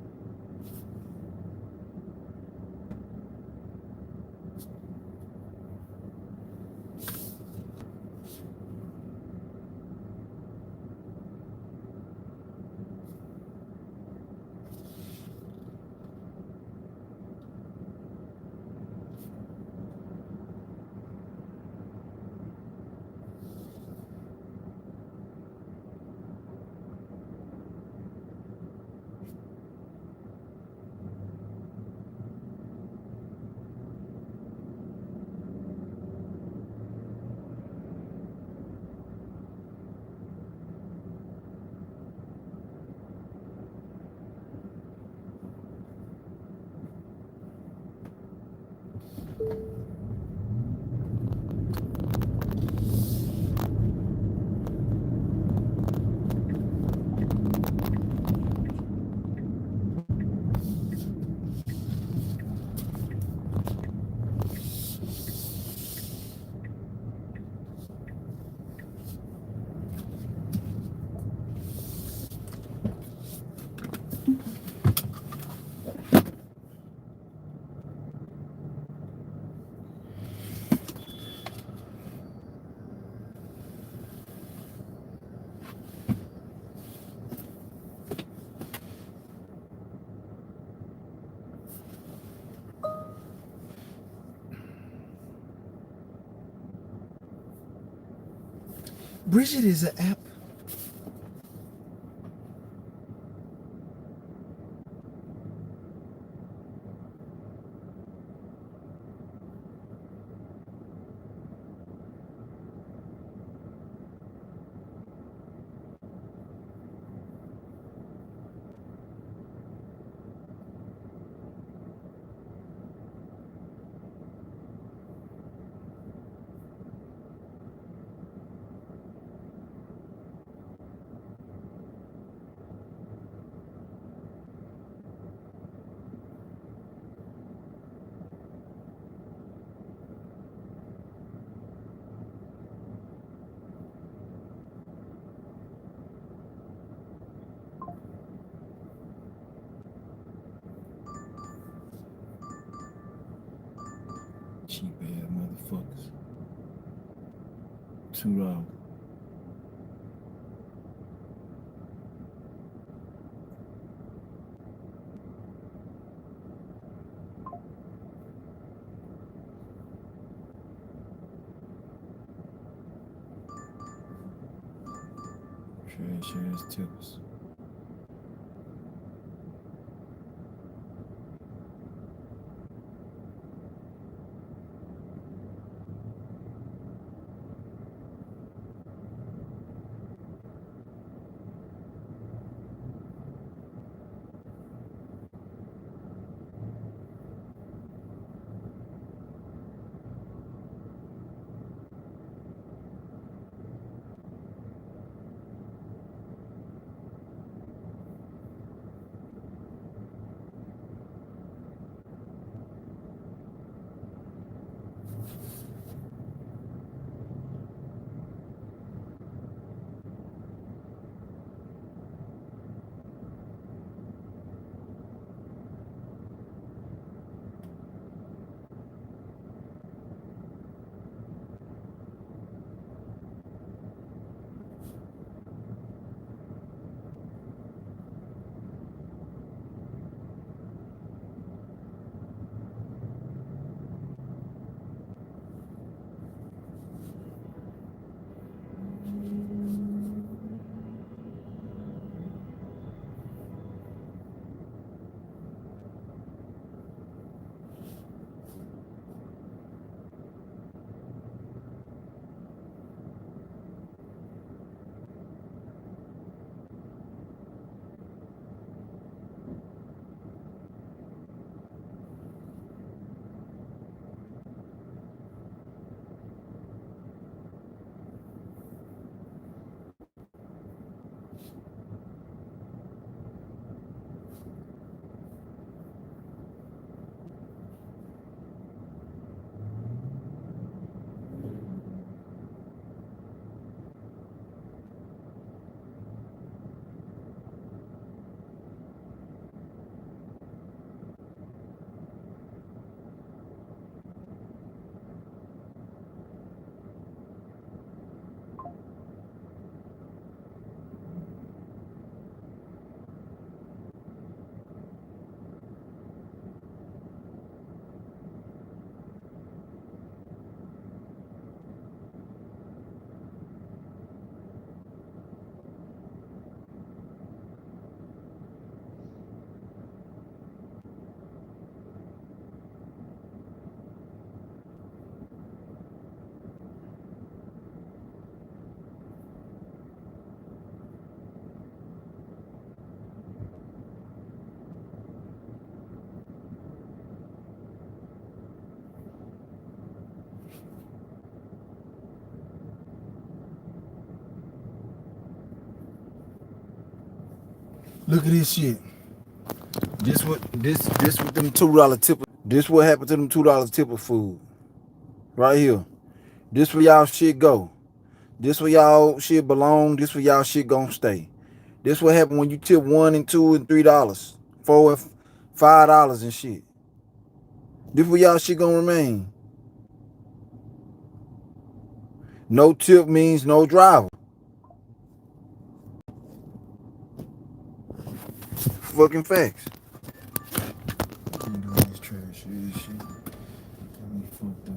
Bridget is an app. Cheap ass motherfuckers. $2. Trash ass tips. Look at this shit. This what them $2 tip. This what happened to them $2 tip of food. Right here. This where y'all shit go. This where y'all shit belong. This where y'all shit gonna stay. This what happened when you tip $1 and $2 and $3, $4 and $5 and shit. This where y'all shit gonna remain. No tip means no driver. Fucking facts. This trash shit. Got me fucked up.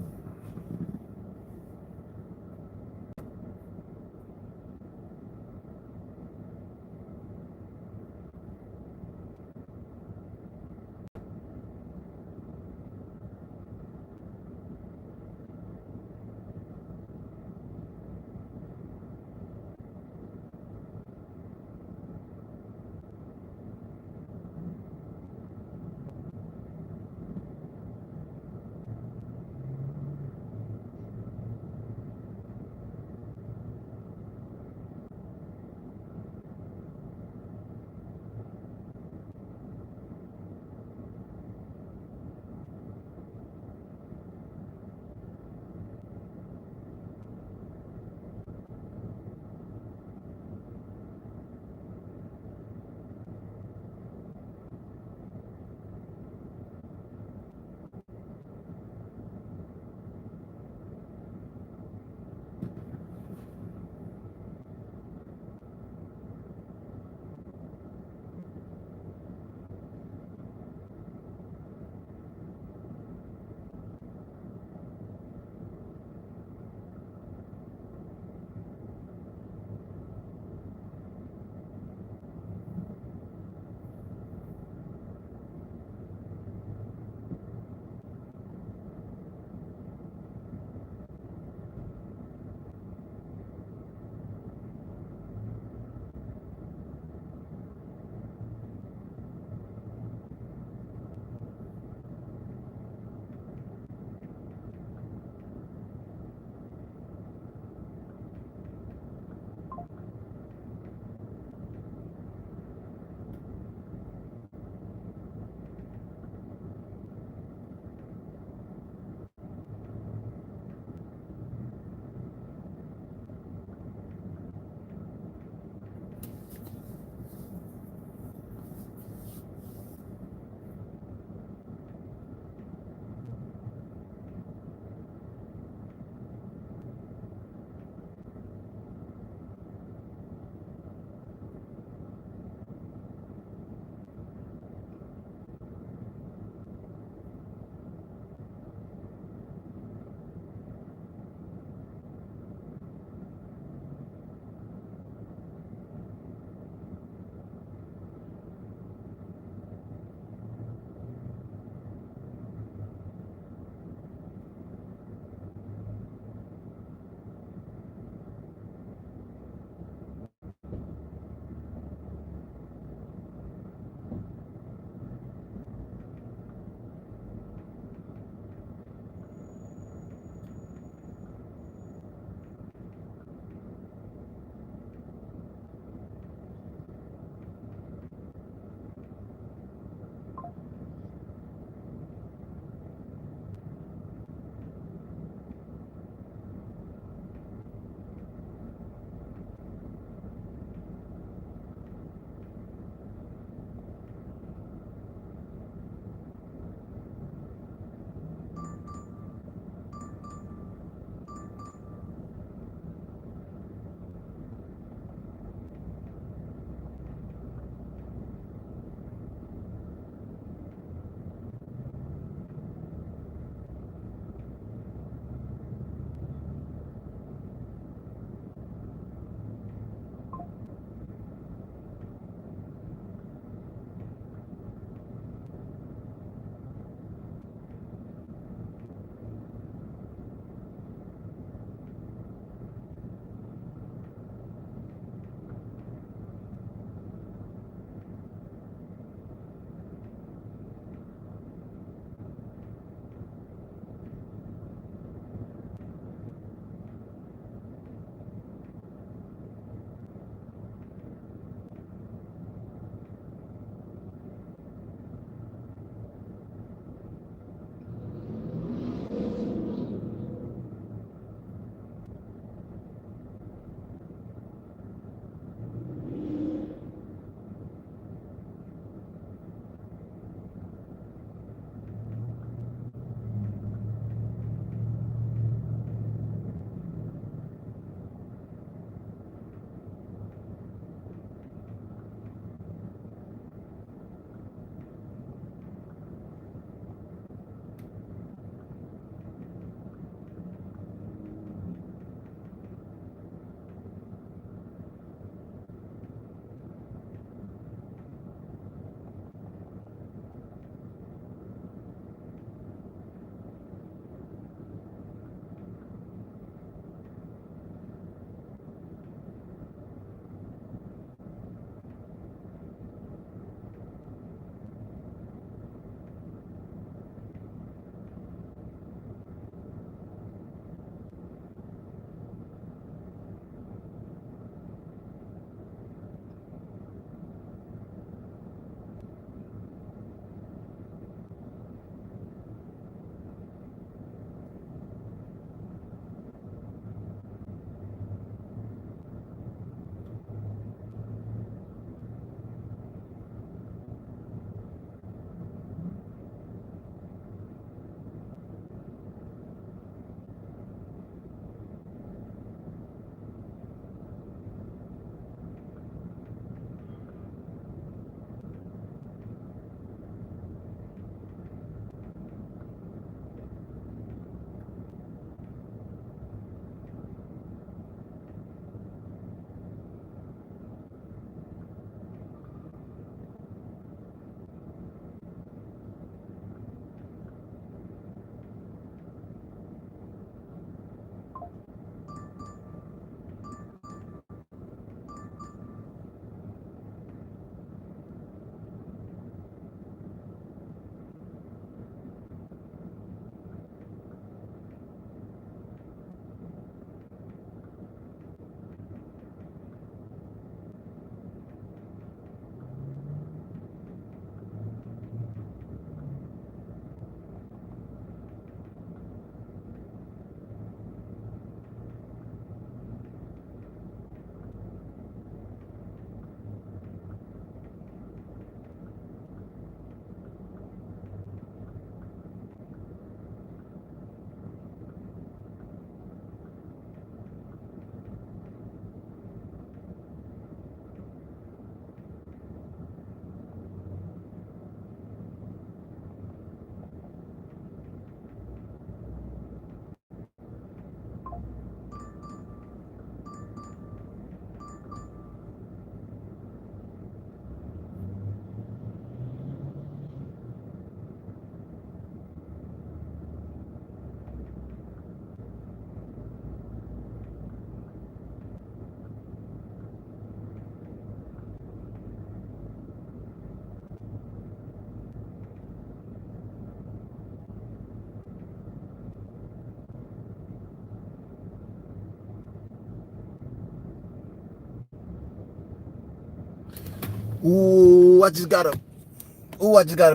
Ooh, I just got a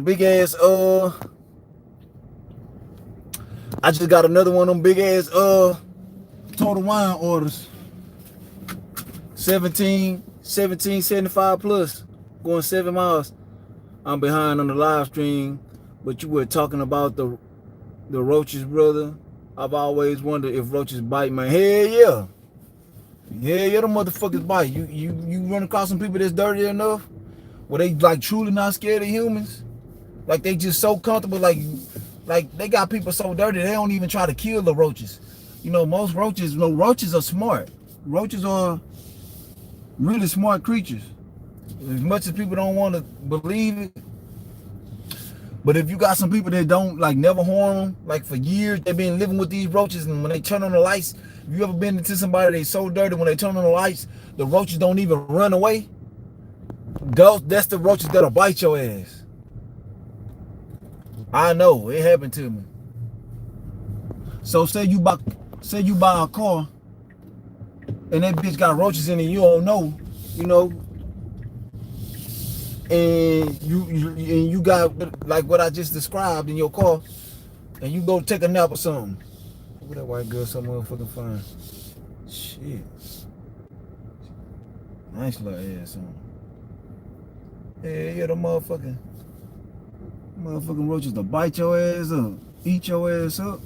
big ass, I just got another one of them big ass, Total Wine orders. 1775 plus, going 7 miles. I'm behind on the live stream, but you were talking about the roaches, brother. I've always wondered if roaches bite, man. Hell yeah. Yeah, the motherfuckers bite. You run across some people that's dirty enough where they like truly not scared of humans. Like they just so comfortable, like they got people so dirty they don't even try to kill the roaches. You know, most roaches, roaches are smart. Roaches are really smart creatures. As much as people don't want to believe it, but if you got some people that don't like never harm them, like for years they've been living with these roaches, and when they turn on the lights, if you ever been into somebody that's so dirty when they turn on the lights, the roaches don't even run away. That's the roaches that'll bite your ass. I know it happened to me. So say you buy a car and that bitch got roaches in it, you don't know, you know, and you got like what I just described in your car, and you go take a nap or something. Look at that white girl so motherfucking fine. Shit. Nice little ass on. Yeah, the motherfucking roaches to bite your ass up, eat your ass up.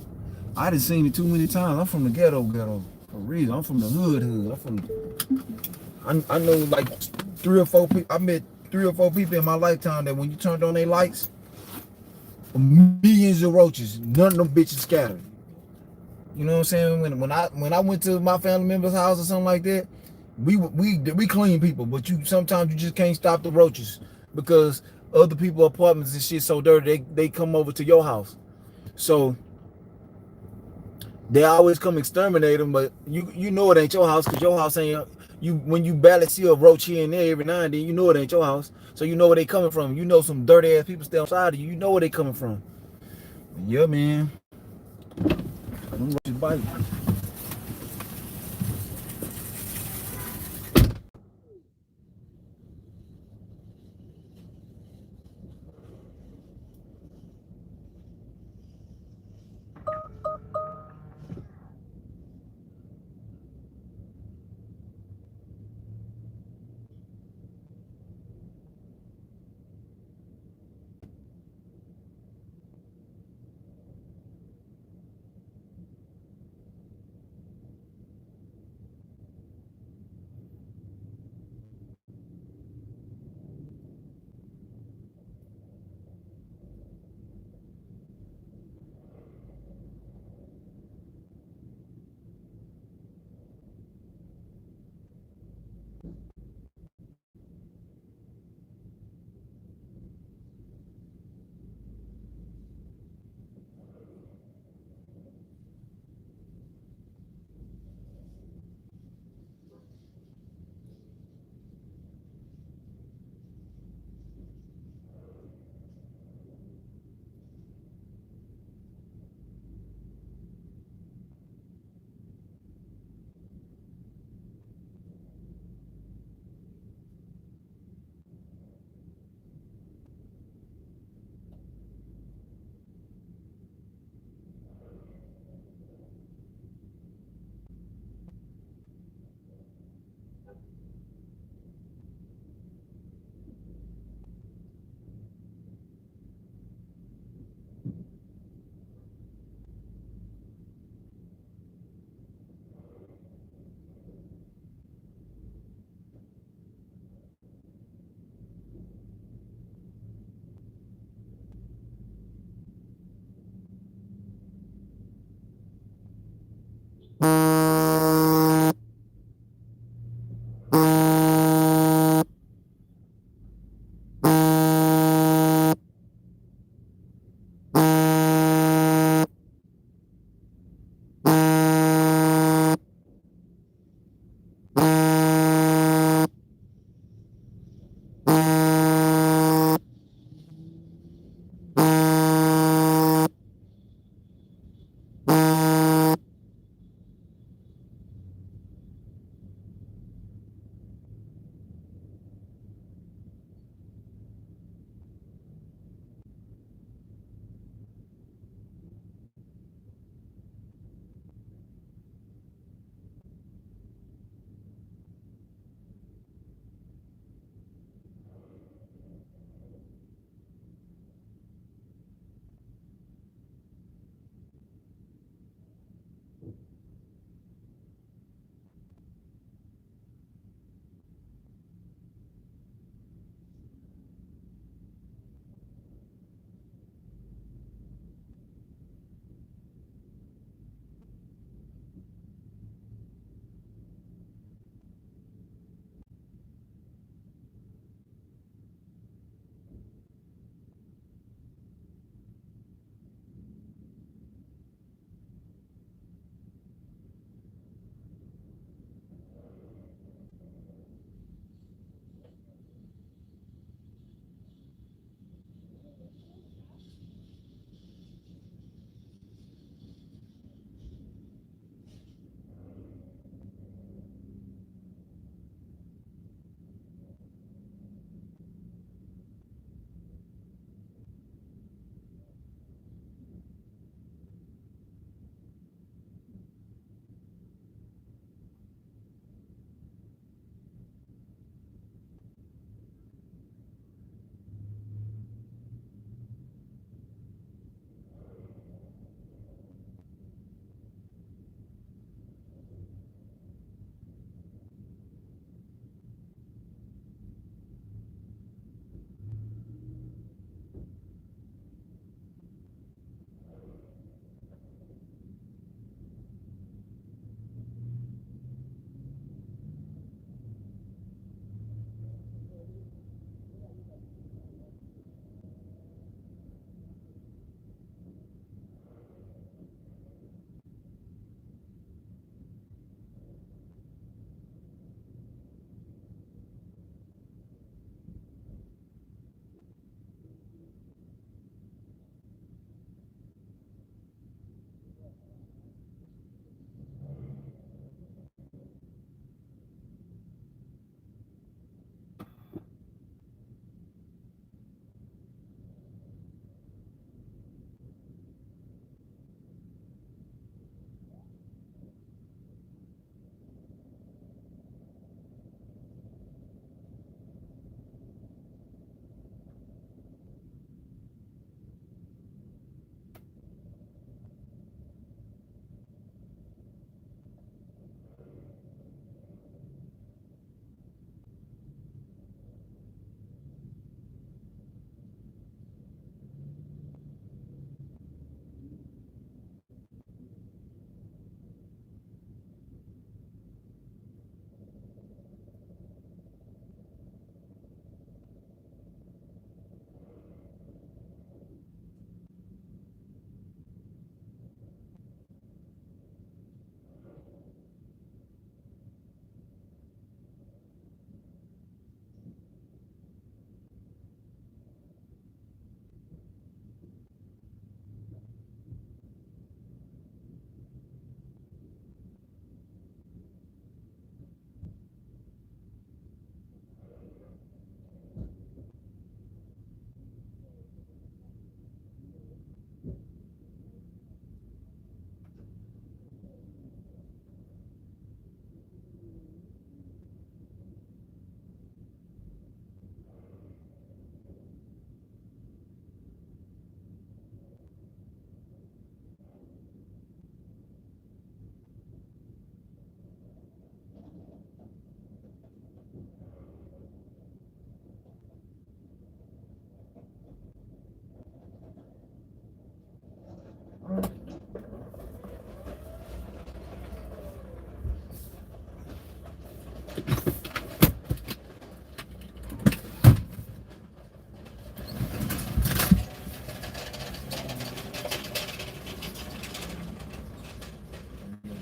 I done seen it too many times. I'm from the ghetto for a reason. I'm from the hood. I know like 3 or 4 people. I met 3 or 4 people in my lifetime that when you turned on their lights, millions of roaches, none of them bitches scattered. You know what I'm saying? When I went to my family member's house or something like that, we clean people, but sometimes you just can't stop the roaches because other people apartments and shit so dirty they come over to your house. So they always come exterminate them, but you know it ain't your house because your house ain't you. When you barely see a roach here and there every now and then, you know it ain't your house, so you know where they coming from. You know some dirty ass people stay outside of you. You know where they coming from. Yeah, man. Them roaches bite.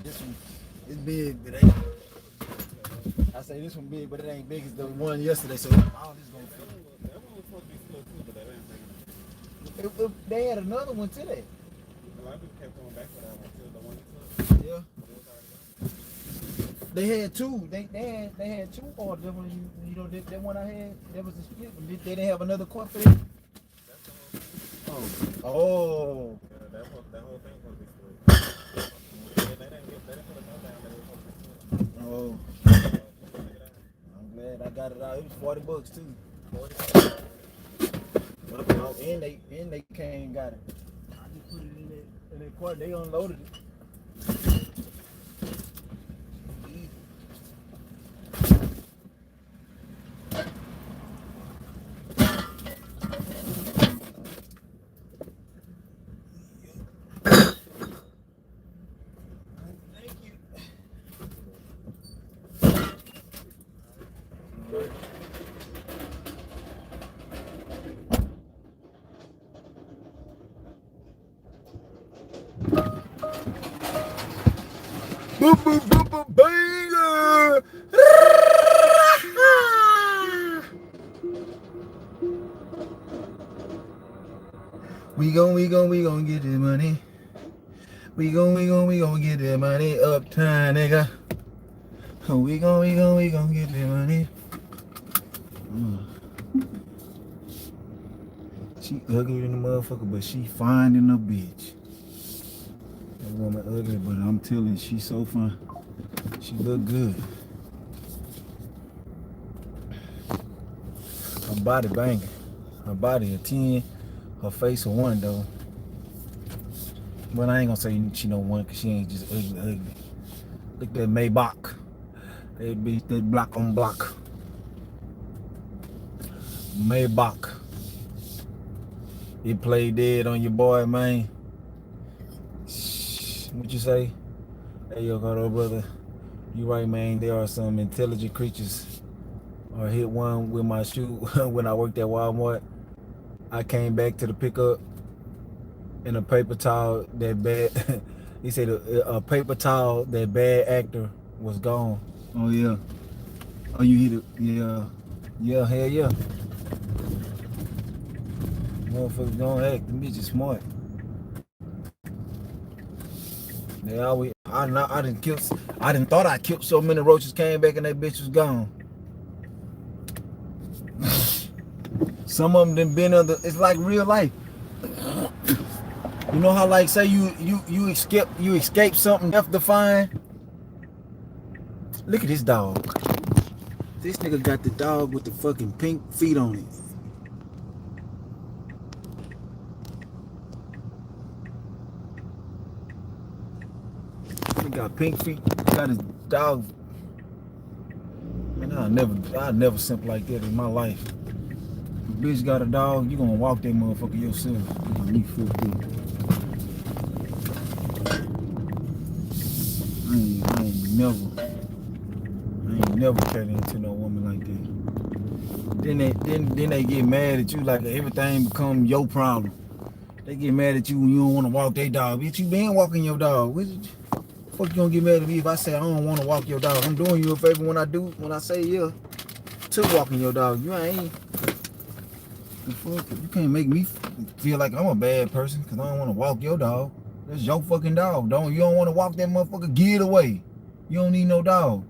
This one is big, but ain't. I say this one big, but it ain't big as the one yesterday. So all this gonna fit. That one was supposed to be slow too, but that ain't big. They had another one today. A lot of people kept coming back for that one too. The one you took. Yeah. They had two. They had two orders. That one, you know, that one I had, that was the split one. They didn't have another quart for that. Oh. Yeah, that whole thing was supposed to be split. They didn't put a note down that it was supposed to be split. Oh. I'm glad I got it out. It was $40 too. 40. And they came and got it. I just put it in that quart. They unloaded it. Boom, boom, boom, boom, banger! We gon' get the money. We gon' get the money uptown, nigga. We gon' get the money. She ugly in the motherfucker, but she fine in a bitch. That woman ugly, but I'm telling you, she's so fine. She look good. Her body banging. Her body a 10. Her face a 1 though. But I ain't gonna say she no 1 because she ain't just ugly. Look at that Maybach. That bitch, that block on block. Maybach. It played dead on your boy, man. What you say? Hey, yo, Cardo, brother. You right, man. There are some intelligent creatures. I hit one with my shoe when I worked at Walmart. I came back to the pickup in a paper towel that bad. He said a paper towel that bad actor was gone. Oh yeah. Oh, you hit it? Yeah. Yeah, hell yeah. Motherfuckers don't act. Them bitches smart. They always. I didn't thought I killed so many roaches. Came back and that bitch was gone. Some of them done been under. It's like real life. You know how, like, say you escape something death-defying. Look at this dog. This nigga got the dog with the fucking pink feet on it. He got pink feet. Got his dog. Man, I'll never simp like that in my life. If a bitch got a dog, you gonna walk that motherfucker yourself. Me fucked up. I ain't never carried into no woman like that. Then they get mad at you like everything become your problem. They get mad at you when you don't want to walk their dog. Bitch, you been walking your dog. What the fuck you gonna get mad at me if I say I don't want to walk your dog? I'm doing you a favor when I say yeah to walking your dog. You ain't. The fuck? You can't make me feel like I'm a bad person because I don't want to walk your dog. That's your fucking dog. You don't want to walk that motherfucker, get it away. You don't need no dog.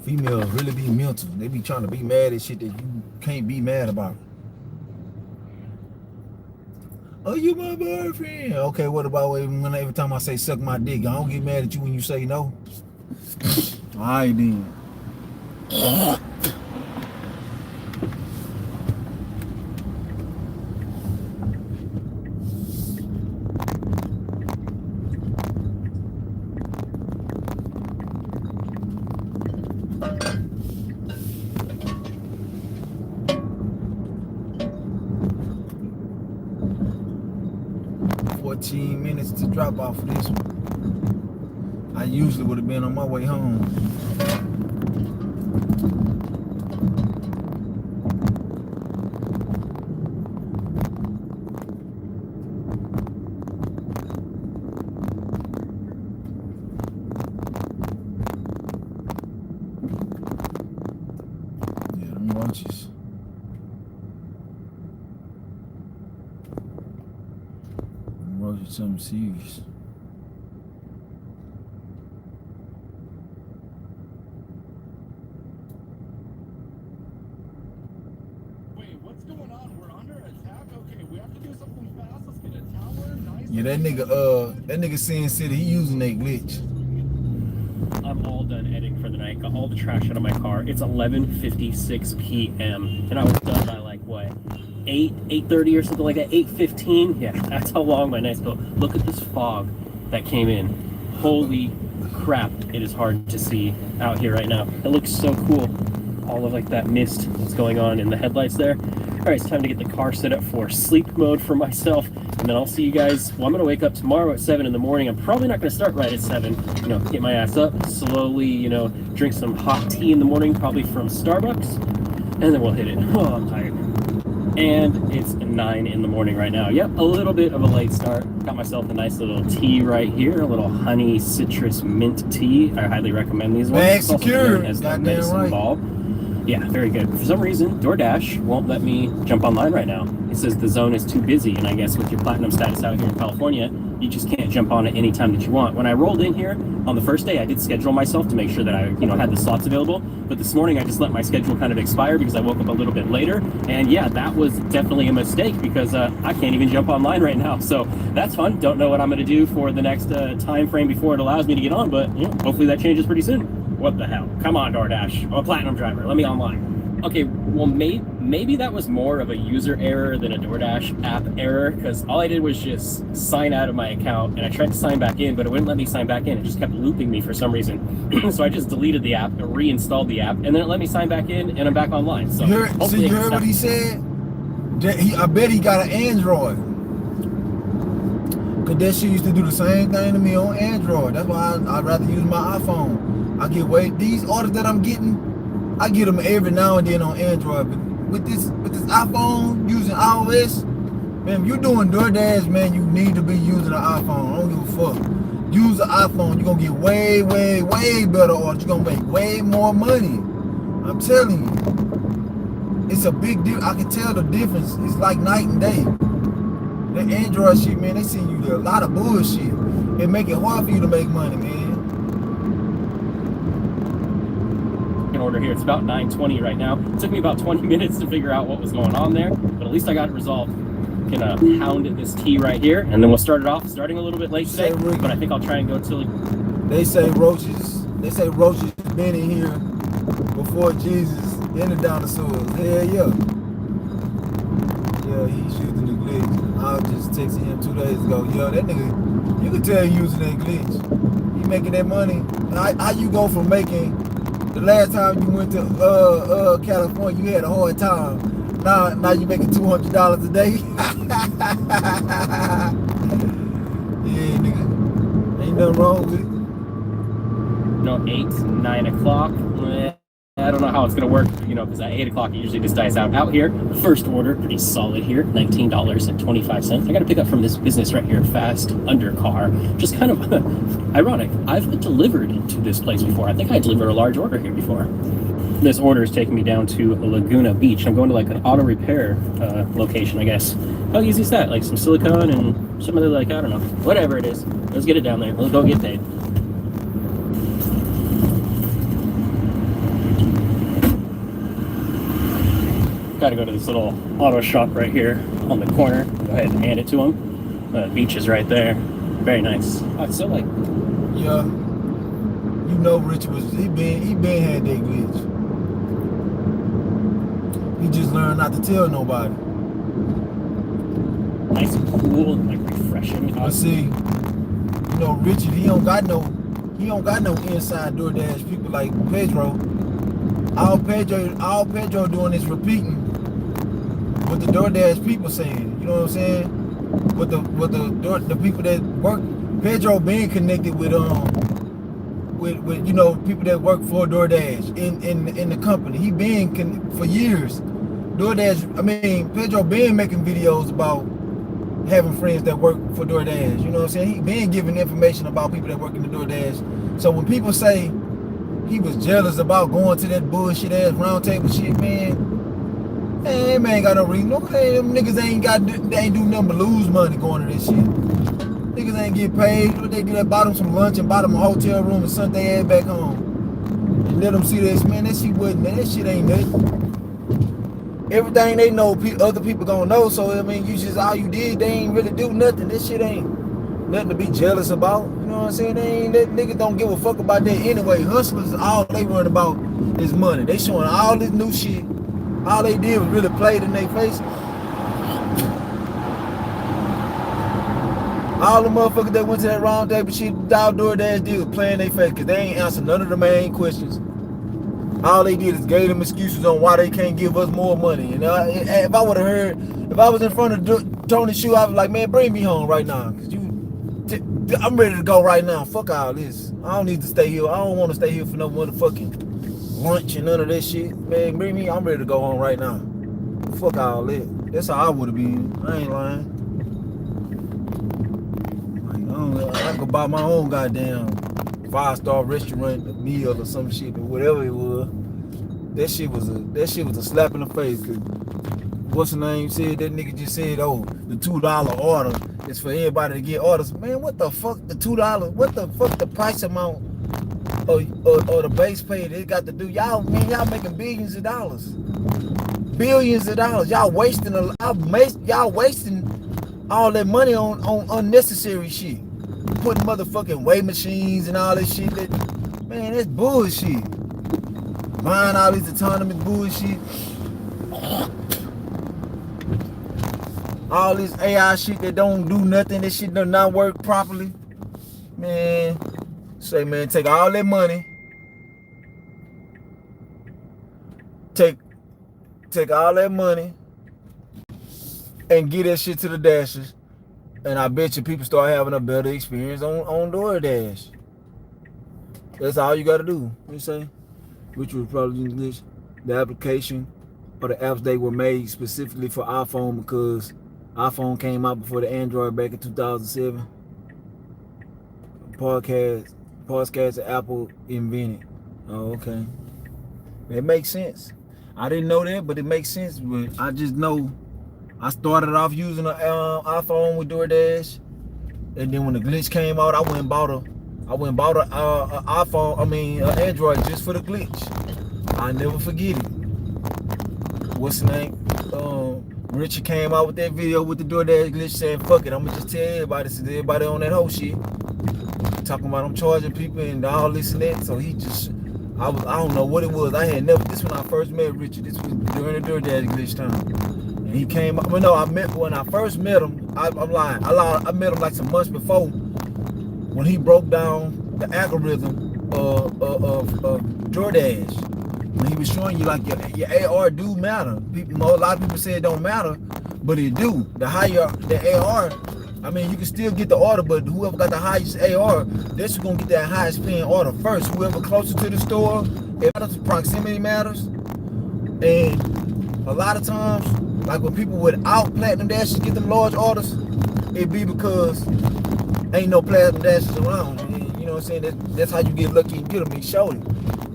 Females really be mental. They be trying to be mad at shit that you can't be mad about. Oh, you my boyfriend. Okay, what about every time I say suck my dick? I don't get mad at you when you say no. Alright then. 14 minutes to drop off for this one. I usually would have been on my way home. Yeah, them lunches. Them roaches something serious. Yeah, that nigga Sin City, he using that glitch. I'm all done editing for the night. Got all the trash out of my car. It's 11:56 p.m. and I was done by like what, 8:30 or something like that. 8:15. Yeah, that's how long my nights go. Look at this fog that came in. Holy crap! It is hard to see out here right now. It looks so cool. All of like that mist that's going on in the headlights there. All right, it's time to get the car set up for sleep mode for myself, and then I'll see you guys. Well, I'm gonna wake up tomorrow at 7 in the morning. I'm probably not gonna start right at 7. You know, get my ass up, slowly, you know, drink some hot tea in the morning, probably from Starbucks, and then we'll hit it. Oh, I'm tired. And it's 9 in the morning right now. Yep, a little bit of a late start. Got myself a nice little tea right here, a little honey citrus mint tea. I highly recommend these ones. Bag secure. As the Goddamn medicine right. ball. Yeah, very good. For some reason, DoorDash won't let me jump online right now. It says the zone is too busy, and I guess with your platinum status out here in California, you just can't jump on at any time that you want. When I rolled in here on the first day, I did schedule myself to make sure that I, you know, had the slots available. But this morning, I just let my schedule kind of expire because I woke up a little bit later. And yeah, that was definitely a mistake because I can't even jump online right now. So that's fun. Don't know what I'm going to do for the next time frame before it allows me to get on, but you know, hopefully that changes pretty soon. What the hell? Come on, DoorDash. I'm a platinum driver. Let me online. Okay, well, maybe that was more of a user error than a DoorDash app error, because all I did was just sign out of my account, and I tried to sign back in, but it wouldn't let me sign back in. It just kept looping me for some reason. So I just deleted the app and reinstalled the app, and then it let me sign back in, and I'm back online. So you heard what he said? I bet he got an Android. Cause that shit used to do the same thing to me on Android. That's why I'd rather use my iPhone. I get these orders that I'm getting, I get them every now and then on Android. But with this iPhone using iOS, man, if you're doing DoorDash, man, you need to be using an iPhone. I don't give a fuck. Use an iPhone. You're gonna get way, way, way better orders. You're gonna make way more money. I'm telling you, it's a big deal. I can tell the difference. It's like night and day. That Android shit, man, they send you a lot of bullshit. It make it hard for you to make money, man. Order here. It's about 9:20 right now. It took me about 20 minutes to figure out what was going on there, but at least I got it resolved. Gonna pound this tea right here, and then we'll start it off. Starting a little bit late today, but I think I'll try and go till. They say roaches been in here before Jesus and the dinosaurs. Hell yeah. Yeah, he's using the glitch. I was just texting him 2 days ago. Yo, that nigga, you can tell he using that glitch. He making that money. How you go from making, the last time you went to California, you had a hard time. Now you making $200 a day. Yeah, nigga. Ain't nothing wrong with it. No, 8, 9 o'clock. I don't know how it's gonna work, you know, because at 8 o'clock it usually just dies out. Out here, first order, pretty solid here, $19.25. I got to pick up from this business right here, Fast Undercar. Just kind of ironic. I've delivered to this place before. I think I delivered a large order here before. This order is taking me down to Laguna Beach. I'm going to like an auto repair location, I guess. How easy is that? Like some silicone and some other, like, I don't know, whatever it is. Let's get it down there. Let's go get paid. Got to go to this little auto shop right here on the corner. Go ahead and hand it to him. The beach is right there. Very nice. Oh, it's so like. Yeah. You know, Richard he been had that glitch. He just learned not to tell nobody. Nice and cool and like refreshing. But see, you know, Richard, he don't got no inside DoorDash people like Pedro. All Pedro doing is repeating what the DoorDash people saying. You know what I'm saying? with the people that work. Pedro being connected with you know, people that work for DoorDash in the company. He been for years. DoorDash, I mean, Pedro been making videos about having friends that work for DoorDash. You know what I'm saying? He been giving information about people that work in the DoorDash. So when people say he was jealous about going to that bullshit ass round table shit, man ain't got no reason. No, them niggas they ain't do nothing but lose money going to this shit. Niggas ain't get paid. What they do, they bought them some lunch and bought them a hotel room and sent their ass back home. And let them see this, man, that shit wasn't, man, that shit ain't nothing. Everything they know, other people gonna know. So, I mean, you just, all you did, they ain't really do nothing. This shit ain't nothing to be jealous about. You know what I'm saying? Niggas don't give a fuck about that anyway. Hustlers, all they worried about is money. They showing all this new shit. All they did was really play it in their face. All the motherfuckers that went to that round table shit, DoorDash did was play in their face because they ain't answered none of the main questions. All they did is gave them excuses on why they can't give us more money. And if I would have heard, if I was in front of Tony's shoe, I was like, man, bring me home right now. Cause I'm ready to go right now. Fuck all this. I don't need to stay here. I don't want to stay here for no motherfucking lunch and none of that shit. Man, bring me. I'm ready to go home right now. Fuck all that. That's how I would have been. I ain't lying. Like, I could buy my own goddamn 5-star restaurant meal or some shit or whatever it was. That shit was a slap in the face. Cause what's the name said? That nigga just said, oh, the $2 order is for everybody to get orders. Man, what the fuck? The $2? What the fuck? The price amount or the base pay they got to do? Y'all, man, y'all making billions of dollars. Billions of dollars. Y'all wasting all that money on unnecessary shit. Putting motherfucking weigh machines and all that shit. Man, that's bullshit. Buying all these autonomous bullshit. All this AI shit that don't do nothing. This shit does not work properly. Man, say, man, take all that money. Take all that money and get that shit to the Dashers. And I bet you people start having a better experience on DoorDash. That's all you got to do. You say? Which was probably English. The application or the apps, they were made specifically for iPhone because iPhone came out before the Android back in 2007. Podcast that Apple invented. Oh, okay. It makes sense. I didn't know that, but it makes sense. But I just know I started off using an iPhone with DoorDash, and then when the glitch came out, I went and bought an iPhone. I mean, Android just for the glitch. I never forget it. What's the name? Richard came out with that video with the DoorDash glitch saying, "Fuck it, I'm gonna just tell everybody." Since everybody on that whole shit, talking about I'm charging people and all this and that. So he just, I don't know what it was. I had never. This when I first met Richard. This was during the DoorDash glitch time. He came up. Well, no, when I first met him. I'm lying. I met him like some months before when he broke down the algorithm of DoorDash. When he was showing you like your AR do matter. People, a lot of people say it don't matter, but it do. The higher the AR, I mean, you can still get the order, but whoever got the highest AR, that's gonna get that highest paying order first. Whoever closer to the store, it matters. Proximity matters, and a lot of times. Like when people without platinum dashes get them large orders, it be because ain't no platinum dashes around. You know what I'm saying? That's how you get lucky and get them. He showed it.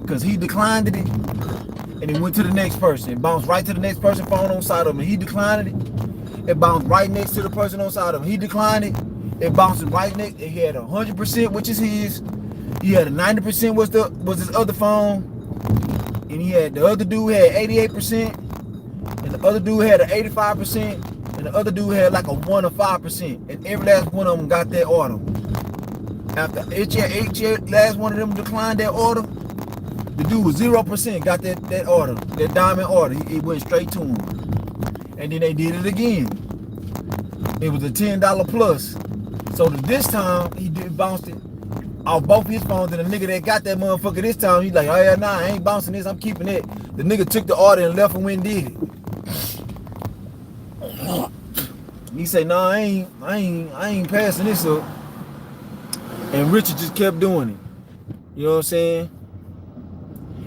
Because he declined it and it went to the next person. It bounced right to the next person phone on side of him. He declined it. It bounced right next to the person on side of him. He declined it. It bounced right next. He had 100%, which is his. He had a 90% was his other phone. And he had the other dude had 88%. And the other dude had an 85%, and the other dude had like a 1 or 5%, and every last one of them got that order. After each last one of them declined that order, the dude was 0% got that order, that diamond order. It went straight to him. And then they did it again. It was a $10 plus. So this time he bounced it off both his phones, and the nigga that got that motherfucker this time, he's like, oh yeah, nah, I ain't bouncing this, I'm keeping it. The nigga took the order and left and went and did it. He say, "No, I ain't passing this up." And Richard just kept doing it. You know what I'm saying?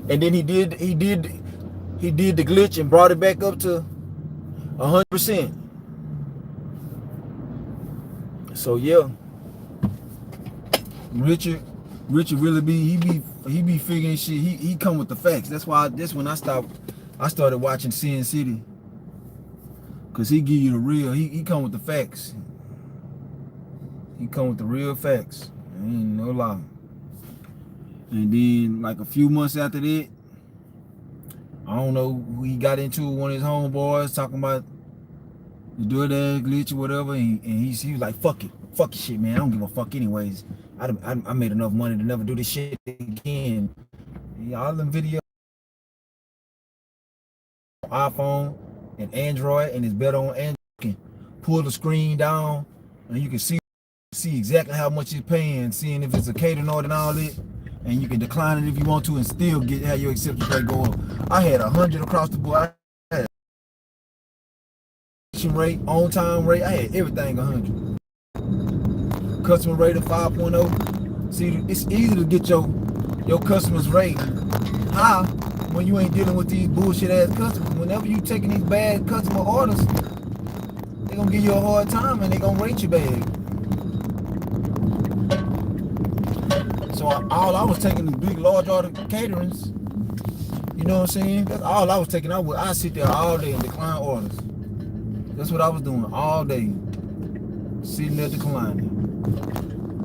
And then he did the glitch and brought it back up to 100%. So yeah, Richard really he be figuring shit. He come with the facts. That's when I started watching Sin City. Cause he give you the real, he come with the facts. He come with the real facts. Ain't no lie. And then like a few months after that, I don't know who he got into one of his homeboys talking about the DoorDash glitch or whatever, and he was like, fuck your shit, man. I don't give a fuck anyways. I made enough money to never do this shit again. All them videos on iPhone and Android, and it's better on Android. You can pull the screen down and you can see exactly how much you're paying, seeing if it's a catering order and all that. And you can decline it if you want to and still have your acceptance rate go up. I had 100 across the board. I had rate, on time rate, I had everything 100. Customer rate of 5.0. See, it's easy to get your customers rate high when you ain't dealing with these bullshit ass customers. Whenever you taking these bad customer orders, they gonna give you a hard time and they gonna rate you bad. So all I was taking is big, large order caterings. You know what I'm saying? That's all I was taking. I sit there all day and decline orders. That's what I was doing all day. Sitting there declining.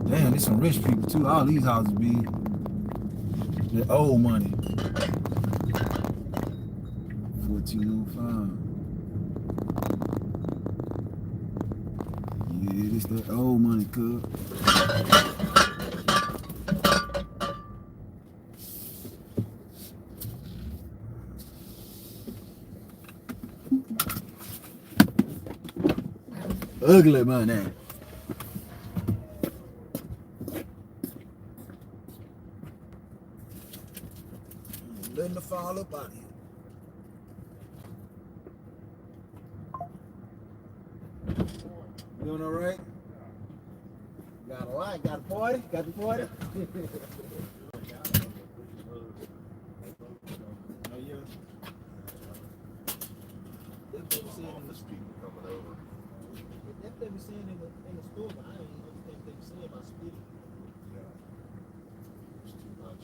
Damn, there's some rich people too. All these houses be the old money. 1405. Yeah, this that old money, cuz. Ugly money. Letting the fall up out of here. Doing all right? Got a lot. Got a party? Got the party? Oh, yeah. That's what we said in the street coming over. That's what we saying in the store, but I don't even understand what they were saying about splitting. Yeah. It's too much.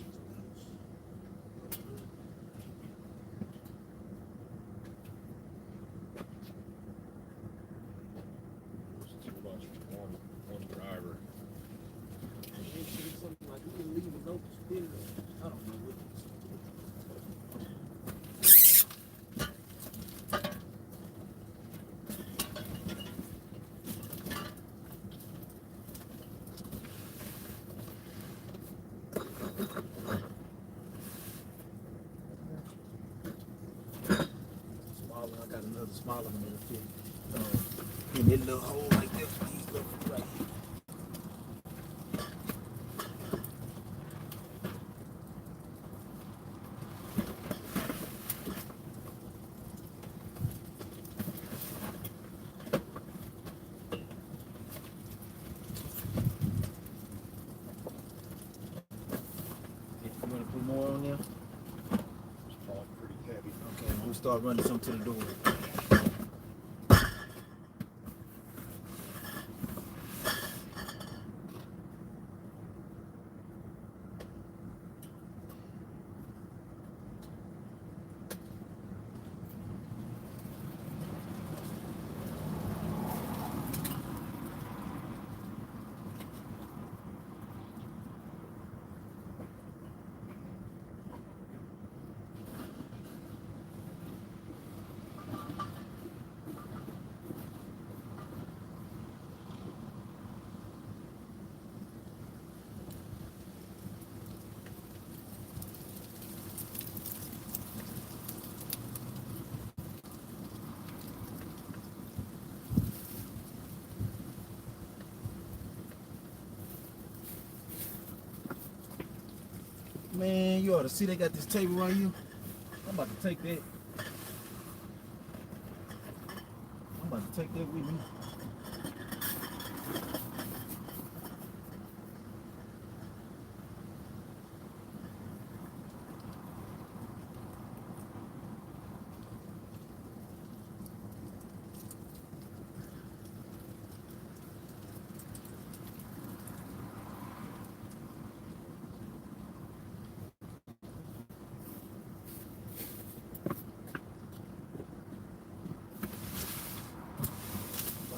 It's too much for one driver. Something like you can leave a note to split it. I don't know what it is. Smaller, I got another smaller one that'll fit. In that little hole like this, these little right here. You want to put more on there? It's all pretty heavy. Okay, we'll start running some to the door. Man, you ought to see they got this table right here. I'm about to take that. I'm about to take that with me.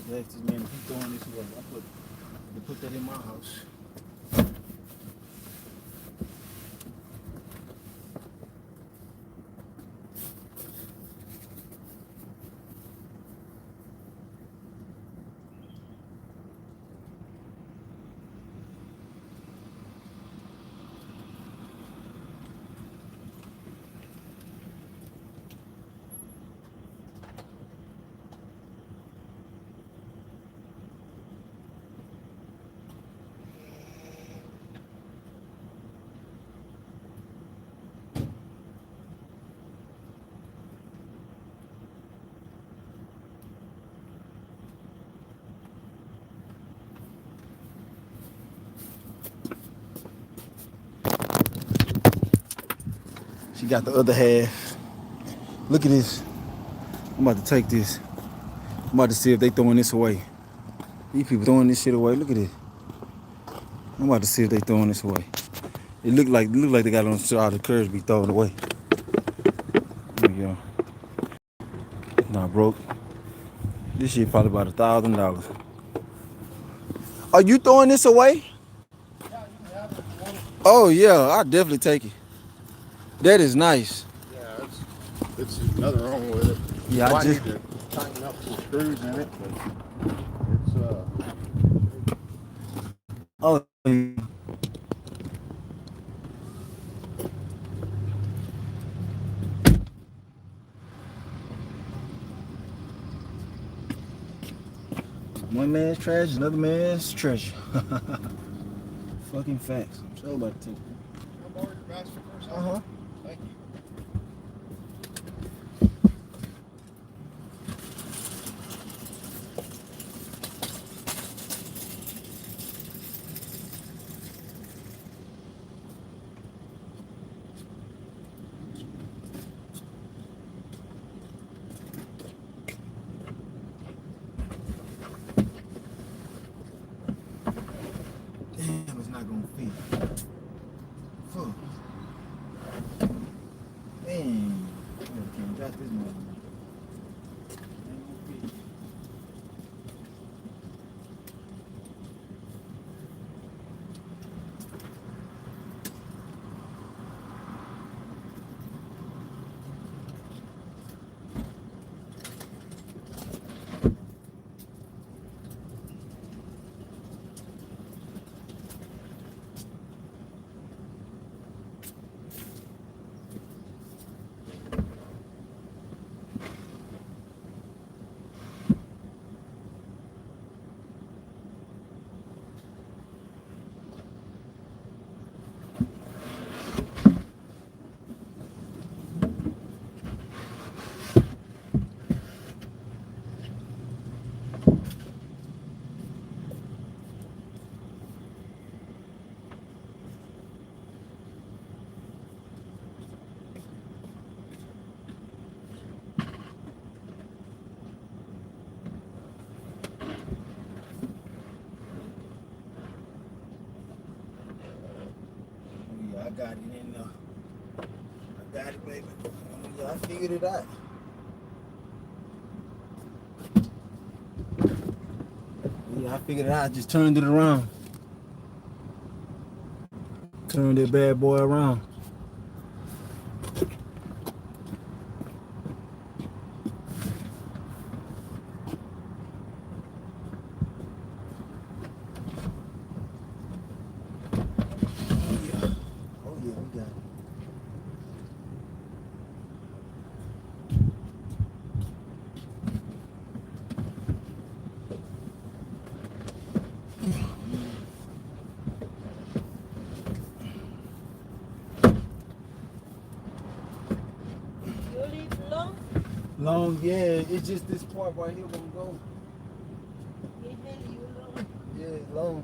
Yeah, this man, keep throwing this away. They put that in my house. She got the other half. Look at this. I'm about to take this. I'm about to see if they throwing this away. These people throwing this shit away. Look at this. I'm about to see if they throwing this away. It look like they got on so all the curves be thrown away. There you go. It's not broke. This shit probably about $1,000. Are you throwing this away? Oh yeah, I'll definitely take it. That is nice. Yeah, it's nothing wrong with it. Yeah, I just need to tighten up some screws in it, but it's oh. One man's trash, another man's treasure. Fucking facts. I'm so about to take it. I'm already faster first. Uh-huh. Thank you. Damn, it's not gonna fit. Fuck. Man, I can't got this one. I got it in there. I got it, baby. Yeah, I figured it out. Yeah, I figured it out. I just turned it around. Turned that bad boy around. Oh yeah, we got it. Long, yeah, it's just this part right here gonna go. Yeah, it's long.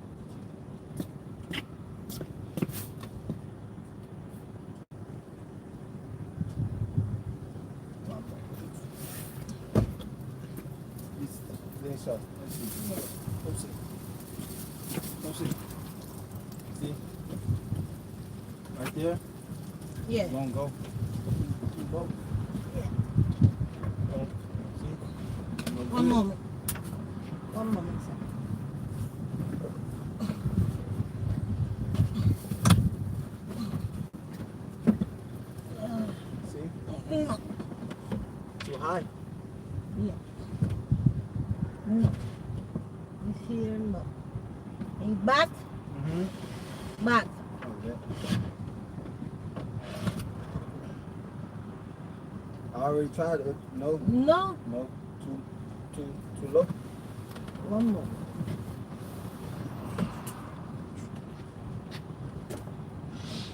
Let's see. Come see. Come see. See? Right there? Yeah. You gonna go? Keep go. Yeah. See? One moment. One moment, sir. See? Too high. No. No. It's here, no. In back, Mm-hmm. back. Oh, yeah. I already tried it. No. No. No. Too low. One more.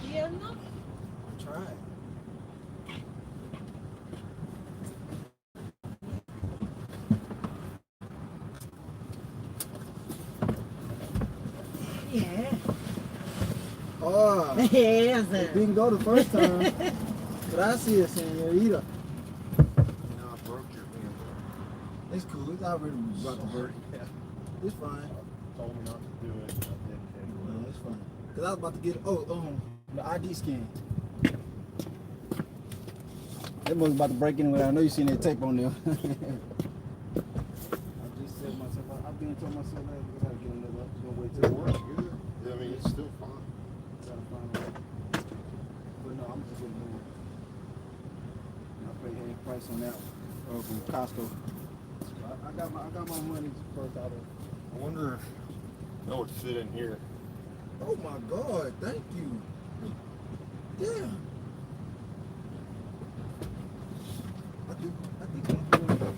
Here, no. Try it. Yeah. Oh. Yes, It sir. didn't go the first time. Gracias, señorita. Now I broke your hand. It's cool. It's already about to work. Yeah. It's fine. Told me not to do it. I did anyway. No, it's fine. Cause I was about to get the ID scan. That was about to break anyway. I know you seen that tape on there. I just said to myself, I've been telling myself, man, we gotta get another. Just gonna wait till It it works. works good. I mean, it's still fine. Gotta find a way. But no, I'm just gonna move. I pay half price on that one. From Costco. I got my money first out of. I wonder if that would fit in here. Oh my God! Thank you. Yeah. I think I'm doing it.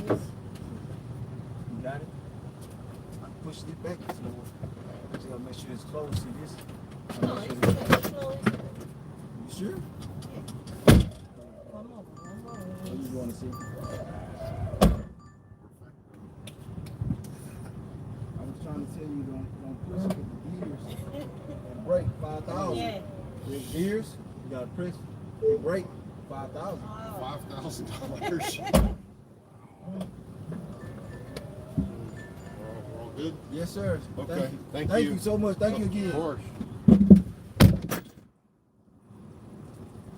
Nice. You got it? I push it back some more. Just gotta make sure it's closed. See this? No, it's closed. You sure? One more. What you want to see? I was trying to tell you don't push it with the gears and brake 5,000. Yeah. With gears, you gotta press and brake 5,000. $5,000. We're all good? Yes, sir. Okay. Thank Thank you. you so much. Thank you again. Of course.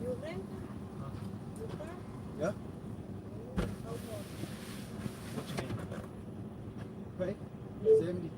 You rent? You car? Yeah. Okay. What you mean? Pay? 70.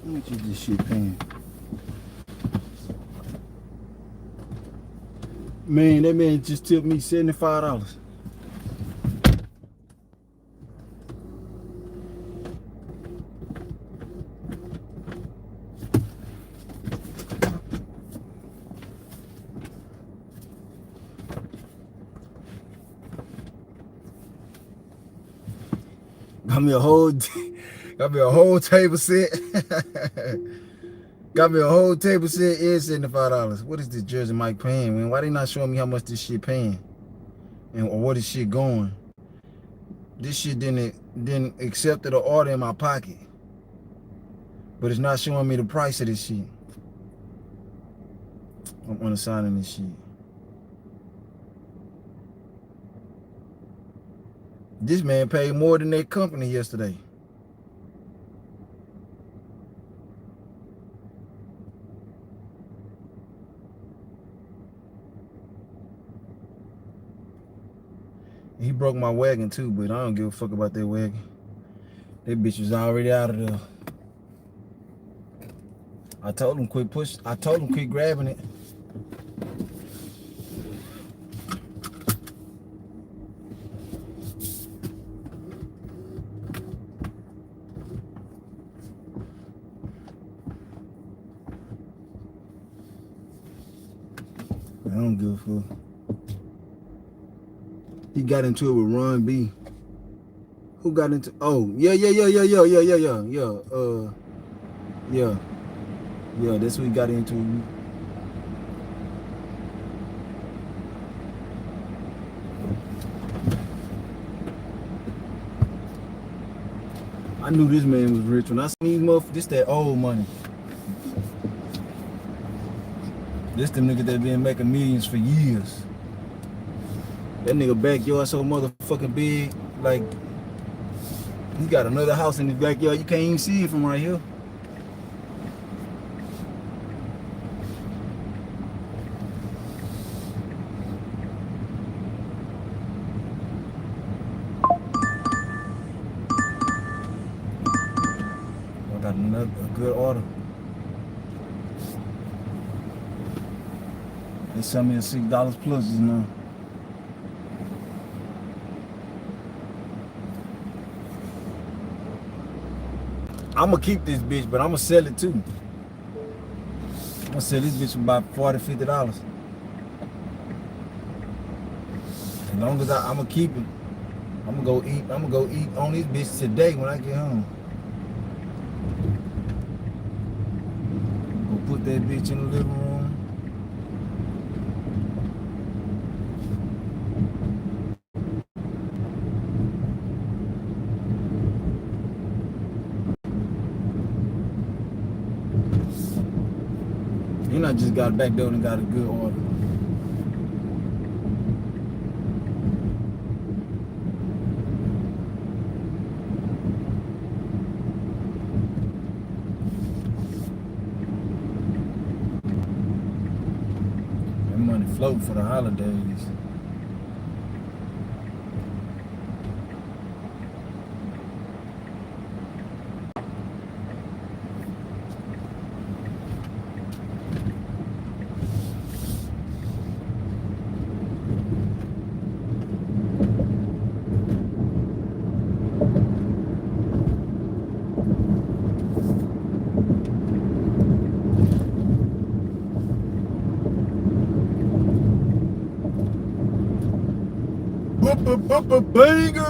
How much is this shit paying? Man, that man just tipped me $75. Got me a whole table set. Got me a whole table set and $75. What is this Jersey Mike paying, man? Why they not showing me how much this shit paying? And or what is shit going? This shit didn't accept the order in my pocket. But it's not showing me the price of this shit. I'm unassigning this shit. This man paid more than that company yesterday. He broke my wagon too, but I don't give a fuck about that wagon. That bitch was already out of there. I told him quit grabbing it. don't give a fuck. He got into it with Ron B. Who got into? Oh, yeah. Yeah, that's what he got into. I knew this man was rich when I seen these motherfuckers. This that old money. This them niggas that been making millions for years. That nigga backyard so motherfucking big, like he got another house in his backyard. You can't even see it from right here. I got another a good order. They sent me a $6 plus just now. I'ma keep this bitch, but I'ma sell it too. I'ma sell this bitch for about $40, $50. As long as I'ma keep it, I'ma go eat on this bitch today when I get home. Go put that bitch in the living room. And I just got back there and got a good order. That money floating for the holidays. Bangers!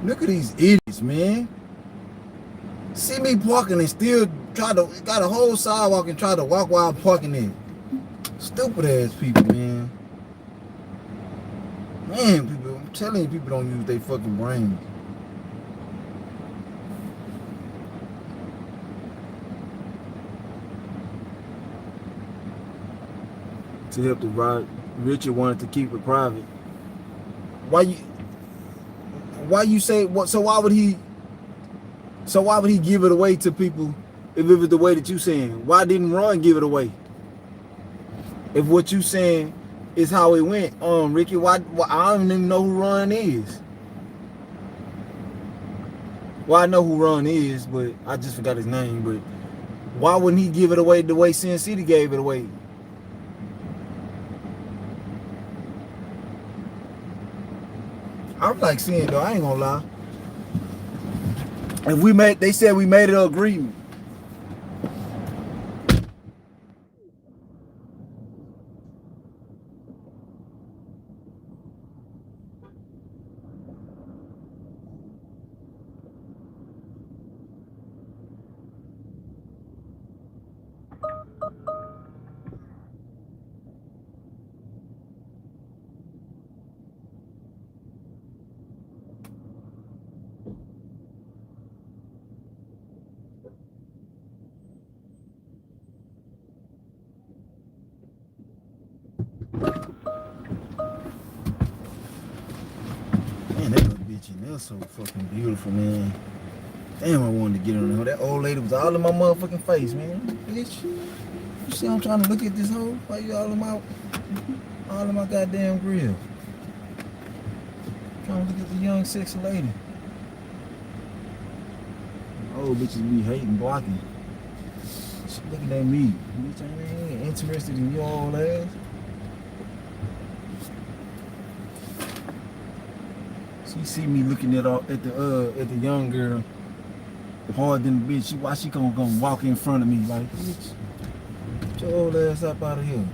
Look at these idiots, man. See me parking and still got a whole sidewalk and try to walk while I'm parking there. Stupid ass people, man. Man, people, I'm telling you, people don't use their fucking brains. To help the ride, Richard wanted to keep it private. Why you say what? So why would he give it away to people if it was the way that you saying? Why didn't Ron give it away? If what you saying is how it went, Ricky, why I don't even know who Ron is. Well, I know who Ron is, but I just forgot his name. But why wouldn't he give it away the way Sin City gave it away? I'm like saying though, I ain't gonna lie. If they said we made an agreement. That's so fucking beautiful, man. Damn, I wanted to get on there. That old lady was all in my motherfucking face, man. Bitch, you see I'm trying to look at this hoe? Why you all in my goddamn grill? Trying to look at the young, sexy lady. Old bitches be hating, blocking. She looking at me. Bitch, I ain't interested in your old ass. She see me looking at the young girl hard than the bitch. Why she gonna walk in front of me like, bitch, get your old ass up out of here.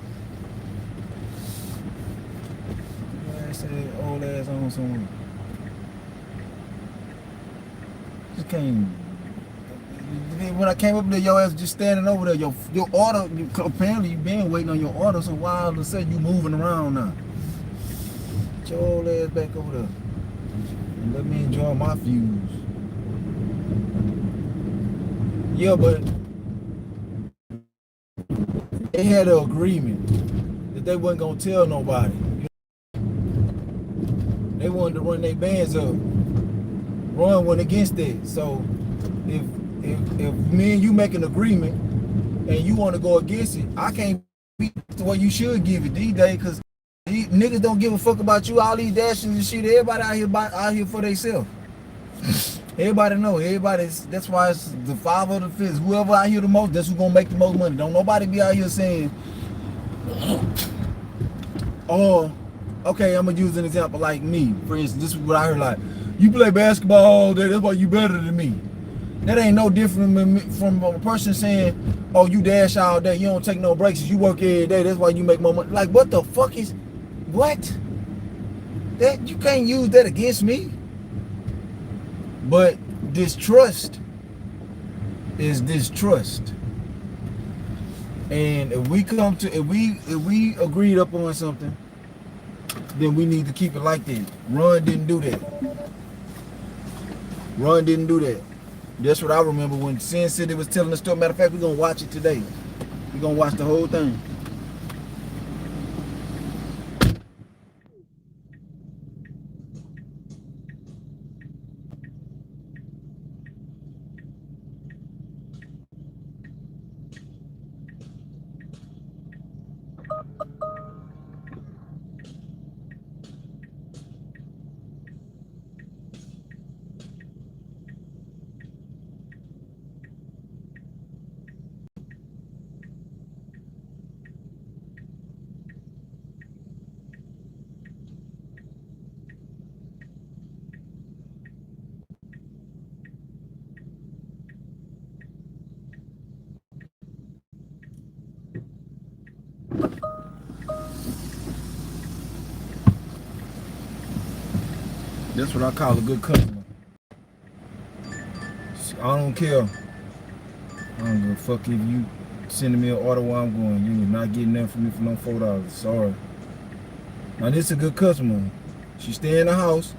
Your ass said old ass on somewhere. Just can't. When I came up there, your ass just standing over there. Your order, apparently you been waiting on your order, so why all of a sudden you moving around now? Get your old ass back over there. And let me enjoy my views. Yeah, but they had an agreement that they wasn't gonna tell nobody. They wanted to run their bands up. Ron went against it. So if me and you make an agreement and you want to go against it, I can't be the way you should give it these days, because these niggas don't give a fuck about you. All these dashes and shit, everybody out here for themselves. Everybody know, that's why it's the 5 or the 5th. Whoever out here the most, that's who gonna make the most money. Don't nobody be out here saying, oh, okay, I'm gonna use an example like me. For instance, this is what I heard, like, you play basketball all day, that's why you better than me. That ain't no different from a person saying, oh, you dash all day, you don't take no breaks, you work every day, that's why you make more money. Like, what the fuck is, what? That, you can't use that against me. But distrust is distrust. And if we agreed up on something, then we need to keep it like that. Ron didn't do that. Ron didn't do that. That's what I remember when Sin City was telling the story. Matter of fact, we're gonna watch it today. We're gonna watch the whole thing. That's what I call a good customer. I don't care. I don't give a fuck if you sending me an order where I'm going. You not getting nothing from me for no $4. Sorry. Now this is a good customer. She stay in the house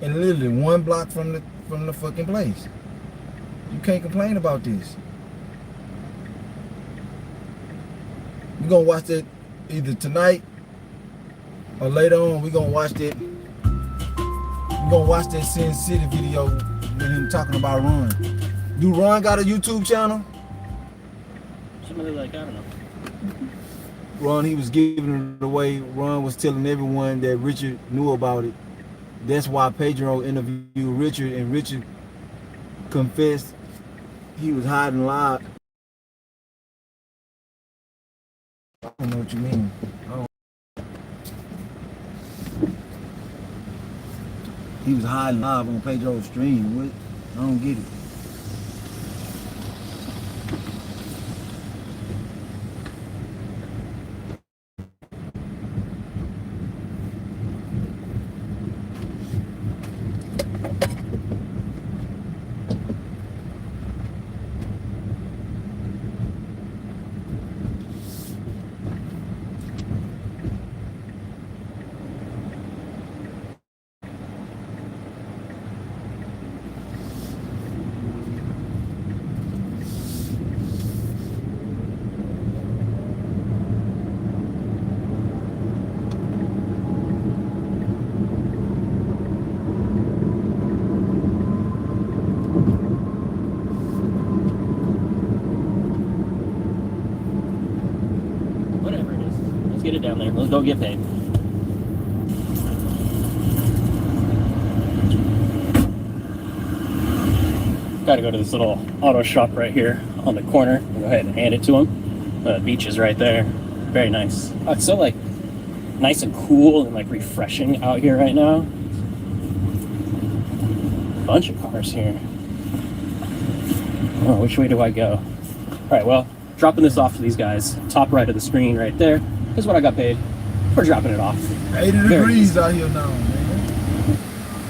and literally 1 block from the fucking place. You can't complain about this. We're gonna watch that either tonight or later on. We're gonna watch that. We're gonna watch that Sin City video with him talking about Ron. Do Ron got a YouTube channel? Somebody like, I don't know. Ron, he was giving it away. Ron was telling everyone that Richard knew about it. That's why Pedro interviewed Richard, and Richard confessed he was hiding live. I don't know what you mean. He was hiding live on Pedro's stream. What? I don't get it. get it down there. Let's go get paid. Got to go to this little auto shop right here on the corner. I'll go ahead and hand it to him. The beach is right there. Very nice. Oh, it's so like nice and cool and like refreshing out here right now. Bunch of cars here. Oh, which way do I go? All right, well, dropping this off to these guys. Top right of the screen right there is what I got paid for dropping it off. 80 degrees out here now, man.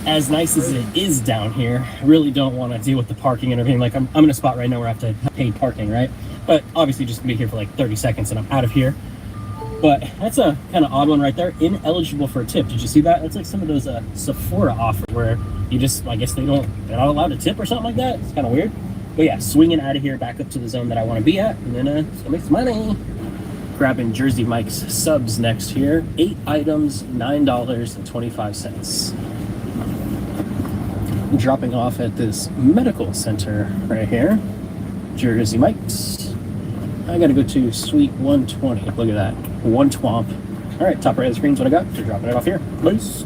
As nice as it is down here, I really don't want to deal with the parking and everything. Like I'm in a spot right now where I have to pay parking, right? But obviously just gonna be here for like 30 seconds and I'm out of here. But that's a kind of odd one right there. Ineligible for a tip. Did you see that? That's like some of those Sephora offers where you just, I guess they're not allowed to tip or something like that. It's kind of weird. But yeah, swinging out of here back up to the zone that I want to be at, and then it's gonna make some money. Grabbing Jersey Mike's subs next here. 8 items, $9.25. Dropping off at this medical center right here. Jersey Mike's. I gotta go to Suite 120. Look at that. 120. All right, top right of the screen's what I got. So dropping it off here. Please.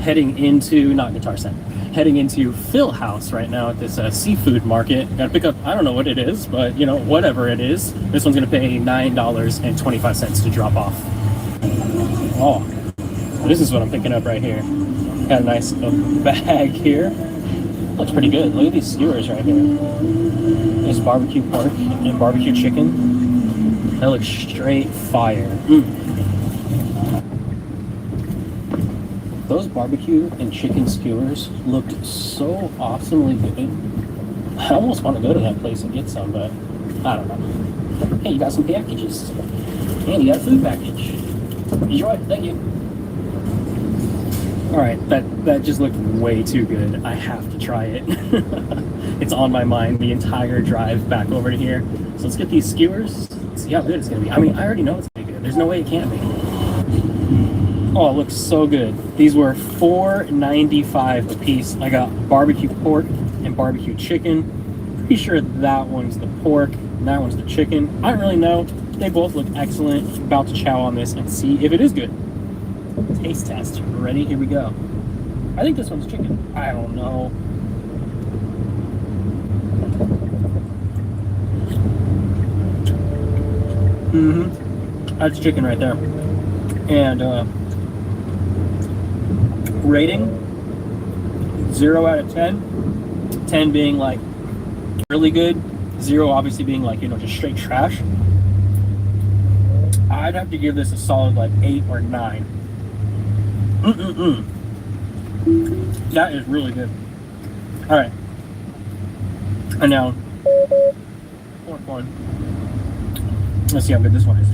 Heading into, not Guitar Center, heading into Phil House right now at this seafood market. Gotta pick up, I don't know what it is, but you know, whatever it is. This one's gonna pay $9.25 to drop off. Oh, this is what I'm picking up right here. Got a nice bag here. Looks pretty good. Look at these skewers right here. There's barbecue pork and barbecue chicken. That looks straight fire. Those barbecue and chicken skewers looked so awesomely good. I almost want to go to that place and get some, but I don't know. Hey, you got some packages. And you got a food package. Enjoy. Thank you. All right, that just looked way too good. I have to try it. It's on my mind the entire drive back over to here. So let's get these skewers. See how good it's gonna be. I mean, I already know it's gonna be good. There's no way it can't be. Oh, it looks so good. These were $4.95 a piece. I got barbecue pork and barbecue chicken. Pretty sure that one's the pork and that one's the chicken. I don't really know. They both look excellent. About to chow on this and see if it is good. Taste test. Ready? Here we go. I think this one's chicken. I don't know. That's chicken right there. And rating 0 out of 10. 10 being like really good. 0 obviously being like, you know, just straight trash. I'd have to give this a solid like 8 or 9. That is really good. All right. And now, fourth one. Let's see how good this one is.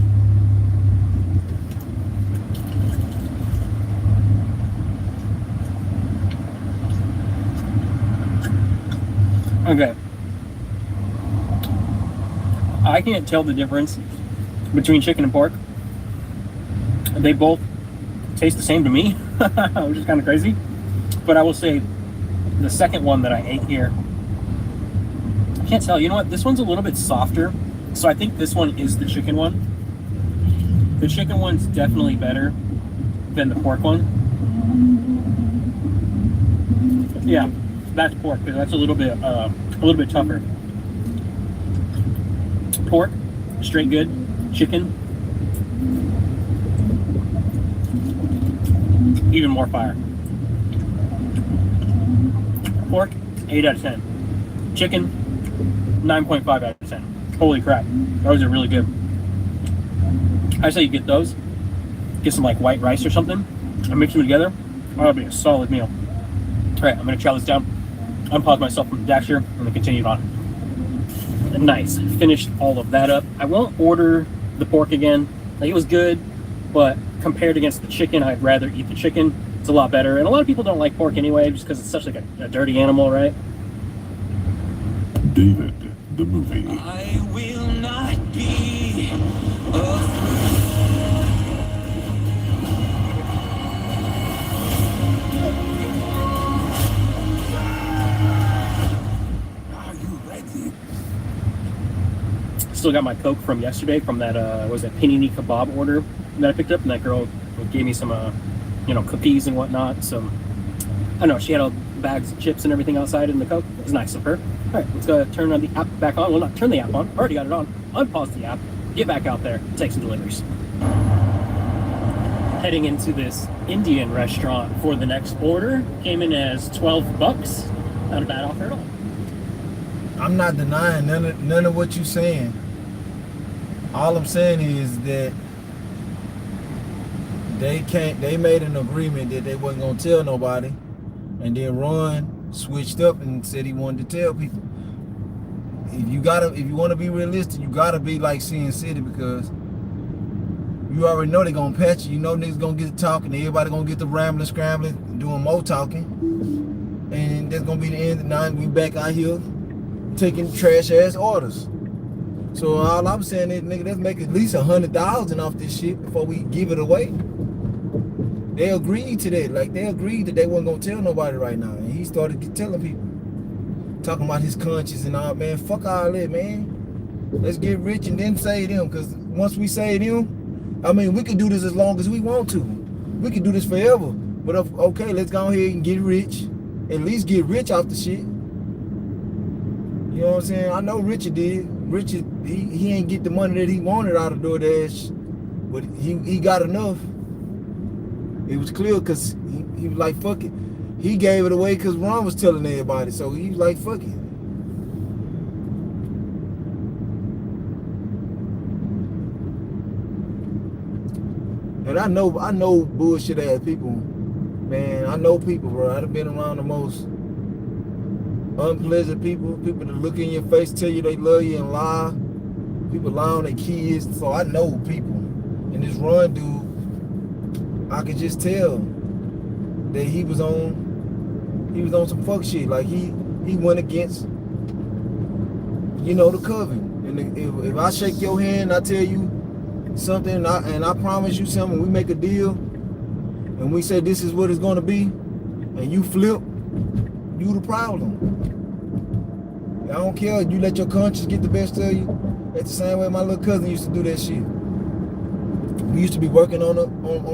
Okay. I can't tell the difference between chicken and pork. They both taste the same to me, which is kind of crazy. But I will say the second one that I ate here, I can't tell. You know what? This one's a little bit softer. So I think this one is the chicken one. The chicken one's definitely better than the pork one. Yeah, that's pork because that's a little bit tougher. Pork, straight good. Chicken, even more fire. Pork, 8 out of 10. Chicken, 9.5 out of 10. Holy crap, those are really good. I say you get those, get some like white rice or something, and mix them together. That'll be a solid meal. All right, I'm gonna chow this down, unpause myself from the dash here, and then continue on. Nice, finished all of that up. I won't order the pork again. Like, it was good, but compared against the chicken, I'd rather eat the chicken. It's a lot better, and a lot of people don't like pork anyway, just because it's such like a dirty animal, right? David, the movie. I will not be still got my Coke from yesterday from that was that panini kebab order that I picked up, and that girl gave me some cookies and whatnot. So I don't know, she had all bags of chips and everything outside in the Coke. It was nice of her. All right, let's go turn the app back on. Well, not turn the app on. Already got it on. Unpause the app. Get back out there. Take some deliveries. Heading into this Indian restaurant for the next order. Came in as $12. Not a bad offer at all. I'm not denying none of what you're saying. All I'm saying is that they made an agreement that they wasn't gonna tell nobody, and then Ron switched up and said he wanted to tell people. If you want to be realistic, you gotta be like Sin City, because you already know they're gonna patch you. You know niggas gonna get to talking, everybody gonna get to rambling, scrambling, doing more talking, and that's gonna be the end of the night. We back out here taking trash ass orders. So all I'm saying is, nigga, let's make at least 100,000 off this shit before we give it away. They agreed to that. Like, they agreed that they wasn't gonna tell nobody right now. And he started telling people, talking about his conscience and all. Man, fuck all that, man. Let's get rich and then save them. Because once we save them, I mean, we can do this as long as we want to. We can do this forever. But okay, let's go ahead and get rich. At least get rich off the shit. You know what I'm saying? I know Richard did. Richard, he ain't get the money that he wanted out of DoorDash, but he got enough. It was clear, because he was like, fuck it. He gave it away because Ron was telling everybody, so he was like, fuck it. And I know bullshit ass people, man. I know people, bro. I've been around the most unpleasant people that look in your face, tell you they love you and lie. People lie on their kids. So I know people. And this Ron dude, I could just tell that he was on some fuck shit. Like he went against, the covenant. And if I shake your hand, I tell you something, and I promise you something, we make a deal, and we say this is what it's gonna be, and you flip, you the problem. I don't care if you let your conscience get the best of you. That's the same way my little cousin used to do that shit. We used to be working on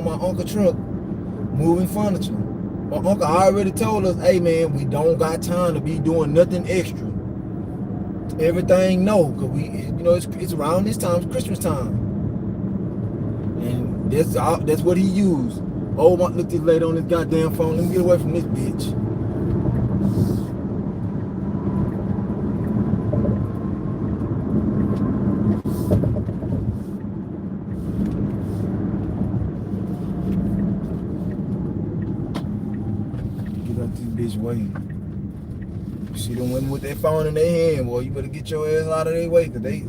my uncle's truck, moving furniture. My uncle already told us, hey man, we don't got time to be doing nothing extra. Everything no, because it's around this time, it's Christmas time. And that's what he used. Oh, look at this lady on this goddamn phone. Let me get away from this bitch. Way. You see them women with their phone in their hand, boy, you better get your ass out of their way, because they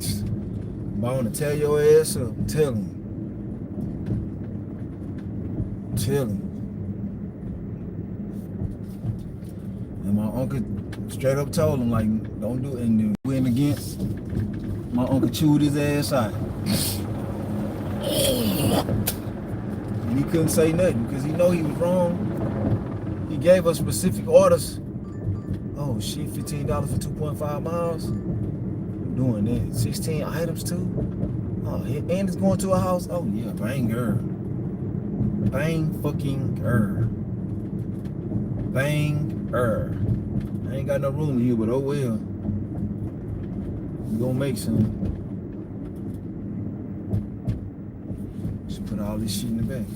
bound to tear your ass up. Tell him. And my uncle straight up told him, like, don't do it. And then went against, my uncle chewed his ass out. And he couldn't say nothing, because he know he was wrong. He gave us specific orders. Oh shit, $15 for 2.5 miles. I'm doing that. 16 items too. Oh, and it's going to a house. Oh yeah, banger. Bang fucking Banger. I ain't got no room here, but oh well. We gonna make some. Just put all this shit in the back.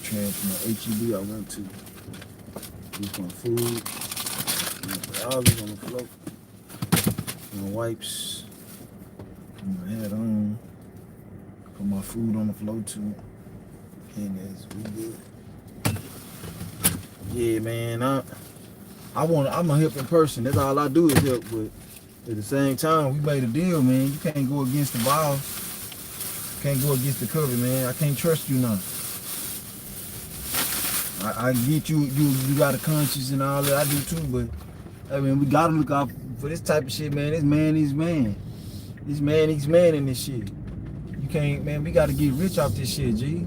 Trash my HEB I went to. Use my food. Put all this on the floor. My wipes. Put my hat on. Put my food on the floor too. And that's we good. Yeah, man. I'm a helping person. That's all I do is help. But at the same time, we made a deal, man. You can't go against the boss. Can't go against the cover, man. I can't trust you now. I get you got a conscience and all that, I do too, but I mean, we gotta look out for this type of shit, man. This man, he's man. This man, he's man in this shit. You can't, man, we gotta get rich off this shit, G.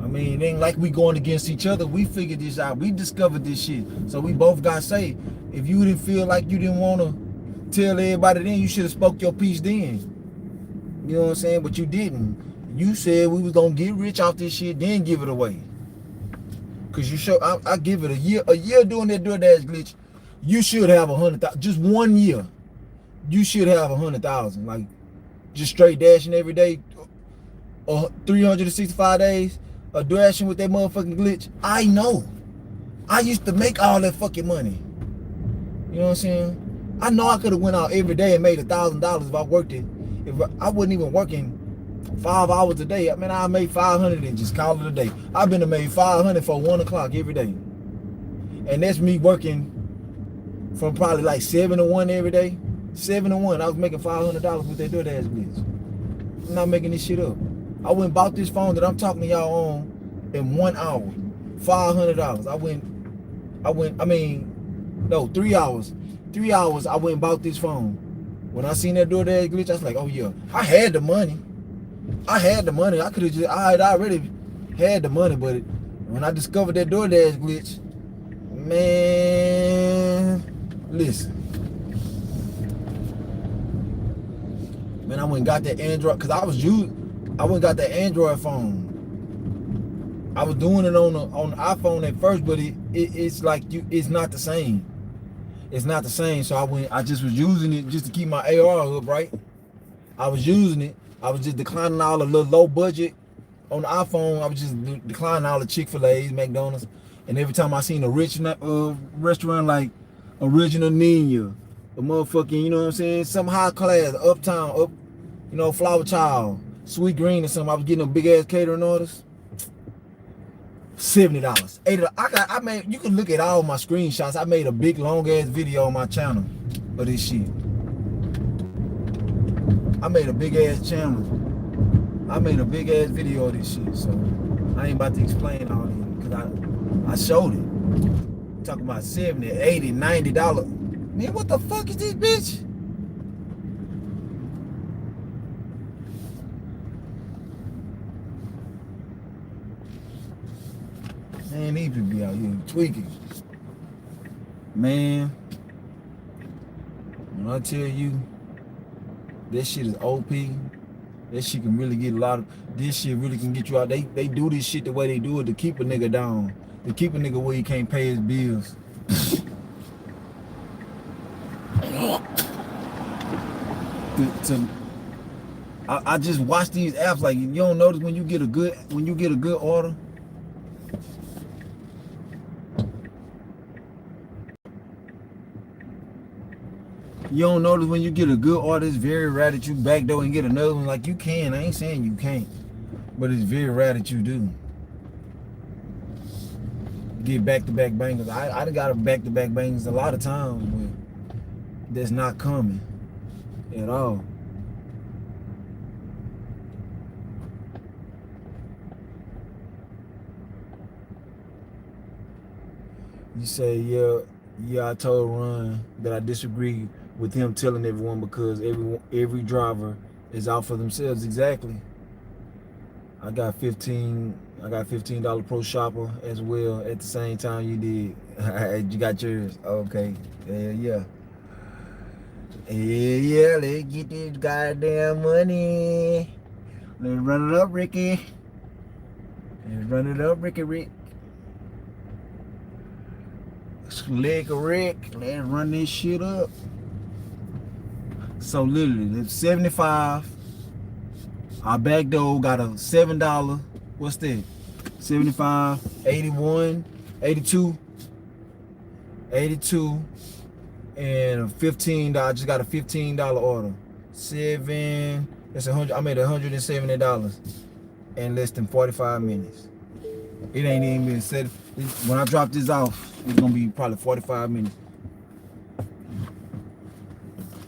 I mean, it ain't like we going against each other. We figured this out. We discovered this shit. So we both got saved. If you didn't feel like you didn't want to tell everybody then, you should have spoke your piece then. You know what I'm saying? But you didn't. You said we was going to get rich off this shit, then give it away. Because you show, I give it a year doing that DoorDash glitch, you should have 100,000. Just 1 year, you should have 100,000. Like, just straight dashing every day, or 365 days, or dashing with that motherfucking glitch. I know. I used to make all that fucking money. You know what I'm saying? I know I could have went out every day and made $1,000 if I worked it. If I wasn't even working 5 hours a day, I mean, I made 500 and just call it a day. I've been to make 500 for 1 o'clock every day. And that's me working from probably like 7 to 1 every day. 7 to 1, I was making $500 with that DoorDash glitch. I'm not making this shit up. I went and bought this phone that I'm talking to y'all on in 1 hour. $500. I mean, no, 3 hours. 3 hours, I went and bought this phone. When I seen that DoorDash glitch, I was like, oh yeah, I had the money. I had the money. I could have just, I had already had the money, but when I discovered that DoorDash glitch, man, listen. Man, I went and got that Android, cause I went and got that Android phone. I was doing it on the iPhone at first, but it's like it's not the same. It's not the same. So I just was using it just to keep my AR up, right? I was using it. I was just declining all the little low budget on the iPhone. I was just declining all the Chick-fil-A's, McDonald's, and every time I seen a rich restaurant like Original Ninja, a motherfucking, you know what I'm saying, some high class, Uptown, you know, Flower Child, Sweet Green or something, I was getting them big ass catering orders. $70, $80. I made, you can look at all my screenshots. I made a big long ass video on my channel of this shit. I made a big ass channel. I made a big ass video of this shit. So I ain't about to explain all this because I showed it. I'm talking about $70, $80, $90. Man, what the fuck is this bitch? Man, these people be out here tweaking. Man, when I tell you, that shit is OP. That shit can really get a lot of, this shit really can get you out. They do this shit the way they do it to keep a nigga down. To keep a nigga where he can't pay his bills. I just watch these apps, like, you don't notice when you get a good order. You don't notice when you get a good order, it's very rare that you backdoor and get another one. Like, you can. I ain't saying you can't. But it's very rare that you do. Get back-to-back bangers. I done got a back-to-back bangers a lot of times, but that's not common at all. You say, yeah, I told Ron that I disagree with him telling everyone because every driver is out for themselves. Exactly. I got $15 pro shopper as well at the same time you did. You got yours. Okay. Yeah. Yeah, let's get this goddamn money. Let's run it up, Ricky. Let's run it up, Rick. Slick Rick, let's run this shit up. So literally, it's 75. Our back door got a $7. What's that? 75, 81, 82, and a $15. I just got a $15 order. That's 100. I made $170 in less than 45 minutes. It ain't even been said. When I drop this off, it's gonna be probably 45 minutes.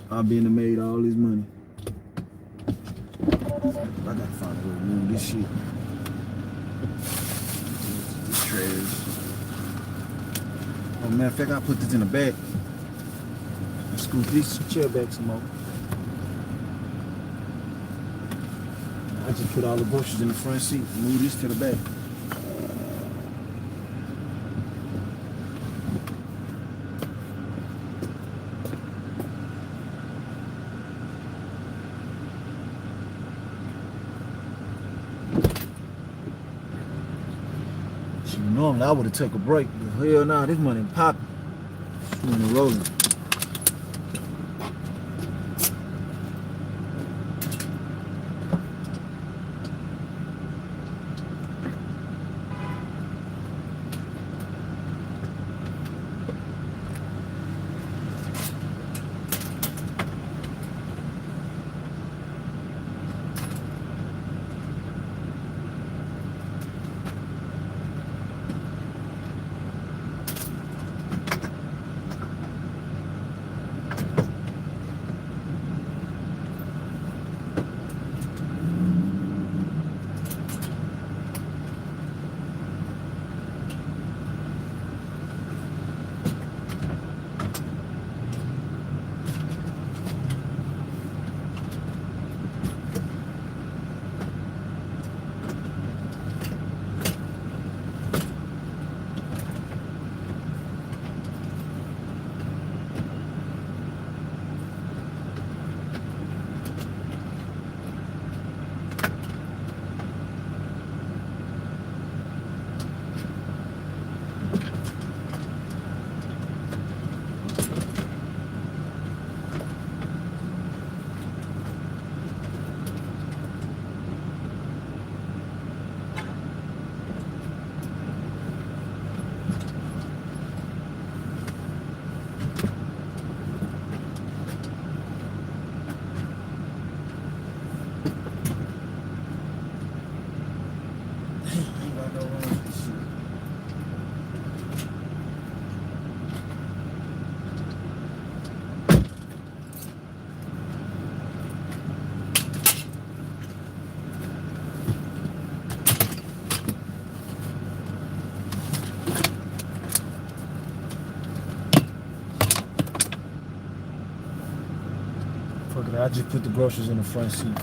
I've been made all this money. I gotta find a way to move this shit. This trash. Oh, matter of fact, I put this in the back. Scoot this chair back some more. I just put all the groceries in the front seat, move this to the back. Normally I would have took a break, but hell no, this money popping. This money rolling. Fuck it, I just put the groceries in the front seat.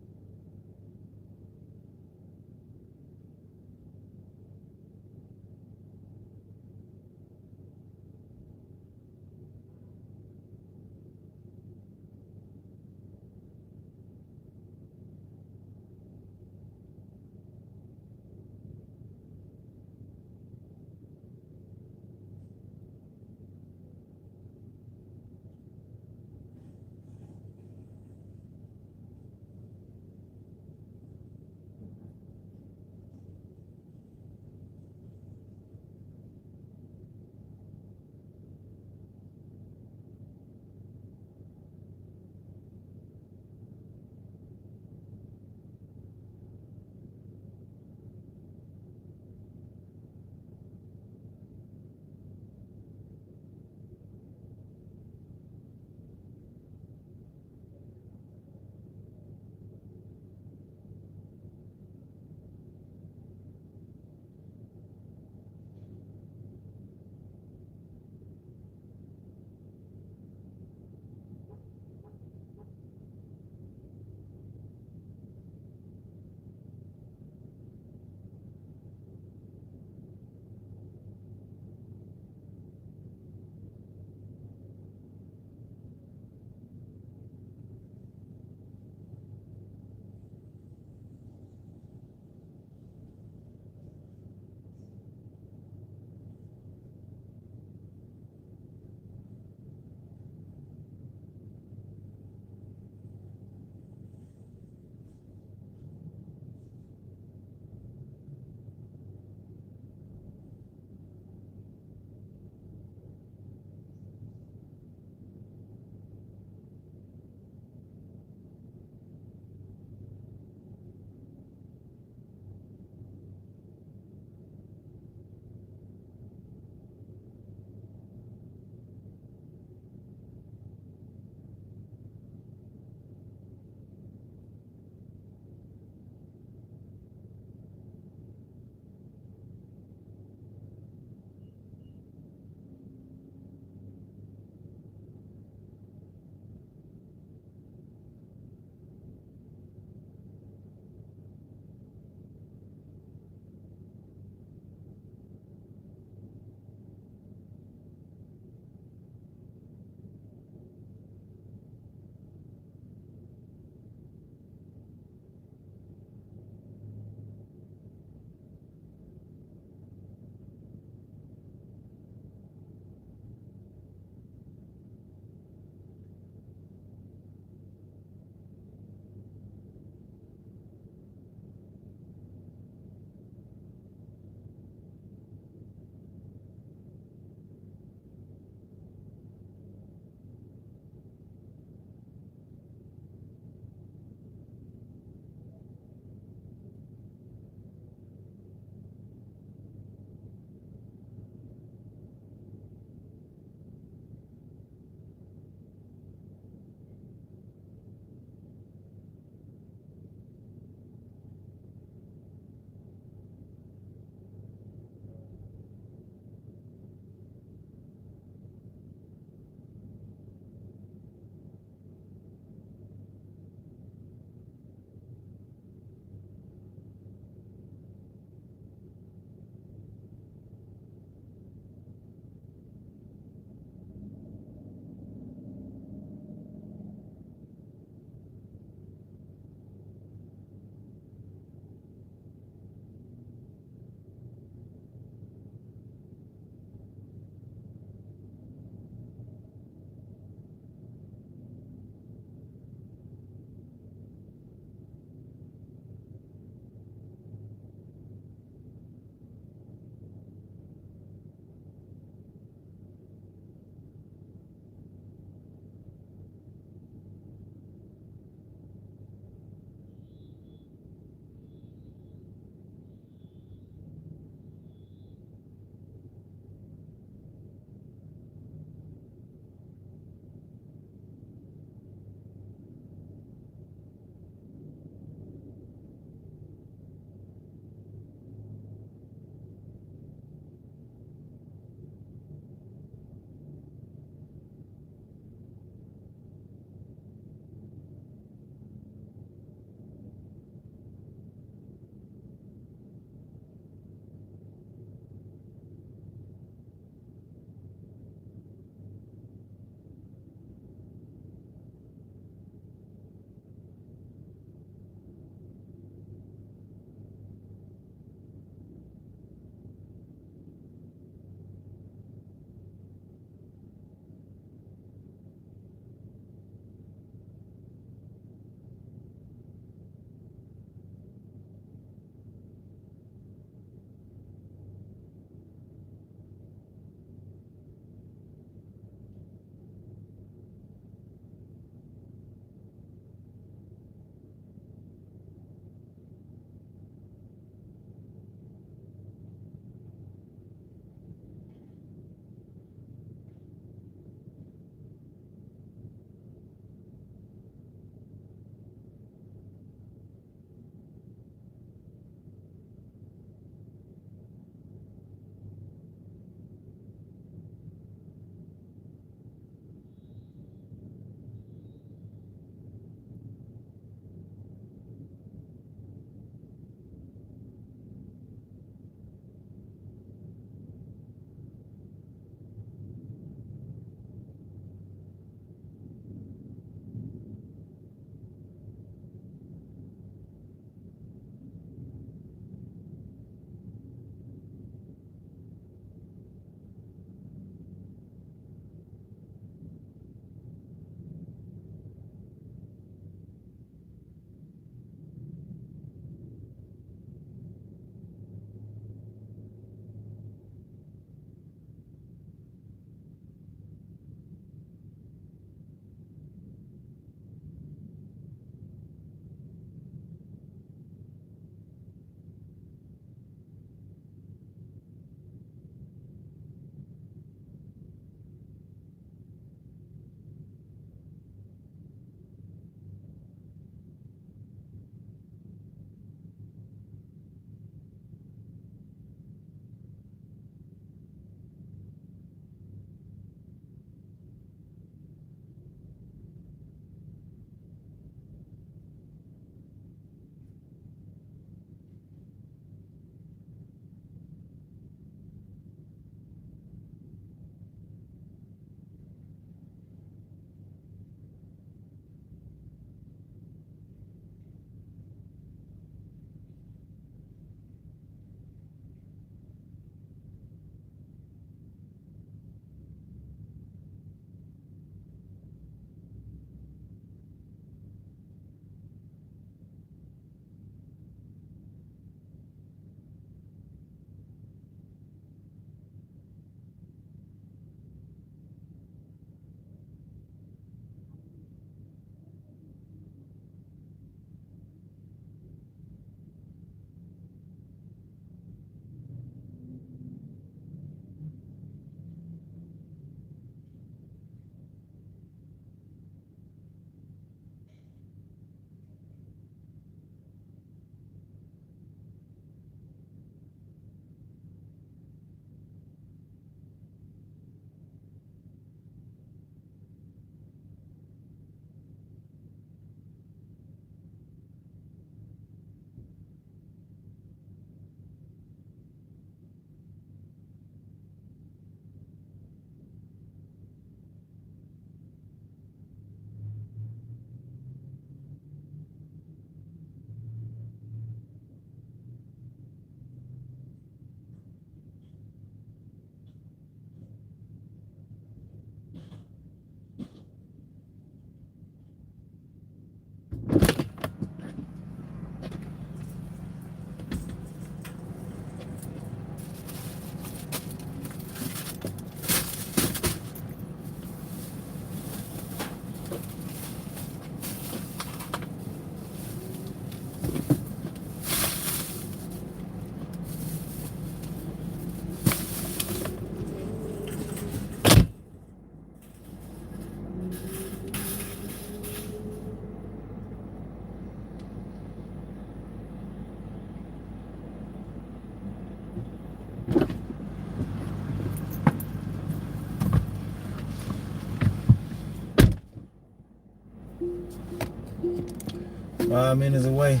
5 minutes away.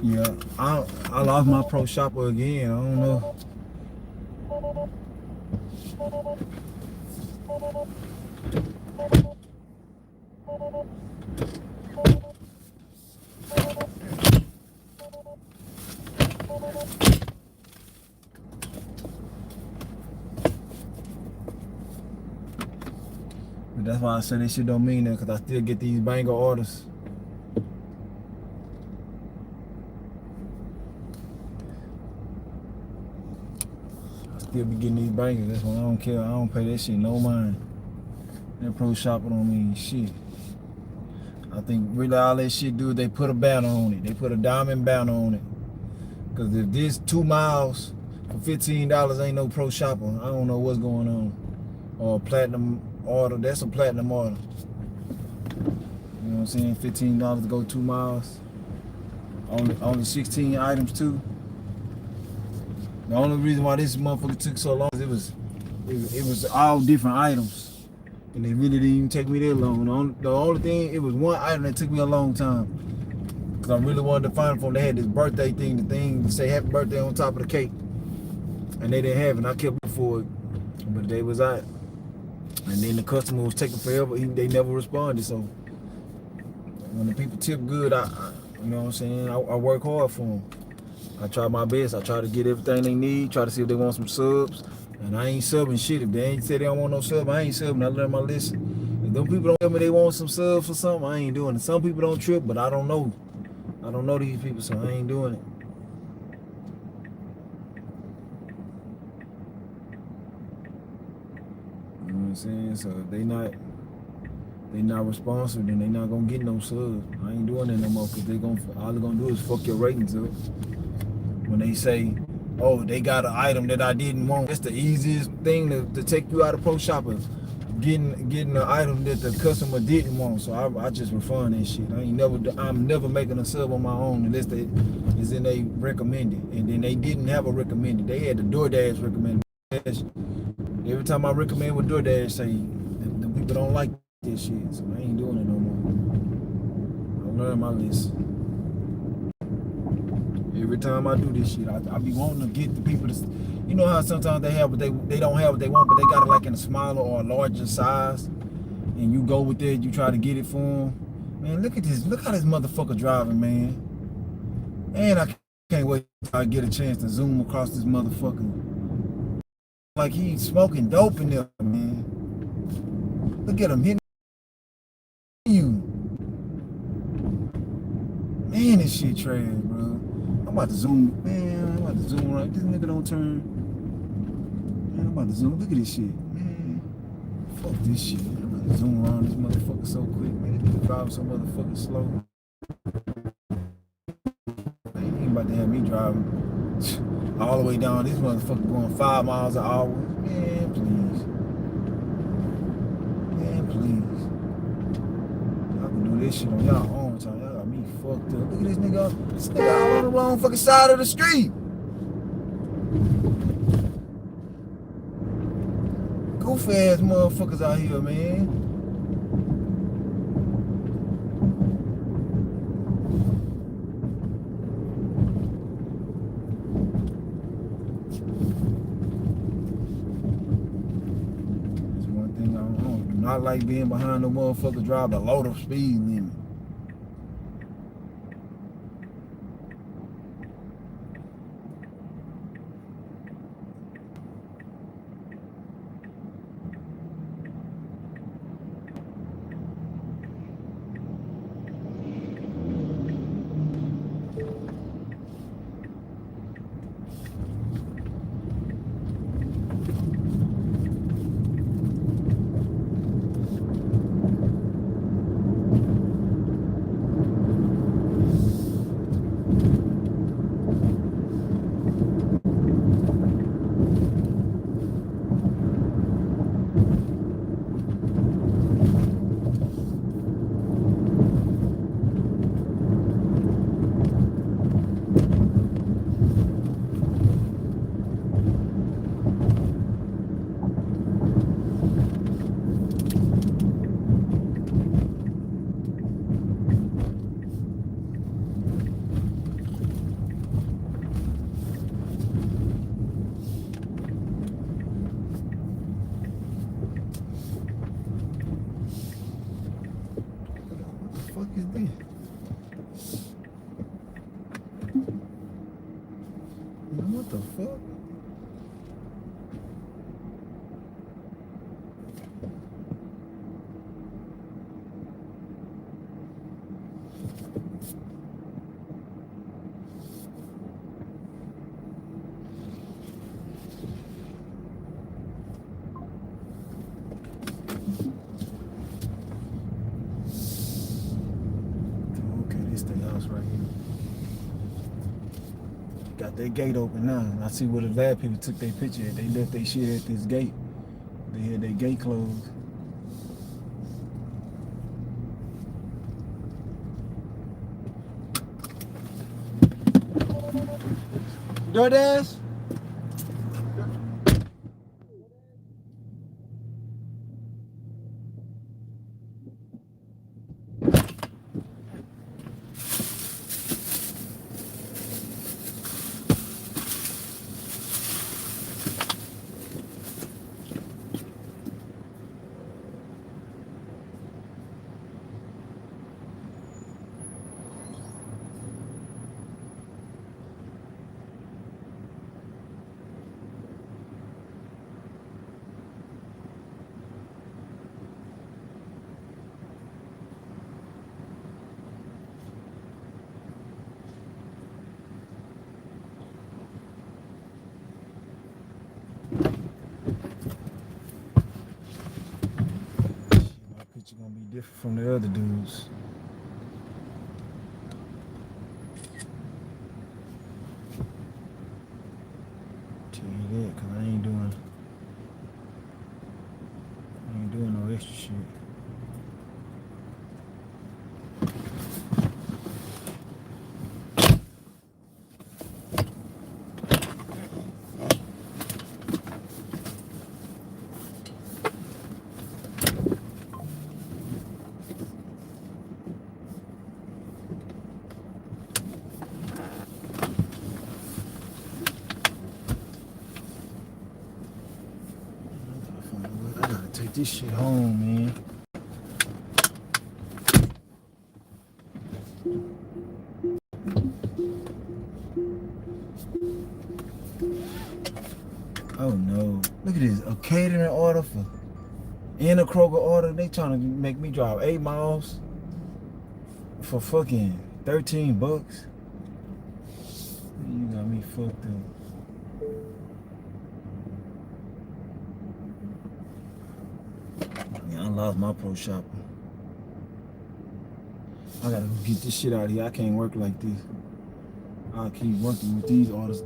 Yeah, I lost my pro shopper again. I don't know. But that's why I say this shit don't mean that, because I still get these banger orders. I still be getting these bangers. That's why I don't care. I don't pay that shit no mind. That pro shopper don't mean shit. I think really all that shit do is they put a banner on it. They put a diamond banner on it. Cause if this 2 miles for $15 ain't no pro shopper, I don't know what's going on. Or a platinum order, that's a platinum order. You know what I'm saying? $15 to go 2 miles. Only 16 items too. The only reason why this motherfucker took so long is it was all different items. And it really didn't even take me that long. The only thing, it was one item that took me a long time. Cause I really wanted to find it for them. They had this birthday thing, the thing to say happy birthday on top of the cake. And they didn't have it, and I kept looking for it. But they was out. And then the customer was taking forever, they never responded. So when the people tip good, I you know what I'm saying, I work hard for them. I try my best. I try to get everything they need, try to see if they want some subs. And I ain't subbing shit. If they ain't say they don't want no sub, I ain't subbing. I learn my lesson. If them people don't tell me they want some subs or something, I ain't doing it. Some people don't trip, but I don't know. I don't know these people, so I ain't doing it. You know what I'm saying? So if they not responsive, then they not gonna get no subs. I ain't doing that no more, because all they're gonna do is fuck your ratings up. When they say, oh, they got an item that I didn't want, that's the easiest thing to take you out of pro shopping. Getting an item that the customer didn't want. So I just refund that shit. I'm never making a sub on my own unless they is in they recommended. And then they didn't have a recommended. They had the DoorDash recommended. Every time I recommend with DoorDash, say the people don't like this shit. So I ain't doing it no more. I learned my lesson. Every time I do this shit, I be wanting to get the people to, you know how sometimes they have, but they don't have what they want, but they got it like in a smaller or a larger size, and you go with it, you try to get it for them. Man, look at this, look how this motherfucker driving, man. And I can't wait till I get a chance to zoom across this motherfucker. Like he's smoking dope in there, man. Look at him hitting you. Man, this shit trash, bro. I'm about to zoom, man. I'm about to zoom right. This nigga don't turn. Man, I'm about to zoom. Look at this shit, man. Fuck this shit. I'm about to zoom around this motherfucker so quick, man. This nigga driving so motherfucking slow. Man, he ain't about to have me driving all the way down. This motherfucker going 5 miles an hour. Man, please. Man, please. Y'all can do this shit on y'all own time. Y'all got me fucked up. Look at this nigga. This nigga out on the wrong fucking side of the street. Goofy ass motherfuckers out here, man. That's one thing I do not like, being behind no motherfuckers drive below the speed limit. the fuck? Okay, this the house right here. Got that gate open now. I see where the lab people took their picture at. They left their shit at this gate. They had their gate closed. DoorDash? My picture gonna be different from the other dudes. Tell you that, cause I ain't doing no extra shit. I gotta take this shit home, man. Oh no. Look at this. A catering order for and a Kroger order. They trying to make me drive 8 miles for fucking 13 bucks. You got me fucked up. Yeah, I lost my pro shopping. I gotta go get this shit out of here. I can't work like this. I'll keep working with these orders.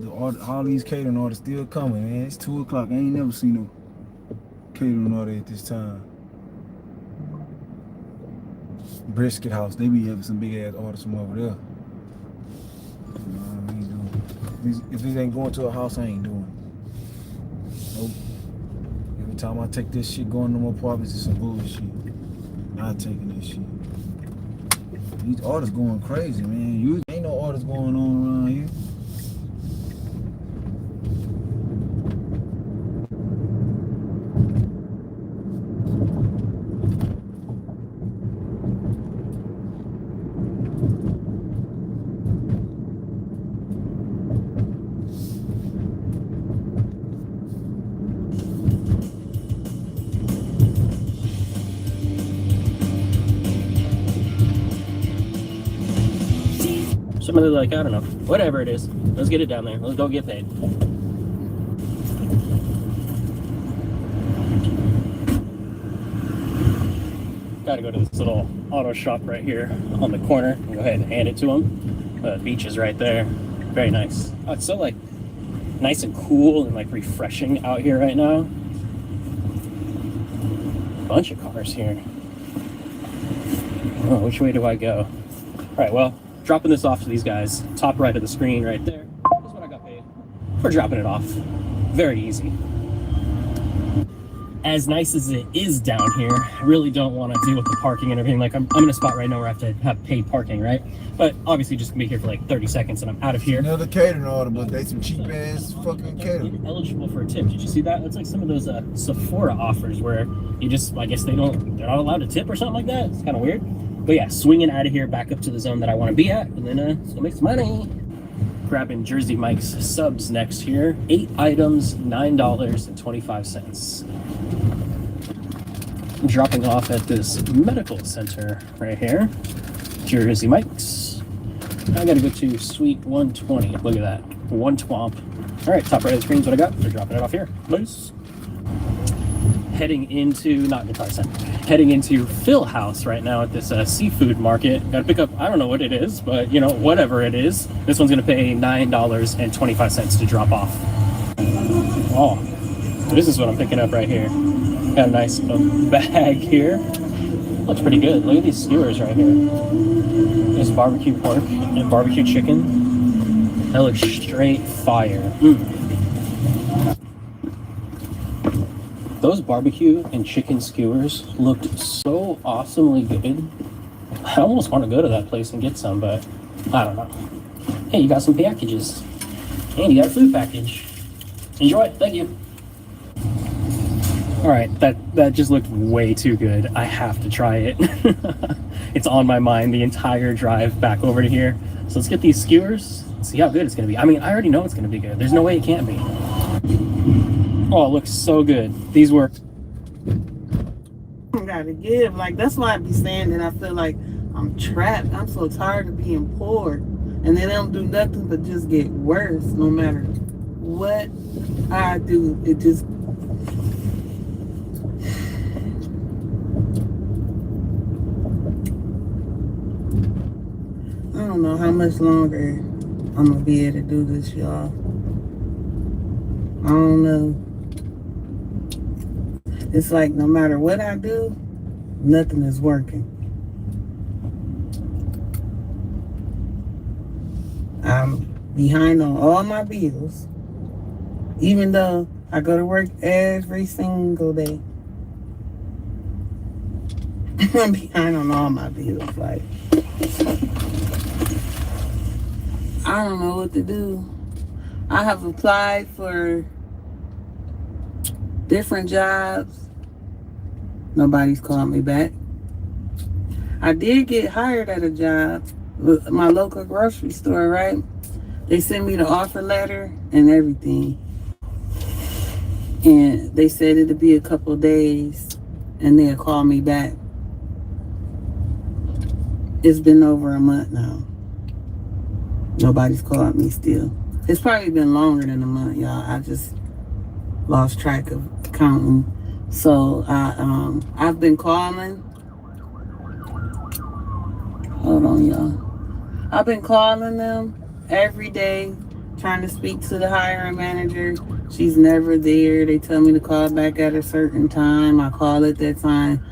All these catering orders still coming, man. It's 2 o'clock. I ain't never seen no catering order at this time. Brisket House, they be having some big ass orders from over there. You know what I mean? If this ain't going to a house, I ain't doing it. Nope. Every time I take this shit going to my apartments, it's some bullshit. Not taking this shit. These orders going crazy, man. You ain't no orders going on around here. Some of the like, I don't know, whatever it is. Let's get it down there. Let's go get paid. Gotta go to this little auto shop right here on the corner. Go ahead and hand it to them. The beach is right there. Very nice. Oh, it's so like nice and cool and like refreshing out here right now. Bunch of cars here. Oh, which way do I go? All right, well, dropping this off to these guys. Top right of the screen right there. That's what I got paid for dropping it off. Very easy. As nice as it is down here, I really don't want to deal with the parking and everything. Like I'm in a spot right now where I have to have paid parking, right? But obviously just gonna be here for like 30 seconds and I'm out of here. Another catering order, but they some cheap ass fucking catering. You're eligible for a tip. Did you see that? It's like some of those Sephora offers where you just, I guess they're not allowed to tip or something like that. It's kind of weird. But yeah, swinging out of here back up to the zone that I want to be at, and then let's go make some money. Grabbing Jersey Mike's subs next here. 8 items, $9.25. Dropping off at this medical center right here. Jersey Mike's. I gotta go to Suite 120. Look at that. One twomp. Alright, top right of the screen is what I got. They're dropping it off here. Nice. Heading into, not Guitar Center, heading into Phil House right now at this seafood market. Gotta pick up, I don't know what it is, but you know, whatever it is. This one's gonna pay $9.25 to drop off. Oh, this is what I'm picking up right here. Got a nice bag here. Looks pretty good. Look at these skewers right here. There's barbecue pork and barbecue chicken. That looks straight fire. Those barbecue and chicken skewers looked so awesomely good. I almost want to go to that place and get some, but I don't know. Hey, you got some packages. And you got a food package. Enjoy. Thank you. Alright, that just looked way too good. I have to try it. It's on my mind the entire drive back over to here. So let's get these skewers, see how good it's going to be. I mean, I already know it's going to be good. There's no way it can't be. Oh, it looks so good. These work. I gotta give. Like, that's why I be saying that I feel like I'm trapped. I'm so tired of being poor. And they don't do nothing but just get worse no matter what I do. It just... I don't know how much longer I'm gonna be able to do this, y'all. I don't know. It's like no matter what I do, nothing is working. I'm behind on all my bills, even though I go to work every single day. I'm behind on all my bills. Like, I don't know what to do. I have applied for different jobs. Nobody's called me back. I did get hired at a job, my local grocery store, right? They sent me the offer letter and everything. And they said it'd be a couple days and they'll call me back. It's been over a month now. Nobody's called me still. It's probably been longer than a month, y'all. I just lost track of counting. So I've been calling. Hold on, y'all. I've been calling them every day, trying to speak to the hiring manager. She's never there. They tell me to call back at a certain time. I call at that time.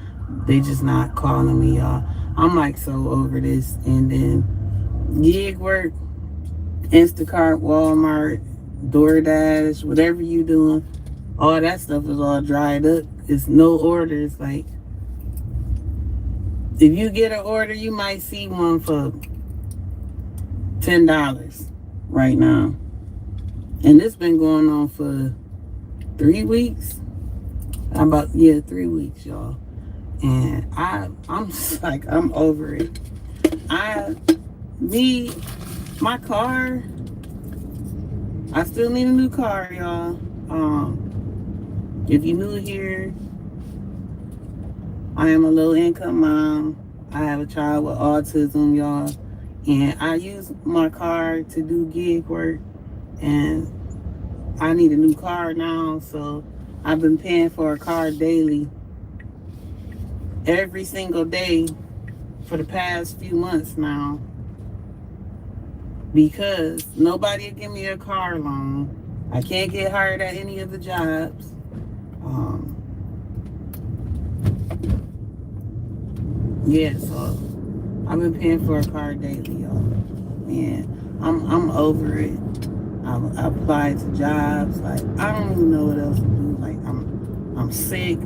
They just not calling me, y'all. I'm like so over this. And then gig work, Instacart, Walmart, DoorDash, whatever you doing, all that stuff is all dried up. It's no orders. Like, if you get an order, you might see one for $10 right now. And this been going on for 3 weeks. 3 weeks, y'all. And I'm just like, I'm over it. My car, I still need a new car, y'all. If you're new here, I am a low-income mom. I have a child with autism, y'all. And I use my car to do gig work. And I need a new car now, so I've been paying for a car daily, every single day for the past few months now, because nobody will give me a car loan. I can't get hired at any of the jobs. Yeah, so I've been paying for a car daily, y'all. And I'm over it. I applied to jobs. Like, I don't even know what else to do. Like, I'm sick.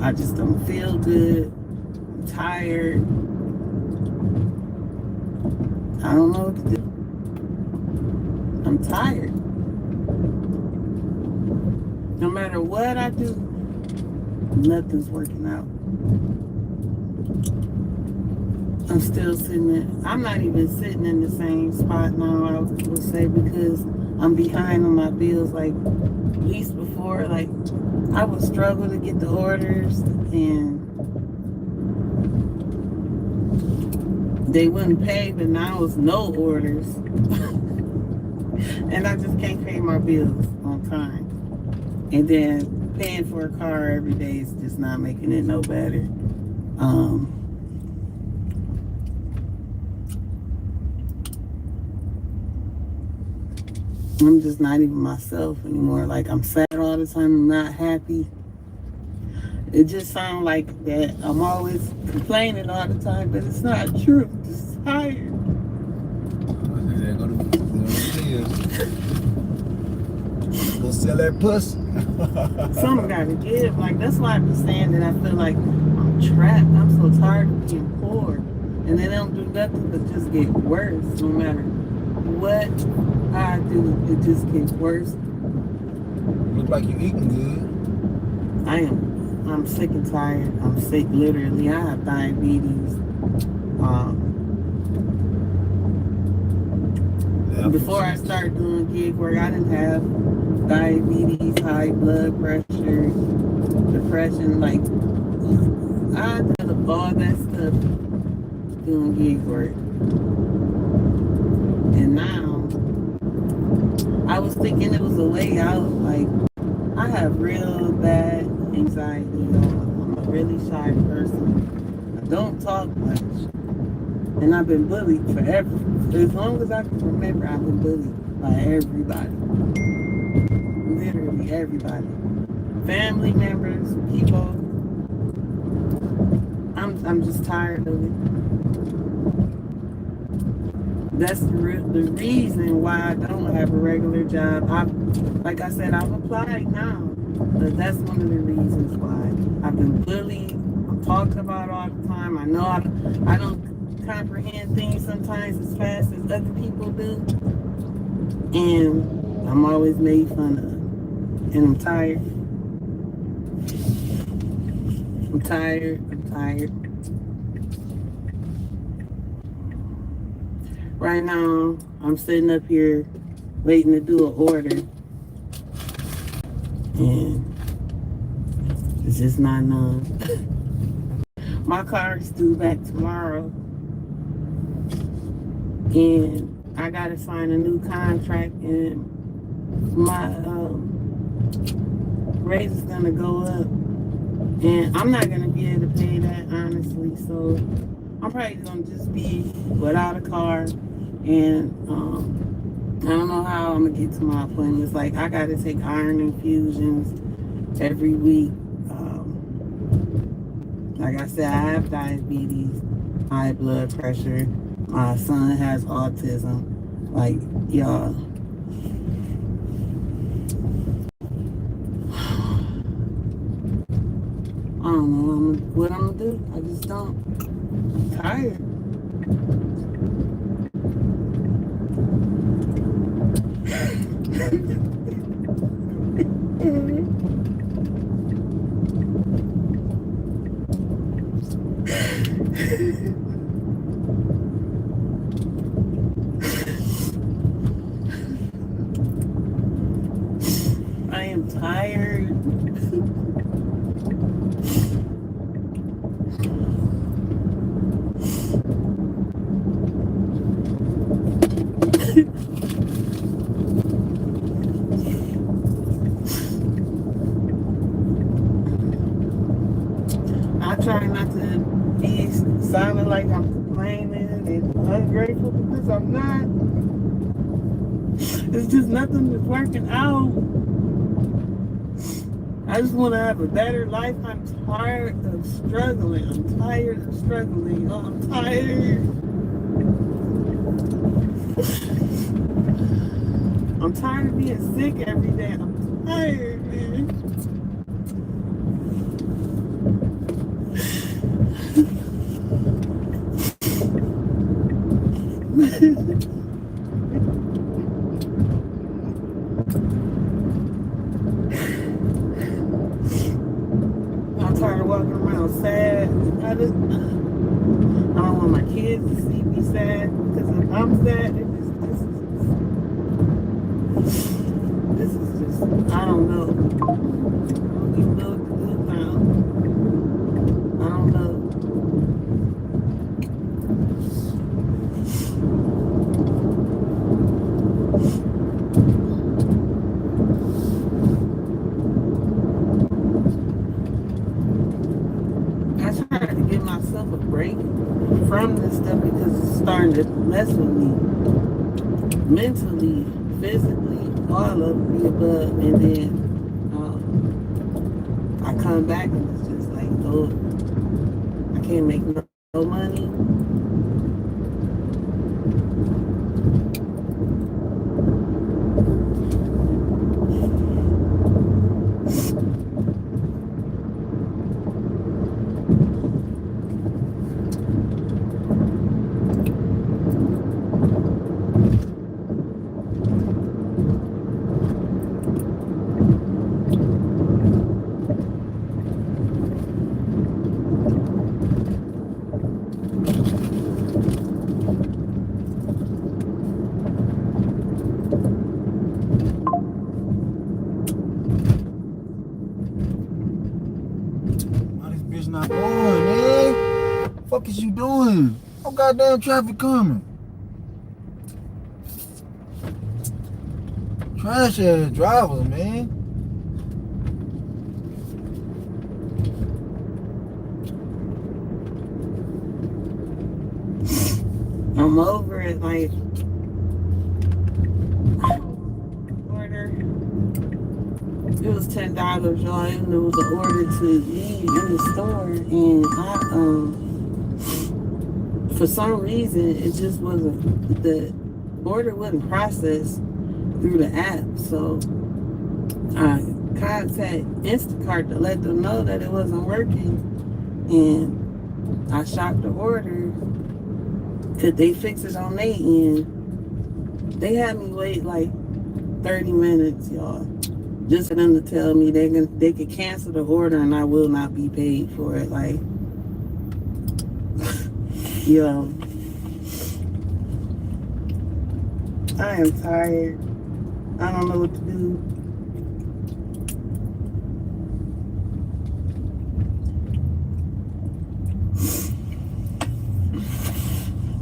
I just don't feel good. I'm tired. I don't know what to do. I'm tired. No matter what I do, nothing's working out. I'm still I'm not even sitting in the same spot now, I would say, because I'm behind on my bills. Like, at least before, like, I would struggle to get the orders, and they wouldn't pay, but now it's no orders. And I just can't pay my bills on time. And then paying for a car every day is just not making it no better. I'm just not even myself anymore. Like, I'm sad all the time. I'm not happy. It just sounds like that I'm always complaining all the time, but it's not true. I'm just tired. Go sell that puss. Something gotta give. Like, that's why I'm saying that I feel like I'm trapped. I'm so tired of being poor. And they don't do nothing but just get worse. No matter what I do, it just gets worse. Look like you eating good. I'm sick and tired. I'm sick, literally. I have diabetes. Before I started doing gig work, I didn't have diabetes, high blood pressure, depression. Like, I did all that stuff doing gig work. And now, I was thinking it was a way out. Like, I have real bad anxiety. I'm a really shy person. I don't talk much. And I've been bullied forever. As long as I can remember, I've been bullied by everybody. Literally everybody. Family members, people. I'm just tired of it. That's the reason why I don't have a regular job. Like I said, I've applied now. But that's one of the reasons why. I've been bullied. I'm talked about all the time. I know I don't comprehend things sometimes as fast as other people do, and I'm always made fun of, and I'm tired. I'm tired. Right now, I'm sitting up here waiting to do an order, and it's just not none. My car is due back tomorrow. And I gotta sign a new contract, and my raise is gonna go up, and I'm not gonna be able to pay that, honestly. So I'm probably gonna just be without a car, and I don't know how I'm gonna get to my appointments. Like, I gotta take iron infusions every week. Like I said, I have diabetes, high blood pressure. My son has autism. Like, y'all. I don't know what I'm gonna do. I just don't. I'm tired. I am tired. I try not to be sounding like I'm complaining and ungrateful, because I'm not. It's just nothing that's working out. I just want to have a better life. I'm tired of struggling. I'm tired of struggling. Oh, I'm tired. I'm tired of being sick every day. I'm tired, man. I'm tired of walking around sad. I don't want my kids to see me sad because if I'm sad, this is just, I don't know. I don't even know what to do now. I don't know. I try to give myself a break from this stuff because it's starting to mess with me mentally, physically, all of the above. And then I come back and it's just like, oh, I can't make no money. Not going, man. Fuck is you doing? No goddamn traffic coming. Trash ass drivers, man. I'm over it, like order. It was $10, y'all, and there was an order to leave in the store, and I for some reason it just wasn't, the order wasn't processed through the app, so I contacted Instacart to let them know that it wasn't working, and I shopped the order. Could they fix it on their end? They had me wait like 30 minutes, y'all, just for them to tell me they could cancel the order and I will not be paid for it. Like, yo, I am tired. I don't know what to do.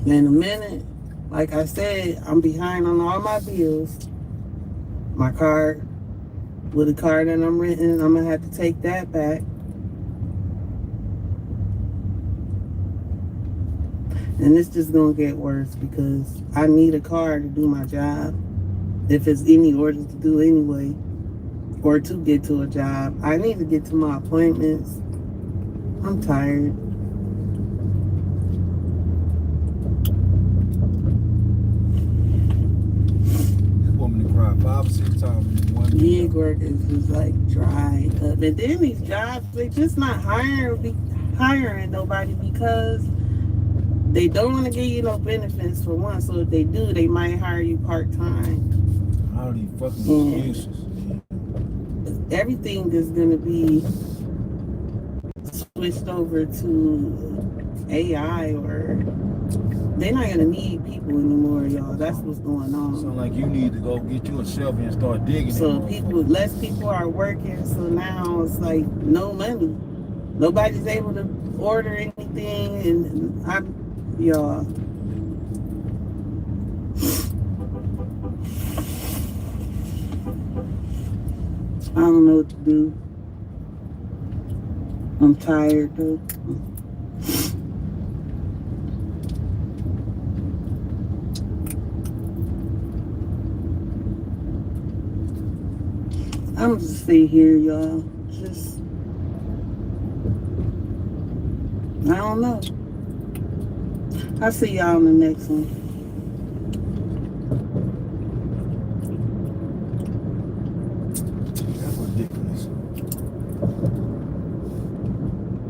In a minute, like I said, I'm behind on all my bills. My car, with the car that I'm renting, I'm gonna have to take that back. And it's just gonna get worse because I need a car to do my job. If it's any orders to do anyway, or to get to a job. I need to get to my appointments. I'm tired. Cried 5 or 6 times in one day. Gig work is just like dry up. And then these jobs, they just not hiring nobody because they don't want to give you no benefits for one. So if they do, they might hire you part-time. All these fucking excuses. Everything is going to be switched over to AI, or they're not going to need people anymore, y'all. That's what's going on. Sound like you need to go get you a shovel and start digging. So less people are working, so now it's like no money. Nobody's able to order anything, and y'all. I don't know what to do. I'm tired though. I'm just stay here, y'all. Just, I don't know. I'll see y'all in the next one.